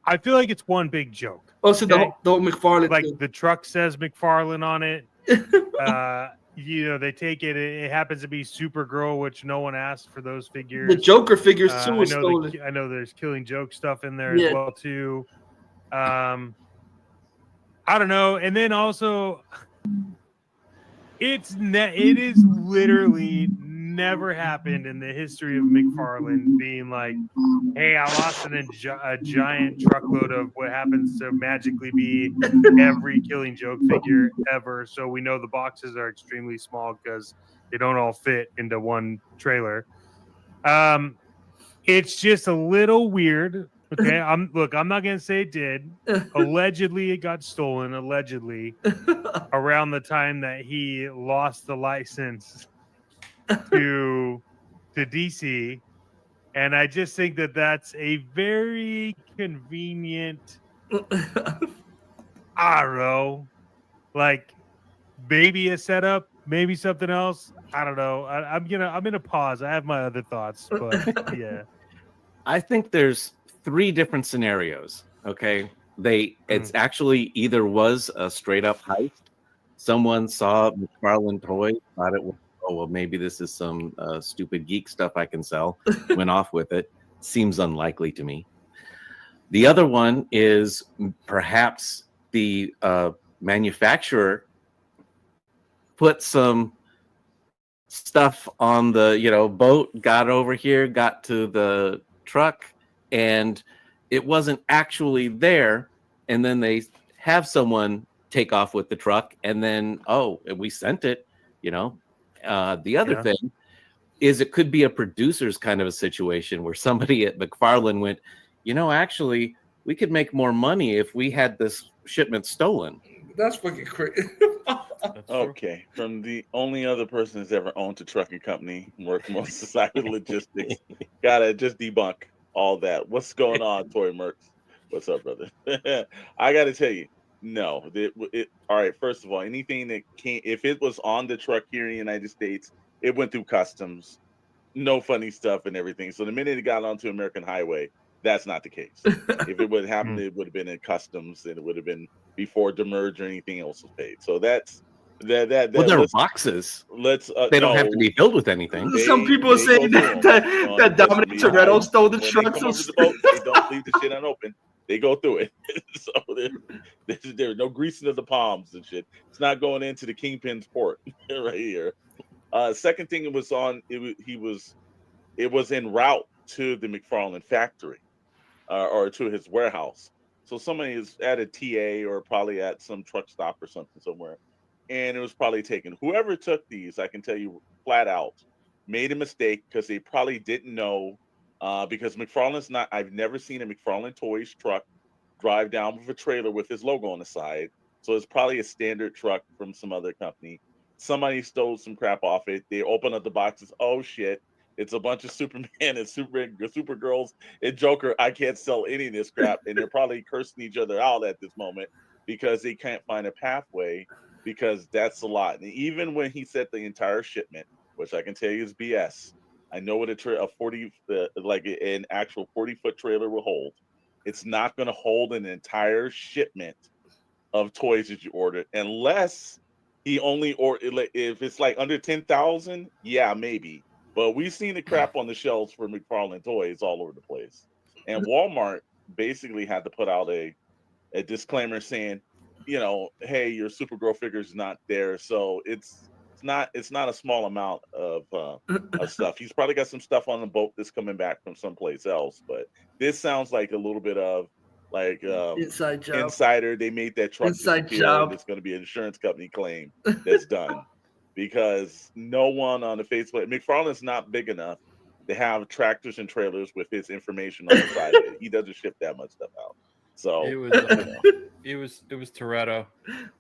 I feel like it's one big joke. Oh, so the whole McFarlane like thing. the truck says McFarlane on it. They take it. It happens to be Supergirl, which no one asked for those figures. The Joker figures too was stolen. I know there's Killing Joke stuff in there as well too. I don't know. And then also, it is literally never happened in the history of McFarlane being like, hey, I lost a giant truckload of what happens to magically be every Killing Joke figure ever. So we know the boxes are extremely small because they don't all fit into one trailer. It's just a little weird. Okay, I'm not gonna say it did. Allegedly, it got stolen. Allegedly, around the time that he lost the license to DC, and I just think that that's a very convenient. I don't know, like maybe a setup, maybe something else. I don't know. I'm gonna pause. I have my other thoughts, but yeah. I think there's 3 different scenarios. Okay, it's actually either was a straight up heist. Someone saw McFarlane toy, thought it was, oh well, maybe this is some stupid geek stuff I can sell. Went off with it. Seems unlikely to me. The other one is perhaps the manufacturer put some stuff on the boat, got over here, got to the truck, and it wasn't actually there, and then they have someone take off with the truck, and then we sent it. The other thing is it could be a producer's kind of a situation where somebody at McFarlane went, actually we could make more money if we had this shipment stolen. That's fucking crazy. Okay, from the only other person that's ever owned a trucking company, worked most society logistics, gotta just debunk all that. What's going on, Tory Merckx? What's up, brother? I gotta tell you, no. All right, first of all, anything that if it was on the truck here in the United States, it went through customs, no funny stuff and everything. So the minute it got onto American highway, that's not the case. If it would happen, it would have been in customs, and it would have been before demurrage or anything else was paid. So that's that. Well, they're boxes. They don't have to be filled with anything. Some people are saying that Dominic Toretto stole the truck. They don't leave the shit unopened. They go through it. So there's no greasing of the palms and shit. It's not going into the Kingpin's port right here. Second thing, it was en route to the McFarlane factory or to his warehouse. So somebody is at a TA or probably at some truck stop or something somewhere, and it was probably taken. Whoever took these, I can tell you flat out, made a mistake because they probably didn't know. Because McFarlane's not. I've never seen a McFarlane Toys truck drive down with a trailer with his logo on the side. So it's probably a standard truck from some other company. Somebody stole some crap off it. They open up the boxes. Oh shit! It's a bunch of Superman and Supergirls and Joker. I can't sell any of this crap, and they're probably cursing each other out at this moment because they can't find a pathway. Because that's a lot. And even when he said the entire shipment, which I can tell you is BS. I know what a 40 like an actual 40-foot trailer will hold. It's not going to hold an entire shipment of toys that you ordered unless he only if it's like under 10,000, yeah, maybe. But we've seen the crap on the shelves for McFarlane Toys all over the place. And Walmart basically had to put out a disclaimer saying, hey, your Supergirl figure is not there. So it's not a small amount of stuff. He's probably got some stuff on the boat that's coming back from someplace else. But this sounds like a little bit of like inside job. Insider. They made that truck inside disappear, job. and it's going to be an insurance company claim that's done because no one on the faceplate. McFarlane's not big enough to have tractors and trailers with his information on the side of it. He doesn't ship that much stuff out. So it was Toretto.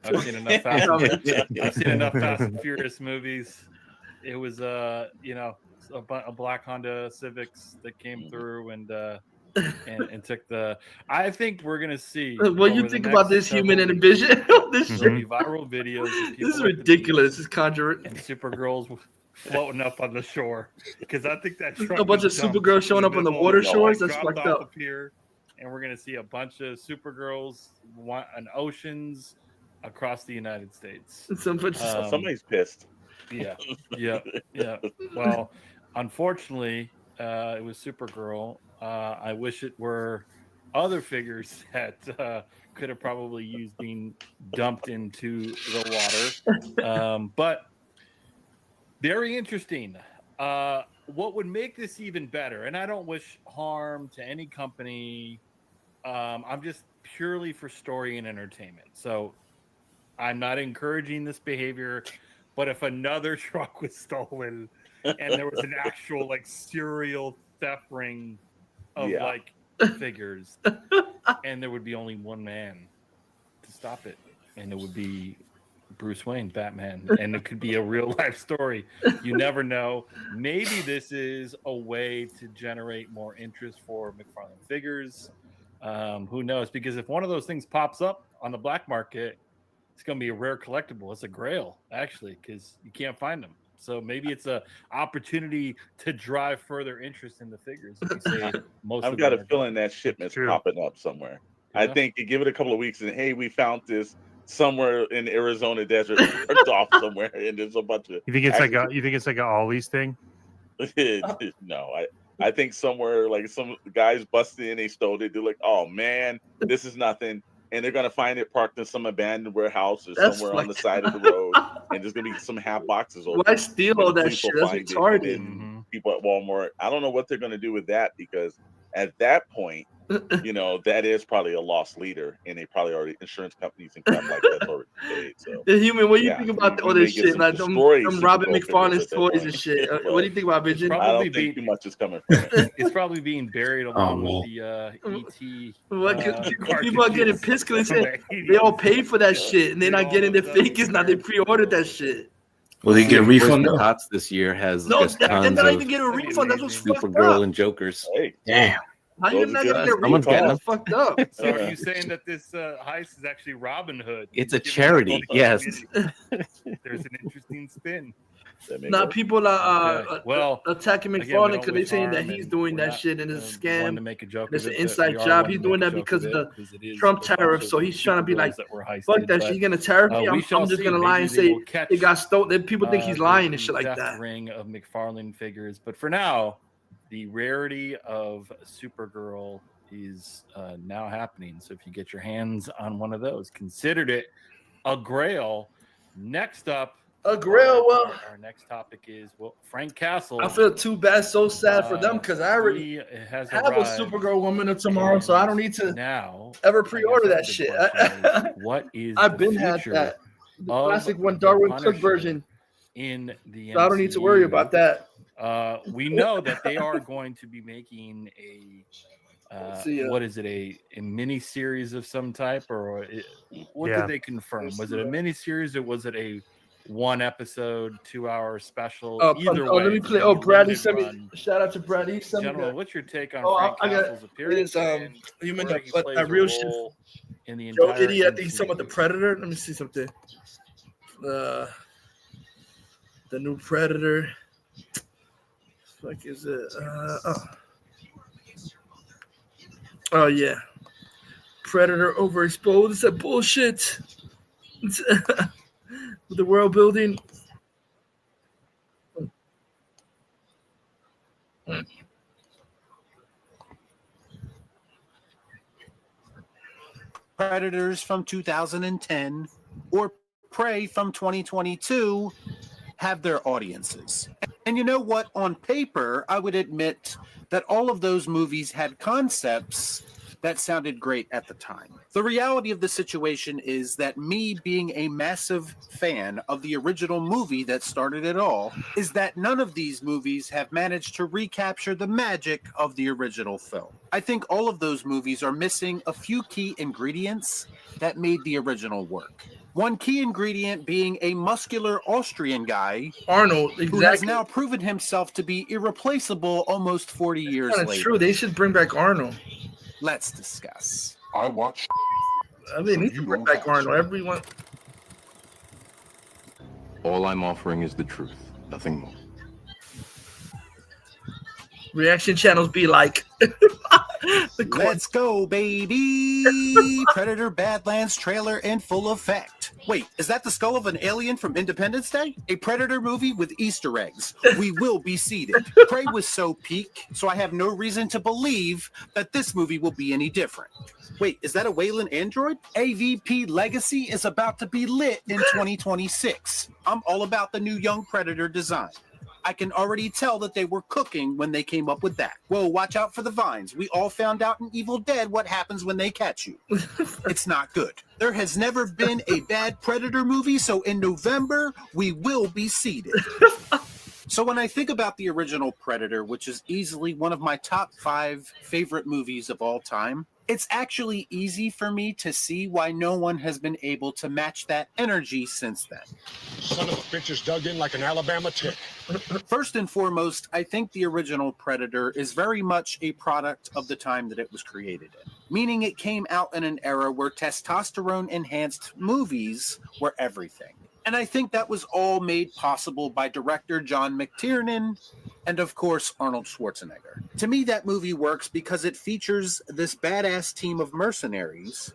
I've seen enough Fast and Furious movies. It was a black Honda Civics that came through and took the. I think we're gonna see. What you think about this human and vision? This viral videos. This is ridiculous. It's conjuring. And Supergirls floating up on the shore because I think that truck A bunch of was dumped Supergirls showing in up on the middle water of the- shores. like, That's dropped fucked off up. here, and we're gonna see a bunch of Supergirls on oceans across the United States. Somebody's pissed. Yeah. Well, unfortunately, it was Supergirl. I wish it were other figures that could have probably used being dumped into the water. But very interesting. What would make this even better, and I don't wish harm to any company. I'm just purely for story and entertainment. So I'm not encouraging this behavior, but if another truck was stolen and there was an actual like serial theft ring of like figures, and there would be only one man to stop it, and it would be Bruce Wayne, Batman, and it could be a real life story. You never know. Maybe this is a way to generate more interest for McFarlane figures. Who knows? Because if one of those things pops up on the black market, it's going to be a rare collectible. It's a grail, actually, because you can't find them. So maybe it's a opportunity to drive further interest in the figures. If you say most I've of got them a are feeling that shipment's popping up somewhere. I think you give it a couple of weeks and hey, we found this somewhere in the Arizona desert, parked off somewhere, and there's a bunch of. You think it's like a Ollie's thing? No, I think somewhere like some guys busted in, they stole it. They're like, oh man, this is nothing. And they're gonna find it parked in some abandoned warehouse or somewhere on the side of the road, and there's gonna be some half boxes open. Why steal and the all that police will shit? That's find it, and retarded. then people at Walmart. I don't know what they're gonna do with that because at that point, that is probably a lost leader, and they probably already insurance companies and crap like that's already paid. So, The human, what do you think about all this shit? Like them Robin McFarlane's toys and shit. What do you think about Vision? I don't think too much is coming from it. It's probably being buried along with the ET. People are getting pissed because they all paid for that shit and they're not getting their figures now. They pre-ordered that shit. Will they get a refund? The Tots this year has No, just they're tons not of even getting a refund. That's what's fucked Supergirl up. and Jokers. Hey, damn. How you not gonna get a Someone's getting refund? them. That's fucked up. So are you saying that this heist is actually Robin Hood? It's a charity, yes. There's an interesting spin. Now people are Okay. Well, attacking again, we McFarlane don't because they're wish saying that harm, he's and doing we're that not, shit and it's a wanting scam. to make a joke It's of an it, but inside we are job. wanting He's to doing make a that joke because of of it, the 'cause it is Trump a bunch tariff. of So he's trying to be Supergirls like, that were heisted, fuck that shit. but, He's gonna tariff me. we shall I'm just see. gonna lie Maybe and they say will catch, it got stolen. Then people think he's lying and shit like theft that. ring of McFarlane figures. But for now, the rarity of Supergirl is now happening. So if you get your hands on one of those, considered it a grail. Next up, a grail. Well, our next topic is Frank Castle. I feel too bad, so sad for them because I already has have a Supergirl woman of tomorrow, so I don't need to now ever pre-order that shit. What is I've been the had future that the of classic one the Darwin Cook Punisher version in the so I don't need to worry MCU? about that. We know that they are going to be making a see, what is it, a mini series of some type, or what did they confirm? Was it a mini series or was it a 1 episode 2-hour special? Either way, let me it's play. gonna be Bradley limited sent me. run. Shout out to Bradley. Gentlemen, what's your take on Frank Castle's appearance? You mean where he that plays a real shit? role in the Joe entire Idiot, I think he's talking about the MCU? Predator. Let me see something. The new Predator. Like, is it? Oh yeah, Predator overexposed. It's that bullshit. With the world building. Predators from 2010 or Prey from 2022 have their audiences. And you know what? On paper, I would admit that all of those movies had concepts that sounded great at the time. The reality of the situation is that me being a massive fan of the original movie that started it all is that none of these movies have managed to recapture the magic of the original film. I think all of those movies are missing a few key ingredients that made the original work. One key ingredient being a muscular Austrian guy, Arnold, who has exactly. now proven himself to be irreplaceable almost 40 years That's later. true. They should bring back Arnold. Let's discuss. I watched. I mean, they need to bring back Arnold. Everyone. All I'm offering is the truth, nothing more. Reaction channels be like, Let's go, baby! Predator Badlands trailer in full effect. Wait, is that the skull of an alien from Independence Day? A Predator movie with Easter eggs. We will be seated. Prey was so peak, so I have no reason to believe that this movie will be any different. Wait, is that a Wayland android? AVP Legacy is about to be lit in 2026. I'm all about the new young Predator design. I can already tell that they were cooking when they came up with that. Whoa, watch out for the vines. We all found out in Evil Dead what happens when they catch you. It's not good. There has never been a bad Predator movie, so in November, we will be seated. So when I think about the original Predator, which is easily one of my top 5 favorite movies of all time, it's actually easy for me to see why no one has been able to match that energy since then. Son of a bitch is dug in like an Alabama tick. First and foremost, I think the original Predator is very much a product of the time that it was created in, meaning it came out in an era where testosterone-enhanced movies were everything. And I think that was all made possible by director John McTiernan and, of course, Arnold Schwarzenegger. To me, that movie works because it features this badass team of mercenaries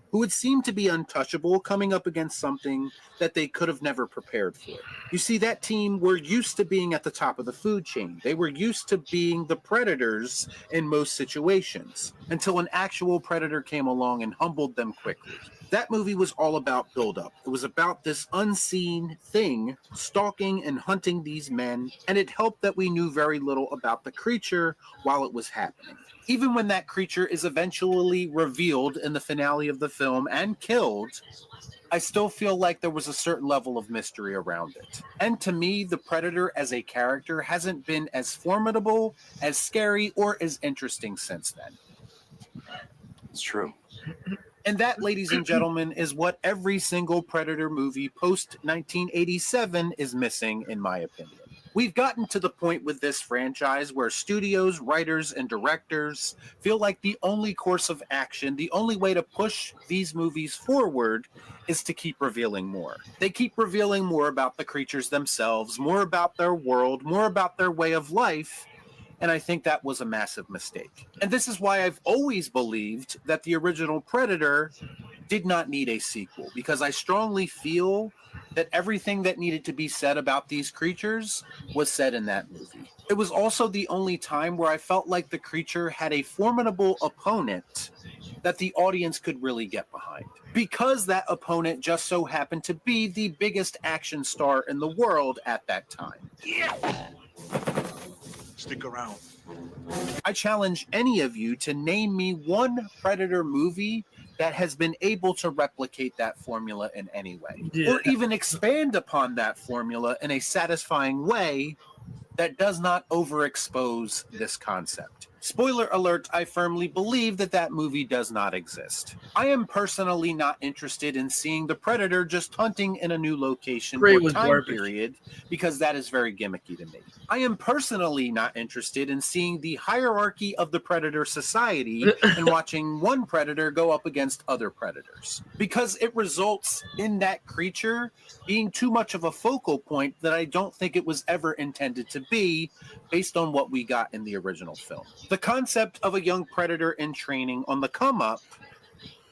who would seem to be untouchable coming up against something that they could have never prepared for. You see, that team were used to being at the top of the food chain. They were used to being the predators in most situations until an actual predator came along and humbled them quickly. That movie was all about buildup. It was about this unseen thing stalking and hunting these men, and it helped that we knew very little about the creature while it was happening. Even when that creature is eventually revealed in the finale of the film and killed, I still feel like there was a certain level of mystery around it. And to me, the Predator as a character hasn't been as formidable, as scary, or as interesting since then. It's true. And that, ladies and gentlemen, is what every single Predator movie post-1987 is missing, in my opinion. We've gotten to the point with this franchise where studios, writers, and directors feel like the only course of action, the only way to push these movies forward is to keep revealing more. They keep revealing more about the creatures themselves, more about their world, more about their way of life, and I think that was a massive mistake. And this is why I've always believed that the original Predator did not need a sequel, because I strongly feel that everything that needed to be said about these creatures was said in that movie. It was also the only time where I felt like the creature had a formidable opponent that the audience could really get behind, because that opponent just so happened to be the biggest action star in the world at that time. Stick around. I challenge any of you to name me one Predator movie that has been able to replicate that formula in any way, or even expand upon that formula in a satisfying way that does not overexpose this concept. Spoiler alert, I firmly believe that that movie does not exist. I am personally not interested in seeing the Predator just hunting in a new location or time period, because that is very gimmicky to me. I am personally not interested in seeing the hierarchy of the Predator society and watching one Predator go up against other Predators, because it results in that creature being too much of a focal point that I don't think it was ever intended to be, based on what we got in the original film. The concept of a young Predator in training on the come up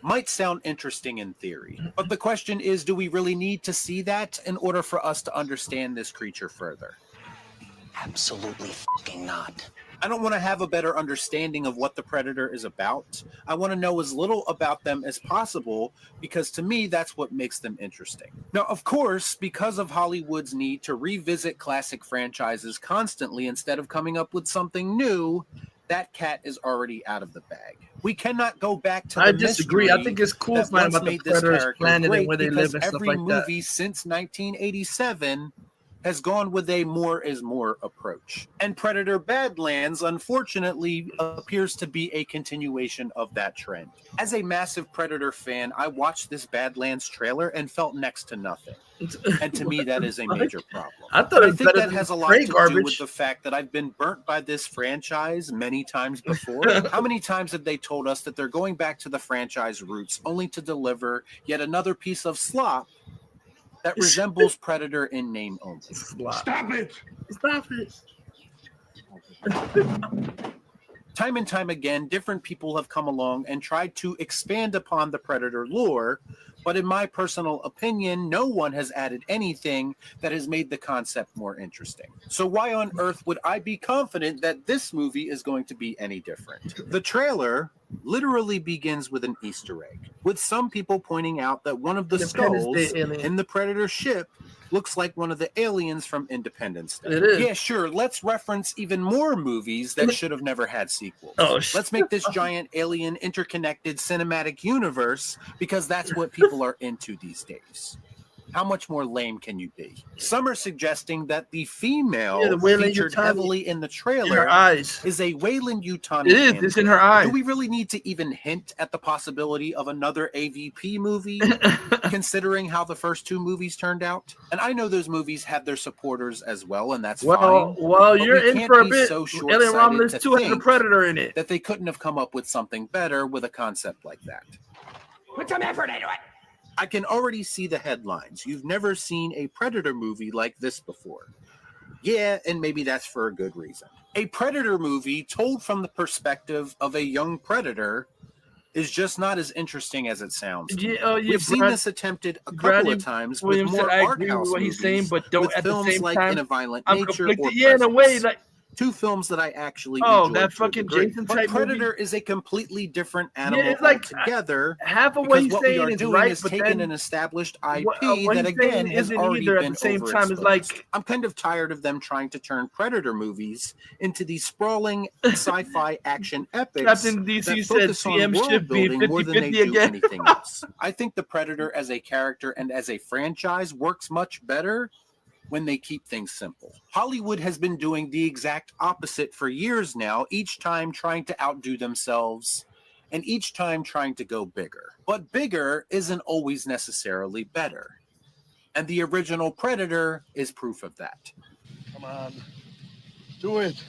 might sound interesting in theory, but the question is, do we really need to see that in order for us to understand this creature further? Absolutely fucking not. I don't want to have a better understanding of what the Predator is about. I want to know as little about them as possible, because to me, that's what makes them interesting. Now, of course, because of Hollywood's need to revisit classic franchises constantly instead of coming up with something new, that cat is already out of the bag. We cannot go back to the I disagree. I think it's cool finding about the Predators planet and where they live and stuff like that. Every movie since 1987 has gone with a more is more approach. And Predator Badlands, unfortunately, appears to be a continuation of that trend. As a massive Predator fan, I watched this Badlands trailer and felt next to nothing. And to me, that is a major problem. I thought I think that has a lot to do with the fact that I've been burnt by this franchise many times before. How many times have they told us that they're going back to the franchise roots only to deliver yet another piece of slop that resembles Predator in name only? Stop it! Stop it! Time and time again, different people have come along and tried to expand upon the Predator lore, but in my personal opinion, no one has added anything that has made the concept more interesting. So why on earth would I be confident that this movie is going to be any different? The trailer literally begins with an Easter egg, with some people pointing out that one of the skulls in the Predator ship looks like one of the aliens from Independence Day. It is. Yeah, sure. Let's reference even more movies that should have never had sequels. Oh, Let's make this giant alien interconnected cinematic universe because that's what people are into these days. How much more lame can you be? Some are suggesting that the female the Wayland featured Yutani heavily in the trailer her eyes. is a Wayland Yutani. It is. It's in her eyes. Do we really need to even hint at the possibility of another AVP movie, considering how the first two movies turned out? And I know those movies have their supporters as well, and that's fine. Well, but you're we in can't for a be bit. so Alien short-sighted Romulus to 2 has a think Predator in it. that they couldn't have come up with something better with a concept like that. Put some effort into it. I can already see the headlines. You've never seen a Predator movie like this before. Yeah, and maybe that's for a good reason. A Predator movie told from the perspective of a young Predator is just not as interesting as it sounds. We've seen this attempted a couple of times with more art house what he's saying, movies, but don't with at the films same like time. In a Violent I'm Nature conflicted. or Yeah, in a way, Presence. like Two films that I actually Oh, enjoyed that to a fucking degree. Jason But type Predator movie? is a completely different animal it's like, altogether. half of what because he's what we saying are is doing right, is but taking then an established IP what that he's saying again has isn't already either at been the same time. It's overexposed. like I'm kind of tired of them trying to turn Predator movies into these sprawling sci-fi action epics Captain DC that said focus on CM world should be building more than they 50-50 do again. anything else. I think the Predator as a character and as a franchise works much better when they keep things simple. Hollywood has been doing the exact opposite for years now, each time trying to outdo themselves and each time trying to go bigger. But bigger isn't always necessarily better. And the original Predator is proof of that. Come on. Do it.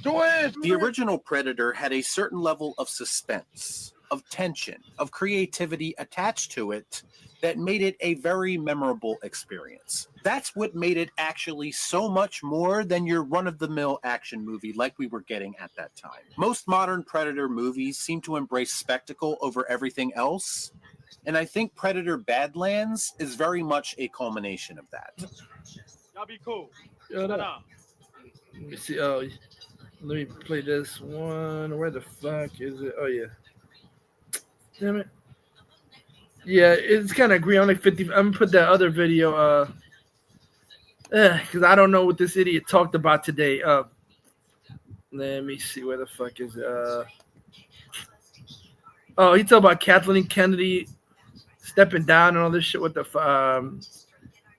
Do it. The original Predator had a certain level of suspense, of tension, of creativity attached to it that made it a very memorable experience. That's what made it actually so much more than your run-of-the-mill action movie like we were getting at that time. Most modern Predator movies seem to embrace spectacle over everything else, and I think Predator Badlands is very much a culmination of that. Y'all be cool. Shut up. Let me see. Oh, let me play this one. Where the fuck is it? Oh yeah. Damn it. Yeah, it's kind of green. Only 50. I'm gonna put that other video. Because I don't know what this idiot talked about today. Let me see. Where the fuck is it? Oh, he talked about Kathleen Kennedy stepping down and all this shit with the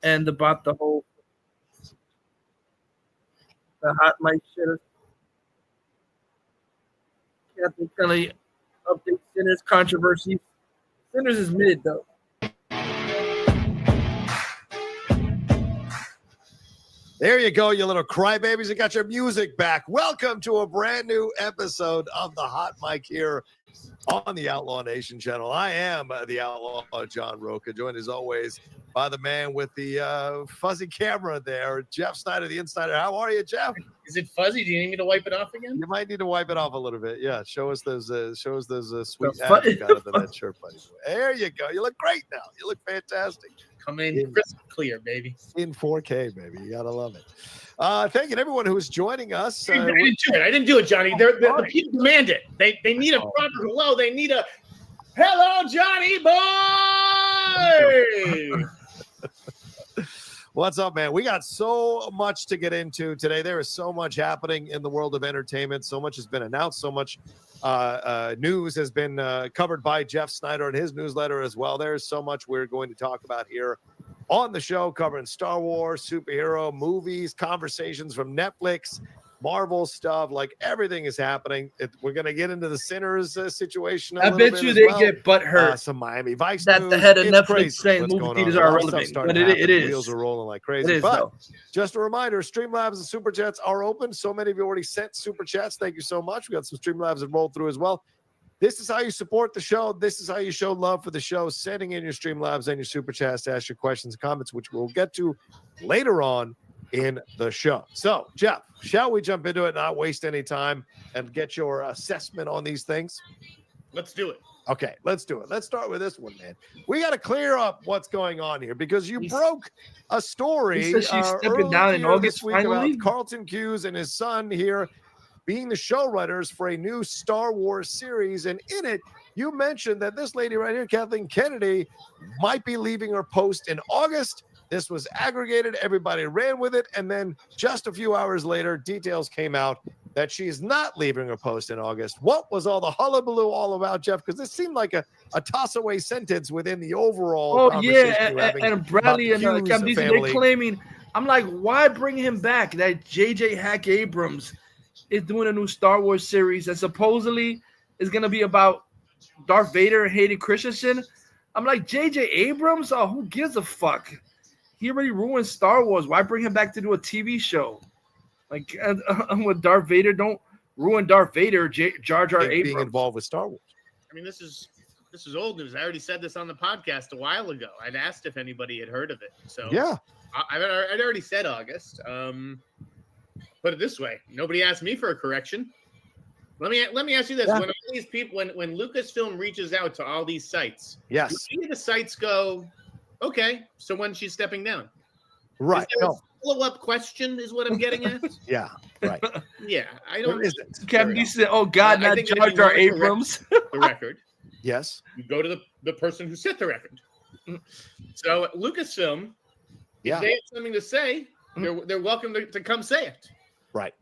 and about the whole hot mic shit. Kathleen Kennedy update Sinners controversy. Sinners is mid though. There you go, you little crybabies. You got your music back. Welcome to a brand new episode of the Hot Mic here on the Outlaw Nation channel. I am the Outlaw John Roca, joined as always by the man with the fuzzy camera there, Jeff Snyder, the Insider. How are you, Jeff? Is it fuzzy? Do you need me to wipe it off again? You might need to wipe it off a little bit. Yeah, show us those sweet The abs you got under that shirt, buddy. There you go. You look great now. You look fantastic. Come in crystal clear, baby. In 4K, baby. You gotta love it. Thank you to everyone who is joining us. I didn't do it, Johnny. The people demand it. They need a proper hello. They need a hello, Johnny boy. What's up, man? We got so much to get into today. There is so much happening in the world of entertainment. So much has been announced. So much news has been covered by Jeff Snyder in his newsletter as well. There's so much we're going to talk about here on the show, covering Star Wars, superhero movies, conversations from Netflix, Marvel stuff. Like everything is happening. We're going to get into the Sinners situation. I bet you they get butthurt. Some Miami Vice. That news. the head of It's Netflix crazy saying what's movie going theaters on. are A lot of irrelevant. stuff starting But to it happen. is. Wheels are rolling like crazy. It is, but though. just a reminder, Streamlabs and Super Chats are open. So many of you already sent Super Chats. Thank you so much. We got some Streamlabs that rolled through as well. This is how you support the show. This is how you show love for the show, sending in your Streamlabs and your Super Chats to ask your questions and comments, which we'll get to later on in the show. So, Jeff, shall we jump into it, not waste any time, and get your assessment on these things? Let's do it. Okay, let's do it. Let's start with this one, man. We got to clear up what's going on here because you broke a story He said she's stepping down in earlier August this week finally. about Carlton Cuse and his son here being the showrunners for a new Star Wars series. And in it, you mentioned that this lady right here, Kathleen Kennedy, might be leaving her post in August. This was aggregated. Everybody ran with it. And then just a few hours later, details came out that she's not leaving her post in August. What was all the hullabaloo all about, Jeff? Because this seemed like a toss-away sentence within the overall conversation we're having and Bradley and about Cam Hughes' Deason, family. they're claiming. I'm like, why bring him back? That J.J. Hack Abrams is doing a new Star Wars series that supposedly is going to be about Darth Vader and Hayden Christensen. I'm like, J.J. Abrams? Oh, who gives a fuck? He already ruined Star Wars. Why bring him back to do a TV show? Like, with Darth Vader, don't ruin Darth Vader, Jar Jar Abrams. Being involved with Star Wars. I mean, this is old news. I already said this on the podcast a while ago. I'd asked if anybody had heard of it. So yeah, I'd already said August. Put it this way: nobody asked me for a correction. Let me ask you this: when all these people, when Lucasfilm reaches out to all these sites, yes, do the sites go, okay, so when she's stepping down, right? Is there a follow-up question is what I'm getting at. Yeah, right. Yeah, I don't. There isn't. Kevin Deason, oh God, not Jar Jar Abrams. The record. Yes. You go to the person who set the record. So Lucasfilm, if they have something to say, they're welcome to come say it. Right.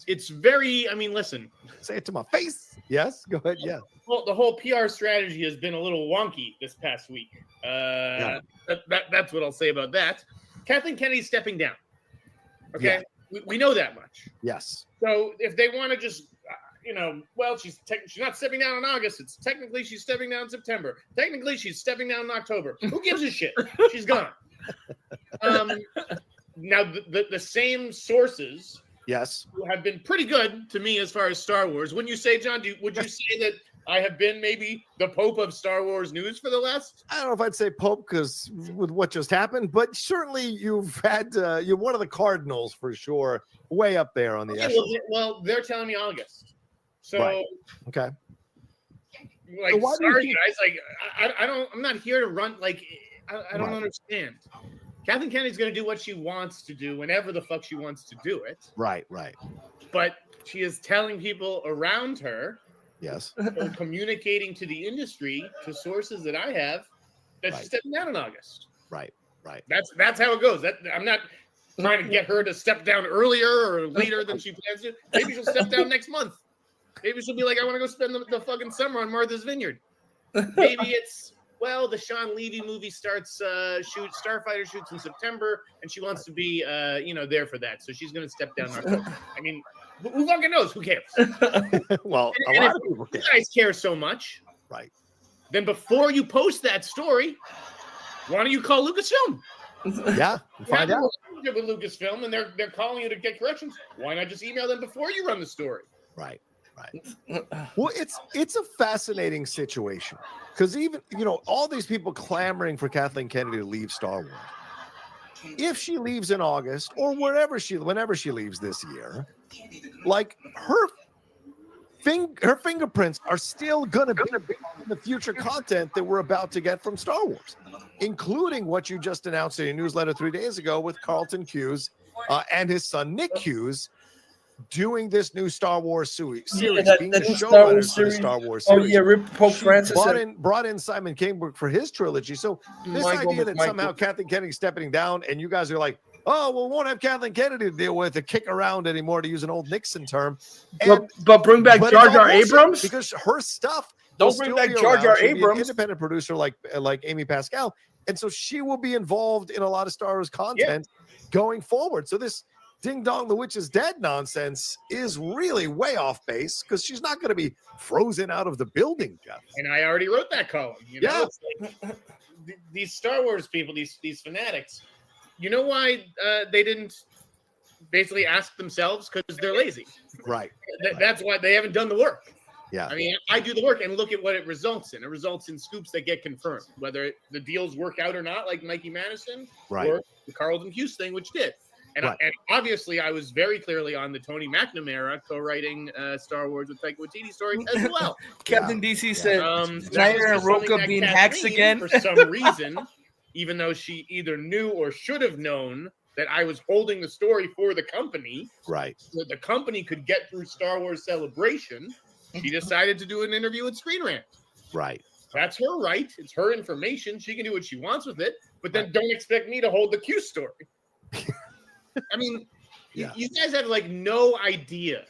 It's very. I mean, listen. Say it to my face. Yes. Go ahead. Yeah. Well, the whole PR strategy has been a little wonky this past week. That's what I'll say about that. Kathleen Kennedy's stepping down. Okay, we know that much. Yes. So if they want to just, well, she's not stepping down in August. It's technically she's stepping down in September. Technically she's stepping down in October. Who gives a shit? She's gone. Now the same sources. Yes. Have been pretty good to me as far as Star Wars. Wouldn't you say, John? Would you say that I have been maybe the Pope of Star Wars news for the last? I don't know if I'd say Pope because with what just happened, but certainly you've had you're one of the cardinals for sure, way up there on the echelon. Well, they're telling me August. So right. Okay. Like, so sorry guys, like I'm not here to run. Like, I don't understand. Kathleen Kennedy's going to do what she wants to do whenever the fuck she wants to do it. Right, right. But she is telling people around her, yes, communicating to the industry, to sources that I have, that she's stepping down in August. Right, right. That's how it goes. I'm not trying to get her to step down earlier or later than she plans to. Maybe she'll step down next month. Maybe she'll be like, I want to go spend the fucking summer on Martha's Vineyard. Maybe it's, well, the Sean Levy movie Starfighter shoots in September, and she wants to be, there for that. So she's going to step down in October. I mean, who fucking knows? Who cares? Well, a lot of people care. You guys care so much. Right. Then before you post that story, why don't you call Lucasfilm? Yeah, find out. With Lucasfilm, and they're calling you to get corrections. Why not just email them before you run the story? Right. Right. Well, it's a fascinating situation because even all these people clamoring for Kathleen Kennedy to leave Star Wars. If she leaves in August or whenever she leaves this year, like her fingerprints are still gonna be in the future content that we're about to get from Star Wars, including what you just announced in your newsletter 3 days ago with Carlton Cuse and his son Nick Cuse doing this new Star Wars series, being the showrunners for the Star Wars series. Oh yeah, Rip Pope Francis brought in Simon Kingbrook for his trilogy. So this idea that somehow Kathleen Kennedy's stepping down, and you guys are like, oh, well, we won't have Kathleen Kennedy to deal with to kick around anymore, to use an old Nixon term. But bring back Jar Jar Abrams, because her stuff. Don't bring back Jar Jar Abrams, independent producer like Amy Pascal, and so she will be involved in a lot of Star Wars content going forward. So this Ding Dong, the Witch is Dead nonsense is really way off base because she's not going to be frozen out of the building, Jeff. And I already wrote that column. It's like, these Star Wars people, these fanatics, you know why they didn't basically ask themselves? Because they're lazy. Right. That's why they haven't done the work. Yeah. I mean, I do the work and look at what it results in. It results in scoops that get confirmed, whether the deals work out or not, like Mikey Madison, Right. or the Carlton Hughes thing, which did. And, Right. and obviously, I was very clearly on the Tony McNamara co-writing Star Wars with Taika Waititi story as well. Captain DC said, that Snyder was and just something Roca that being Kathleen, hacks again. for some reason, even though she either knew or should have known that I was holding the story for the company, right, so that the company could get through Star Wars Celebration, she decided to do an interview with Screen Rant. Right. That's her right. It's her information. She can do what she wants with it, but then don't expect me to hold the Q story. I mean, you guys have like no idea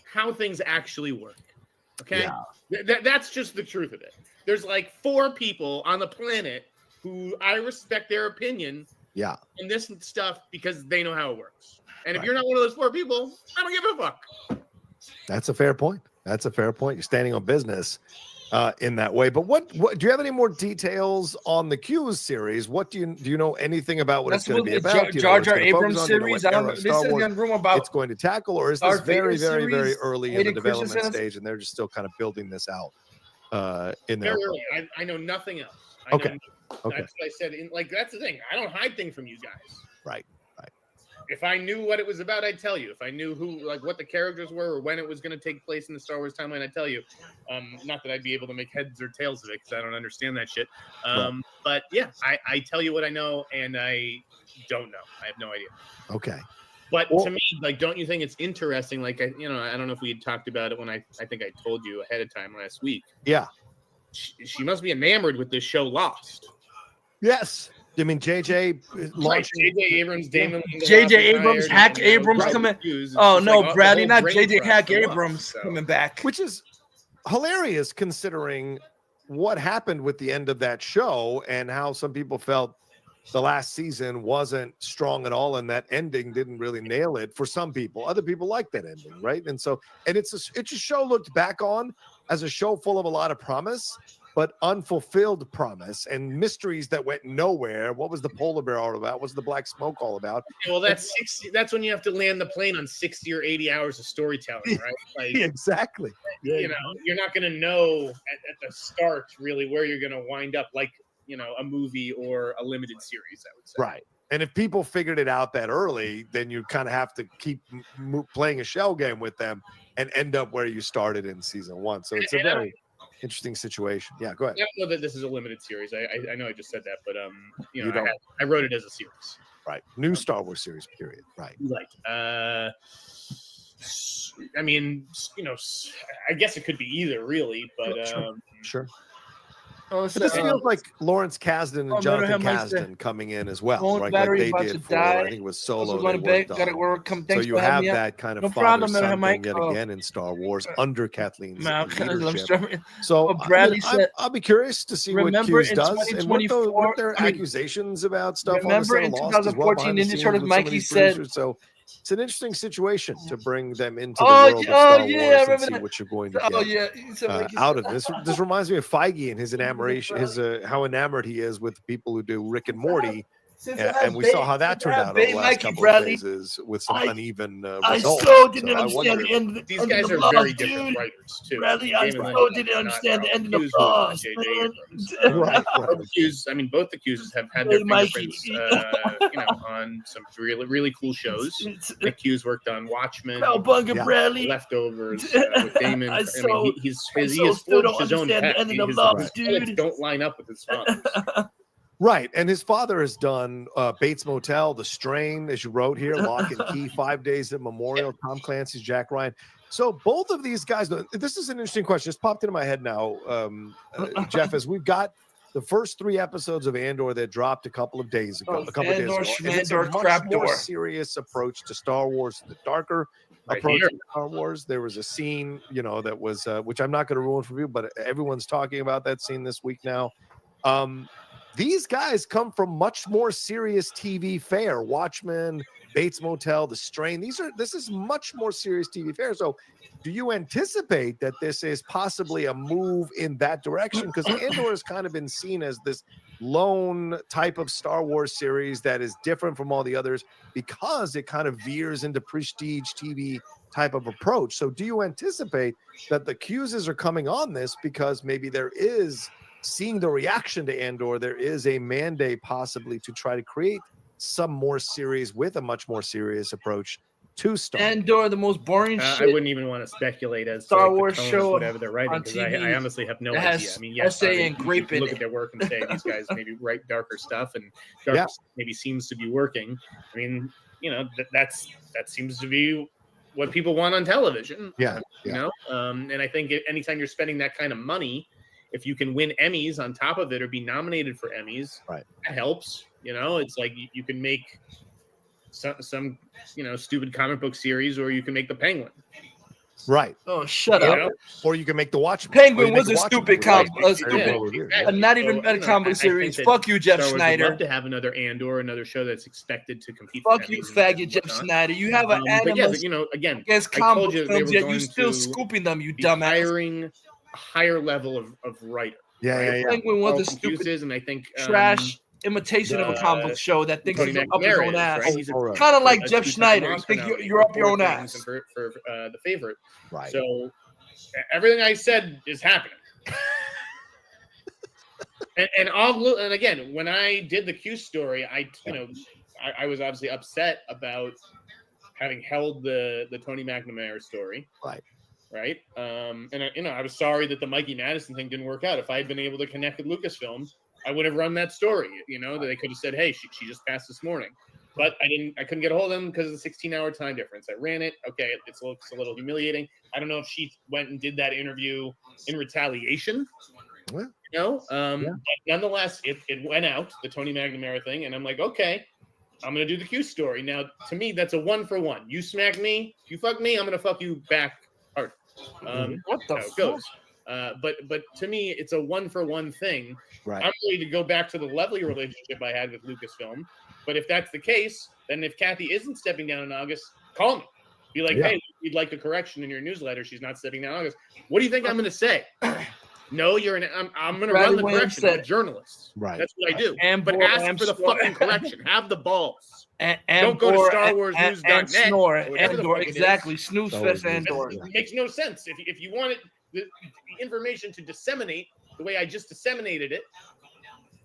how things actually work. Okay? That's just the truth of it. There's like 4 people on the planet who I respect their opinion Yeah. and this stuff because they know how it works. And if you're not one of those 4 people, I don't give a fuck. That's a fair point. That's a fair point. You're standing on business in that way. But what do you have any more details on the Q's series? What do you know anything about what it's going to be about? Jar Jar Abrams series. I don't know. This is a rumor about it's going to tackle, or is this very, very, very early in the development Christensen stage, and they're just still kind of building this out in there? Very early. I know nothing else. Okay. That's what I said. That's the thing. I don't hide things from you guys. Right. If I knew what it was about, I'd tell you. If I knew what the characters were or when it was going to take place in the Star Wars timeline, I'd tell you. Not that I'd be able to make heads or tails of it because I don't understand that shit. But yeah, I tell you what I know, and I don't know. I have no idea. Okay. But to me, like, don't you think it's interesting? Like, I don't know if we had talked about it when I think I told you ahead of time last week. Yeah. She must be enamored with this show Lost. Yes. I mean, JJ launching. JJ Abrams, Damon. JJ Abrams, Hack Abrams coming. Oh no, Bradley, not JJ Hack Abrams coming back. Which is hilarious considering what happened with the end of that show and how some people felt the last season wasn't strong at all, and that ending didn't really nail it for some people. Other people like that ending, right? And so, and it's a show looked back on as a show full of a lot of promise, but unfulfilled promise and mysteries that went nowhere. What was the polar bear all about? What's the black smoke all about? Well, that's when you have to land the plane on 60 or 80 hours of storytelling, right? Like, exactly. You're not going to know at the start really where you're going to wind up, like, a movie or a limited series, I would say. Right. And if people figured it out that early, then you kind of have to keep playing a shell game with them and end up where you started in season 1. So it's a very interesting situation. Yeah, go ahead. I don't know that this is a limited series. I know I just said that, but I wrote it as a series. Right. New Star Wars series, period. Right. Right. I mean, I guess it could be either, really, but sure. But this feels like Lawrence Kasdan and Jonathan Kasdan coming in as well, right? Like they did for, I think it was Solo. So you have that kind of father-son thing yet again in Star Wars under Kathleen's leadership. So I'll be curious to see what Hughes does and what their accusations about stuff on the set of Lost as well behind the scenes with some of these producers. So it's an interesting situation to bring them into the world of Star Wars and see what you're going to get out of this. This reminds me of Feige and his enamoration, how enamored he is with people who do Rick and Morty. And we saw how that turned out over the last couple of phases with some uneven results. I so didn't understand the end. These guys are very different writers too. Bradley, I so didn't understand the ending of Lost. I mean, both the Q's have had their fingerprints, on some really, really cool shows. The Q's worked on Watchmen, Bradley, Leftovers with Damon. I mean, he has forged his own path. His don't line up with his father's. Right. And his father has done Bates Motel, The Strain, as you wrote here, Lock and Key, 5 Days at Memorial, Tom Clancy's Jack Ryan. So both of these guys, this is an interesting question. It's popped into my head now, Jeff, as we've got the first 3 episodes of Andor that dropped a couple of days ago. It's a much more serious approach to Star Wars, the darker approach to Star Wars. There was a scene, that was, which I'm not going to ruin for you, but everyone's talking about that scene this week now. These guys come from much more serious TV fare. Watchmen, Bates Motel, The Strain. This is much more serious TV fare. So do you anticipate that this is possibly a move in that direction? Because Andor has kind of been seen as this lone type of Star Wars series that is different from all the others because it kind of veers into prestige TV type of approach. So do you anticipate that the Q's are coming on this because maybe there is, seeing the reaction to Andor, there is a mandate possibly to try to create some more series with a much more serious approach to Star Wars? Andor, the most boring I shit wouldn't even want to speculate as Star to like, Wars the tone show of whatever they're writing on because TV I honestly have no that has idea. I mean, yes, SA obviously, and grape you can in look it. at their work and say these guys maybe write darker stuff, and darker stuff maybe seems to be working. I mean, you know, that seems to be what people want on television. Yeah, you know, and I think anytime you're spending that kind of money, if you can win Emmys on top of it or be nominated for Emmys, right, that helps. You know, it's like you can make some you know, stupid comic book series, or you can make the Penguin. Right. Oh, shut You up. know? Or you can make the Watchmen. Penguin was a stupid comic, Exactly. not even So, a you know, comic I think series. that Fuck you, Jeff Star Wars would Snyder. love to have another Andor, another show that's expected to compete. Fuck for you, Emmys and faggot, Jeff whatnot. Snyder. You have an But yeah, animus you know, again, against I comic told book you they films, were yet you going still to scooping them, you be dumbass. hiring a higher level of writer. Yeah, right? yeah, yeah. Penguin was All a confused stupid is, and I think trash imitation of a comic book show that thinks Tony he's up his McNamara own is, ass. right? He's a- Kind of like a Jeff two-time Schneider. You Oscar think nominee you're for up your own Poor Things ass. and for The Favorite. Right. So everything I said is happening. and again, when I did the Q story, I was obviously upset about having held the Tony McNamara story. Right. And I was sorry that the Mikey Madison thing didn't work out. If I had been able to connect with Lucasfilm, I would have run that story. You know, that they could have said, "Hey, she just passed this morning," but I didn't. I couldn't get a hold of them because of the 16-hour time difference. I ran it. Okay, it's a little humiliating. I don't know if she went and did that interview in retaliation. Well, You know, but nonetheless, it went out, the Tony McNamara thing, and I'm like, okay, I'm gonna do the Q story. Now, to me, that's a 1-for-1. You smack me, you fuck me, I'm gonna fuck you back hard. What the That's how it goes. But to me, it's a 1-for-1 thing. Right. I'm ready to go back to the lovely relationship I had with Lucasfilm. But if that's the case, then if Kathy isn't stepping down in August, call me. Be like, hey, we'd like a correction in your newsletter. She's not stepping down in August. What do you think I'm going to say? No, I'm going to run the correction. I'm a journalist. Right. That's what I do. And but ask for the fucking correction. Have the balls. Don't go to StarWarsNews.net. Snore. or whatever the Andor, fuck it is. exactly. Snooze fest Andor. It makes no sense. If you want the information to disseminate the way I just disseminated it,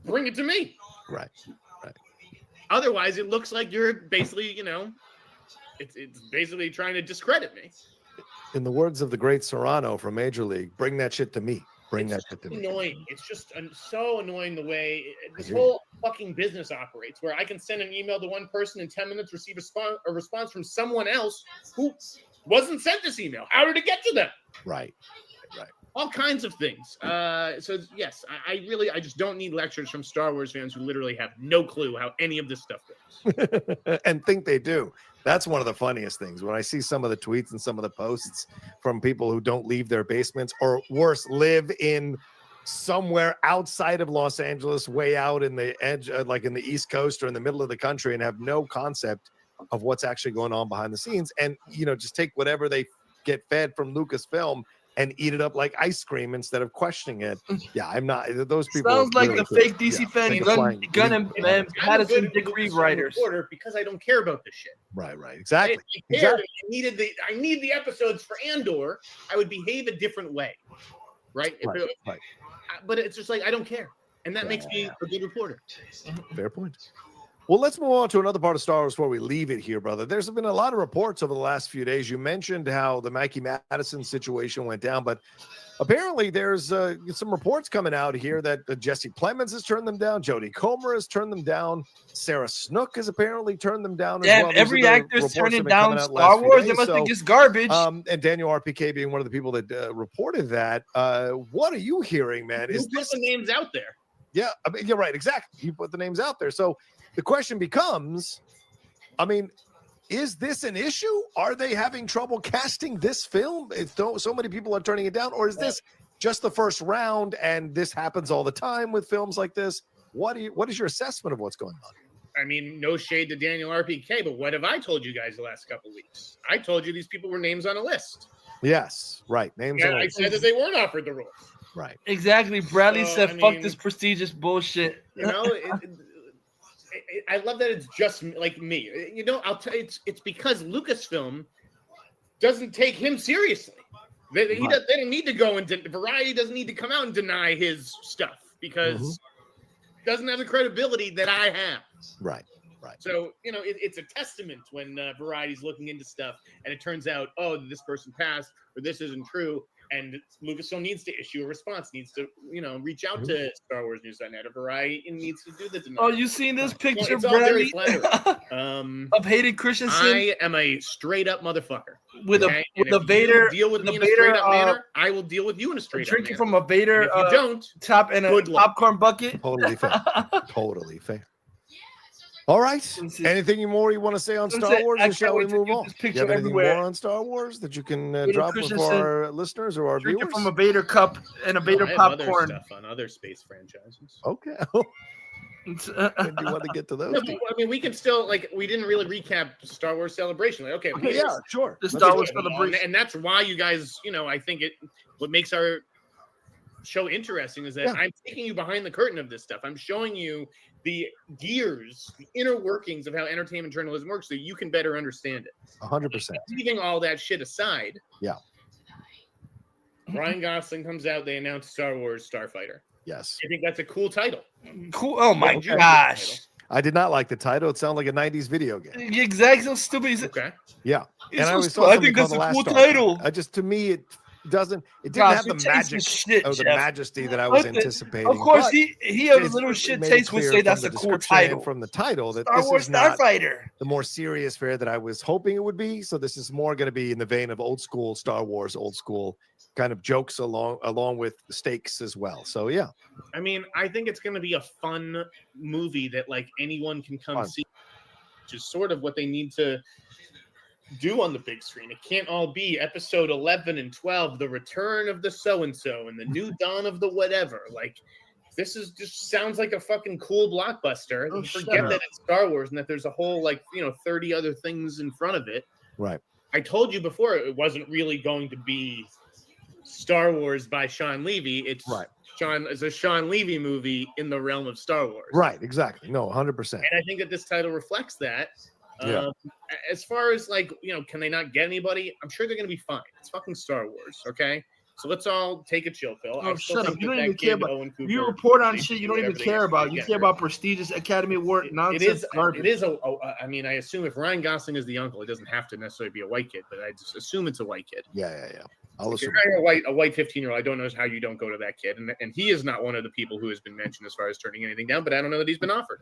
bring it to me. Right. Otherwise, it looks like you're basically, it's basically trying to discredit me. In the words of the great Serrano from Major League, bring that shit to me. Bring that shit to me. Annoying. It's just so annoying the way this hear whole fucking business operates, where I can send an email to one person in 10 minutes, receive a response from someone else who wasn't sent this email. How did it get to them? Right. All kinds of things. So yes, I just don't need lectures from Star Wars fans who literally have no clue how any of this stuff goes. And think they do. That's one of the funniest things when I see some of the tweets and some of the posts from people who don't leave their basements, or worse, live in somewhere outside of Los Angeles, way out in the edge, like in the East Coast or in the middle of the country, and have no concept of what's actually going on behind the scenes. And, just take whatever they get fed from Lucasfilm and eat it up like ice cream instead of questioning it. Yeah, I'm not. Those people Sounds like really the fake DC fan gun and Pattison degree writers. Because I don't care about this shit. Right. Exactly. If I cared, I need the episodes for Andor, I would behave a different way. Right. Right. But it's just like I don't care, and that makes me a good reporter. Fair point. Well, let's move on to another part of Star Wars before we leave it here, brother. There's been a lot of reports over the last few days. You mentioned how the Mikey Madison situation went down, but apparently there's some reports coming out here that Jesse Plemons has turned them down. Jodie Comer has turned them down. Sarah Snook has apparently turned them down as well. Every actor's turning down Star Wars. They must think it's garbage. And Daniel RPK being one of the people that reported that. What are you hearing, man? Is this the names out there? Yeah, I mean, you're right. Exactly. You put the names out there. So the question becomes, is this an issue? Are they having trouble casting this film if so many people are turning it down? Or is this just the first round and this happens all the time with films like this? What is your assessment of what's going on? I mean, no shade to Daniel RPK, but what have I told you guys the last couple of weeks? I told you these people were names on a list. Yes, right. Names on a list. I said that they weren't offered the roles. Right. Exactly. Bradley said, fuck this prestigious bullshit. I love that it's just like me. I'll tell you, it's because Lucasfilm doesn't take him seriously. They don't need to go into Variety doesn't need to come out and deny his stuff because it doesn't have the credibility that I have. Right. So, it's a testament when Variety's looking into stuff and it turns out, oh, this person passed or this isn't true. And Lucasfilm needs to issue a response, needs to, reach out to Star Wars News.net or Variety and needs to do the denial. Oh, you seen this picture, it's all very Bradley? flattering. Of Hayden Christensen? I am a straight up motherfucker. With okay? a Vader deal with with me a in a straight Vader, up manner, I will deal with you in a straight up manner. Drinking from a Vader And if you don't, top and a good luck. popcorn bucket. Totally fair. Totally fair. All right. Anything more you want to say on Star Wars, or shall we move on? Do you have anything more on Star Wars that you can drop with our listeners or our Drinking viewers? from a Vader cup and a Vader I have popcorn. other stuff on other space franchises. Okay. When do you want to get to those? No, but, I mean, we can still we didn't really recap Star Wars Celebration. Like, okay, yeah, sure. The Star Wars Celebration, and that's why you guys, I think what makes our show interesting is that I'm taking you behind the curtain of this stuff. I'm showing you the gears, the inner workings of how entertainment journalism works, so you can better understand it. 100%. Leaving all that shit aside, yeah. Ryan Gosling comes out. They announce Star Wars Starfighter. Yes. I think that's a cool title. Cool. Oh my gosh. I did not like the title. It sounded like a 90s video game. Exactly. So stupid. Okay. Yeah. It's And I so always stupid. saw I think that's a cool title. To me, it didn't Gosh, have the it tastes magic shit, or the Jeff. majesty that I was But anticipating. Of course, but he has a it's little shit made it taste would clear say from that's the a cool description and title. from the title that Star this Wars is not Starfighter. the more serious fare that I was hoping it would be. So this is more going to be in the vein of old school Star Wars, old school kind of jokes along with stakes as well. So yeah. I mean, I think it's going to be a fun movie that anyone can come see, which is sort of what they need to do on the big screen. It can't all be episode 11 and 12, the return of the so-and-so and the new dawn of the whatever. This is just sounds like a fucking cool blockbuster. Oh, Forget that it's Star Wars and that there's a whole 30 other things in front of it. Right. I told you before it wasn't really going to be Star Wars by Sean Levy. It's a Sean Levy movie in the realm of Star Wars. Right, exactly. No, 100%. And I think that this title reflects that. Yeah. As far as can they not get anybody? I'm sure they're going to be fine. It's fucking Star Wars, okay? So let's all take a chill pill. Oh, shut up. You don't even care about you report on shit you don't even care about. You care about prestigious Academy Award nonsense. It is I mean, I assume if Ryan Gosling is the uncle, it doesn't have to necessarily be a white kid, but I just assume it's a white kid. Yeah. I'll If you're assume. hiring a white 15-year-old, I don't know how you don't go to that kid. And he is not one of the people who has been mentioned as far as turning anything down, but I don't know that he's been offered.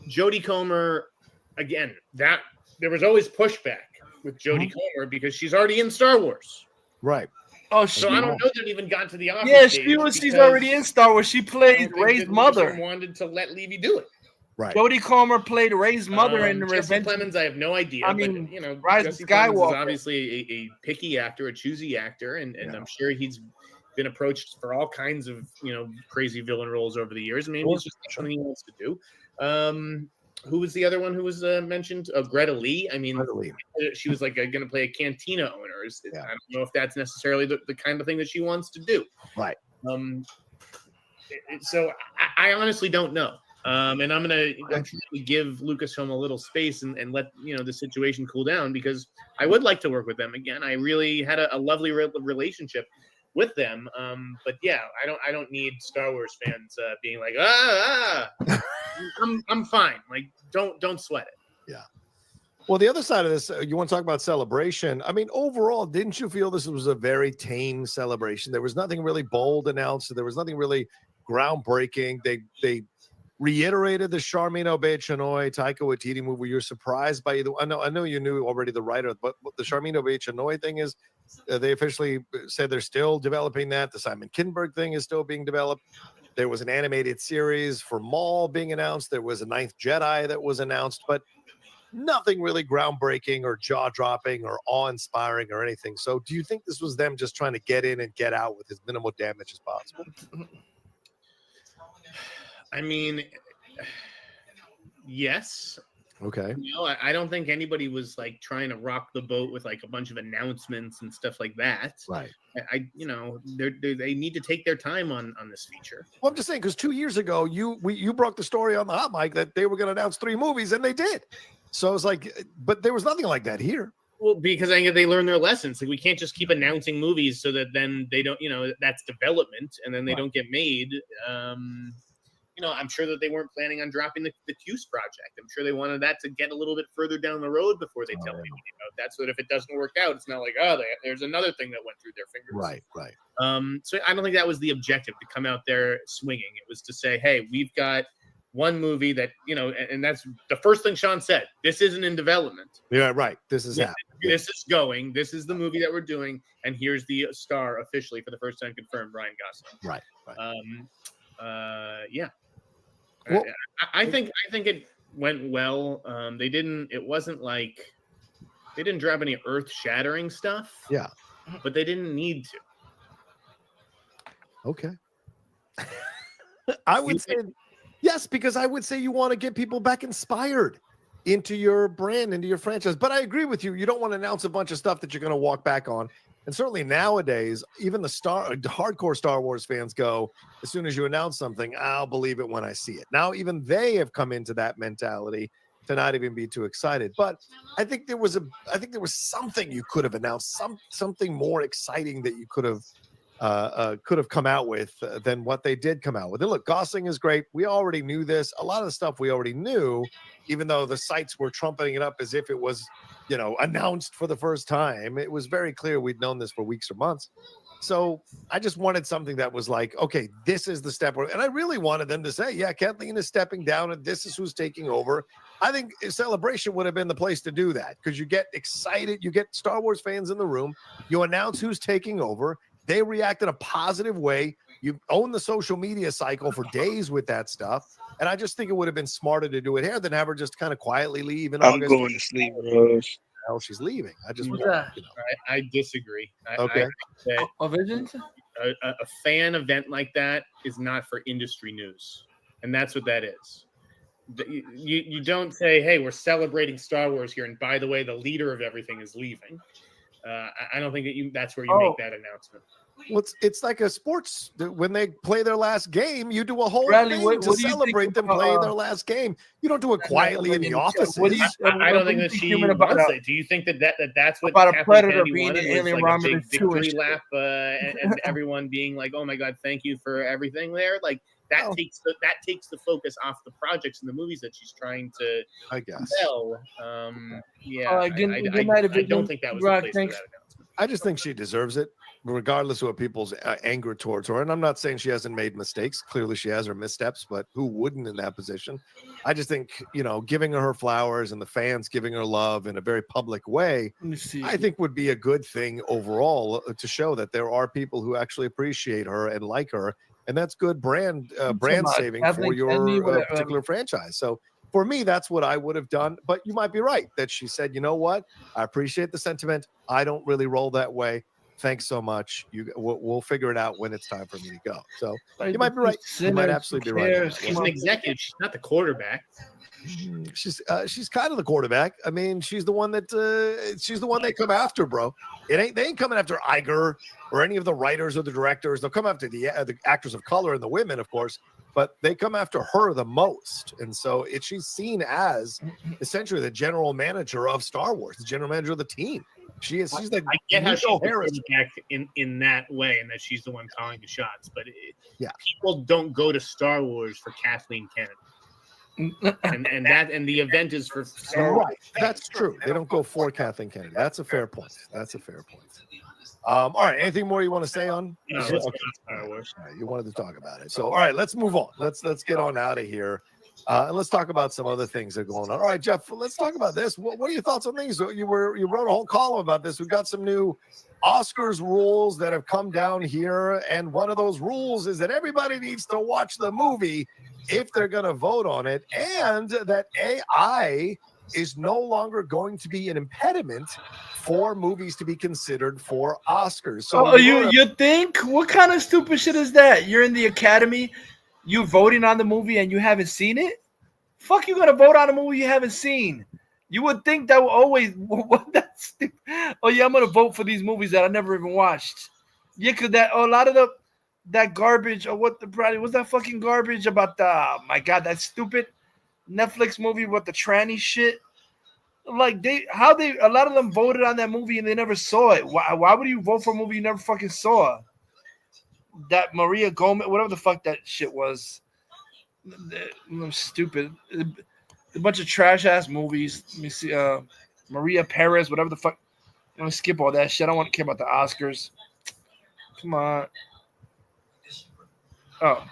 Jodie Comer, again, that there was always pushback with Jodie Comer because she's already in Star Wars. Right. Oh, So I don't know that it even got to the offer. Yeah, stage she's because already in Star Wars. She I played don't think Ray's that mother. Lucasfilm wanted to let Levy do it. Right. Jodie Comer played Ray's mother in the Jesse Revenge. Clemens, I have no idea. I mean, but, Rise of Jesse Clemens is Skywalker. obviously a picky actor, a choosy actor, and I'm sure he's been approached for all kinds of crazy villain roles over the years. Maybe it's just something he wants to do. Who was the other one who was mentioned? Greta Lee. I mean, she was going to play a cantina owner. I don't know if that's necessarily the kind of thing that she wants to do. Right. So I honestly don't know. And I'm going to give Lucasfilm a little space and let the situation cool down because I would like to work with them again. I really had a lovely relationship with them. But yeah, I don't need Star Wars fans being like, I'm fine. Don't sweat it. Yeah. Well, the other side of this, you want to talk about celebration. I mean, overall, didn't you feel this was a very tame celebration? There was nothing really bold announced. There was nothing really groundbreaking. They reiterated the Charmin Obaid-Chinoy Taika Waititi movie. You're surprised by either. I know you knew already the writer, but the Charmin Obaid-Chinoy thing is they officially said they're still developing that. The Simon Kinberg thing is still being developed. There was an animated series for Maul being announced. There was a Ninth Jedi that was announced, but nothing really groundbreaking or jaw-dropping or awe-inspiring or anything. So do you think this was them just trying to get in and get out with as minimal damage as possible? I mean, yes. Okay. I don't think anybody was trying to rock the boat with a bunch of announcements and stuff like that. Right. They need to take their time on this feature. Well, I'm just saying because 2 years ago you broke the story on the hot mic that they were going to announce 3 movies and they did. So it's but there was nothing like that here. Well, because I think they learn their lessons. Like, we can't just keep announcing movies so that then they don't, that's development, and then they don't get made. I'm sure that they weren't planning on dropping the Cuse project. I'm sure they wanted that to get a little bit further down the road before they tell people about that. So that if it doesn't work out, it's not like, there's another thing that went through their fingers. Right. So I don't think that was the objective, to come out there swinging. It was to say, hey, we've got one movie that, and that's the first thing Sean said. This isn't in development. Yeah, right. This is happening. This is going. This is the movie that we're doing, and here's the star officially for the first time confirmed, Ryan Gosling. Right. Yeah. Well, I think it went well. It wasn't like they didn't drop any earth-shattering stuff. Yeah. But they didn't need to. Okay. I would say yes, because I would say you want to get people back inspired into your brand, into your franchise. But I agree with you. You don't want to announce a bunch of stuff that you're going to walk back on. And certainly nowadays, even the hardcore Star Wars fans go, as soon as you announce something, I'll believe it when I see it. Now, even they have come into that mentality to not even be too excited. But I think there was something you could have announced, something more exciting that you could have come out with than what they did come out with. And look, Gosling is great. We already knew this. A lot of the stuff we already knew, even though the sites were trumpeting it up as if it was, announced for the first time. It was very clear we'd known this for weeks or months. So I just wanted something that was like, okay, this is the step. And I really wanted them to say, yeah, Kathleen is stepping down and this is who's taking over. I think Celebration would have been the place to do that, because you get excited. You get Star Wars fans in the room. You announce who's taking over. They react in a positive way. You own the social media cycle for days with that stuff. And I just think it would have been smarter to do it here than have her just kind of quietly leave in August. I'm going to sleep, Rose. Hell, she's leaving. I disagree. Okay. A fan event like that is not for industry news. And that's what that is. You don't say, hey, we're celebrating Star Wars here, and by the way, the leader of everything is leaving. I don't think that's where you make that announcement. Well, it's like a sports. When they play their last game, you do a whole Bradley, thing to celebrate them playing their last game. You don't do it quietly in the office. I don't think that she wants it. Do you think that's what about a Kathleen predator Kennedy being wanted, an alien was like a Romulan big victory lap and everyone being like, oh my God, thank you for everything there? Like, that takes the focus off the projects and the movies that she's trying to sell. I don't think that was the place for that announcement. I just think she deserves it, regardless of what people's anger towards her. And I'm not saying she hasn't made mistakes. Clearly she has her missteps, but who wouldn't in that position? I just think, giving her flowers and the fans giving her love in a very public way, I think would be a good thing overall, to show that there are people who actually appreciate her and like her. And that's good brand saving for your particular franchise. So for me, that's what I would have done. But you might be right that she said, you know what? I appreciate the sentiment. I don't really roll that way. Thanks so much. We'll figure it out when it's time for me to go. So you might be right. You might absolutely be right. She's an executive. She's not the quarterback. She's kind of the quarterback. I mean, she's the one that they come after, bro. They ain't coming after Iger or any of the writers or the directors. They'll come after the actors of color and the women, of course, but they come after her the most. And so she's seen as essentially the general manager of Star Wars, the general manager of the team. She's like, I get how she's the quarterback in that way, and that she's the one calling the shots. But people don't go to Star Wars for Kathleen Kennedy. and the event is for Star Wars. Right. That's true. They don't go for Kathleen Kennedy. That's a fair point. All right. Anything more you want to say on? No, Okay. Star Wars. All right, you wanted to talk about it. So, all right, let's move on. Let's get on out of here. And let's talk about some other things that are going on. All right, Jeff, let's talk about this. What are your thoughts on things? You wrote a whole column about this. We've got some new Oscars rules that have come down here. And one of those rules is that everybody needs to watch the movie if they're going to vote on it, and that AI is no longer going to be an impediment for movies to be considered for Oscars. So you think? What kind of stupid shit is that? You're in the Academy, you voting on the movie and you haven't seen it? Fuck, you gonna vote on a movie you haven't seen? You would think that will always what that's stupid. Oh yeah, I'm gonna vote for these movies that I never even watched. Yeah, cause a lot of that garbage or what's that fucking garbage about my God, that stupid Netflix movie with the tranny shit. like a lot of them voted on that movie and they never saw it. Why would you vote for a movie you never fucking saw? That Maria Gomez, whatever the fuck that shit was. Stupid. A bunch of trash ass movies. Let me see. Maria Perez, whatever the fuck. I'm gonna skip all that shit. I don't want to care about the Oscars. Come on. Oh.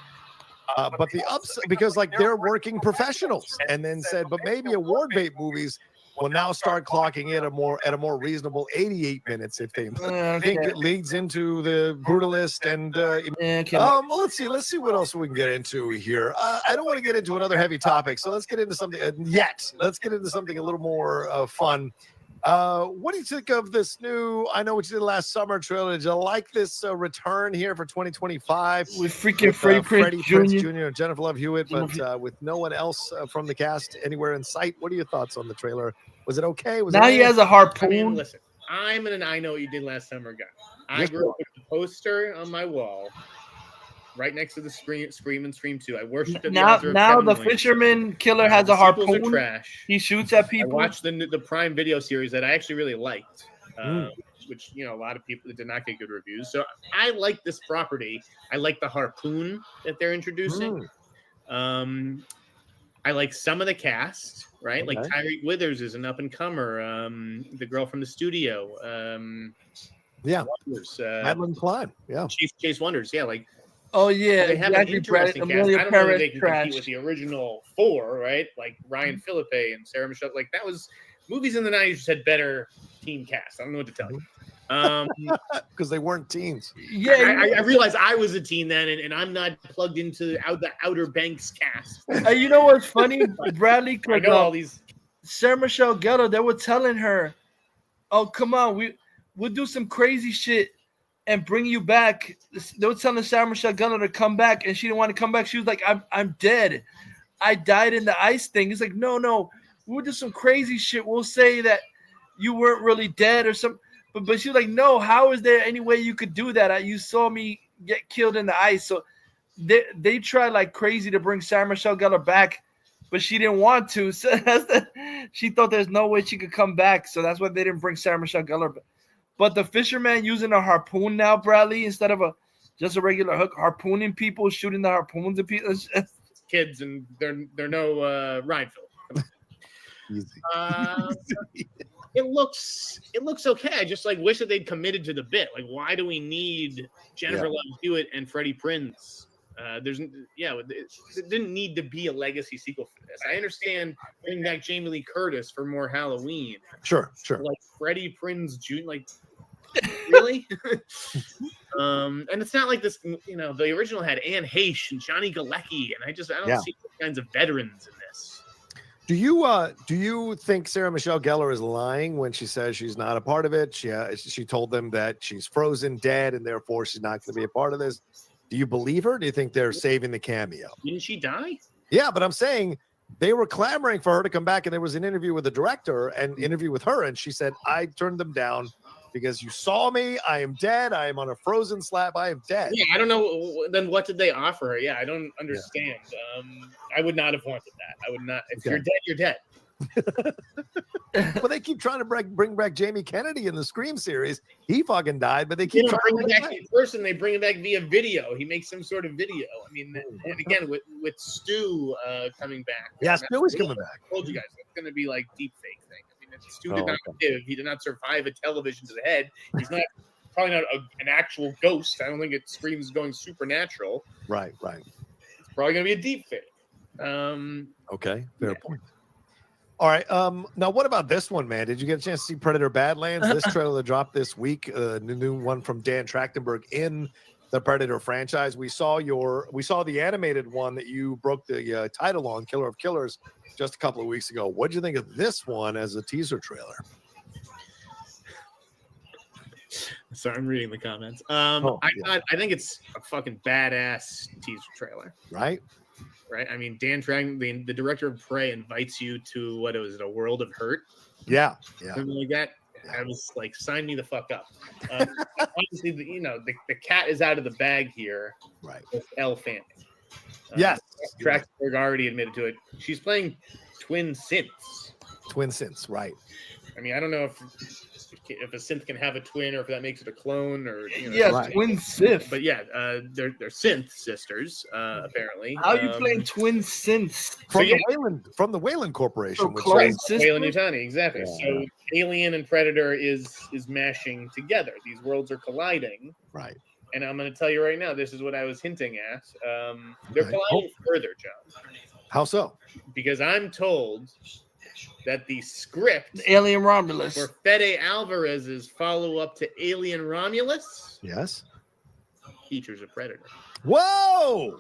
But the ups, because like they're working professionals, and then said, but maybe award bait movies will now start clocking in at a more reasonable 88 minutes if they think it leads into the Brutalist and well, let's see what else we can get into here. I don't want to get into another heavy topic, so let's get into something let's get into something a little more fun. What do you think of this new I Know What You Did Last Summer trailer? Did you like this return here for 2025 with freaking Freddie Prinze Jr. and Jennifer Love Hewitt, but with no one else from the cast anywhere in sight? What are your thoughts on the trailer? Was it okay? Now he has a harpoon. I mean, listen, I'm an I Know What You Did Last Summer guy. I grew up with a poster on my wall right next to the Scream and Scream 2. I worshipped at the altar of now Kevin the Williamson. fisherman killer has a harpoon. Are trash. He shoots at people. I watched the Prime Video series that I actually really liked, which a lot of people did not get good reviews. So I like this property. I like the harpoon that they're introducing. I like some of the cast, right? Like Tyreek Withers is an up and comer. The girl from the studio. Wonders, Madeline Klein. Yeah. Chase Wonders. Yeah, like. Oh yeah, they have an interesting cast. I don't know if they can compete with the original 4, right? Like Ryan Philippe and Sarah Michelle. Like that was movies in the 90s just had better team cast. I don't know what to tell you. Because they weren't teens. Yeah, I realized I was a teen then, and I'm not plugged into the Outer Banks cast. You know what's funny, Bradley? I know all these. Sarah Michelle Gellar, they were telling her, "Oh, come on, we'll do some crazy shit and bring you back." They were telling Sarah Michelle Gellar to come back, and she didn't want to come back. She was like, I'm dead. I died in the ice thing. He's like, no, we'll do some crazy shit. We'll say that you weren't really dead or something. But she was like, no, how is there any way you could do that? You saw me get killed in the ice. So they tried like crazy to bring Sarah Michelle Gellar back, but she didn't want to. So she thought there's no way she could come back. So that's why they didn't bring Sarah Michelle Gellar back. But the fisherman using a harpoon now, Bradley, instead of just a regular hook, harpooning people, shooting the harpoons at people. Kids, and they're no Reinfeldt. It looks okay. I just wish that they'd committed to the bit. Like, why do we need Jennifer Love Hewitt and Freddie Prinze? It didn't need to be a legacy sequel for this. I understand bringing back Jamie Lee Curtis for more Halloween. Sure. Like Freddie Prinze Jr. Like, really? And it's not like this. The original had Anne Heche and Johnny Galecki, and I don't see those kinds of veterans in this. Do you think Sarah Michelle Gellar is lying when she says she's not a part of it? She told them that she's frozen dead and therefore she's not going to be a part of this. Do you believe her? Do you think they're saving the cameo? Didn't she die? Yeah, but I'm saying they were clamoring for her to come back, and there was an interview with the director and interview with her, and she said, I turned them down because you saw me. I am dead. I am on a frozen slab. I am dead. Yeah, I don't know. Then what did they offer her? Yeah, I don't understand. I would not have wanted that. I would not. If you're dead, you're dead. Well, they keep trying to bring back Jamie Kennedy in the Scream series. He fucking died, but they keep trying to bring him back in person. They bring him back via video. He makes some sort of video. I mean, and again with Stu coming back. Yeah, Stu is coming back. I told you guys it's going to be like deep fake thing. I mean, Stu did not live. He did not survive a television to the head. He's not probably not an actual ghost. I don't think it screams going supernatural. Right. It's probably going to be a deep fake. Okay, fair point. All right. Now, what about this one, man? Did you get a chance to see Predator Badlands? This trailer that dropped this week, the new one from Dan Trachtenberg in the Predator franchise. We saw the animated one that you broke the title on, Killer of Killers, just a couple of weeks ago. What did you think of this one as a teaser trailer? Sorry, I'm reading the comments. I think it's a fucking badass teaser trailer. Right. I mean, Dan Trang, the director of Prey, invites you to a world of hurt. Yeah. Something like that. I was like, sign me the fuck up. Obviously, the cat is out of the bag here. Right. With Elle Fanning. Yes. Trachtenberg already admitted to it. She's playing twin synths. Twin synths, right? I mean, I don't know if a synth can have a twin or if that makes it a clone or twin synth. But yeah, they're synth sisters apparently. How are you playing twin synths From the Wayland Corporation, So which clone is Wayland Yutani, exactly. Yeah. So Alien and Predator is mashing together. These worlds are colliding. Right. And I'm going to tell you right now, this is what I was hinting at. They're colliding further, John. How so? Because I'm told that the script Alien Romulus for Fede Alvarez's follow-up to Alien Romulus yes features a Predator. Whoa!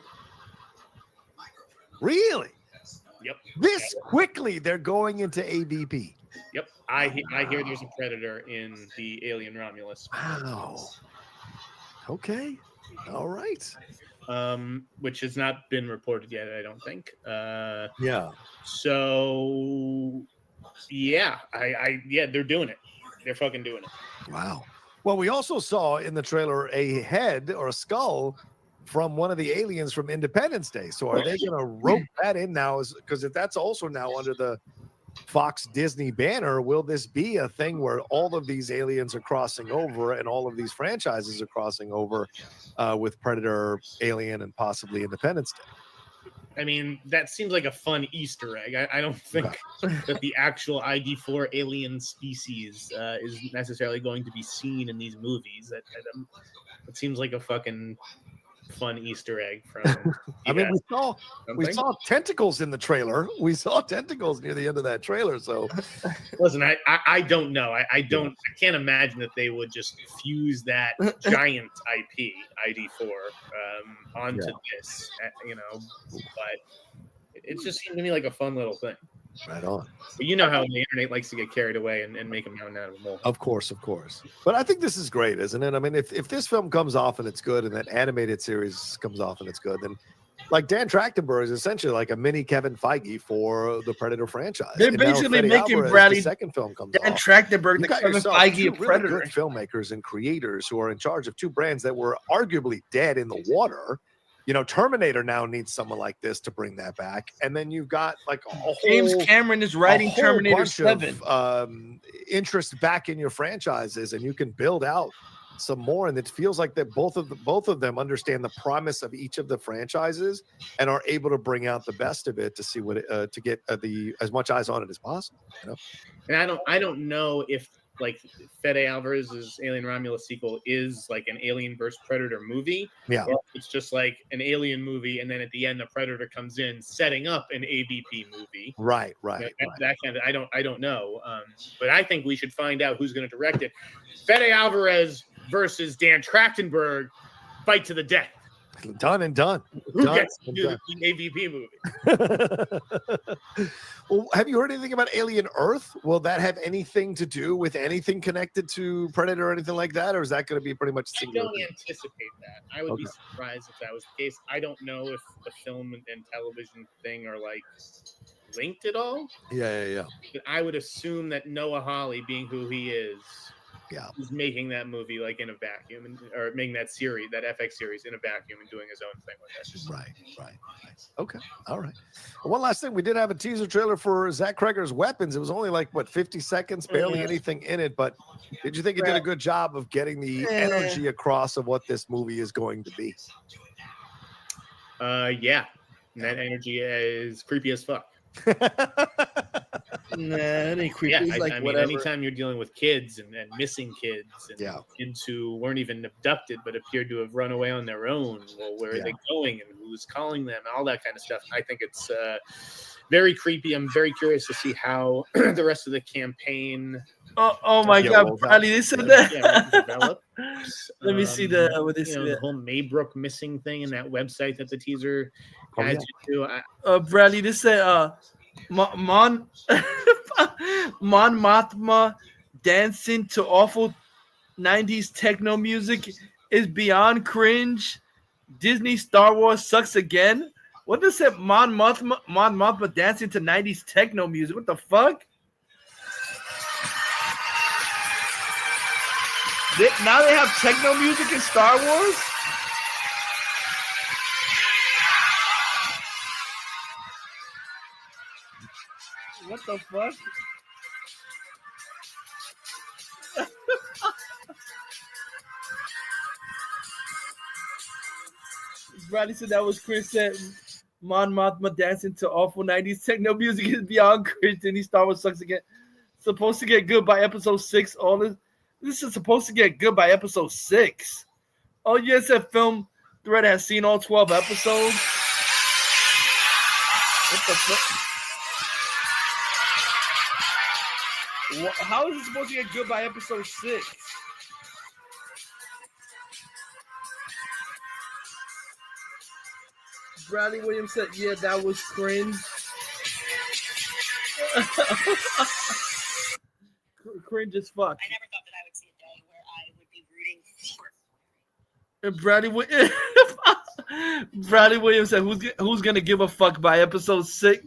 Really? Yep. This quickly they're going into AVP. Yep. I hear there's a Predator in the Alien Romulus. Wow. Okay. All right. Which has not been reported yet, I don't think. Yeah. So yeah, they're doing it. They're fucking doing it. Wow. Well, we also saw in the trailer a head or a skull from one of the aliens from Independence Day. So are they going to rope that in now? Because if that's also now under the Fox Disney banner, will this be a thing where all of these aliens are crossing over and all of these franchises are crossing over with Predator, Alien, and possibly Independence Day? I mean, that seems like a fun Easter egg. I don't think that the actual ID4 alien species is necessarily going to be seen in these movies. It seems like a fucking fun Easter egg from. I mean, we saw tentacles in the trailer. We saw tentacles near the end of that trailer. So, listen, I don't know. I can't imagine that they would just fuse that giant IP ID4 onto this. But it just seemed to me like a fun little thing. Right on. But you know how the internet likes to get carried away and make a mountain out of a mole. Of course. But I think this is great, isn't it? I mean, if this film comes off and it's good, and that animated series comes off and it's good, then like Dan Trachtenberg is essentially like a mini Kevin Feige for the Predator franchise. They're And now basically Fede making Alvarez, Bradley the second film comes Dan off. Trachtenberg, You the got Kevin yourself Feige two of really Predator. good filmmakers and creators who are in charge of two brands that were arguably dead in the water. You know, Terminator now needs someone like this to bring that back. And then you've got like a whole James Cameron is writing Terminator bunch 7. of interest back in your franchises, and you can build out some more. And it feels like that both of them understand the promise of each of the franchises and are able to bring out the best of it to see what to get as much eyes on it as possible. You know, and I don't know if like Fede Alvarez's Alien Romulus sequel is like an Alien versus Predator movie. Yeah. Or it's just like an Alien movie, and then at the end the Predator comes in setting up an AVP movie. Right. That kind of I don't know. But I think we should find out who's going to direct it. Fede Alvarez versus Dan Trachtenberg, fight to the death. Done and done. Who Done gets to and do done. the AVP movie? Well, have you heard anything about Alien Earth? Will that have anything to do with anything connected to Predator or anything like that? Or is that going to be pretty much I singular? don't anticipate that. I would be surprised if that was the case. I don't know if the film and television thing are like linked at all. Yeah. But I would assume that Noah Hawley, being who he is, is making that movie like in a vacuum, or making that series, that FX series, in a vacuum and doing his own thing with it. Right. Okay. All right. Well, one last thing. We did have a teaser trailer for Zach Kreger's Weapons. It was only like, 50 seconds, barely anything in it. But did you think it did a good job of getting the energy across of what this movie is going to be? Yeah. And that energy is creepy as fuck. Nah, it ain't creepy. Yeah, It's like I mean, whatever. anytime you're dealing with kids and missing kids and kids who weren't even abducted but appeared to have run away on their own, well, where are they going and who's calling them, all that kind of stuff. I think it's very creepy. I'm very curious to see how the rest of the campaign. Oh my God, Bradley, they said that. Develop. Let me see the what they said. The whole Maybrook missing thing in that website that the teaser had you to. Bradley, this said Mon Mothma dancing to awful 90s techno music is beyond cringe. Disney Star Wars sucks again. What does it Mon Mothma dancing to 90s techno music? What the fuck? Now they have techno music in Star Wars? What the fuck? Bradley said that was Chris said. Mon Mothma dancing to awful 90s techno music is beyond cringe. Then he Star Wars sucks again. Supposed to get good by episode 6. All this is supposed to get good by episode 6. Oh yes, that film thread has seen all 12 episodes. What the fuck? How is it supposed to get good by episode 6? Bradley Williams said, yeah, that was cringe. Cringe as fuck. I never thought that I would see a day where I would be rooting for. And Bradley Williams said, who's gonna give a fuck by episode 6?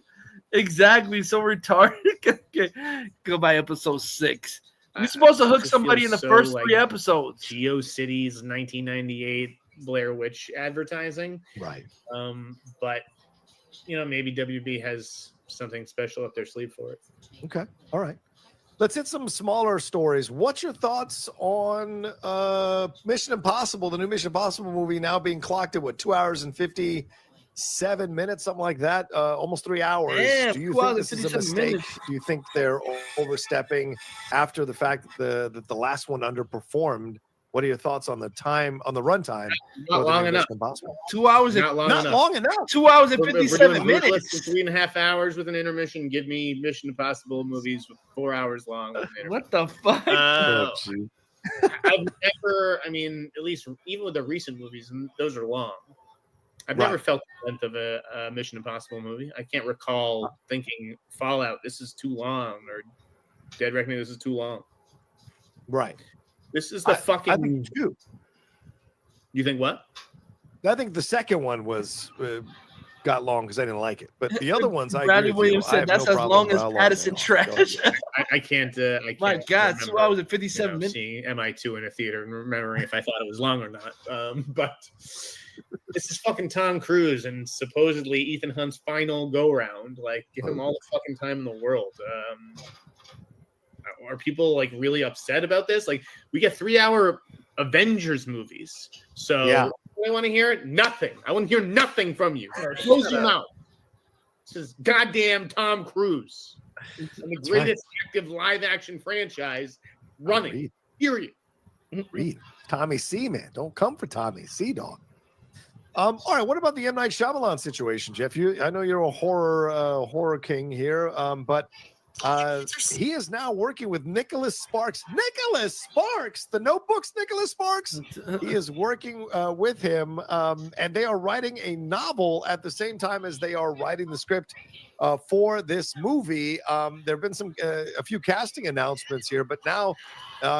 Exactly, so retarded. Go by episode 6. You're supposed to hook somebody in the first 3 episodes. GeoCities 1998 Blair Witch advertising. Right. But maybe WB has something special up their sleeve for it. Okay. All right. Let's hit some smaller stories. What's your thoughts on Mission Impossible, the new Mission Impossible movie now being clocked at 2 hours and 57 minutes, something like that, almost 3 hours. Damn, do you think this is a mistake? Do you think they're overstepping after the fact that the last one underperformed? What are your thoughts on the time, on the runtime? Not long enough. 2 hours and not long enough. 2 hours and 57 minutes. minutes. 3.5 hours with an intermission. Give me Mission Impossible movies with 4 hours long. With an what the fuck? I've never, at least even with the recent movies, and those are long. I've never felt the length of a Mission Impossible movie. I can't recall thinking Fallout, this is too long, or Dead Reckoning, this is too long. Right. This is the fucking. I think too. You think what? I think the second one was got long because I didn't like it, but the other ones, I Bradley agree with Williams you. I said have that's no as problem long with as how long Pattison they are. trash. I can't. My God, 2 hours and 57 minutes. Seeing MI2 in a theater and remembering if I thought it was long or not. But this is fucking Tom Cruise and supposedly Ethan Hunt's final go round. Like, give him all the fucking time in the world. Are people really upset about this? Like, we get 3-hour Avengers movies. So Yeah. I want to hear nothing. I want to hear nothing from you. Close your mouth. This is goddamn Tom Cruise. And the greatest active live action franchise running. Period. Read Tommy C, man. Don't come for Tommy C, dog. All right. What about the M. Night Shyamalan situation, Jeff? I know you're a horror king here, but he is now working with Nicholas Sparks. Nicholas Sparks, the Notebook's Nicholas Sparks. He is working with him, and they are writing a novel at the same time as they are writing the script for this movie. There have been a few casting announcements here, but now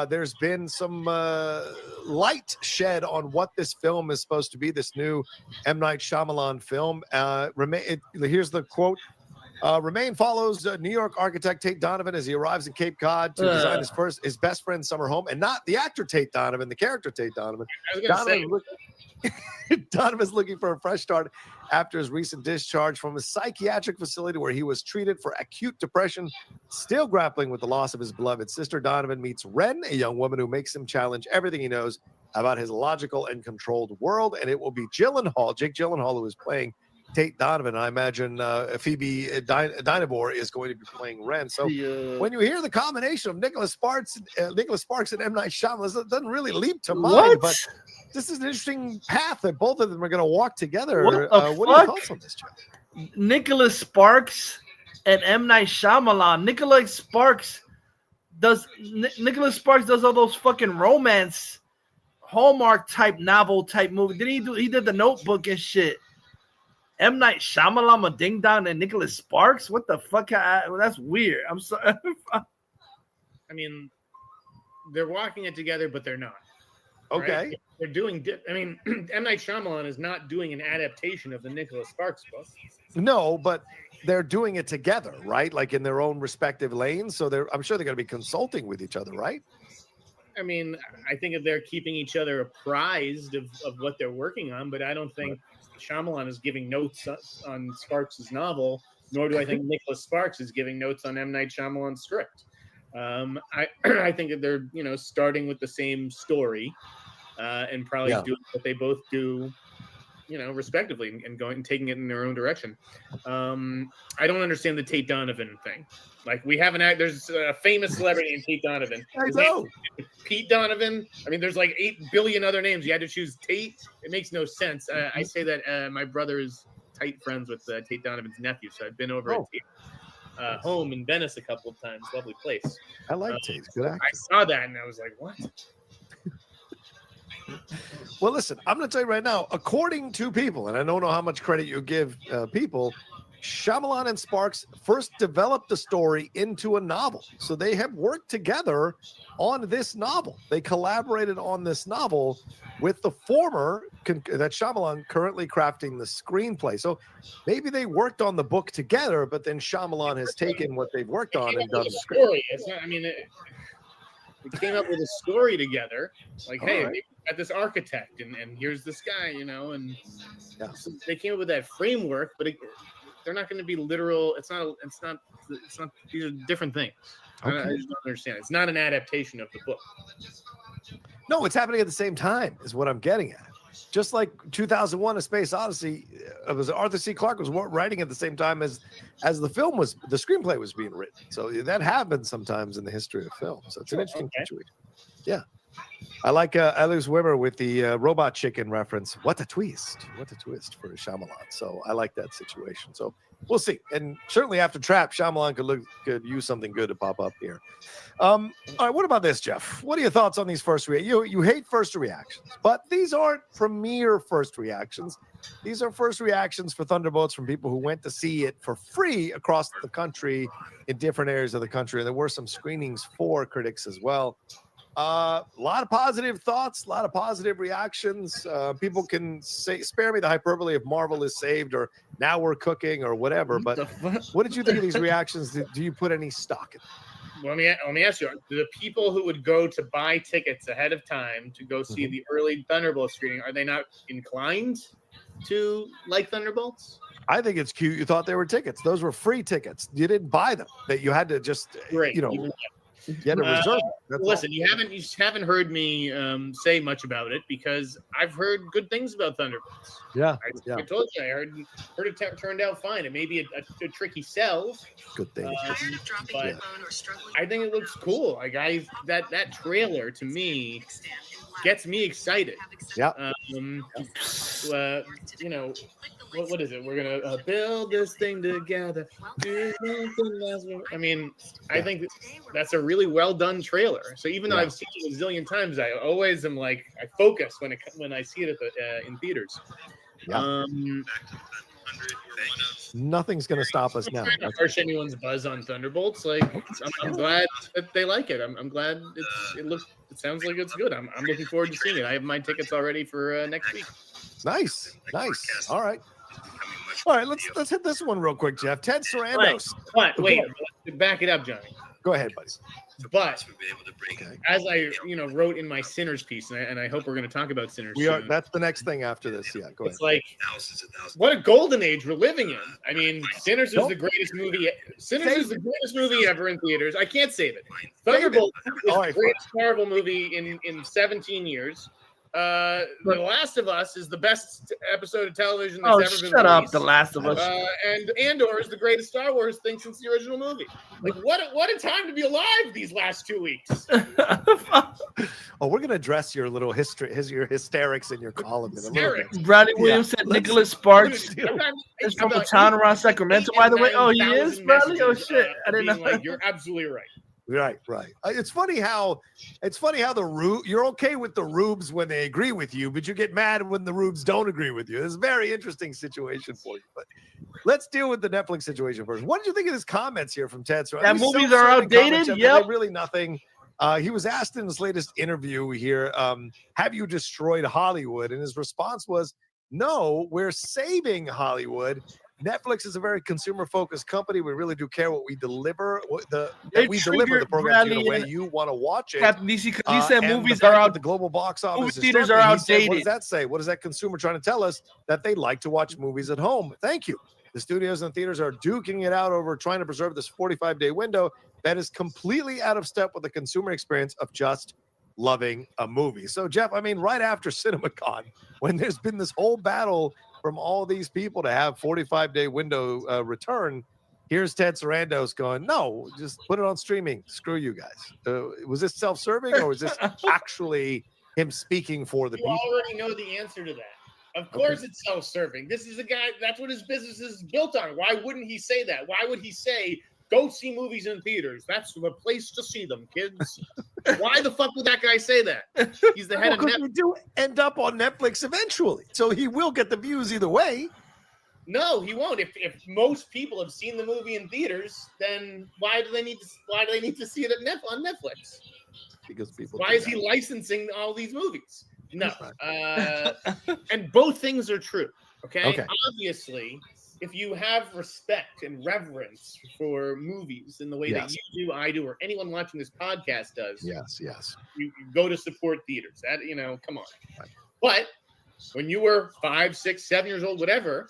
there's been some light shed on what this film is supposed to be. This new M. Night Shyamalan film. Here's the quote. Remain follows New York architect Tate Donovan as he arrives in Cape Cod to design his best friend's summer home, and not the actor Tate Donovan, the character Tate Donovan. Donovan's looking for a fresh start after his recent discharge from a psychiatric facility where he was treated for acute depression. Still grappling with the loss of his beloved sister, Donovan meets Ren, a young woman who makes him challenge everything he knows about his logical and controlled world. And it will be Jake Gyllenhaal, who is playing Tate Donovan. I imagine Phoebe Dynevor is going to be playing Ren. So when you hear the combination of Nicholas Sparks and M. Night Shyamalan, it doesn't really leap to mind, but this is an interesting path that both of them are going to walk together. What are your thoughts on this, Jeff? Nicholas Sparks and M. Night Shyamalan. Nicholas Sparks does all those fucking romance Hallmark type novel type movie. He did the Notebook and shit. M. Night Shyamalan, Ding Dong, and Nicholas Sparks? What the fuck? That's weird. I'm sorry. They're walking it together, but they're not. Okay. Right? They're doing. M. Night Shyamalan is not doing an adaptation of the Nicholas Sparks book. No, but they're doing it together, right? Like in their own respective lanes. So I'm sure they're going to be consulting with each other, right? I think if they're keeping each other apprised of what they're working on, but I don't think Shyamalan is giving notes on Sparks' novel, nor do I think Nicholas Sparks is giving notes on M. Night Shyamalan's script. I think that they're starting with the same story and probably doing what they both do respectively, and going and taking it in their own direction. I don't understand the Tate Donovan thing. Like, we have there's a famous celebrity named Tate Donovan. I know. Pete Donovan. I mean, there's like 8 billion other names. You had to choose Tate. It makes no sense. I say that my brother is tight friends with Tate Donovan's nephew, so I've been over at Tate home in Venice a couple of times. Lovely place. I like Tate. Good actor. I saw that and I was like, what? Well, listen, I'm going to tell you right now, according to people, and I don't know how much credit you give people, Shyamalan and Sparks first developed the story into a novel. So they have worked together on this novel. They collaborated on this novel with the former, that Shyamalan currently crafting the screenplay. So maybe they worked on the book together, but then Shyamalan has taken what they've worked on and done the script. It's not, I mean, we came up with a story together. Like, hey, we got this architect, and here's this guy, and so they came up with that framework, but they're not going to be literal. It's not. These are different things. Okay. I just don't understand. It's not an adaptation of the book. No, it's happening at the same time, is what I'm getting at. Just like 2001: A Space Odyssey, it was Arthur C. Clarke was writing at the same time as the screenplay was being written. So that happens sometimes in the history of film. So it's an interesting situation. Yeah. I like Alice Wimmer with the robot chicken reference. What a twist! What a twist for Shyamalan. So I like that situation. So we'll see. And certainly after Trap, Shyamalan could use something good to pop up here. All right, what about this, Jeff? What are your thoughts on these first reactions? You hate first reactions, but these aren't premiere first reactions. These are first reactions for Thunderbolts from people who went to see it for free across the country in different areas of the country. And there were some screenings for critics as well. A lot of positive thoughts, a lot of positive reactions. People can spare me the hyperbole if Marvel is saved or now we're cooking or whatever. But what did you think of these reactions? Do you put any stock in them? Let me ask you: the people who would go to buy tickets ahead of time to go see the early Thunderbolts screening, are they not inclined to like Thunderbolts? I think it's cute. You thought they were tickets. Those were free tickets. You didn't buy them. That you had to just, you had to reserve. Listen, you haven't heard me say much about it because I've heard good things about Thunderbolts. Yeah, I told you I heard it turned out fine. It may be a tricky sell. Good thing. But I think it looks cool. Like that trailer to me gets me excited. Yeah. What is it? We're gonna build this thing together. I mean, I think that's a really well done trailer. So even though I've seen it a zillion times, I always am like I focus when I see it in theaters. Yeah. Nothing's going to stop us now. I'm not trying to harsh anyone's buzz on Thunderbolts. Like, I'm glad that they like it. I'm glad it sounds like it's good. I'm looking forward to seeing it. I have my tickets already for next week. Nice. All right. Let's hit this one real quick, Jeff. Ted Sarandos. Wait, back it up, Johnny. Go ahead, buddy. But as I wrote in my Sinners piece, and I hope we're going to talk about Sinners. That's the next thing after this. Yeah, go ahead. It's like what a golden age we're living in. I mean, Sinners is the greatest movie. Sinners is the greatest movie ever in theaters. I can't save it. Thunderbolt is the greatest Marvel movie in 17 years. The Last of Us is the best episode of television that's ever been shut up, released. The Last of Us. And Andor is the greatest Star Wars thing since the original movie. Like, what a time to be alive these last 2 weeks. Oh, we're gonna address your little your hysterics in your column in a little bit. Bradley Williams said Nicholas Sparks is from a town around Sacramento, by the way. Oh, he is, Bradley? Oh shit. I didn't know. Like, you're absolutely right. Right. It's funny how you're okay with the rubes when they agree with you, but you get mad when the rubes don't agree with you. It's a very interesting situation for you. But let's deal with the Netflix situation first. What did you think of his comments here from Ted? That movies are outdated. Yep. Really nothing. He was asked in his latest interview here, have you destroyed Hollywood? And his response was, no, we're saving Hollywood. Netflix is a very consumer-focused company. We really do care what we deliver. Deliver the program the way you want to watch it. Captain DC, because he said movies are out. The global box office theaters are outdated. What does that say? What is that consumer trying to tell us? That they like to watch movies at home. Thank you. The studios and theaters are duking it out over trying to preserve this 45-day window that is completely out of step with the consumer experience of just loving a movie. So, Jeff, I mean, right after CinemaCon, when there's been this whole battle from all these people to have 45-day window return, here's Ted Sarandos going, no, just put it on streaming. Screw you guys. Was this self-serving or was this actually him speaking for the You people? already know the answer to that. Of course it's self-serving. This is a guy, that's what his business is built on. Why wouldn't he say that? Why would he say, go see movies in theaters? That's the place to see them, kids. Why the fuck would that guy say that? He's the head of Because Netflix. we do end up on Netflix eventually. So he will get the views either way. No, he won't. If most people have seen the movie in theaters, then why do they need to see it on Netflix? Because people. Why is he licensing all these movies? No. And both things are true. Okay. Obviously, if you have respect and reverence for movies in the way that you do, I do, or anyone watching this podcast does, yes, you go to support theaters. That, come on. Right. But when you were 5, 6, 7 years old, whatever,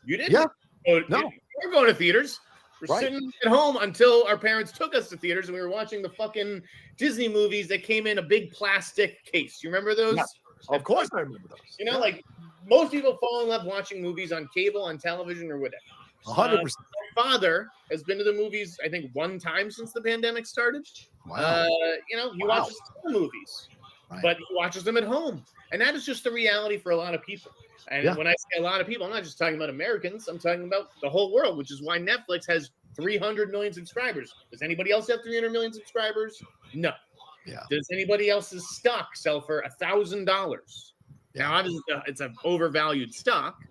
you didn't. No. We're going to theaters. We're sitting at home until our parents took us to theaters and we were watching the fucking Disney movies that came in a big plastic case. You remember those? Yeah. Of course I remember those. Like most people fall in love watching movies on cable, on television, or whatever. 100%. My father has been to the movies, I think, one time since the pandemic started. Wow. He watches the movies, but he watches them at home. And that is just the reality for a lot of people. And when I say a lot of people, I'm not just talking about Americans. I'm talking about the whole world, which is why Netflix has 300 million subscribers. Does anybody else have 300 million subscribers? No. Yeah. Does anybody else's stock sell for $1,000? Now, obviously, it's an overvalued stock,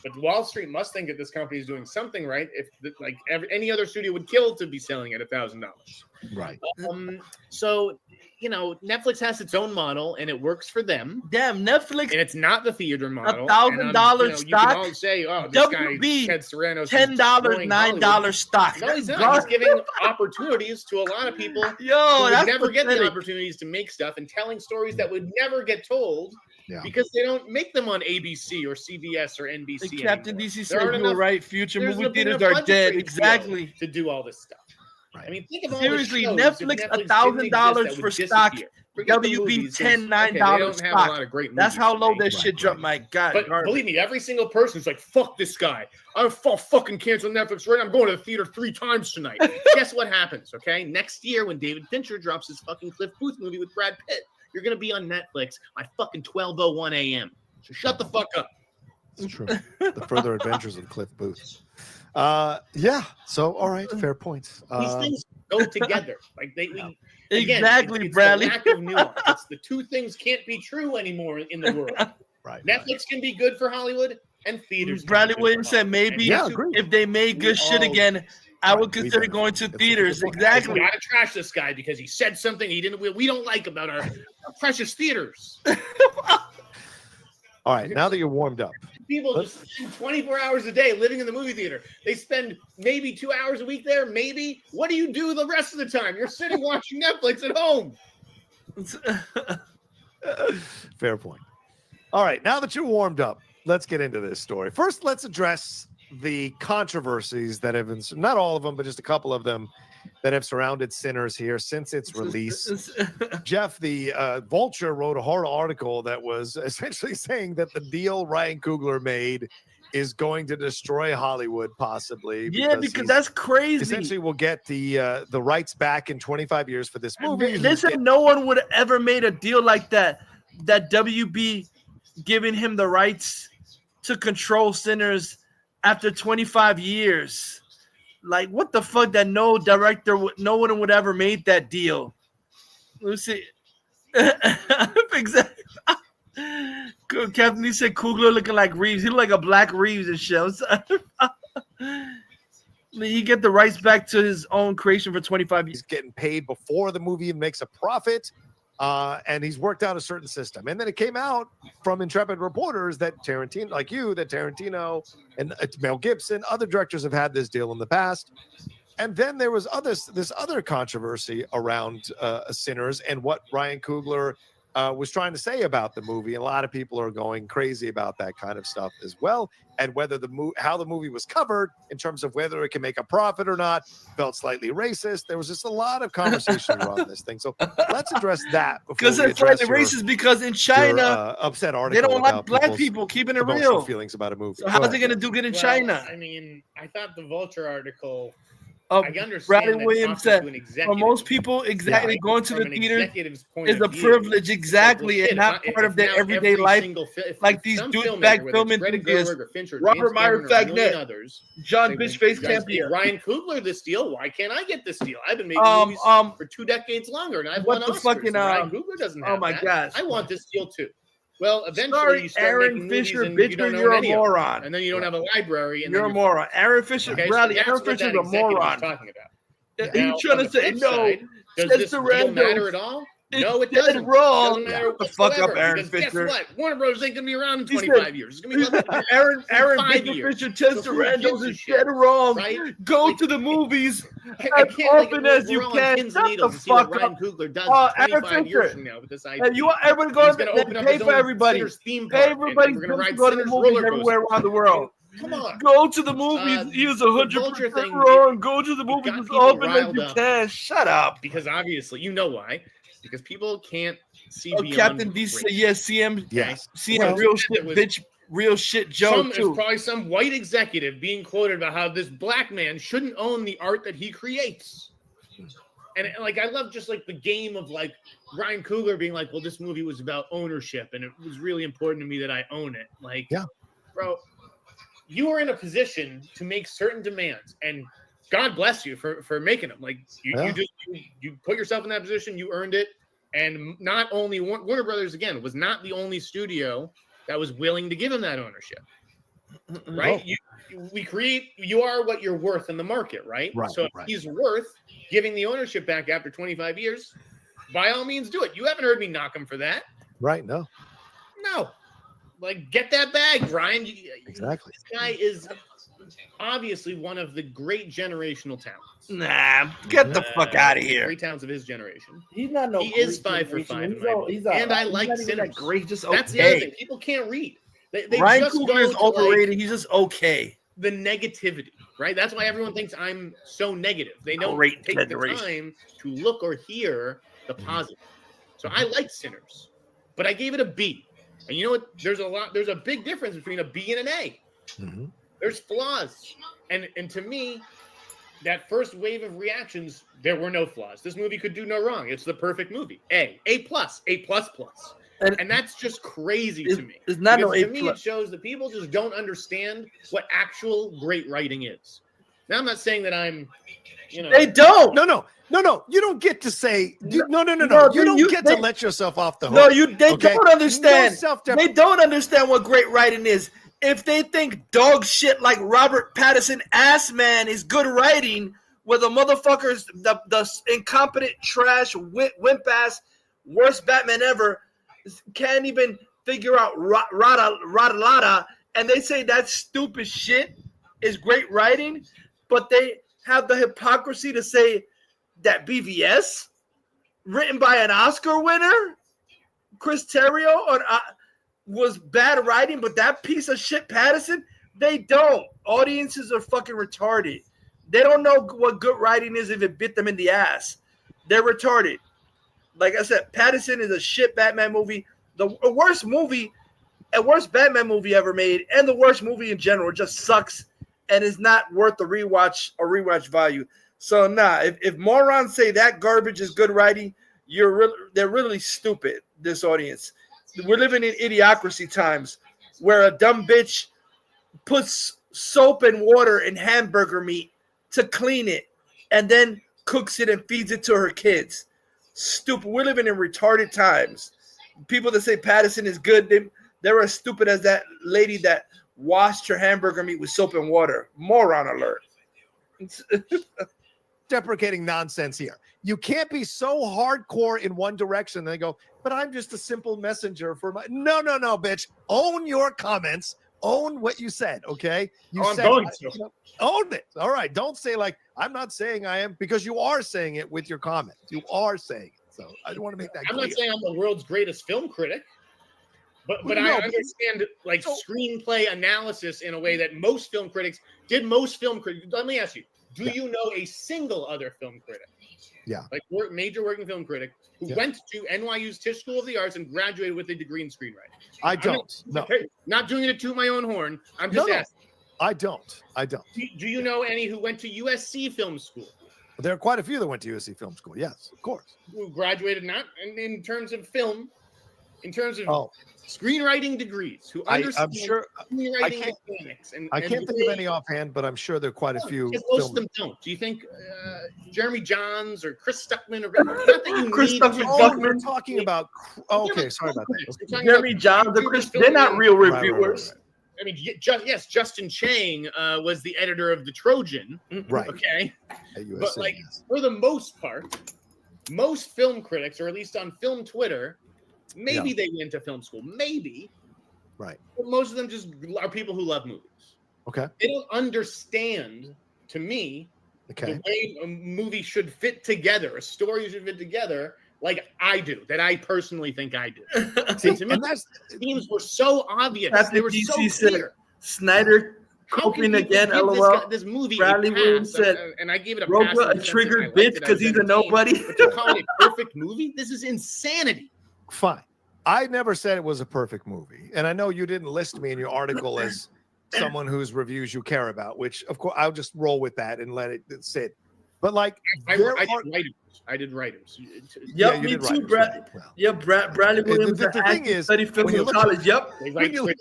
but Wall Street must think that this company is doing something right. If any other studio would kill to be selling at $1,000. Right. So, Netflix has its own model and it works for them. Damn, Netflix. And it's not the theater model. $1,000 stock. You can all say, oh, this WB, guy, Ted Sarandos, $10, $9 stock. No, he's not. He's giving opportunities to a lot of people who would never get the opportunities to make stuff and telling stories that would never get told. Yeah. Because they don't make them on ABC or CBS or NBC. Captain DC said you were right. Future movie theaters are dead. Exactly. To do all this stuff. Right. I mean, think of all seriously. Netflix $1,000 for stock. WB $10, $9 stock. That's how low that shit dropped. My God. But believe me, every single person is like, "Fuck this guy. I'll fucking cancel Netflix right now. I'm going to the theater 3 times tonight." Guess what happens? Okay, next year when David Fincher drops his fucking Cliff Booth movie with Brad Pitt, you're gonna be on Netflix by fucking 12:01 a.m. So shut the fuck up. It's true. The further adventures of Cliff Booth. So all right, fair points. These things go together. Exactly, Bradley. It's a lack of nuance. It's the two things can't be true anymore in the world. Right. Netflix can be good for Hollywood, and theaters. Bradley Williams said maybe if they made good shit again, I would consider going to theaters. Exactly. We gotta trash this guy because he said something we don't like about our precious theaters. All right, now that you're warmed up. People just spend 24 hours a day living in the movie theater. They spend maybe 2 hours a week there, maybe. What do you do the rest of the time? You're sitting watching Netflix at home. Fair point. All right, now that you're warmed up, let's get into this story. First, let's address the controversies that have been, not all of them, but just a couple of them that have surrounded Sinners here since its release. Jeff, the Vulture wrote a horror article that was essentially saying that the deal Ryan Coogler made is going to destroy Hollywood, possibly. Yeah, because that's crazy. Essentially, we'll get the rights back in 25 years for this movie. Listen, no one would have ever made a deal like that. That WB giving him the rights to control Sinners after 25 years. Like, what the fuck? That no one would ever made that deal. Let's see. Exactly. Captain Lee said Coogler looking like Reeves. He looked like a black Reeves and shit. He get the rights back to his own creation for 25 years. He's getting paid before the movie makes a profit. And he's worked out a certain system. And then it came out from intrepid reporters that Tarantino, like you, that Tarantino and Mel Gibson, other directors have had this deal in the past. And then there was this other controversy around Sinners and what Ryan Coogler was trying to say about the movie. And a lot of people are going crazy about that kind of stuff as well. And whether how the movie was covered in terms of whether it can make a profit or not felt slightly racist. There was just a lot of conversation around this thing. So let's address that because it's slightly racist. Because in China, upset they article don't like black people's people keeping it emotional real. feelings about a movie. So how's it going to do good in China? I mean, I thought the Vulture article. I understand Bradley that Williams talking said, to an for most people, executive, going to from the an theater executive's point is a of view, privilege, it's like, well, and shit, not if part of their now everyday every life. single Like these some douchebag filmmaker, film whether it's Greta enthusiasts, Gerwig or Fincher, Robert James Meyer Cameron, or a million Fagnet, others, John say, when Bitchface you guys Campion. give Ryan Coogler this deal. Why can't I get this deal? I've been making movies for 2 decades longer, and I've won what the Oscars. fucking, Ryan Coogler doesn't have oh my that. gosh. I want this deal too. Well, eventually Sorry, you start Aaron making Fisher, movies and you bitcher, don't you're own a any of them. moron. And then you don't have a library. And You're then a moron. Aaron Fisher, okay, Bradley, so that's Aaron what Fisher's that a executive moron. is talking about. He's Now, trying on to the say, flip no, side, does says this the deal randos. matter at all? No, it It's dead doesn't. wrong. It doesn't matter Shut the fuck up, whatsoever, Aaron because Fisher. guess what? Warner Brothers ain't gonna be around in He 25 said- years. It's gonna be less than Aaron 5 Fisher years. says So the who gives randos a is shit, dead wrong. right? Go to the movies I as can't like often as you we're on can. pins and Shut needles the and see what fuck Ryan up. Coogler does Aaron 25 years Fisher. from now with this And idea. you want everybody to go He's to gonna open up pay his for own everybody. Sinners theme Pay park, everybody's and we're gonna bills to ride go to the Sinners movies roller everywhere coaster. around the world. Come on. Go to the movies. He is The 100% Vulture thing, wrong. Go to the it movies got as people often as riled you up. can. Shut up. Because obviously, you know why? Because people can't see Oh, beyond Captain D race. said, yes, CM. Yes. CM, Well, real it shit, was- bitch. Real shit, Joe, There's too. probably some white executive being quoted about how this black man shouldn't own the art that he creates. And like, I love just like the game of like Ryan Coogler being like, well, this movie was about ownership and it was really important to me that I own it. Like, yeah, bro, you are in a position to make certain demands, and God bless you for making them. Like, you put yourself in that position, you earned it. And not only Warner Brothers, again, was not the only studio that was willing to give him that ownership. Right? You are what you're worth in the market, right? So if he's worth giving the ownership back after 25 years, by all means do it. You haven't heard me knock him for that. Right, no. No. Like, get that bag, Ryan. Exactly. This guy is obviously one of the great generational talents. Nah, get the fuck out of here. Great talents of his generation. He's not no. He is great 5 for 5 generation. in my book. And I like he's not even Sinners. that great. Just That's the other okay. thing. People can't read. They Ryan just Coogler go is to, overrated. like, He's just okay. the negativity, right? That's why everyone thinks I'm so negative. They don't Great take the generation. time to look or hear the positive. So I like Sinners, but I gave it a B. And you know what? There's a big difference between a B and an A. Mm-hmm. There's flaws. And to me, that first wave of reactions, there were no flaws. This movie could do no wrong. It's the perfect movie. A plus. And that's just crazy to me. It's not no Because A to me, plus. it shows that people just don't understand what actual great writing is. Now, I'm not saying that I'm, They don't. No. You don't get to say. No. No, You don't get to they- let yourself off the hook. No, they okay? don't understand. No self-dep- They don't understand what great writing is. If they think dog shit like Robert Pattison ass man is good writing, where the motherfuckers, the incompetent trash wimp ass worst Batman ever can't even figure out Rada, and they say that stupid shit is great writing, but they have the hypocrisy to say that BVS, written by an Oscar winner, Chris Terrio, was bad writing, but that piece of shit Pattison, they don't. Audiences are fucking retarded. They don't know what good writing is if it bit them in the ass. They're retarded. Like I said, Pattison is a shit Batman movie. The worst Batman movie ever made, and the worst movie in general. It just sucks and is not worth the rewatch value. So if morons say that garbage is good writing, they're really stupid, this audience. We're living in idiocracy times where a dumb bitch puts soap and water in hamburger meat to clean it and then cooks it and feeds it to her kids. Stupid. We're living in retarded times. People that say Pattison is good, they're as stupid as that lady that washed her hamburger meat with soap and water. Moron alert. Deprecating nonsense here. You can't be so hardcore in one direction and they go, but I'm just a simple messenger for my. No, bitch. Own your comments. Own what you said. Okay. I'm going to. Own it. All right. Don't say like I'm not saying I am, because you are saying it with your comments. You are saying it. So I want to make that I'm clear. not saying I'm the world's greatest film critic, but I understand like screenplay analysis in a way that most film critics did. Let me ask you: do you know a single other film critic? Yeah, like major working film critic who went to NYU's Tisch School of the Arts and graduated with a degree in screenwriting? I don't. Not doing it to toot my own horn. I'm just asking. I don't. Do you know any who went to USC Film School? There are quite a few that went to USC Film School. Yes, of course. Who graduated not in terms of film, in terms of screenwriting degrees, who understand I'm sure screenwriting mechanics. I can't think of any offhand, but I'm sure there are quite a few. Most of them don't. Do you think Jeremy Johns or Chris Stuckman or not that you Chris need Stuckman, we're talking about. Okay, sorry about that. Jeremy Johns, they're not real reviewers. Right. I mean, yes, Justin Chang was the editor of The Trojan. Right. Okay. USC, But like for the most part, most film critics, or at least on film Twitter, maybe they went to film school. Maybe. Right. But most of them just are people who love movies. Okay. They don't understand, to me, the way a movie should fit together, a story should fit together, like I do, that I personally think I do. See, to me, themes were so obvious. They were so clear. Snyder coping again, LOL. This movie Bradley Williams said, and I gave it a Roper pass. a triggered bitch because he's a nobody. But you're calling it a perfect movie? This is insanity. Fine. I never said it was a perfect movie. And I know you didn't list me in your article as someone whose reviews you care about, which, of course, I'll just roll with that and let it sit. But, like, I did writers. Yep, me too, Brad. Yep, Bradley Williams. The thing is, studied film in college. Yep,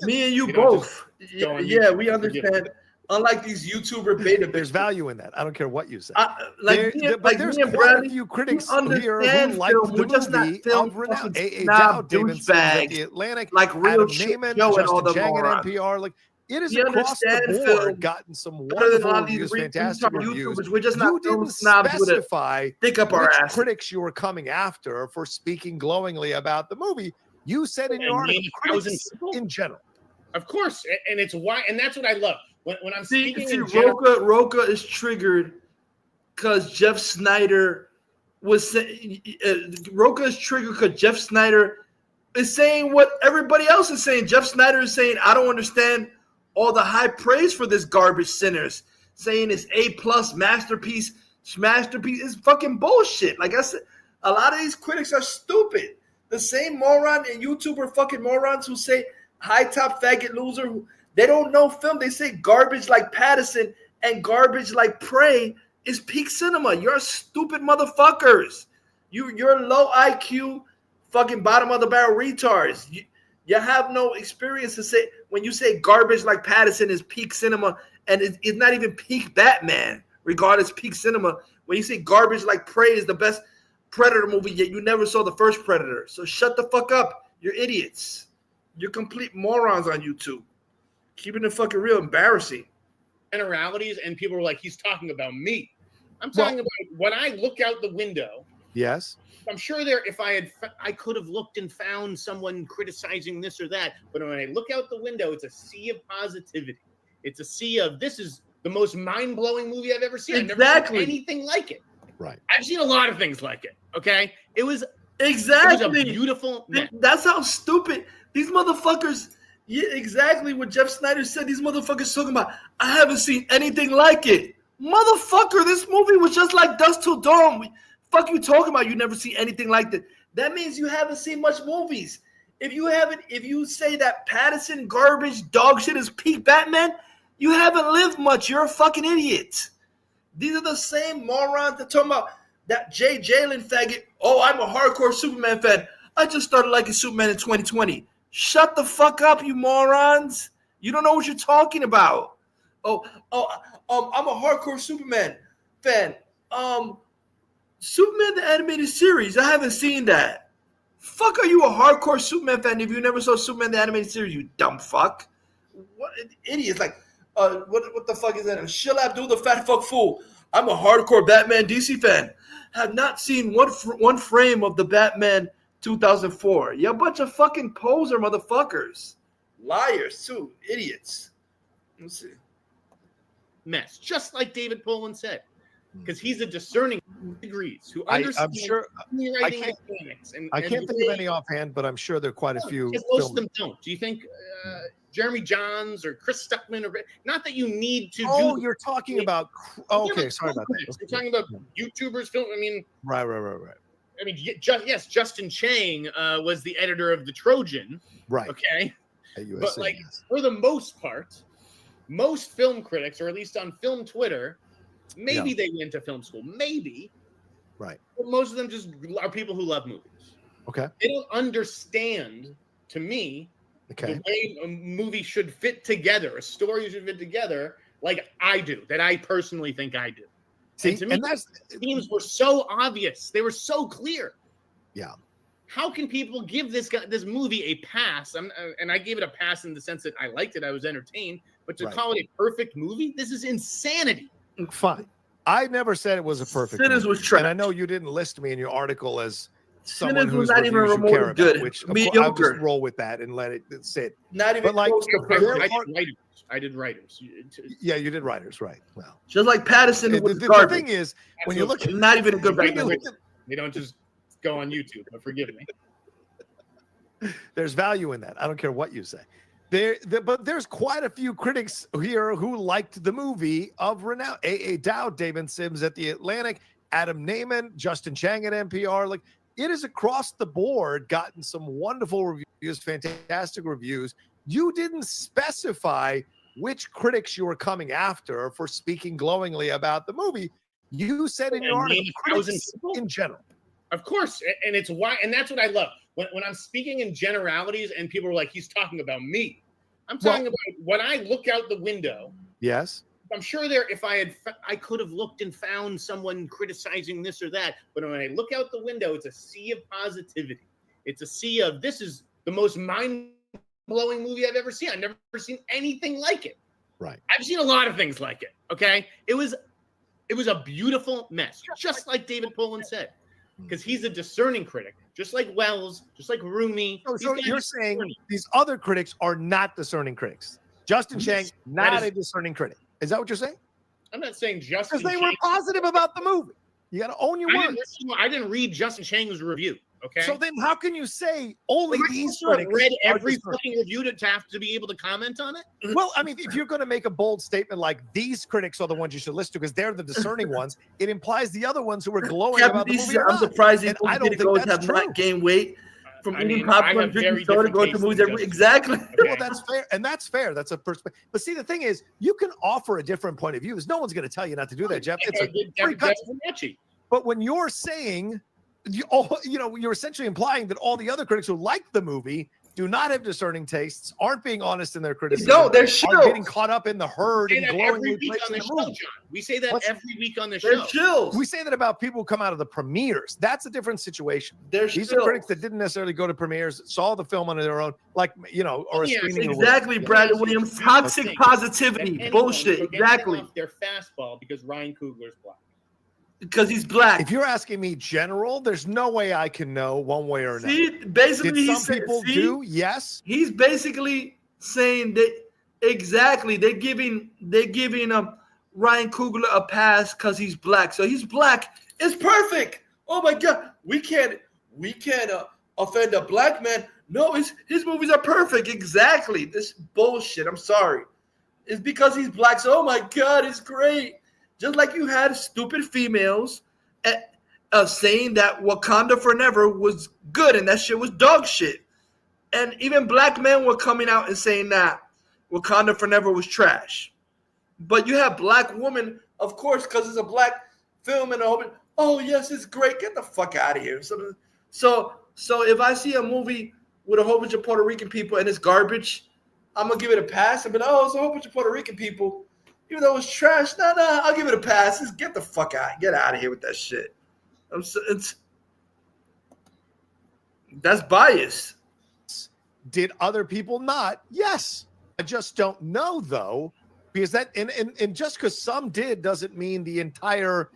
me and you both. Yeah, we understand. Unlike these YouTuber beta, there's value in that. I don't care what you say. There's quite a few critics here who like the movie of renown. A. Dow, David Sims, The Atlantic, like real Adam Naiman, Joe and all Justin the Chang at morons. NPR. Like it is We across the understand board film gotten some better than wonderful all these reviews, fantastic YouTubers. reviews. We're just not You film didn't snobs with a specify stick up our which ass. critics you were coming after for speaking glowingly about the movie. You said in your article, critics in general. Of course, and it's why, and that's what I love when I'm speaking. See, in general, Roca is triggered because Jeff Snyder was saying. Roca is triggered because Jeff Snyder is saying what everybody else is saying. Jeff Snyder is saying, "I don't understand all the high praise for this garbage Sinners," saying it's A+ masterpiece. Is fucking bullshit. Like I said, a lot of these critics are stupid. The same moron and YouTuber fucking morons who say high top faggot loser, they don't know film. They say garbage like Pattison and garbage like Prey is peak cinema. You're stupid motherfuckers. You're low IQ fucking bottom of the barrel retards. You have no experience to say when you say garbage like Pattison is peak cinema and it's not even peak Batman, regardless peak cinema. When you say garbage like Prey is the best Predator movie, yet you never saw the first Predator. So shut the fuck up. You're idiots. You're complete morons on YouTube. Keeping it fucking real, embarrassing. Generalities, and people were like, he's talking about me. I'm talking about when I look out the window. Yes. I'm sure if I could have looked and found someone criticizing this or that, but when I look out the window, it's a sea of positivity. It's a sea of, this is the most mind-blowing movie I've ever seen. Exactly. I've never seen anything like it. Right. I've seen a lot of things like it. Okay. It was exactly it was a beautiful. That's how stupid these motherfuckers. Yeah, exactly what Jeff Snyder said. These motherfuckers talking about. I haven't seen anything like it, motherfucker. This movie was just like Dust Till Dawn. Fuck you talking about? You never see anything like that. That means you haven't seen much movies. If you say that Pattison garbage dog shit is peak Batman, you haven't lived much. You're a fucking idiot. These are the same morons that talking about that Jay Jalen faggot. Oh, I'm a hardcore Superman fan. I just started liking Superman in 2020. Shut the fuck up, you morons. You don't know what you're talking about. I'm a hardcore Superman fan. Superman the animated series. I haven't seen that. Fuck, are you a hardcore Superman fan if you never saw Superman the animated series? You dumb fuck. What idiots? Like, what the fuck is that? Shil Abdul the fat fuck fool. I'm a hardcore Batman DC fan. Have not seen one frame of the Batman 2004. You're a bunch of fucking poser motherfuckers. Liars too. Idiots. Let's see. Mess. Just like David Poland said. Because he's a discerning. agrees, who I'm understands sure. I screenwriting can't. mechanics, I and can't the think of way- any offhand, but I'm sure there are quite a few. because most of film- them don't. Do you think Jeremy Johns or Chris Stuckman, or not that you need to Oh, do? you're talking about. Okay, sorry about that. We're talking about YouTubers film. I mean, Right. I mean, yes, Justin Chang was the editor of the Trojan. Right. Okay. At USC, But like yes. for the most part, most film critics, or at least on film Twitter, maybe they went to film school, maybe. Right. But most of them just are people who love movies. Okay. They don't understand, to me, Okay. the way a movie should fit together, a story should fit together, like I do, that I personally think I do. See, and to me, and that's themes were so obvious; they were so clear. Yeah. How can people give this movie a pass? And I gave it a pass in the sense that I liked it, I was entertained. But to Right. call it a perfect movie, this is insanity. Fine. I never said it was a perfect. Sinners movie. was trash. And I know you didn't list me in your article as someone Sinners was who's not even reviews you remotely care about, good. which of course, Mediocre. I'll just roll with that and let it sit. Not even But like, close to I perfect. did writers. Yeah, you did writers, right? Well, Just like Pattison the, was the garbage. thing is, when you look at not even a good Right, writer. they don't just go on YouTube. But forgive me. there's value in that. I don't care what you say. But there's quite a few critics here who liked the movie of renown. A.A. Dowd, David Sims at The Atlantic, Adam Naiman, Justin Chang at NPR. Like, it is across the board gotten some wonderful reviews, fantastic reviews. You didn't specify which critics you were coming after for speaking glowingly about the movie. You said in your article, critics in general. Of course, and it's why, and that's what I love when I'm speaking in generalities, and people are like, "He's talking about me." I'm talking about when I look out the window. Yes. I'm sure I could have looked and found someone criticizing this or that, but when I look out the window, it's a sea of positivity. It's a sea of, this is the most mind-blowing movie I've ever seen. I've never seen anything like it. Right. I've seen a lot of things like it. Okay. It was a beautiful mess, just like David Poland said, because he's a discerning critic, just like Wells, just like Rumi. So you're saying these other critics are not discerning critics. Justin Chang, not a discerning critic. Is that what you're saying? I'm not saying Justin Because they were positive about the movie. You got to own your words. I didn't read Justin Chang's review. Okay. So then how can you say only these critics critics read are every discerning? fucking review to have to be able to comment on it? Well, I mean, if you're going to make a bold statement like these critics are the ones you should listen to because they're the discerning ones, it implies the other ones who are glowing about the movie. I'm surprised these I don't think goes that's have true. not gained weight from I eating mean, I popcorn, have very drinking soda, different going to tastes movies than every Justin. exactly. Well, that's fair, and that's fair. That's a perspective. But see, the thing is, you can offer a different point of view. No one's going to tell you not to do that, Jeff. It's a free cut. But when you're saying, you're essentially implying that all the other critics who like the movie do not have discerning tastes, aren't being honest in their criticism. No, they're are shills. getting caught up in the herd We say and that glowingly every week on praising the the show, movie. John. We say that What's- every week on the They're show. chills. We say that about people who come out of the premieres. That's a different situation. These are chills. critics that didn't necessarily go to premieres, saw the film on their own, or a Yeah, screening. or Exactly, whatever. Brandon Williams. Toxic Think positivity. that Bullshit. anyone forgets Exactly. off their fastball because Ryan Coogler's black. Because he's black. If you're asking me general, there's no way I can know one way or another. See, basically, Did he's some people do? Yes. He's basically saying that exactly. They're giving Ryan Coogler a pass because he's black. So he's black. It's perfect. Oh my God, we can't offend a black man. No, his movies are perfect. Exactly. This bullshit. I'm sorry. It's because he's black. So oh my God, it's great. Just like you had stupid females saying that Wakanda Forever was good and that shit was dog shit. And even black men were coming out and saying that Wakanda Forever was trash. But you have black women, of course, because it's a black film and a whole, oh, yes, it's great. Get the fuck out of here. So if I see a movie with a whole bunch of Puerto Rican people and it's garbage, I'm going to give it a pass. I'm going to, oh, it's a whole bunch of Puerto Rican people. Even though it's trash, no, I'll give it a pass. Just get the fuck out. Get out of here with that shit. That's bias. Did other people not? Yes. I just don't know, though, because that and just because some did doesn't mean the entire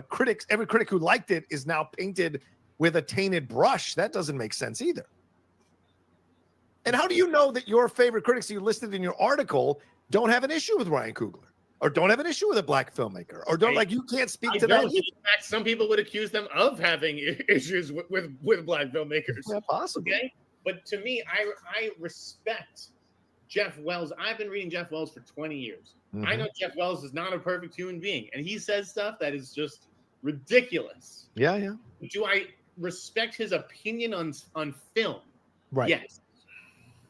critics, every critic who liked it is now painted with a tainted brush. That doesn't make sense either. And how do you know that your favorite critics you listed in your article don't have an issue with Ryan Coogler? or don't have an issue with a black filmmaker, or don't you can't speak to that. In fact, some people would accuse them of having issues with black filmmakers. Yeah, possibly. Okay, but to me, I respect Jeff Wells. I've been reading Jeff Wells for 20 years. I know Jeff Wells is not a perfect human being, and he says stuff that is just ridiculous. Yeah, yeah. Do I respect his opinion on film? Right. Yes.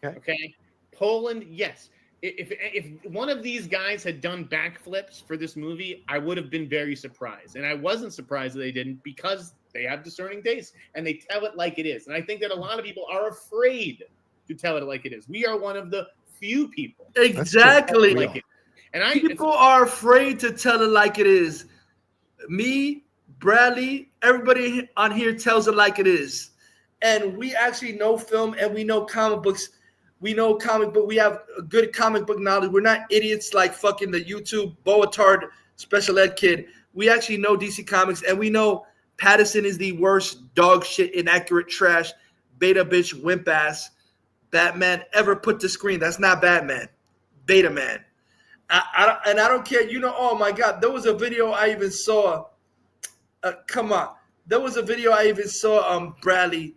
Okay. Poland, yes. If one of these guys had done backflips for this movie, I would have been very surprised. And I wasn't surprised that they didn't, because they have discerning taste and they tell it like it is. And I think that a lot of people are afraid to tell it like it is. We are one of the few people. Exactly. Like it. And people are afraid to tell it like it is. Me, Bradley, everybody on here tells it like it is. And we actually know film and we know comic books. We know comic book. We have a good comic book knowledge. We're not idiots like fucking the YouTube Boatard special ed kid. We actually know DC Comics, and we know Pattison is the worst dog shit, inaccurate trash, beta bitch, wimp ass Batman ever put to screen. That's not Batman. Beta man. I don't care. You know, oh my God. There was a video I even saw. Come on. There was a video I even saw, Bradley.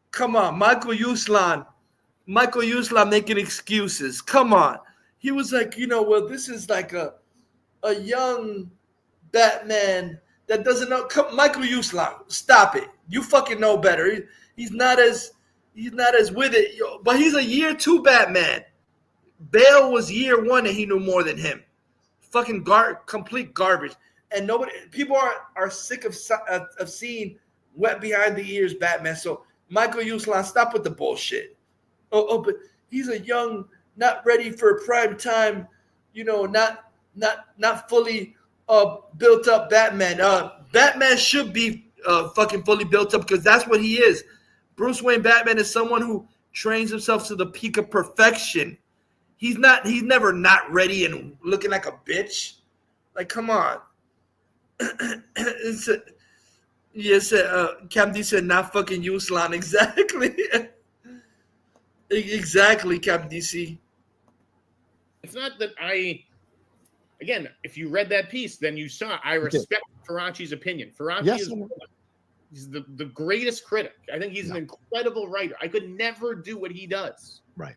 Come on. Michael Uslan making excuses. Come on. He was like, well, this is like a young Batman that doesn't know. Michael Uslan, stop it. You fucking know better. He's not as with it. But he's a year 2 Batman. Bale was year 1 and he knew more than him. Fucking complete garbage. And people are sick of seeing wet behind the ears Batman. So Michael Uslan, stop with the bullshit. But he's a young, not ready for prime time, not fully built up Batman. Batman should be fucking fully built up because that's what he is. Bruce Wayne Batman is someone who trains himself to the peak of perfection. He's never not ready and looking like a bitch. Like, come on. Cam D said not fucking Uslan. Exactly. Exactly, Cap DC. It's not that again, if you read that piece, then you saw I respect Faraci's opinion. Faraci is the greatest critic. I think he's an incredible writer. I could never do what he does. Right.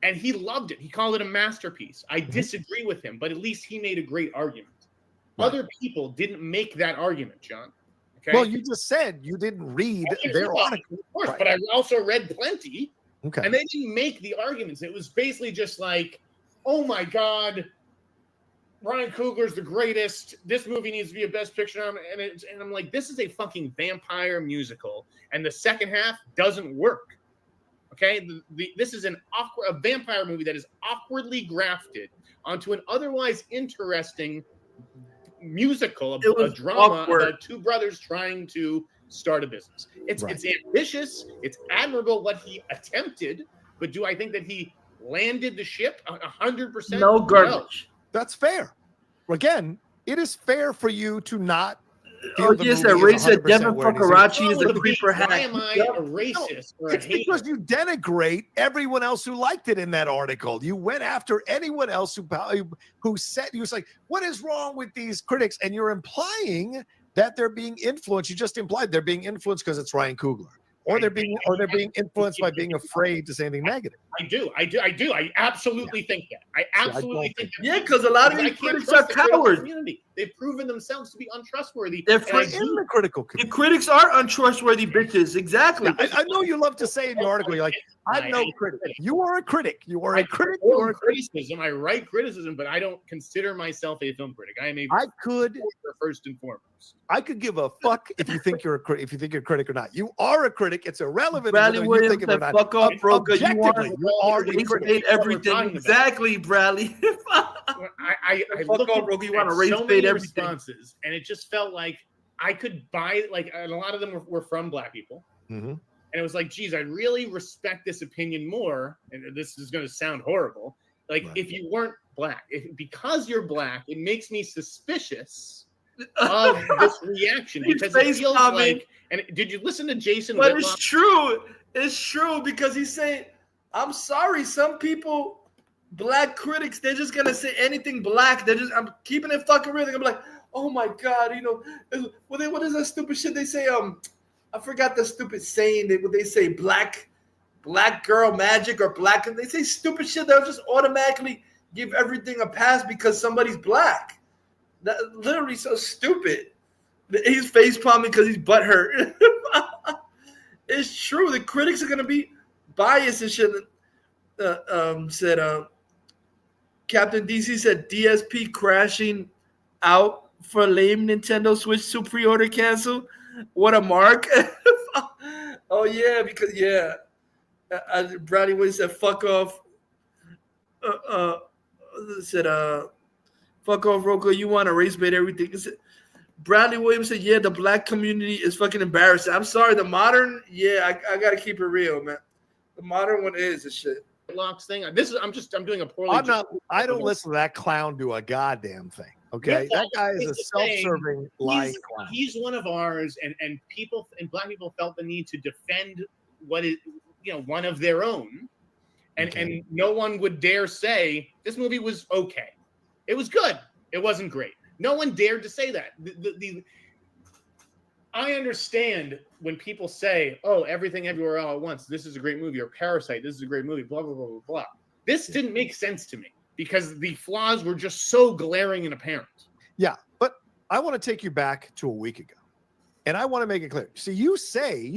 And he loved it. He called it a masterpiece. I disagree with him, but at least he made a great argument. Right. Other people didn't make that argument, John. Okay? Well, you just said you didn't read their article. Of course, but I also read plenty. Okay. And they didn't make the arguments. It was basically just like, oh my God, Ryan Coogler's the greatest. This movie needs to be a Best Picture. And I'm like, this is a fucking vampire musical. And the second half doesn't work. Okay? This is a vampire movie that is awkwardly grafted onto an otherwise interesting musical, a drama about 2 brothers trying to start a business. It's ambitious. It's admirable what he attempted, but do I think that he landed the ship 100%? No garbage. That's fair. Again, it is fair for you to not. Yes, that racist Devin Faraci is a creeper hat. Why am I a racist? It's because you denigrate everyone else who liked it in that article. You went after anyone else who said, you was like, what is wrong with these critics? And you're implying that they're being influenced. You just implied they're being influenced because it's Ryan Coogler. Or they're being influenced by being afraid to say anything negative. I do. I absolutely think that. I absolutely think that. Yeah, because a lot of these critics are cowards. They've proven themselves to be untrustworthy. They're in the critical community. The critics are untrustworthy bitches. Exactly. Yeah, I know you love to say in the article, you're like, I'm no critic. You are a critic. You are a critic. You are a criticism. I write criticism, but I don't consider myself a film critic. I am a first and foremost. I could give a fuck if you think you're a critic, if you think you're a critic or not. You are a critic. It's irrelevant. Bradley Williams you think said, fuck off, Broker. You are a critic. Everything. Exactly, Bradley. I looked at so many responses, and it just felt like I could buy, and a lot of them were from Black people. Mm-hmm. And it was like, geez, I really respect this opinion more. And this is going to sound horrible. If you weren't Black, because you're Black, it makes me suspicious of this reaction because it feels like. And did you listen to Jason? But Whitlock? it's true. It's true because he's saying, "I'm sorry, some people black critics, they're just gonna say anything black. I'm keeping it fucking real. They're gonna be like, oh my god, what is that stupid shit they say? I forgot the stupid saying. They say black girl magic or black. They say stupid shit. They'll just automatically give everything a pass because somebody's black. That literally so stupid. He's face palming because he's butthurt. It's true. The critics are gonna be biased and shit. Said Captain DC said DSP crashing out for lame Nintendo Switch to pre-order cancel. What a mark. Oh yeah, because Bradley Williams said fuck off. Said fuck off, Rocco. You want to race bait everything. Bradley Williams said, yeah, the black community is fucking embarrassing. I'm sorry, the modern, I gotta keep it real, man. The modern one is a shit. Locks thing. I'm doing a poorly. I don't listen to that clown do a goddamn thing. Okay, Yeah, that guy is a self-serving lying clown. He's one of ours, and people and black people felt the need to defend what is one of their own, and no one would dare say this movie was okay. It was good. It wasn't great. No one dared to say that. I understand when people say, "Oh, Everything Everywhere All at Once, this is a great movie," or "Parasite, this is a great movie," blah blah blah blah blah. This didn't make sense to me because the flaws were just so glaring and apparent. Yeah, but I want to take you back to a week ago, and I want to make it clear. So you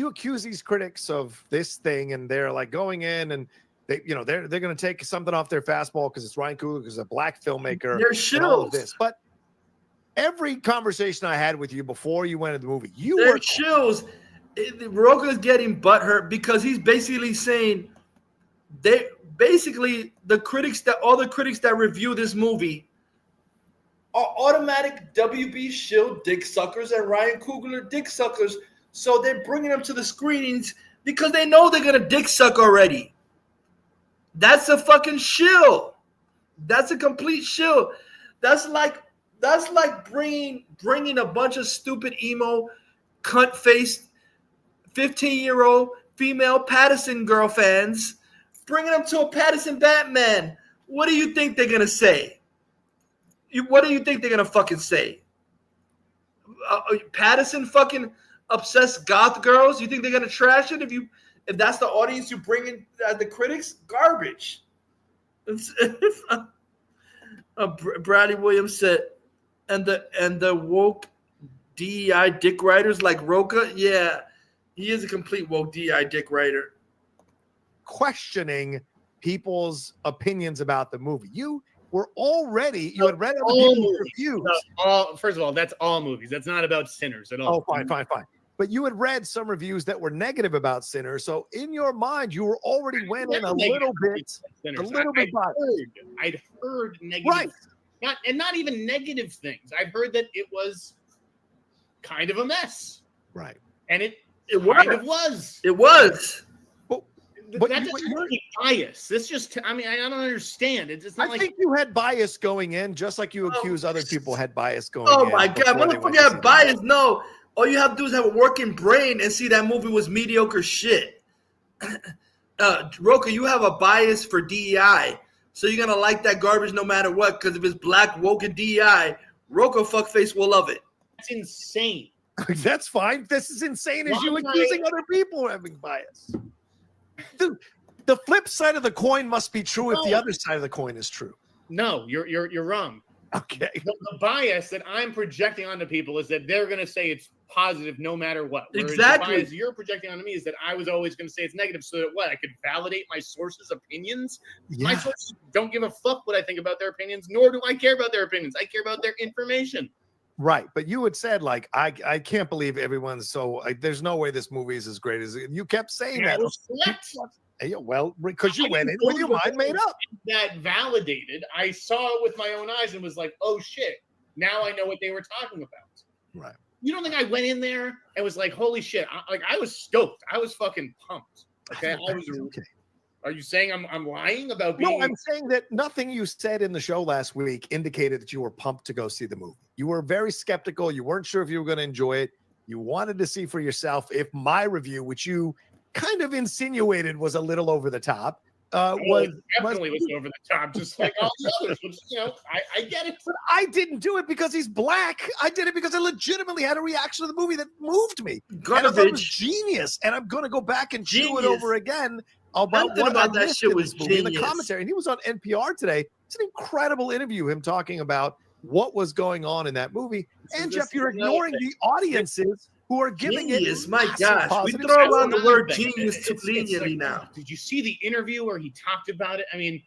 accuse these critics of this thing, and they're like going in and they're going to take something off their fastball because it's Ryan Coogler, because a black filmmaker. They're and all of this, but. Every conversation I had with you before you went to the movie, They're chills. Roga's getting butthurt because he's basically saying all the critics that review this movie are automatic WB shield dick suckers and Ryan Coogler dick suckers. So they're bringing them to the screenings because they know they're gonna dick suck already. That's a fucking shill. That's a complete shill. That's like bringing a bunch of stupid emo, cunt-faced, 15-year-old female Pattison girl fans, bringing them to a Pattison Batman. What do you think they're gonna say? What do you think they're gonna fucking say? Pattison fucking obsessed goth girls? You think they're gonna trash it if that's the audience you bring in the critics? Garbage. Bradley Williams said. And the woke DEI dick writers like Roca, yeah, he is a complete woke DEI dick writer. Questioning people's opinions about the movie. You had read other people's reviews. First of all, that's all movies. That's not about Sinners at all. Oh, fine. But you had read some reviews that were negative about Sinners. So in your mind, you were already went in a little bit biased. I'd heard negative. Right. Not even negative things. I've heard that it was kind of a mess. Right. And it kind of was. It was. But that doesn't make bias. This just, I don't understand. It's not I think you had bias going in, just like you accuse other people had bias going in. Oh my God. Motherfucker have bias. No. All you have to do is have a working brain and see that movie was mediocre shit. Roka, you have a bias for DEI. So you're going to like that garbage no matter what, because if it's black, woke, and DEI, Roka fuckface will love it. That's insane. That's fine. This is insane as you accusing other people of having bias. The flip side of the coin must be true if the other side of the coin is true. No, you're wrong. Okay. The bias that I'm projecting onto people is that they're going to say it's positive no matter what. Whereas exactly. The bias you're projecting onto me is that I was always going to say it's negative so that I could validate my sources' opinions. Yeah. My sources don't give a fuck what I think about their opinions, nor do I care about their opinions. I care about their information. Right. But you had said, I can't believe everyone's so, there's no way this movie is as great as you kept saying that. Well, because you went in with your mind made up. That validated. I saw it with my own eyes and was like, oh shit, now I know what they were talking about. Right. You don't think I went in there and was like, holy shit, I was stoked. I was fucking pumped. Okay. Okay. Are you saying I'm lying about being? No, I'm saying that nothing you said in the show last week indicated that you were pumped to go see the movie. You were very skeptical. You weren't sure if you were going to enjoy it. You wanted to see for yourself if my review, which you kind of insinuated was a little over the top, was definitely was over the top, just like all the others. Which, I get it. But I didn't do it because he's black. I did it because I legitimately had a reaction to the movie that moved me. And I thought it was genius. And I'm going to go back and chew it over again about Nothing what about I that missed shit in was this movie in the genius. commentary. And he was on NPR today. It's an incredible interview, him talking about what was going on in that movie. And Jeff, you're ignoring the audiences who are giving Genius, it my massive gosh. We positive throw scores. around the word Thing. genius too It's leniently like, now. Did you see the interview where he talked about it? I mean,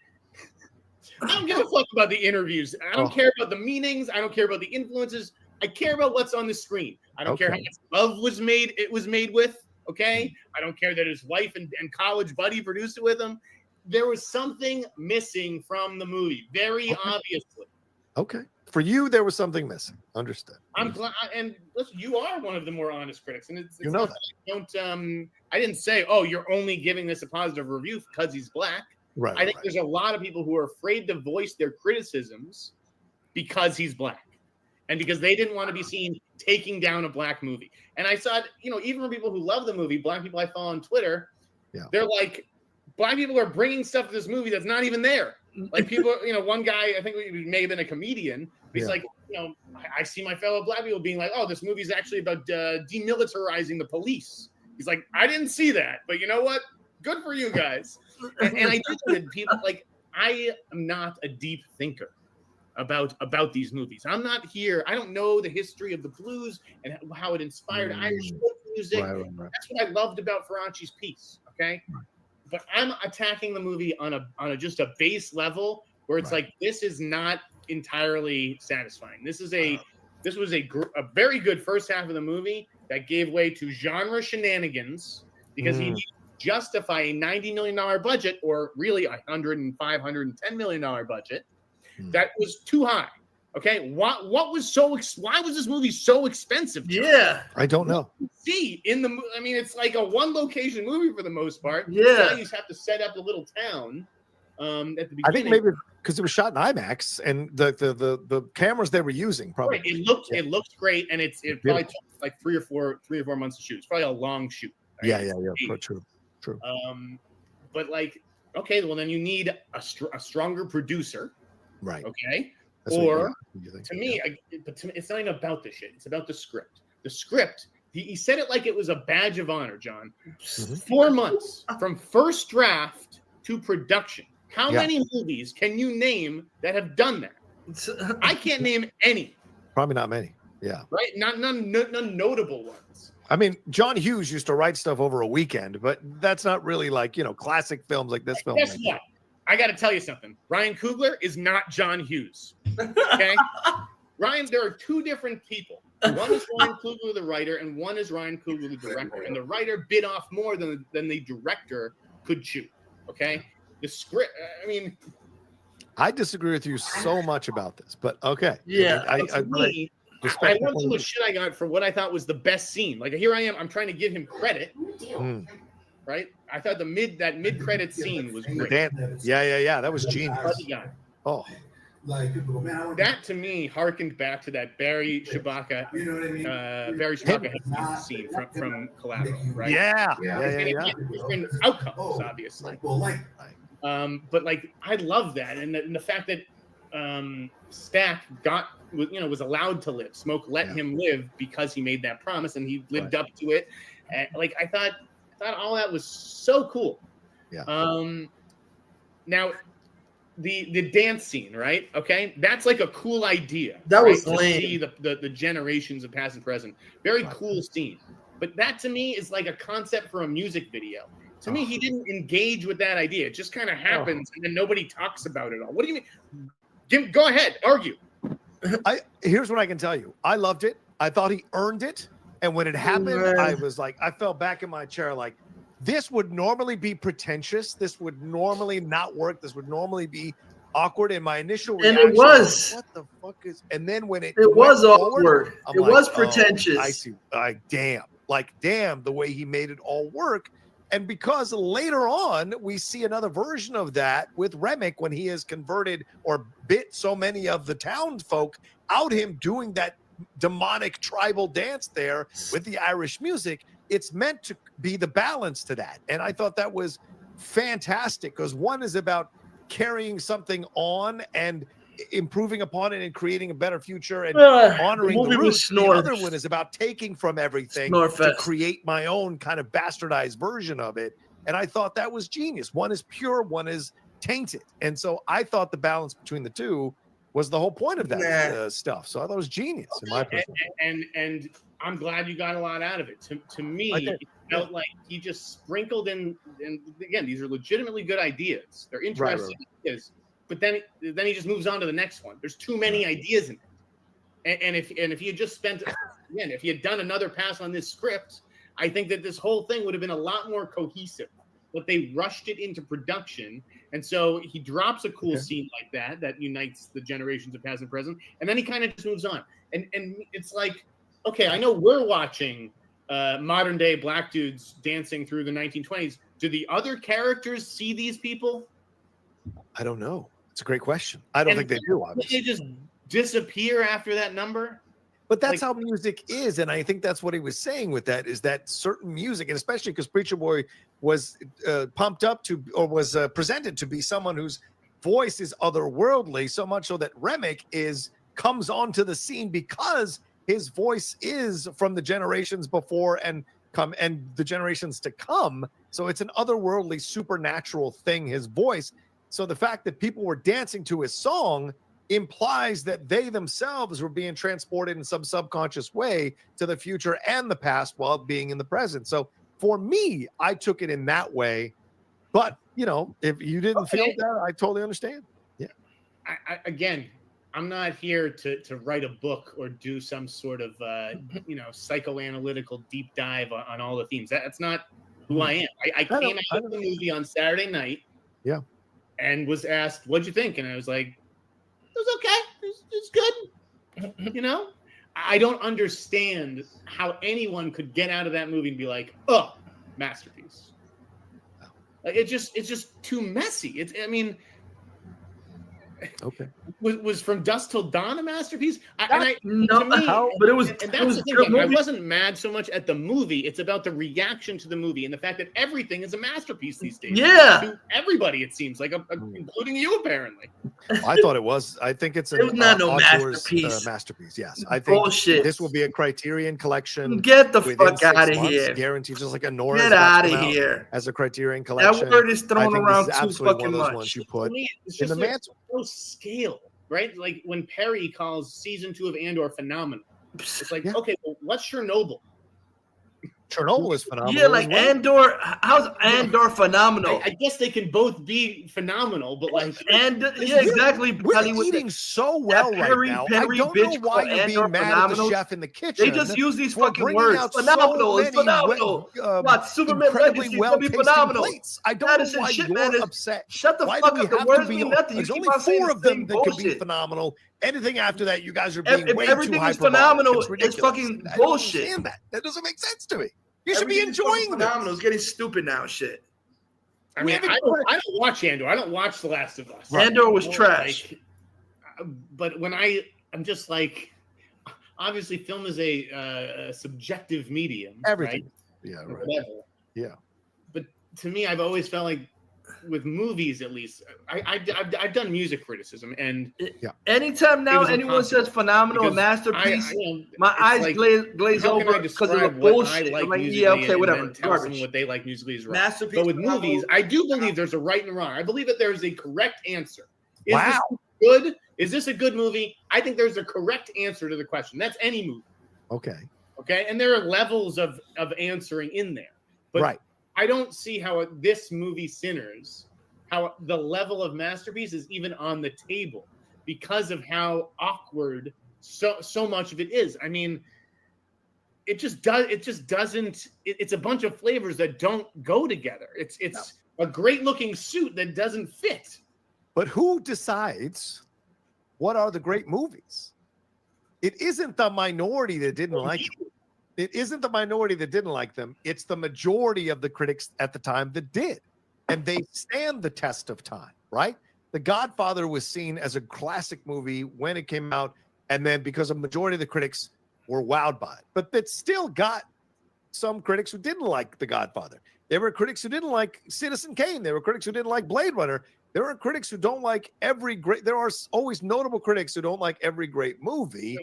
I don't give a fuck about the interviews. I don't care about the meanings. I don't care about the influences. I care about what's on the screen. I don't care how much love was made. It was made with. Okay. I don't care that his wife and college buddy produced it with him. There was something missing from the movie, very obviously. Okay. For you, there was something missing. Understood. I'm glad, and listen, you are one of the more honest critics, and it's You know not that. I don't. I didn't say, oh, you're only giving this a positive review because he's black. Right. I think there's a lot of people who are afraid to voice their criticisms because he's black, and because they didn't want to be seen taking down a black movie. And I saw it, even from people who love the movie, black people I follow on Twitter, they're like, black people are bringing stuff to this movie that's not even there. Like people, one guy, I think he may have been a comedian. He's like, I see my fellow black people being like, oh, this movie's actually about demilitarizing the police. He's like, I didn't see that, but you know what? Good for you guys. And I do think that people I am not a deep thinker about these movies. I'm not here. I don't know the history of the blues and how it inspired Irish folk music. Right. That's what I loved about Ferranchi's piece. Okay. But I'm attacking the movie on a just a base level where it's like, this is not entirely satisfying. This was a very good first half of the movie that gave way to genre shenanigans because he needed to justify a $90 million budget, or really $110 million budget. That was too high. Okay, why was this movie so expensive? Yeah, I don't know. See, it's like a one location movie for the most part. Yeah, you just have to set up a little town at the beginning. I think maybe because it was shot in IMAX and the cameras they were using probably. Right. It looked great, and it probably took like three or four months to shoot. It's probably a long shoot. Right? Yeah. True. But okay, well then you need a stronger producer. Right. Okay. That's or to me, it's not even about the shit. It's about the script. The script. He said it like it was a badge of honor, John. 4 months from first draft to production. How many movies can you name that have done that? I can't name any. Probably not many. Yeah. Right. None notable ones. I mean, John Hughes used to write stuff over a weekend, but that's not really like, classic films like this film. Guess what? I got to tell you something. Ryan Coogler is not John Hughes. Okay? Ryan, there are two different people. One is Ryan Coogler, the writer, and one is Ryan Coogler, the director. And the writer bit off more than the director could chew. Okay? The script, I disagree with you so much about this, but okay. Yeah. I love how much shit I got for what I thought was the best scene. Like, here I am. I'm trying to give him credit. Right? I thought that mid-credit scene was great. Yeah. That was genius. Oh. That to me harkened back to that Barry Shabaka scene from Collateral, right? Yeah. Different outcomes, obviously. But I love that, and the fact that Stack was allowed to live. Smoke let him live because he made that promise, and he lived up to it. And, I thought all that was so cool. Yeah. Now, the dance scene, right? Okay, that's like a cool idea. That was lame. lame. To see the generations of past and present. Very cool scene. But that to me is like a concept for a music video. To me, he didn't engage with that idea. It just kind of happens, and then nobody talks about it all. What do you mean? Go ahead, argue. Here's what I can tell you. I loved it. I thought he earned it. And when it happened, I was like, I fell back in my chair like, this would normally be pretentious. This would normally not work. This would normally be awkward. And my initial reaction and it was. What the fuck is? And then when it was awkward. Forward, it was pretentious. Oh, I see. Damn, the way he made it all work. And because later on we see another version of that with Remick when he has converted or bit so many of the town folk out him doing that demonic tribal dance there with the Irish music. It's meant to be the balance to that. And I thought that was fantastic because one is about carrying something on and improving upon it and creating a better future and honoring the movie was roots. The other one is about taking from everything to Snorefest. create my own kind of bastardized version of it. And I thought that was genius. One is pure, one is tainted. And so I thought the balance between the two was the whole point of that stuff. So I thought it was genius in my opinion. And I'm glad you got a lot out of it. To me, it felt like he just sprinkled in. And again, these are legitimately good ideas. They're interesting ideas. But then he just moves on to the next one. There's too many ideas in it. And if he had just spent again, if he had done another pass on this script, I think that this whole thing would have been a lot more cohesive. But they rushed it into production, and so he drops a cool scene like that unites the generations of past and present, and then he kind of just moves on. And it's like, okay, I know we're watching modern day black dudes dancing through the 1920s. Do the other characters see these people? I don't know. It's a great question. I don't think they do. Obviously, they just disappear after that number. But that's how music is, and I think that's what he was saying with that is that certain music, and especially because Preacher Boy was pumped up to, or was presented to be someone whose voice is otherworldly, so much so that Remick comes onto the scene because his voice is from the generations before and the generations to come. So it's an otherworldly, supernatural thing, his voice. So the fact that people were dancing to his song implies that they themselves were being transported in some subconscious way to the future and the past while being in the present. So for me, I took it in that way. But, if you didn't feel that, I totally understand. Yeah. Again, I'm not here to write a book or do some sort of, psychoanalytical deep dive on all the themes. That's not who I am. I came out of the movie on Saturday night. Yeah. And was asked, what'd you think? And I was like, it was okay. It's good. I don't understand how anyone could get out of that movie and be like, oh, masterpiece. Like it's just too messy. Okay. Was From Dusk Till Dawn a masterpiece? But it was. And that's the thing. I wasn't mad so much at the movie. It's about the reaction to the movie and the fact that everything is a masterpiece these days. Yeah. To everybody, it seems like, including you, apparently. I thought it was. I think it's not no masterpiece. Masterpiece. Yes, I think Bullshit. This will be a Criterion collection. Get the fuck out of here! Guaranteed, just like a Nora. Get out of here! As a Criterion collection. That word is thrown around too absolutely fucking one of those much. ones you put It's in just the mantle. no scale, right? Like when Perry calls season 2 of Andor phenomenal. It's like, okay, well, what's Chernobyl? Chernobyl is phenomenal. Yeah, like Andor. How's Andor phenomenal? I guess they can both be phenomenal, but like, exactly. We're eating so well right now. I don't know why you're being mad at the chef in the kitchen. They just use these fucking words. Phenomenal. It's phenomenal. What Superman Legacy will be phenomenal. I don't know why you're upset. Shut the fuck up. The words mean nothing. There's only 4 of them that could be phenomenal. Anything after that, you guys are being way too everything is phenomenal. It's fucking bullshit. That doesn't make sense to me. You should be enjoying this. Phenomenal. It's getting stupid now. Shit. I mean, I don't watch Andor. I don't watch The Last of Us. Andor was trash. But when I'm just like, obviously, film is a subjective medium. Everything. Right? Yeah. Right. Whatever. Yeah. But to me, I've always felt like, with movies at least, I've done music criticism, and anytime now anyone says phenomenal, masterpiece, my eyes glaze over because of the bullshit. Like okay, whatever. Tell someone what they like musically is right. Masterpiece, but with movies, I do believe there's a right and wrong. I believe that there's a correct answer. Is Wow. this good? Is this a good movie? I think there's a correct answer to the question. That's any movie. Okay, and there are levels of answering in there. But right. I don't see how this movie Sinners, how the level of masterpiece is even on the table because of how awkward so much of it is. I mean, it just doesn't. It's a bunch of flavors that don't go together. It's a great looking suit that doesn't fit. But who decides what are the great movies? It isn't the minority that didn't like it. It isn't the minority that didn't like them. It's the majority of the critics at the time that did. And they stand the test of time, right? The Godfather was seen as a classic movie when it came out. And then because a majority of the critics were wowed by it. But it still got some critics who didn't like The Godfather. There were critics who didn't like Citizen Kane. There were critics who didn't like Blade Runner. There are critics who don't like every great. There are always notable critics who don't like every great movie.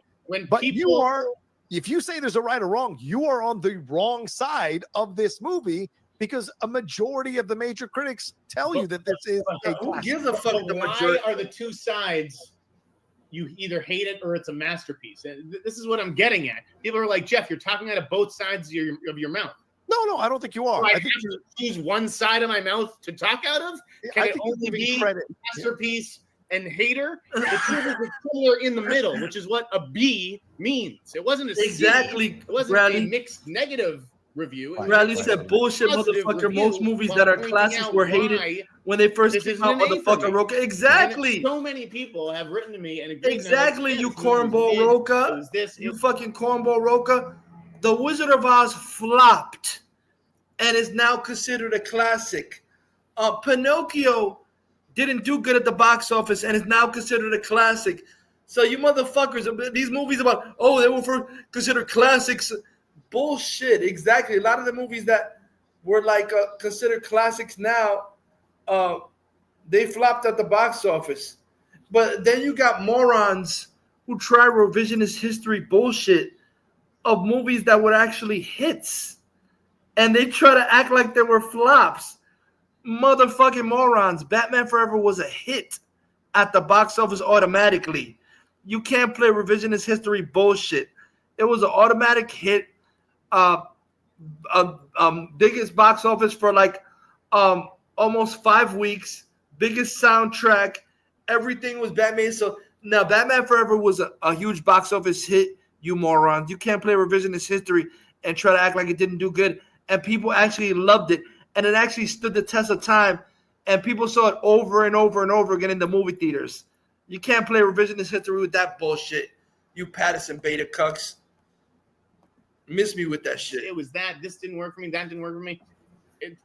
But you are, if you say there's a right or wrong, you are on the wrong side of this movie because a majority of the major critics tell you that this is a Who classic. gives a fuck? Why are the two sides? You either hate it or it's a masterpiece. And this is what I'm getting at. People are like, Jeff, you're talking out of both sides of your mouth. No, I don't think you are. I have to choose one side of my mouth to talk out of? Can it only be masterpiece and hater? The truth is it's somewhere in the middle, which is what a B means. It wasn't a C. Exactly. It wasn't Bradley. a mixed negative review. Bradley said, "Bullshit, motherfucker. Most movies that are classics were hated when they first came out, motherfucker." Roca, exactly. And so many people have written to me and exactly. You cornball Roca. You fucking cornball Roca. The Wizard of Oz flopped, and is now considered a classic. Pinocchio didn't do good at the box office, and is now considered a classic. So you motherfuckers, these movies about they were considered classics. Bullshit. Exactly. A lot of the movies that were like considered classics now, they flopped at the box office. But then you got morons who try revisionist history bullshit of movies that were actually hits, and they try to act like they were flops. Motherfucking morons. Batman Forever was a hit at the box office automatically. You can't play revisionist history bullshit. It was an automatic hit. Biggest box office for like almost 5 weeks, biggest soundtrack, everything was Batman. So now Batman Forever was a huge box office hit, you morons. You can't play revisionist history and try to act like it didn't do good. And people actually loved it, and it actually stood the test of time, and people saw it over and over and over again in the movie theaters. You can't play revisionist history with that bullshit, you Pattison beta cucks. Miss me with that shit. It was that. This didn't work for me. That didn't work for me.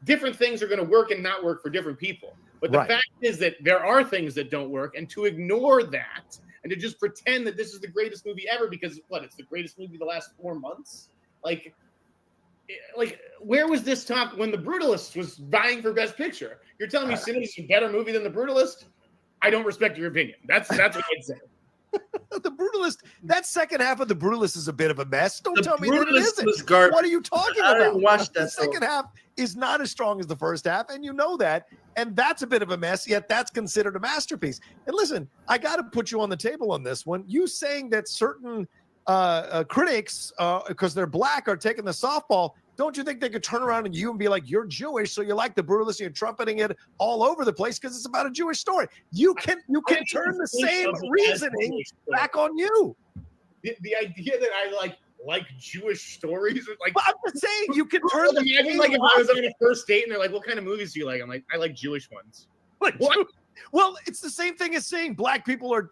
Different things are going to work and not work for different people. But the fact is that there are things that don't work, and to ignore that and to just pretend that this is the greatest movie ever because it's the greatest movie the last 4 months. Like where was this talk when The Brutalist was vying for Best Picture? You're telling me Sin is a better movie than The Brutalist? I don't respect your opinion. That's what I'd say. The Brutalist, that second half of The Brutalist is a bit of a mess. Don't tell me that it Brutalist was isn't. garbage. What are you talking I about? didn't watch that, The second half is not as strong as the first half, and you know that. And that's a bit of a mess, yet that's considered a masterpiece. And listen, I got to put you on the table on this one. You saying that certain critics, because they're black, are taking the softball. Don't you think they could turn around and you and be like, you're Jewish, so you like The Brutalist, you're trumpeting it all over the place because it's about a Jewish story. You can turn the same reasoning back on you. The idea that I like Jewish stories, but I'm just saying you can turn the imagine like if I was on a first date and they're like, "What kind of movies do you like?" I'm like, "I like Jewish ones." Like what? Well, it's the same thing as saying black people are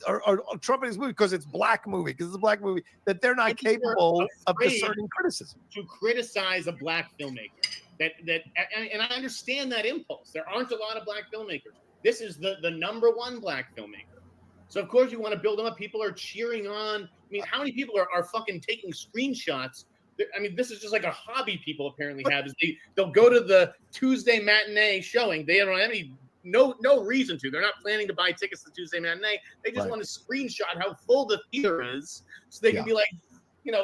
trumpeting this movie because it's black movie, because it's a black movie, that they're not capable of discerning criticism. To criticize a black filmmaker. And I understand that impulse. There aren't a lot of black filmmakers. This is the number one black filmmaker. So of course you want to build them up. People are cheering on. I mean, how many people are fucking taking screenshots? I mean, this is just like a hobby people apparently have. Is they'll go to the Tuesday matinee showing. They don't have any no reason to. They're not planning to buy tickets to Tuesday matinee. They just want to screenshot how full the theater is, so they can be like,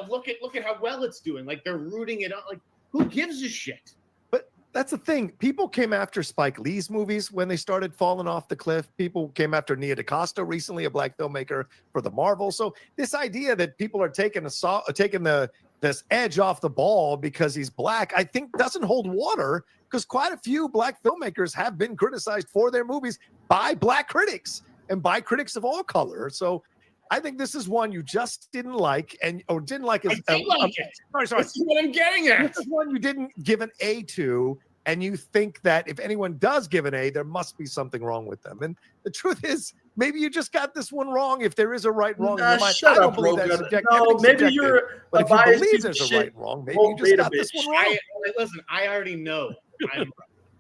look at how well it's doing. Like they're rooting it on. Like who gives a shit? But that's the thing. People came after Spike Lee's movies when they started falling off the cliff. People came after Nia DaCosta recently, a black filmmaker for the Marvel. So this idea that people are taking this edge off the ball because he's black, I think doesn't hold water, because quite a few black filmmakers have been criticized for their movies by black critics and by critics of all color. So I think this is one you just didn't like didn't like. Sorry. That's what I'm getting at. This is one you didn't give an A to, and you think that if anyone does give an A, there must be something wrong with them. And the truth is, maybe you just got this one wrong. If there is a right, wrong, in your mind. I don't believe that's subjective. No, maybe you're but if you biased believe piece there's of a right, shit. wrong, maybe you just got this one wrong. Listen, I already know I'm right.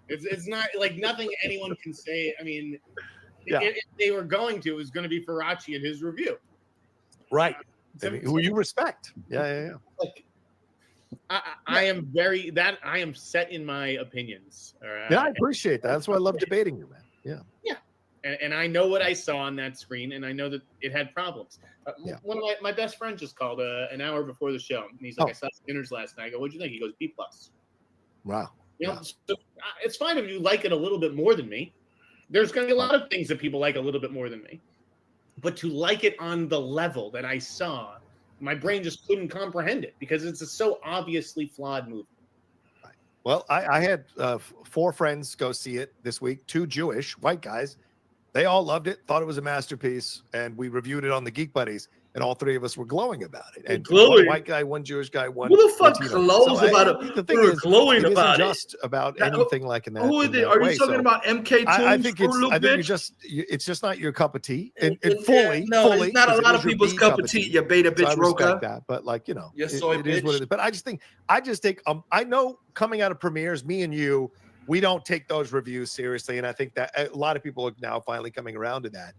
It's not like nothing anyone can say. I mean, if they were going to, it was going to be Faraci in his review. Right. Who you respect. Yeah. Like, I am set in my opinions. All right? Yeah, I appreciate that. That's why I love debating you, man. Yeah. And I know what I saw on that screen, and I know that it had problems. One of my best friends just called an hour before the show, and he's like, "I saw Sinners last night." I go, "What'd you think?" He goes, "B+." Wow. So it's fine if you like it a little bit more than me. There's going to be a lot of things that people like a little bit more than me, but to like it on the level that I saw, my brain just couldn't comprehend it because it's a so obviously flawed movie. Well, I had 4 friends go see it this week, 2 Jewish white guys. They all loved it, thought it was a masterpiece, and we reviewed it on the Geek Buddies, and all 3 of us were glowing about it. And one white guy, one Jewish guy, one. Who the fuck Latino. glows about it? The thing is, glowing it about isn't it. just about anything like in that. Who is it? Are you talking about MK2? I think it's just not your cup of tea. And fully, it's not a lot of people's cup of tea. You beta bitch, I Roca. respect that, but like it is what it is. But I just think I know coming out of premieres, me and you. We don't take those reviews seriously, and I think that a lot of people are now finally coming around to that.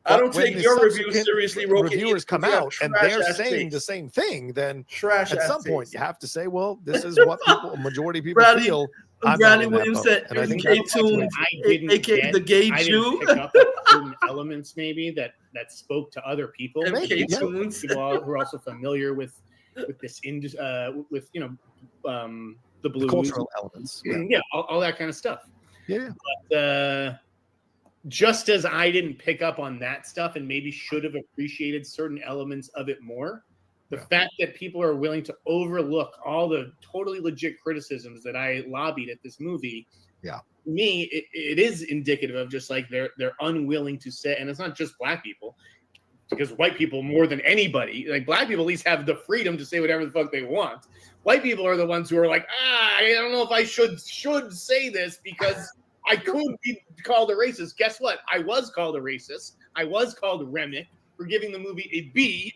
I don't take your reviews seriously, Roca. Reviewers come out and they're saying the same thing. Then at some point you have to say, "Well, this is what a majority of people feel." Bradley Williams said, and I think K-Tune, aka the gay Jew. Pick up certain elements maybe that spoke to other people. K-Tunes. People who are also familiar with this with the blues, cultural elements, all that kind of stuff. Yeah. But, just as I didn't pick up on that stuff and maybe should have appreciated certain elements of it more, the fact that people are willing to overlook all the totally legit criticisms that I lobbied at this movie, me, it is indicative of just like they're unwilling to say, and it's not just black people, because white people more than anybody, like black people at least have the freedom to say whatever the fuck they want. White people are the ones who are like, I don't know if I should say this because I could be called a racist. Guess what? I was called a racist. I was called Remick for giving the movie a B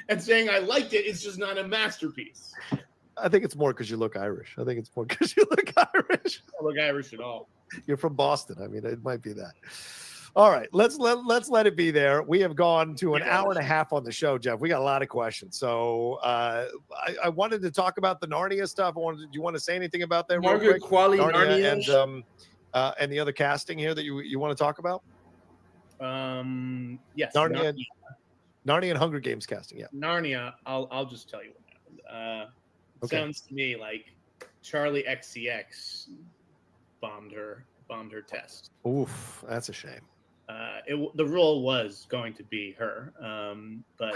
and saying I liked it. It's just not a masterpiece. I think it's more because you look Irish. I think it's more because you look Irish. I don't look Irish at all. You're from Boston. I mean, it might be that. All right, let's let it be there. We have gone to an hour and a half on the show, Jeff. We got a lot of questions. So I wanted to talk about the Narnia stuff. Do you want to say anything about that? Margaret Qualley, Narnia and the other casting here that you want to talk about? Yes, Narnia and Hunger Games casting. Yeah, Narnia. I'll just tell you what happened. Sounds to me like Charlie XCX bombed her test. Oof, that's a shame. The role was going to be her, but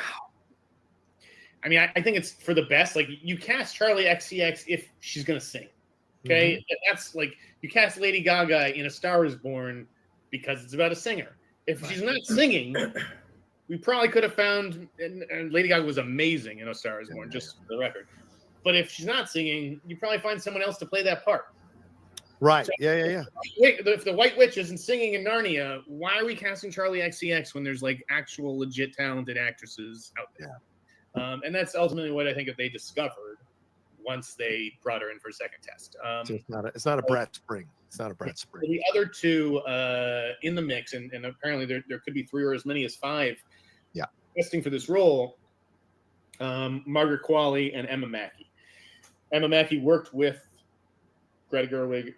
I mean, I think it's for the best. Like, you cast Charlie XCX if she's gonna sing, okay? That's like you cast Lady Gaga in A Star Is Born because it's about a singer. If she's not singing, we probably could have found. And Lady Gaga was amazing in A Star Is Born, just for the record. But if she's not singing, you probably find someone else to play that part. Right. So, yeah. If the White Witch isn't singing in Narnia, why are we casting Charlie XCX when there's like actual legit talented actresses out there? Yeah. And that's ultimately what I think that they discovered once they brought her in for a second test. So it's not a Brett Spring. It's not a Brett Spring. The other two in the mix, and apparently there could be 3 or as many as 5 testing for this role, Margaret Qualley and Emma Mackey. Emma Mackey worked with Greta Gerwig,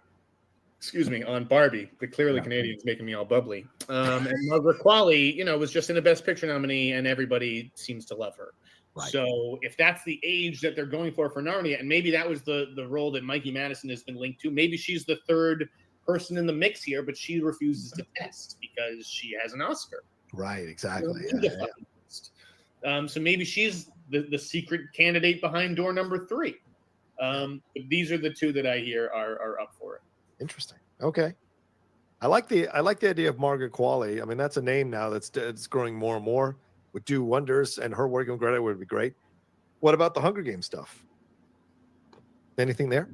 on Barbie, but clearly Canadians making me all bubbly. And Margaret Qualley, was just in the Best Picture nominee, and everybody seems to love her. Right. So if that's the age that they're going for Narnia, and maybe that was the role that Mikey Madison has been linked to, maybe she's the third person in the mix here, but she refuses to test because she has an Oscar. Right, exactly. So maybe she's the secret candidate behind door number 3. But these are the 2 that I hear are up for it. Interesting. Okay. I like the idea of Margaret Qualley. I mean, that's a name now that's growing more and more. Would do wonders, and her working with Greta would be great. What about the Hunger Games stuff? Anything there?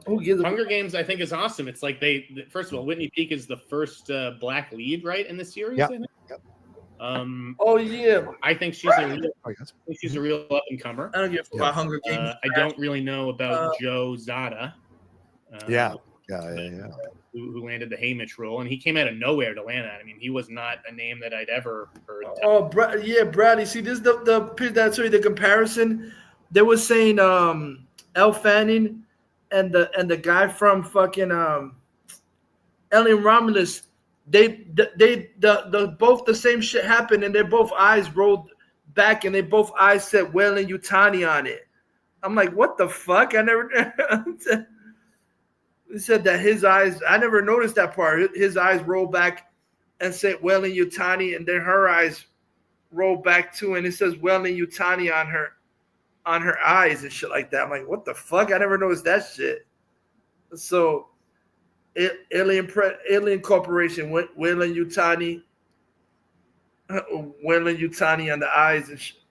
Hunger Games, I think, is awesome. It's like first of all, Whitney Peak is the first black lead, right, in the series. Yep. I think she's a real up and comer. I don't give a about Hunger Games. I don't really know about Joe Zada. Who landed the Haymitch role, and he came out of nowhere to land that. I mean, he was not a name that I'd ever heard. Bradley. See, this is the comparison they were saying Elle Fanning and the guy from fucking Alien Romulus, the both the same shit happened, and their both eyes rolled back, and they both eyes said Weyland Yutani on it. I'm like, what the fuck? I never. He said that his eyes. I never noticed that part. His eyes rolled back and said Weyland Yutani, and then her eyes rolled back too, and it says Weyland Yutani on her eyes and shit like that. I'm like, what the fuck? I never noticed that shit. So, Alien Corporation, Weyland Yutani on the eyes and shit.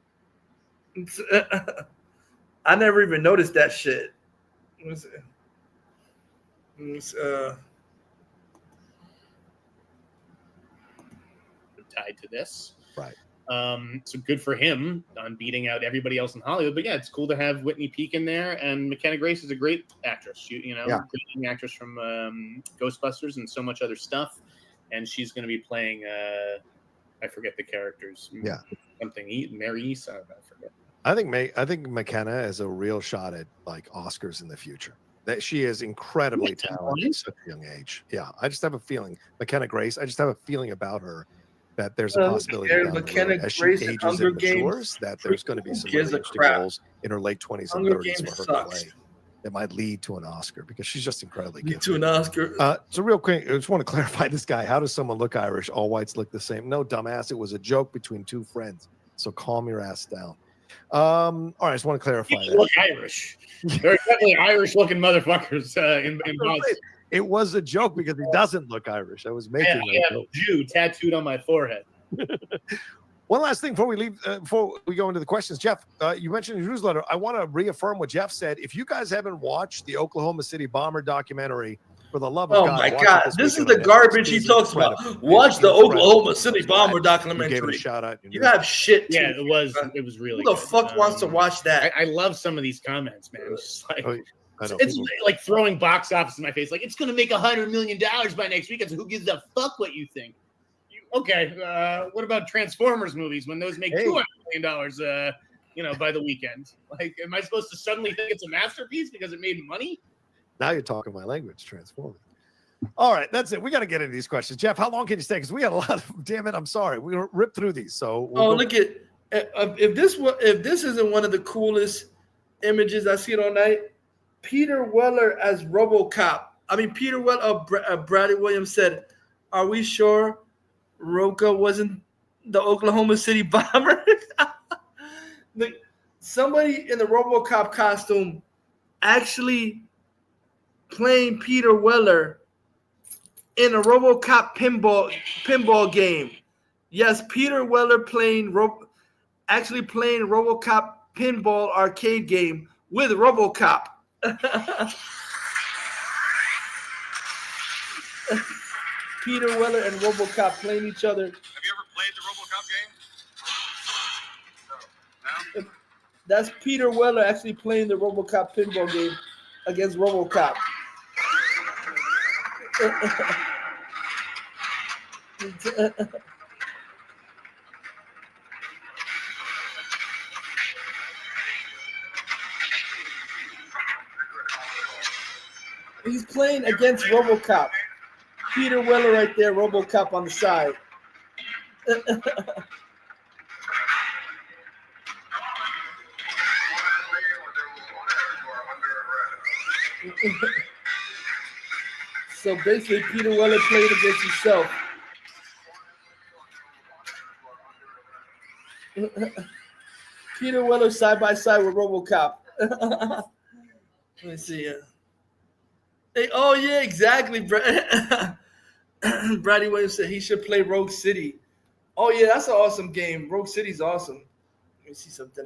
I never even noticed that shit. Tied to this. Right. So good for him on beating out everybody else in Hollywood. But yeah, it's cool to have Whitney Peak in there, and McKenna Grace is a great actress. Great actress from Ghostbusters and so much other stuff. And she's going to be playing, I forget the characters. Yeah, something Mary East. I forget. I think McKenna has a real shot at like Oscars in the future. That she is incredibly talented at such a young age. Yeah, I just have a feeling McKenna Grace. I just have a feeling about her. That there's a possibility as she ages and matures that there's going to be some really interesting roles in her late 20s and 30s for her to play that might lead to an Oscar because she's just incredibly gifted. To an Oscar. So real quick, I just want to clarify this guy. How does someone look Irish? All whites look the same. No, dumbass. It was a joke between two friends. So calm your ass down. All right, I just want to clarify that. Look Irish. They're definitely Irish-looking motherfuckers in Boston. It was a joke because he doesn't look Irish. I was making I have a Jew tattooed on my forehead. One last thing before we leave, before we go into the questions, Jeff, you mentioned your newsletter. I want to reaffirm what Jeff said. If you guys haven't watched the Oklahoma City bomber documentary, for the love of God, my God, this is the garbage he talks about. Watch the Oklahoma City bomber documentary. You gave it a shout out. You have shit. Yeah, it was really. Who the fuck wants to watch that? I love some of these comments, man. It's just like. It's people... like throwing box office in my face. Like, it's going to make $100 million by next weekend. So who gives a fuck what you think? Okay, what about Transformers movies when those make $200 million, by the weekend? Like, am I supposed to suddenly think it's a masterpiece because it made money? Now you're talking my language, Transformers. All right, that's it. We got to get into these questions. Jeff, how long can you stay? Because we got a lot of, damn it, I'm sorry. We ripped through these. So look at, if this isn't one of the coolest images I see all night, Peter Weller as RoboCop. I mean, Peter Weller, Bradley Williams said, "Are we sure Roka wasn't the Oklahoma City bomber?" Somebody in the RoboCop costume actually playing Peter Weller in a RoboCop pinball game. Yes, Peter Weller playing RoboCop pinball arcade game with RoboCop. Peter Weller and RoboCop playing each other. Have you ever played the RoboCop game? No. That's Peter Weller actually playing the RoboCop pinball game against RoboCop. He's playing against RoboCop. Peter Weller right there, RoboCop on the side. So basically, Peter Weller played against himself. Peter Weller side by side with RoboCop. Let me see. Hey, oh yeah, exactly. Bradley Williams said he should play Rogue City. Oh yeah, that's an awesome game. Rogue City's awesome. Let me see something.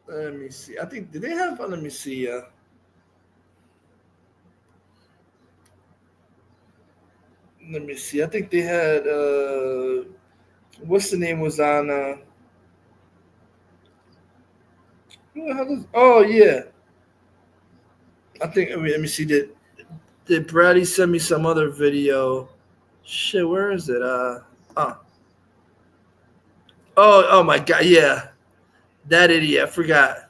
Let me see. I think did they have? Let me see. Let me see. I think they had. What's the name was on? Oh yeah. I think. Let me see. Did Brady send me some other video? Shit, where is it? Oh my God, yeah, that idiot. I forgot.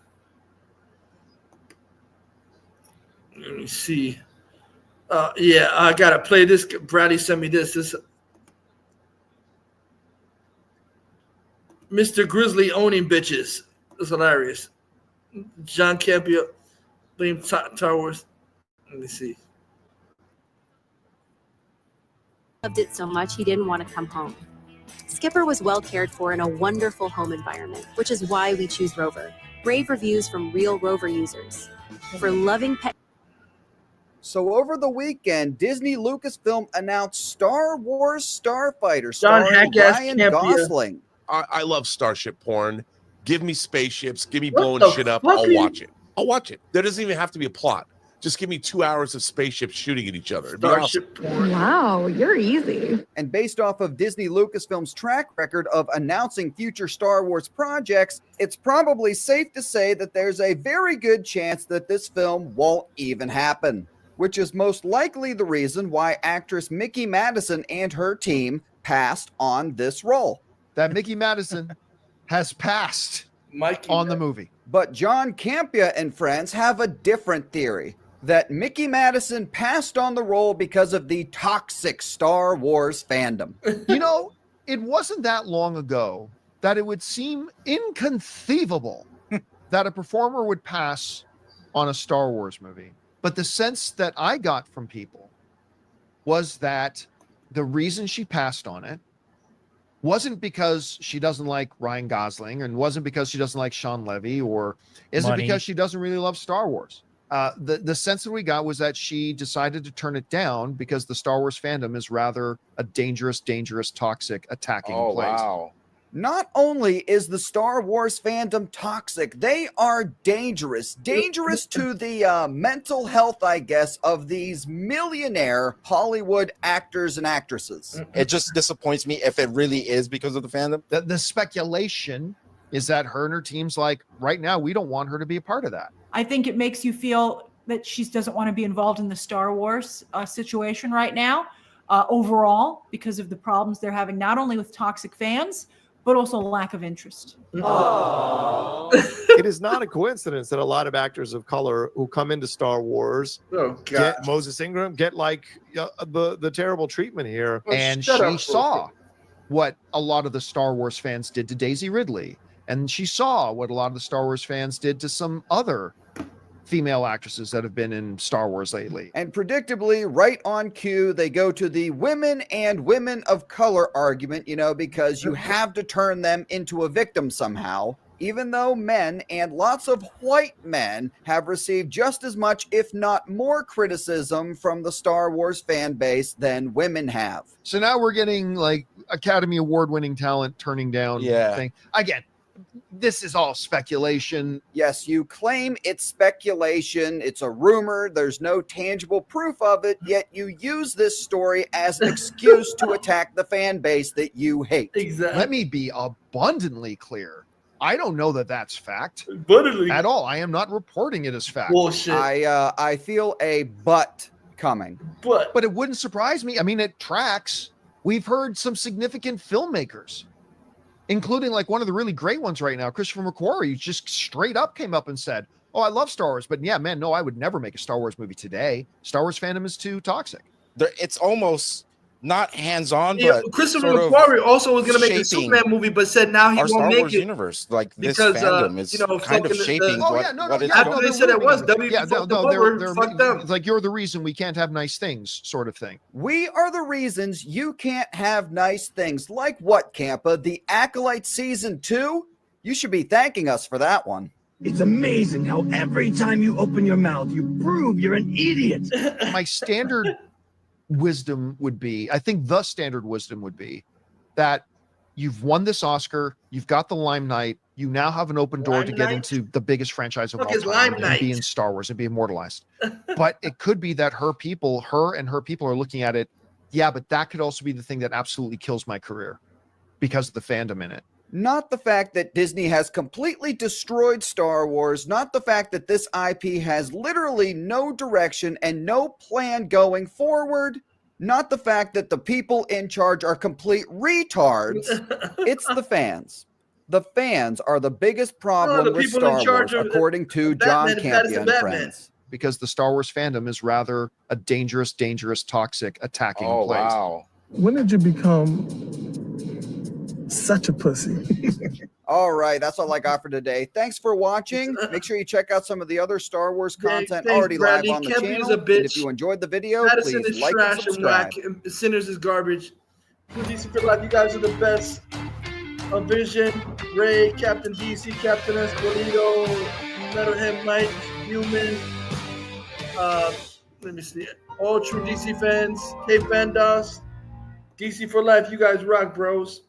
Let me see. Yeah, I gotta play this. Bradley sent me this. This Mr. Grizzly owning bitches. It's hilarious. John Campia, blame Star Wars. Let me see. Loved it so much he didn't want to come home. Skipper was well cared for in a wonderful home environment, which is why we choose Rover. Rave reviews from real Rover users. For loving pet. So over the weekend, Disney Lucasfilm announced Star Wars Starfighter John starring Hackass Ryan Campia. Gosling. I love starship porn. Give me spaceships. Give me What blowing the shit up. fuck I'll are you- watch it. I'll watch it. There doesn't even have to be a plot. Just give me 2 hours of spaceships shooting at each other. It'd be awesome. Wow, you're easy. And based off of Disney Lucasfilm's track record of announcing future Star Wars projects, it's probably safe to say that there's a very good chance that this film won't even happen, which is most likely the reason why actress Mickey Madison and her team passed on this role. That Mickey Madison has passed on the movie. But John Campia and friends have a different theory, that Mickey Madison passed on the role because of the toxic Star Wars fandom. You know, it wasn't that long ago that it would seem inconceivable that a performer would pass on a Star Wars movie. But the sense that I got from people was that the reason she passed on it wasn't because she doesn't like Ryan Gosling, and wasn't because she doesn't like Sean Levy, or isn't Money. because she doesn't really love Star Wars. The sense that we got was that she decided to turn it down because the Star Wars fandom is rather a dangerous, toxic, attacking place. Not only is the Star Wars fandom toxic, they are dangerous. Dangerous to the mental health, I guess, of these millionaire Hollywood actors and actresses. It just disappoints me if it really is because of the fandom. The speculation is that her and her team's like, right now, we don't want her to be a part of that. I think it makes you feel that she doesn't want to be involved in the Star Wars situation right now, overall, because of the problems they're having, not only with toxic fans, but also lack of interest. It is not a coincidence that a lot of actors of color who come into Star Wars get Moses Ingram, get like the terrible treatment here. Oh, And shut she up, saw what a lot of the Star Wars fans did to Daisy Ridley. And she saw what a lot of the Star Wars fans did to some other female actresses that have been in Star Wars lately. And predictably, right on cue, they go to the women and women of color argument, because you have to turn them into a victim somehow, even though men and lots of white men have received just as much, if not more, criticism from the Star Wars fan base than women have. So now we're getting like Academy Award winning talent turning down thing. Again, this is all speculation. Yes, you claim it's speculation. It's a rumor. There's no tangible proof of it, yet you use this story as an excuse to attack the fan base that you hate. Exactly. Let me be abundantly clear. I don't know that that's fact at all. I am not reporting it as fact. Bullshit. I feel a but coming. But it wouldn't surprise me. I mean, it tracks. We've heard some significant filmmakers, including like one of the really great ones right now, Christopher McQuarrie, just straight up came up and said, "Oh, I love Star Wars, but yeah, man, no, I would never make a Star Wars movie today. Star Wars fandom is too toxic." It's almost not hands-on, Yeah, but Christopher sort of McQuarrie also was going to make a shaping Superman movie, but said now he our won't Star make Wars it universe. Like this because fandom is kind of shaping what it's after going. they said it was W. Yeah, fucked no, them over, fuck them. it's like you're the reason we can't have nice things, sort of thing. We are the reasons you can't have nice things. Like what, Campa? The Acolyte Season 2? You should be thanking us for that one. It's amazing how every time you open your mouth, you prove you're an idiot. My standard wisdom would be, I think the standard wisdom would be that you've won this Oscar, you've got the limelight, you now have an open door to get into the biggest franchise of all time and be in Star Wars and be immortalized. But it could be that her and her people are looking at it, yeah, but that could also be the thing that absolutely kills my career because of the fandom in it. Not the fact that Disney has completely destroyed Star Wars, not the fact that this IP has literally no direction and no plan going forward, not the fact that the people in charge are complete retards. It's the fans. The fans are the biggest problem the with people in Star charge Wars, of according to John Batman and Pattison Campion, Batman. friends. Because the Star Wars fandom is rather a dangerous, toxic, attacking Oh, place. wow. When did you become such a pussy? All right, that's all I got for today. Thanks for watching. Make sure you check out some of the other Star Wars content already Bradley. live on the Campion's channel. a bitch. And if you enjoyed the video, Pattison please is like and trash and subscribe. whack. And Sinners is garbage. DC for life. You guys are the best. Vision, Ray, Captain DC, Captain Espolito, Metalhead Mike, Human. Let me see. All true DC fans. Cape Bandos. DC for life. You guys rock, bros.